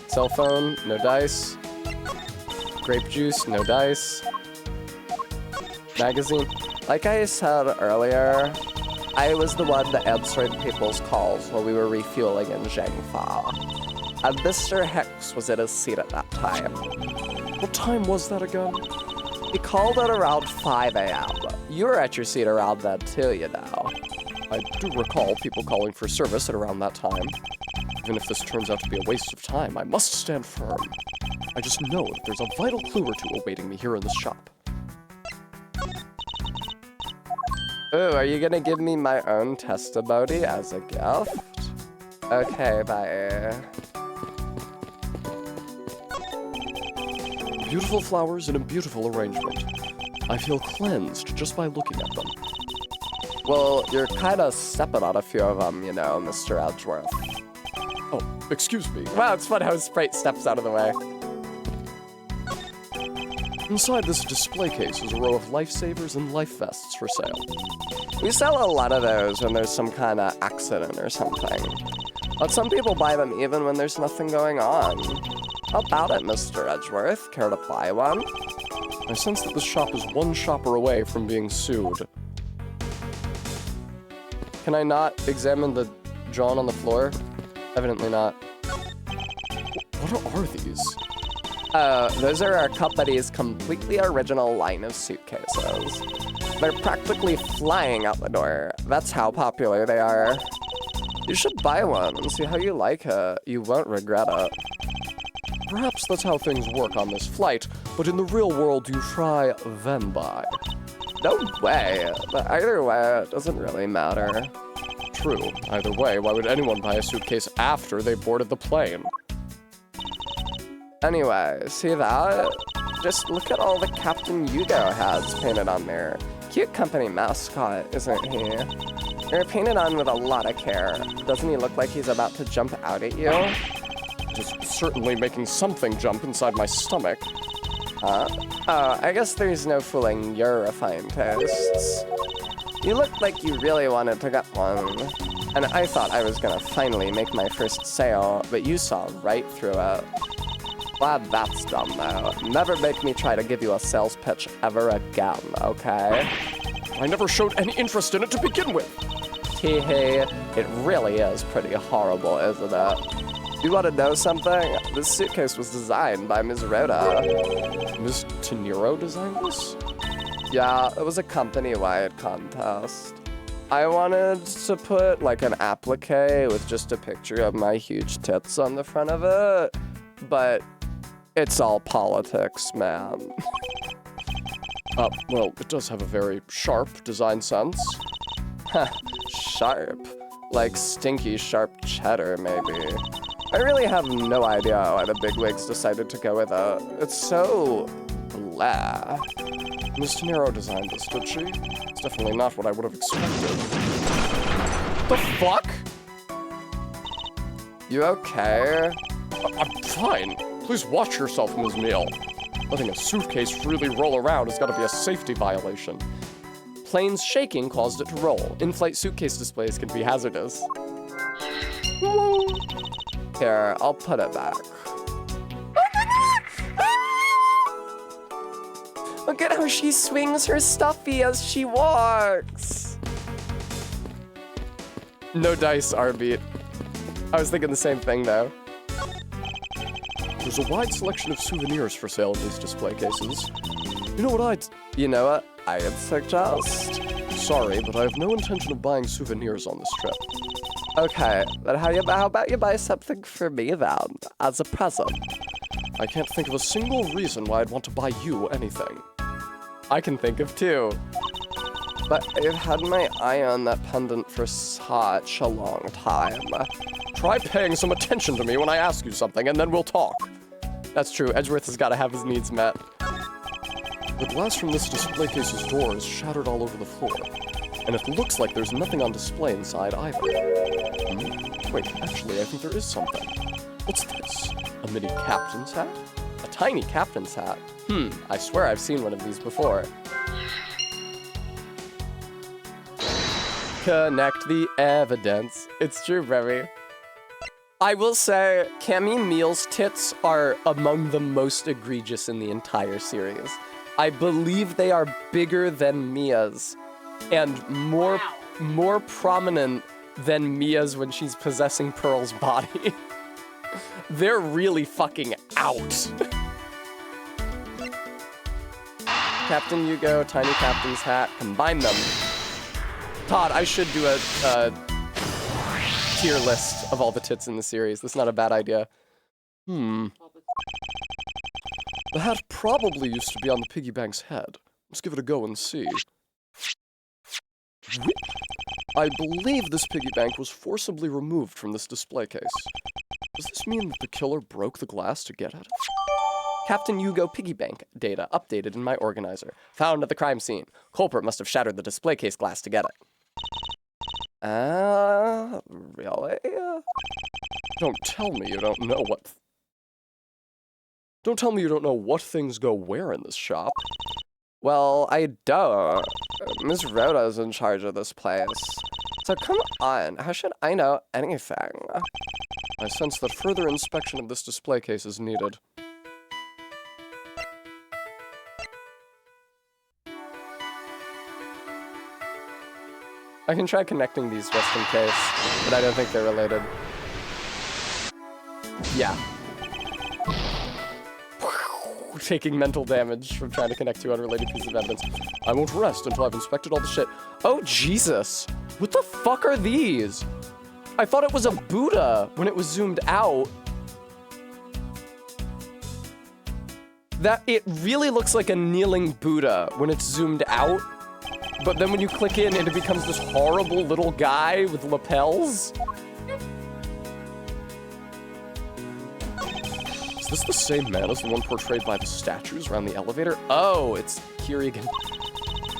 Cell phone, no dice. Grape juice, no dice. Magazine. Like I said earlier, I was the one that answered people's calls while we were refueling in Zhengfa. And Mr. Hicks was in his seat at that time. What time was that again? He called at around 5 a.m. You were at your seat around then too, you know. I do recall people calling for service at around that time. Even if this turns out to be a waste of time, I must stand firm. I just know that there's a vital clue or two awaiting me here in this shop. Ooh, are you gonna give me my own testimony as a gift? Okay, bye. Beautiful flowers in a beautiful arrangement. I feel cleansed just by looking at them. Well, you're kind of stepping on a few of them, you know, Mr. Edgeworth. Oh, excuse me. Wow, it's fun how Sprite steps out of the way. Inside this display case is a row of lifesavers and life vests for sale. We sell a lot of those when there's some kind of accident or something. But some people buy them even when there's nothing going on. How about it, Mr. Edgeworth? Care to buy one? I sense that this shop is one shopper away from being sued. Can I not examine the John on the floor? Evidently not. What are these? Those are our company's completely original line of suitcases. They're practically flying out the door. That's how popular they are. You should buy one and see how you like it. You won't regret it. Perhaps that's how things work on this flight, but in the real world you try, then buy. No way. But either way, it doesn't really matter. True. Either way, why would anyone buy a suitcase after they boarded the plane? Anyway, see that? Just look at all the Captain Yugo hats painted on there. Cute company mascot, isn't he? You're painted on with a lot of care. Doesn't he look like he's about to jump out at you? Just certainly making something jump inside my stomach. Huh? Oh, I guess there's no fooling your refined tastes. You looked like you really wanted to get one. And I thought I was gonna finally make my first sale, but you saw right through it. Glad that's done though. Never make me try to give you a sales pitch ever again, okay? I never showed any interest in it to begin with. Hee hee, it really is pretty horrible, isn't it? You want to know something? This suitcase was designed by Ms. Rhoda. Ms. Teniro designed this? Yeah, it was a company-wide contest. I wanted to put like an applique with just a picture of my huge tits on the front of it, but it's all politics, man. Well, it does have a very sharp design sense. Sharp. Like stinky sharp cheddar, maybe. I really have no idea why the bigwigs decided to go with it. It's so blah. Ms. Teniro designed this, did she? It's definitely not what I would have expected. The fuck? You okay? I'm fine. Please watch yourself, Ms. Meal. Letting a suitcase freely roll around has got to be a safety violation. Planes shaking caused it to roll. In-flight suitcase displays can be hazardous. Here, I'll put it back. Look at how she swings her stuffy as she walks. No dice, R-beat. I was thinking the same thing, though. There's a wide selection of souvenirs for sale in these display cases. You know what I'd suggest? Sorry, but I have no intention of buying souvenirs on this trip. Okay, then how about you buy something for me then, as a present? I can't think of a single reason why I'd want to buy you anything. I can think of two. But I've had my eye on that pendant for such a long time. Try paying some attention to me when I ask you something, and then we'll talk. That's true, Edgeworth has got to have his needs met. The glass from this display case's door is shattered all over the floor, and it looks like there's nothing on display inside either. Wait, actually, I think there is something. What's this? A mini captain's hat? A tiny captain's hat. I swear I've seen one of these before. Connect the evidence. It's true, Brevi. I will say, Cammy Meal's tits are among the most egregious in the entire series. I believe they are bigger than Mia's, and more prominent than Mia's when she's possessing Pearl's body. They're really fucking out. Captain Yugo, Tiny Captain's hat, combine them. Todd, I should do a tier list of all the tits in the series. That's not a bad idea. The hat probably used to be on the piggy bank's head. Let's give it a go and see. I believe this piggy bank was forcibly removed from this display case. Does this mean that the killer broke the glass to get at it? Captain Yugo piggy bank data updated in my organizer. Found at the crime scene. Culprit must have shattered the display case glass to get it. Really? Don't tell me you don't know what... Don't tell me you don't know what things go where in this shop. Well, I don't. Ms. Rhoda's in charge of this place. So come on, how should I know anything? I sense that further inspection of this display case is needed. I can try connecting these just in case, but I don't think they're related. Yeah. Taking mental damage from trying to connect two unrelated pieces of evidence. I won't rest until I've inspected all the shit. Oh, Jesus. What the fuck are these? I thought it was a Buddha when it was zoomed out. It really looks like a kneeling Buddha when it's zoomed out. But then when you click in, it becomes this horrible little guy with lapels. Is this the same man as the one portrayed by the statues around the elevator? Oh, it's Kirigan.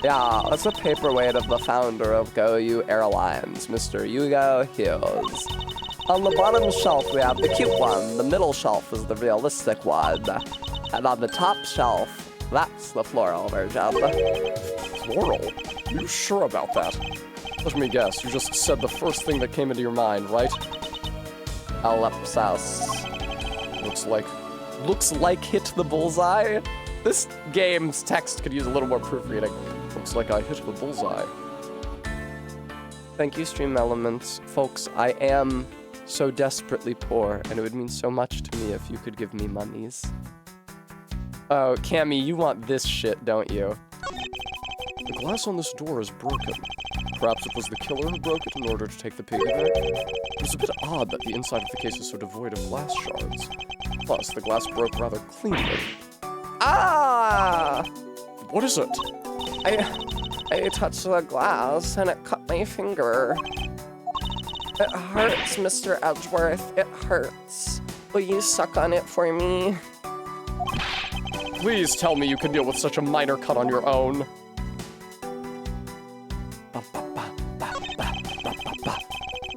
Yeah, that's a paperweight of the founder of GoU Airlines, Mr. Hugo Hughes. On the bottom shelf, we have the cute one. The middle shelf is the realistic one. And on the top shelf, that's the floral version. Floral? Are you sure about that? Let me guess, you just said the first thing that came into your mind, right? Ellipsis. Looks like hit the bullseye? This game's text could use a little more proofreading. Looks like I hit the bullseye. Thank you, Stream Elements. Folks, I am so desperately poor, and it would mean so much to me if you could give me monies. Oh, Cammy, you want this shit, don't you? The glass on this door is broken. Perhaps it was the killer who broke it in order to take the piggy bank? It's a bit odd that the inside of the case is so devoid of glass shards. Plus, the glass broke rather cleanly. Ah! What is it? I touched the glass, and it cut my finger. It hurts, Mr. Edgeworth. It hurts. Will you suck on it for me? Please tell me you can deal with such a minor cut on your own.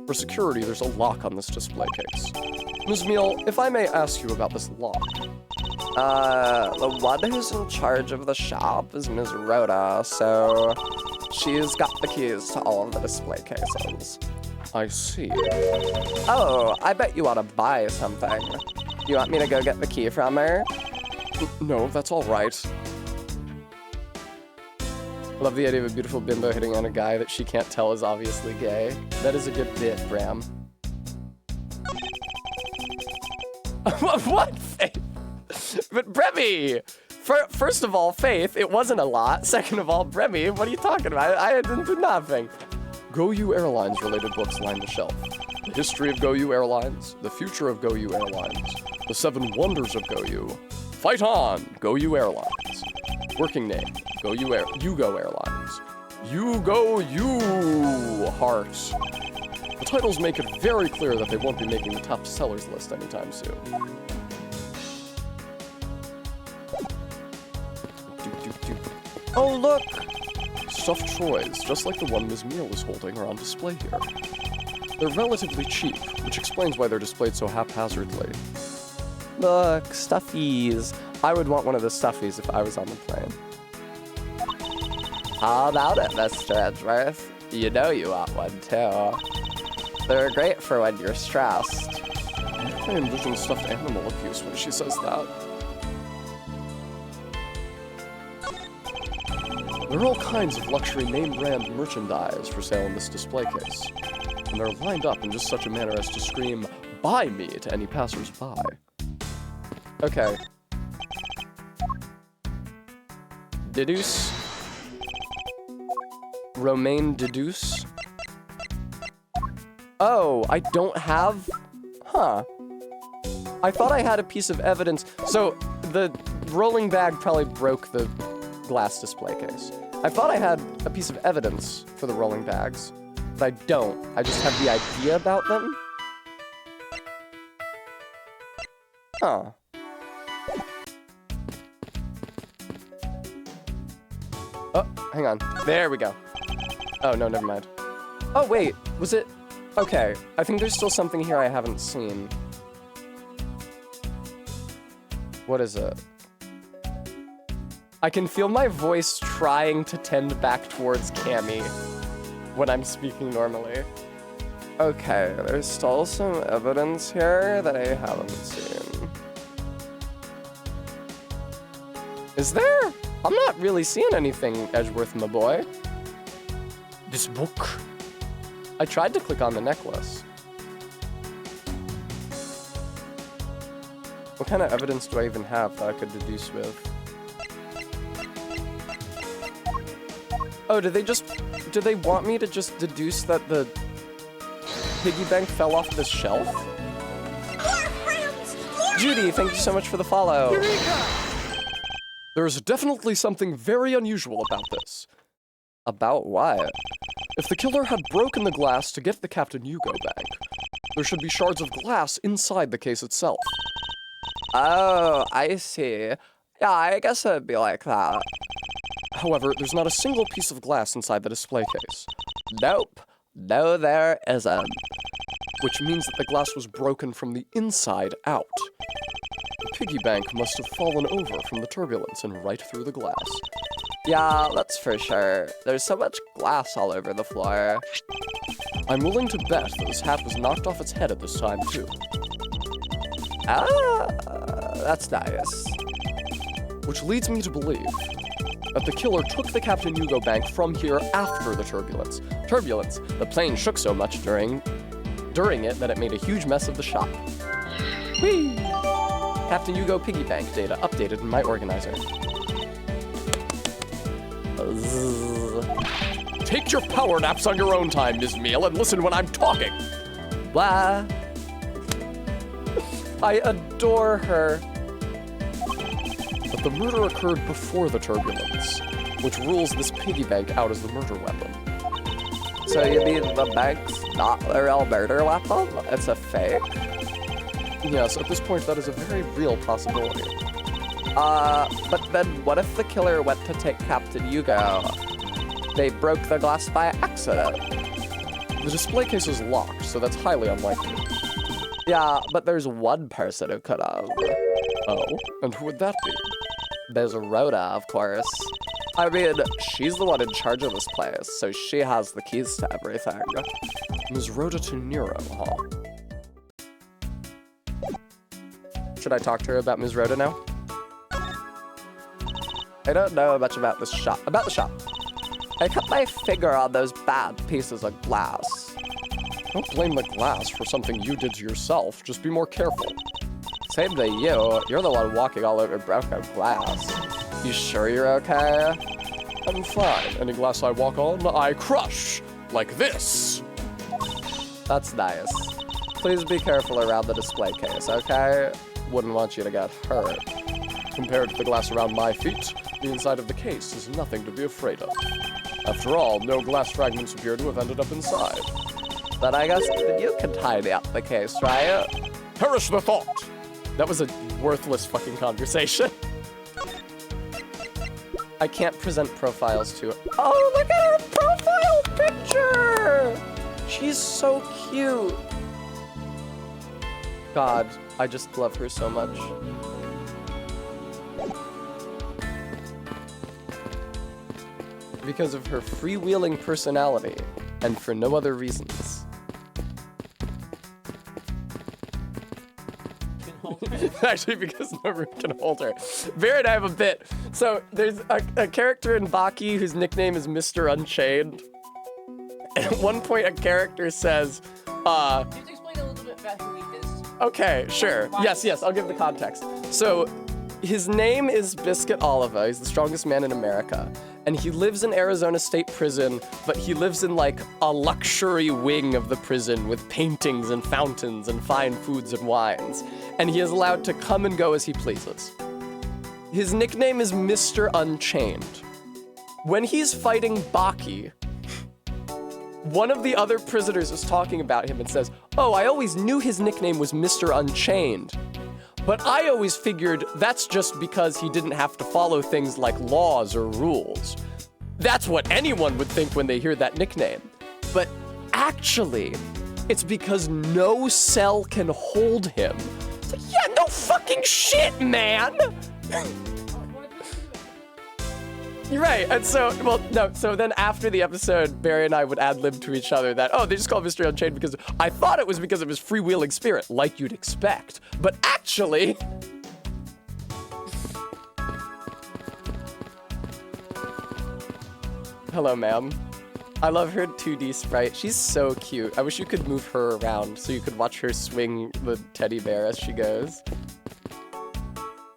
For security, there's a lock on this display case. Ms. Meal, if I may ask you about this lock. The one who's in charge of the shop is Ms. Rhoda, so she's got the keys to all of the display cases. I see. Oh, I bet you want to buy something. You want me to go get the key from her? No, that's all right. Love the idea of a beautiful bimbo hitting on a guy that she can't tell is obviously gay. That is a good bit, Bram. What? Faith? But Bremy! First of all, Faith, it wasn't a lot. Second of all, Bremy, what are you talking about? I didn't do nothing. GoU Airlines related books line the shelf. The history of GoU Airlines, the future of GoU Airlines, the 7 wonders of GoU. Fight on, GoU Airlines. Working name, Yugo Airlines. You Heart. The titles make it very clear that they won't be making the top sellers list anytime soon. Oh, look! Stuffed toys, just like the one Ms. Meal is holding, are on display here. They're relatively cheap, which explains why they're displayed so haphazardly. Look, stuffies. I would want one of the stuffies if I was on the plane. How about it, Mr. Edgeworth? You know you want one, too. They're great for when you're stressed. I envision stuffed animal abuse when she says that. There are all kinds of luxury name-brand merchandise for sale in this display case, and they're lined up in just such a manner as to scream, "Buy me!" to any passers-by. Okay. Deduce. Romaine Deduce. Oh, I don't have... Huh. I thought I had a piece of evidence. So, the rolling bag probably broke the glass display case. I thought I had a piece of evidence for the rolling bags, but I don't. I just have the idea about them. Huh. Oh, hang on. There we go. Oh, no, never mind. Oh, wait. Was it... Okay. I think there's still something here I haven't seen. What is it? I can feel my voice trying to tend back towards Cammy when I'm speaking normally. Okay, there's still some evidence here that I haven't seen. Is there? I'm not really seeing anything, Edgeworth, my boy. This book? I tried to click on the necklace. What kind of evidence do I even have that I could deduce with? Oh, do they want me to just deduce that the piggy bank fell off the shelf? Judy, thank you so much for the follow. There's definitely something very unusual about this. About what? If the killer had broken the glass to get the Captain Hugo bank, there should be shards of glass inside the case itself. Oh, I see. Yeah, I guess it'd be like that. However, there's not a single piece of glass inside the display case. Nope. No, there isn't. Which means that the glass was broken from the inside out. The piggy bank must have fallen over from the turbulence and right through the glass. Yeah, that's for sure. There's so much glass all over the floor. I'm willing to bet that this hat was knocked off its head at this time, too. Ah, that's nice. Which leads me to believe that the killer took the Captain Yugo bank from here after the turbulence. Turbulence, the plane shook so much during it that it made a huge mess of the shop. Whee! Captain Yugo piggy bank data updated in my organizer. Take your power naps on your own time, Ms. Meal, and listen when I'm talking. Blah. I adore her. But the murder occurred before the turbulence, which rules this piggy bank out as the murder weapon. So you mean the bank's not a real murder weapon? It's a fake? Yes, at this point that is a very real possibility. But then what if the killer went to take Captain Yugo? They broke the glass by accident. The display case is locked, so that's highly unlikely. Yeah, but there's one person who could have. Oh, and who would that be? There's Rhoda, of course. I mean, she's the one in charge of this place, so she has the keys to everything. Ms. Rhoda Tenero, huh? Should I talk to her about Ms. Rhoda now? I don't know much about this shop. About the shop. I cut my finger on those bad pieces of glass. Don't blame the glass for something you did to yourself. Just be more careful. Same to you. You're the one walking all over broken glass. You sure you're okay? I'm fine. Any glass I walk on, I crush. Like this. That's nice. Please be careful around the display case, okay? Wouldn't want you to get hurt. Compared to the glass around my feet, the inside of the case is nothing to be afraid of. After all, no glass fragments appear to have ended up inside. But I guess you can tidy up the case, right? Perish the thought! That was a worthless fucking conversation. I can't present profiles to her. Oh, look at her profile picture! She's so cute. God, I just love her so much. Because of her freewheeling personality, and for no other reasons. Actually, because no room can hold her. Bear and I have a bit. So there's a character in Baki whose nickname is Mr. Unchained. And at one point, a character says, Just explain a little bit about who he is. Okay, sure. Yes, I'll give the context. So, his name is Biscuit Oliva. He's the strongest man in America. And he lives in Arizona State Prison, but he lives in like a luxury wing of the prison with paintings and fountains and fine foods and wines. And he is allowed to come and go as he pleases. His nickname is Mr. Unchained. When he's fighting Baki, one of the other prisoners is talking about him and says, "Oh, I always knew his nickname was Mr. Unchained. But I always figured that's just because he didn't have to follow things like laws or rules." That's what anyone would think when they hear that nickname. But actually, it's because no cell can hold him. It's like, yeah, no fucking shit, man! You're right, and so, well, no, so then after the episode, Barry and I would ad-lib to each other that, oh, they just call him Mr. Unchained because I thought it was because of his freewheeling spirit, like you'd expect. But actually... Hello, ma'am. I love her 2D sprite. She's so cute. I wish you could move her around so you could watch her swing the teddy bear as she goes.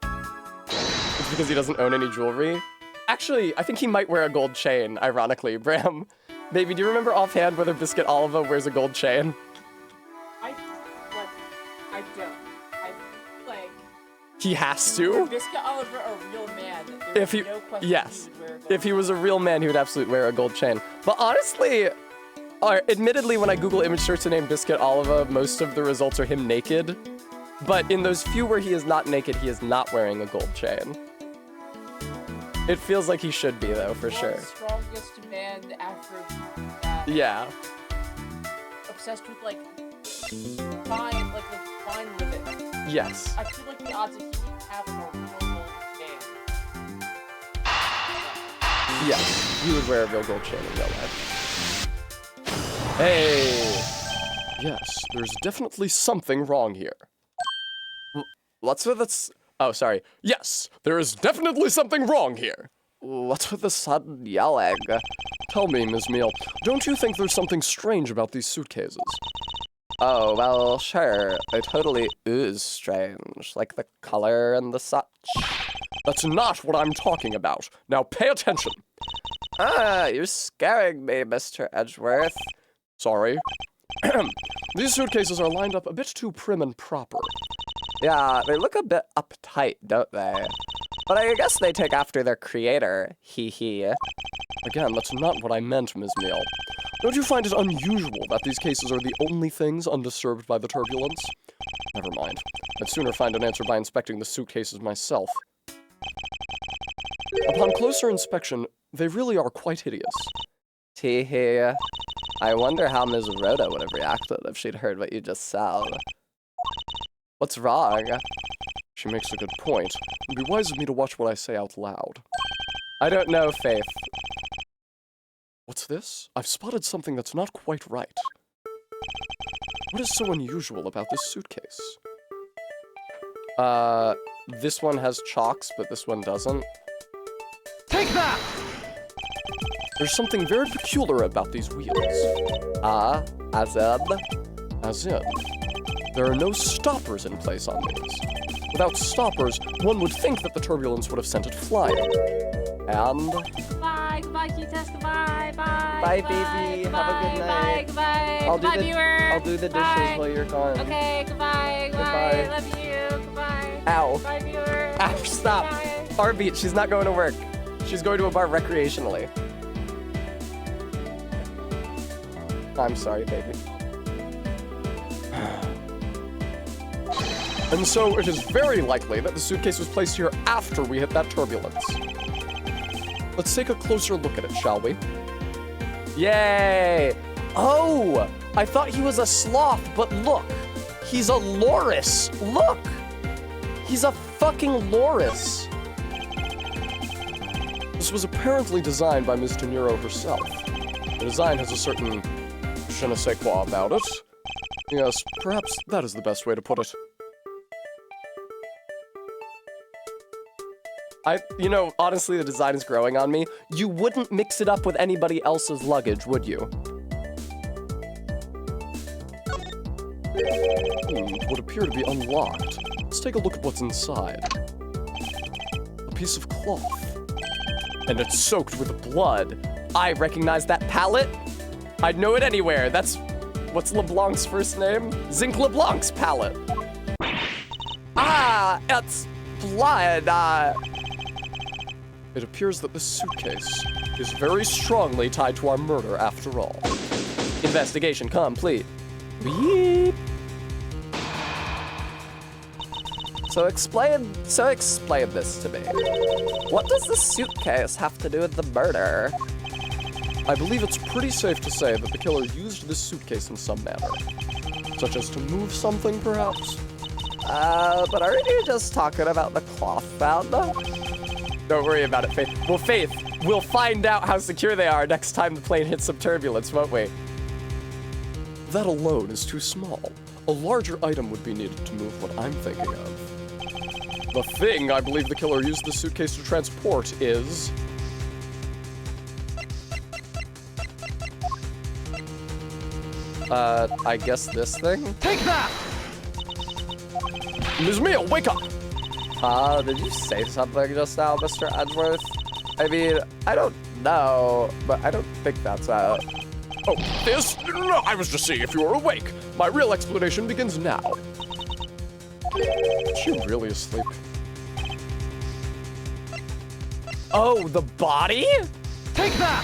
It's because he doesn't own any jewelry. Actually, I think he might wear a gold chain, ironically. Bram, baby, do you remember offhand whether Biscuit Oliva wears a gold chain? I don't. He has to? Biscuit Oliver a real man? If he, no question yes. he would wear a gold If he was a real man, he would absolutely wear a gold chain. But honestly, admittedly, when I Google image search the name Biscuit Oliva, most of the results are him naked. But in those few where he is not naked, he is not wearing a gold chain. It feels like he should be, though, for sure. World's strongest man after Yeah. obsessed with like fine, like the fine living. Yes. I feel like the odds of he having a real gold chain. Yes. He would wear a real gold chain in real life. Hey! Yes, there's definitely something wrong here. What's with this? Oh, sorry. Yes, there is definitely something wrong here. What's with the sudden yelling? Tell me, Ms. Meal, don't you think there's something strange about these suitcases? Oh, well, sure. It totally is strange. Like the color and the such. That's not what I'm talking about. Now pay attention. Ah, you're scaring me, Mr. Edgeworth. Sorry. These suitcases are lined up a bit too prim and proper. Yeah, they look a bit uptight, don't they? But I guess they take after their creator. Hee hee. Again, that's not what I meant, Ms. Meal. Don't you find it unusual that these cases are the only things undisturbed by the turbulence? Never mind. I'd sooner find an answer by inspecting the suitcases myself. Upon closer inspection, they really are quite hideous. Tee hee. I wonder how Ms. Rhoda would have reacted if she'd heard what you just said. What's wrong? She makes a good point. It'd be wise of me to watch what I say out loud. I don't know, Faith. What's this? I've spotted something that's not quite right. What is so unusual about this suitcase? This one has chocks, but this one doesn't. Take that! There's something very peculiar about these wheels. As in? As in, there are no stoppers in place on these. Without stoppers, one would think that the turbulence would have sent it flying. And? Goodbye, Q-Test, goodbye, bye. Bye, goodbye, baby. Goodbye, Have a good Goodbye, night. goodbye. I'll do Goodbye, the viewer. I'll do the dishes Bye. while you're gone. Okay, goodbye, goodbye. Love you, goodbye. Ow. Goodbye, viewer. Ow, stop. Bye. Arby, she's not going to work. She's going to a bar recreationally. I'm sorry, baby. And so it is very likely that the suitcase was placed here after we hit that turbulence. Let's take a closer look at it, shall we? Yay! Oh! I thought he was a sloth, but look! He's a loris! Look! He's a fucking loris! This was apparently designed by Ms. De Niro herself. The design has a certain je ne sais quoi about it. Yes, perhaps that is the best way to put it. You know, honestly, the design is growing on me. You wouldn't mix it up with anybody else's luggage, would you? Would appear to be unlocked. Let's take a look at what's inside. A piece of cloth. And it's soaked with blood. I recognize that palette. I'd know it anywhere. What's LeBlanc's first name? Zinc LeBlanc's palette. It's blood. It appears that this suitcase is very strongly tied to our murder after all. Investigation complete. Beep. So explain this to me. What does the suitcase have to do with the murder? I believe it's pretty safe to say that the killer used this suitcase in some manner. Such as to move something, perhaps? But aren't you just talking about the cloth found? Don't worry about it, Faith. Well, Faith, we'll find out how secure they are next time the plane hits some turbulence, won't we? That alone is too small. A larger item would be needed to move what I'm thinking of. The thing I believe the killer used the suitcase to transport is... I guess this thing? Take that! Ms. Meal, wake up! Did you say something just now, Mr. Edgeworth? I mean, I don't know, but I don't think that's Oh, this? No, I was just seeing if you were awake. My real explanation begins now. Is she really asleep? Oh, the body? Take that!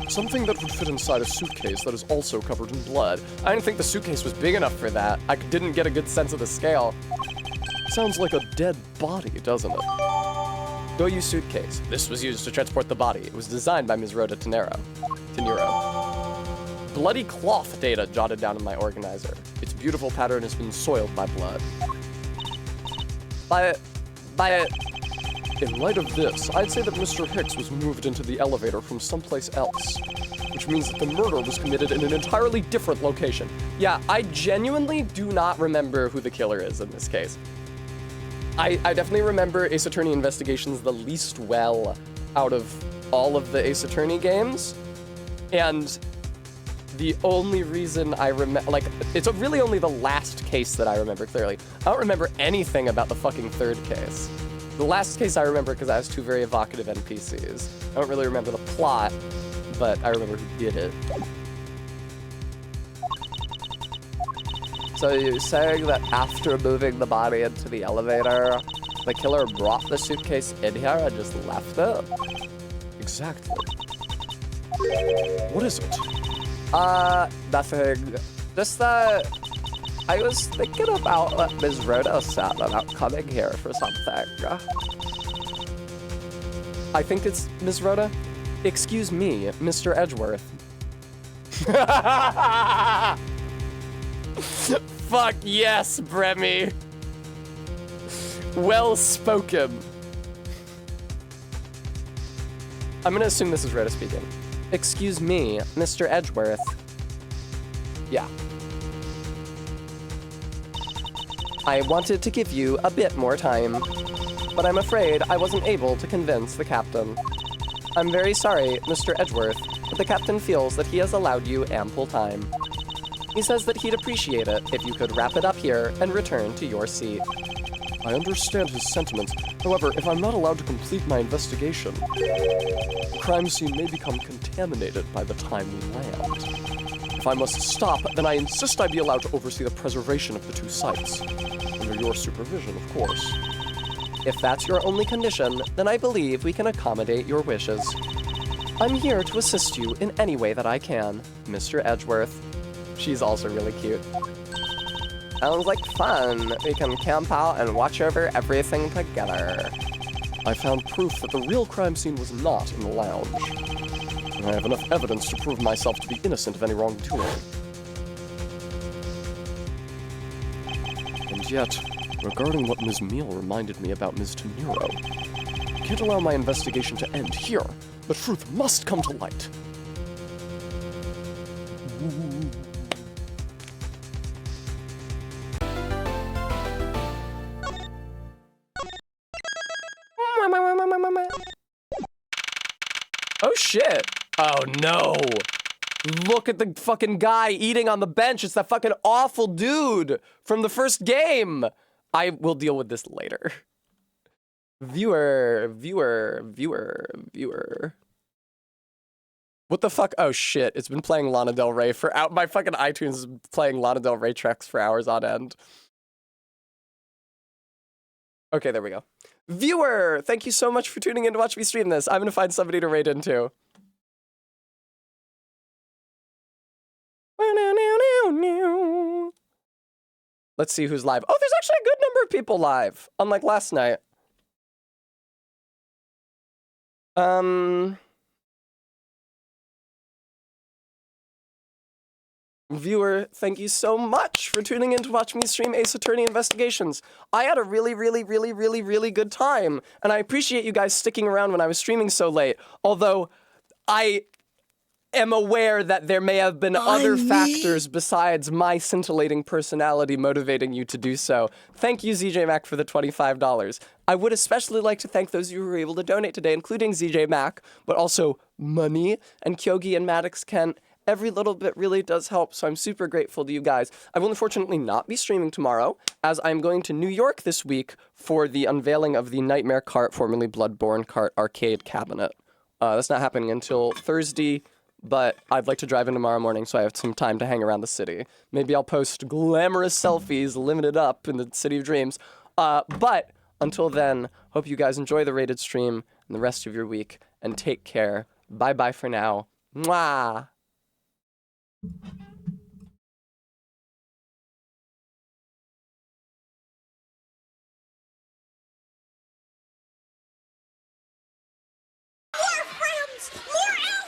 Something that would fit inside a suitcase that is also covered in blood. I didn't think the suitcase was big enough for that. I didn't get a good sense of the scale. Sounds like a dead body, doesn't it? Goyu suitcase. This was used to transport the body. It was designed by Ms. Rhoda Tenero. Bloody cloth data jotted down in my organizer. Its beautiful pattern has been soiled by blood. In light of this, I'd say that Mr. Hicks was moved into the elevator from someplace else, which means that the murder was committed in an entirely different location. Yeah, I genuinely do not remember who the killer is in this case. I definitely remember Ace Attorney Investigations the least well out of all of the Ace Attorney games. And the only reason I remember, like, it's really only the last case that I remember clearly. I don't remember anything about the fucking third case. The last case I remember because I has two very evocative NPCs. I don't really remember the plot, but I remember who did it. So you're saying that after moving the body into the elevator, the killer brought the suitcase in here and just left it? Exactly. What is it? Nothing. Just that I was thinking about what Ms. Rhoda said about coming here for something. I think it's Ms. Rhoda. Excuse me, Mr. Edgeworth. Fuck yes, Bremy. Well spoken. I'm gonna assume this is Rhoda speaking. Excuse me, Mr. Edgeworth. Yeah. I wanted to give you a bit more time, but I'm afraid I wasn't able to convince the captain. I'm very sorry, Mr. Edgeworth, but the captain feels that he has allowed you ample time. He says that he'd appreciate it if you could wrap it up here and return to your seat. I understand his sentiments. However, if I'm not allowed to complete my investigation, the crime scene may become contaminated by the time we land. If I must stop, then I insist I be allowed to oversee the preservation of the two sites. Under your supervision, of course. If that's your only condition, then I believe we can accommodate your wishes. I'm here to assist you in any way that I can, Mr. Edgeworth. She's also really cute. Sounds like fun. We can camp out and watch over everything together. I found proof that the real crime scene was not in the lounge. And I have enough evidence to prove myself to be innocent of any wrongdoing. And yet, regarding what Ms. Meal reminded me about Ms. Tenero, I can't allow my investigation to end here. The truth must come to light. Oh shit. Oh no. Look at the fucking guy eating on the bench. It's that fucking awful dude from the first game. I will deal with this later. Viewer. What the fuck? Oh shit. It's been playing Lana Del Rey for out. My fucking iTunes is playing Lana Del Rey tracks for hours on end. Okay, there we go. Viewer, thank you so much for tuning in to watch me stream this. I'm gonna find somebody to raid into. Let's see who's live. Oh, there's actually a good number of people live, unlike last night. Viewer, thank you so much for tuning in to watch me stream Ace Attorney Investigations. I had a really good time, and I appreciate you guys sticking around when I was streaming so late, although I am aware that there may have been other factors besides my scintillating personality motivating you to do so. Thank you, ZJ Mac, for the $25. I would especially like to thank those of you who were able to donate today, including ZJ Mac, but also Money and Kyogi and Maddox Kent. Every little bit really does help, so I'm super grateful to you guys. I will unfortunately not be streaming tomorrow, as I'm going to New York this week for the unveiling of the Nightmare Cart, formerly Bloodborne Cart arcade cabinet. That's not happening until Thursday, but I'd like to drive in tomorrow morning so I have some time to hang around the city. Maybe I'll post glamorous selfies, limited up in the City of Dreams. But until then, hope you guys enjoy the rated stream and the rest of your week, and take care. Bye-bye for now. Mwah!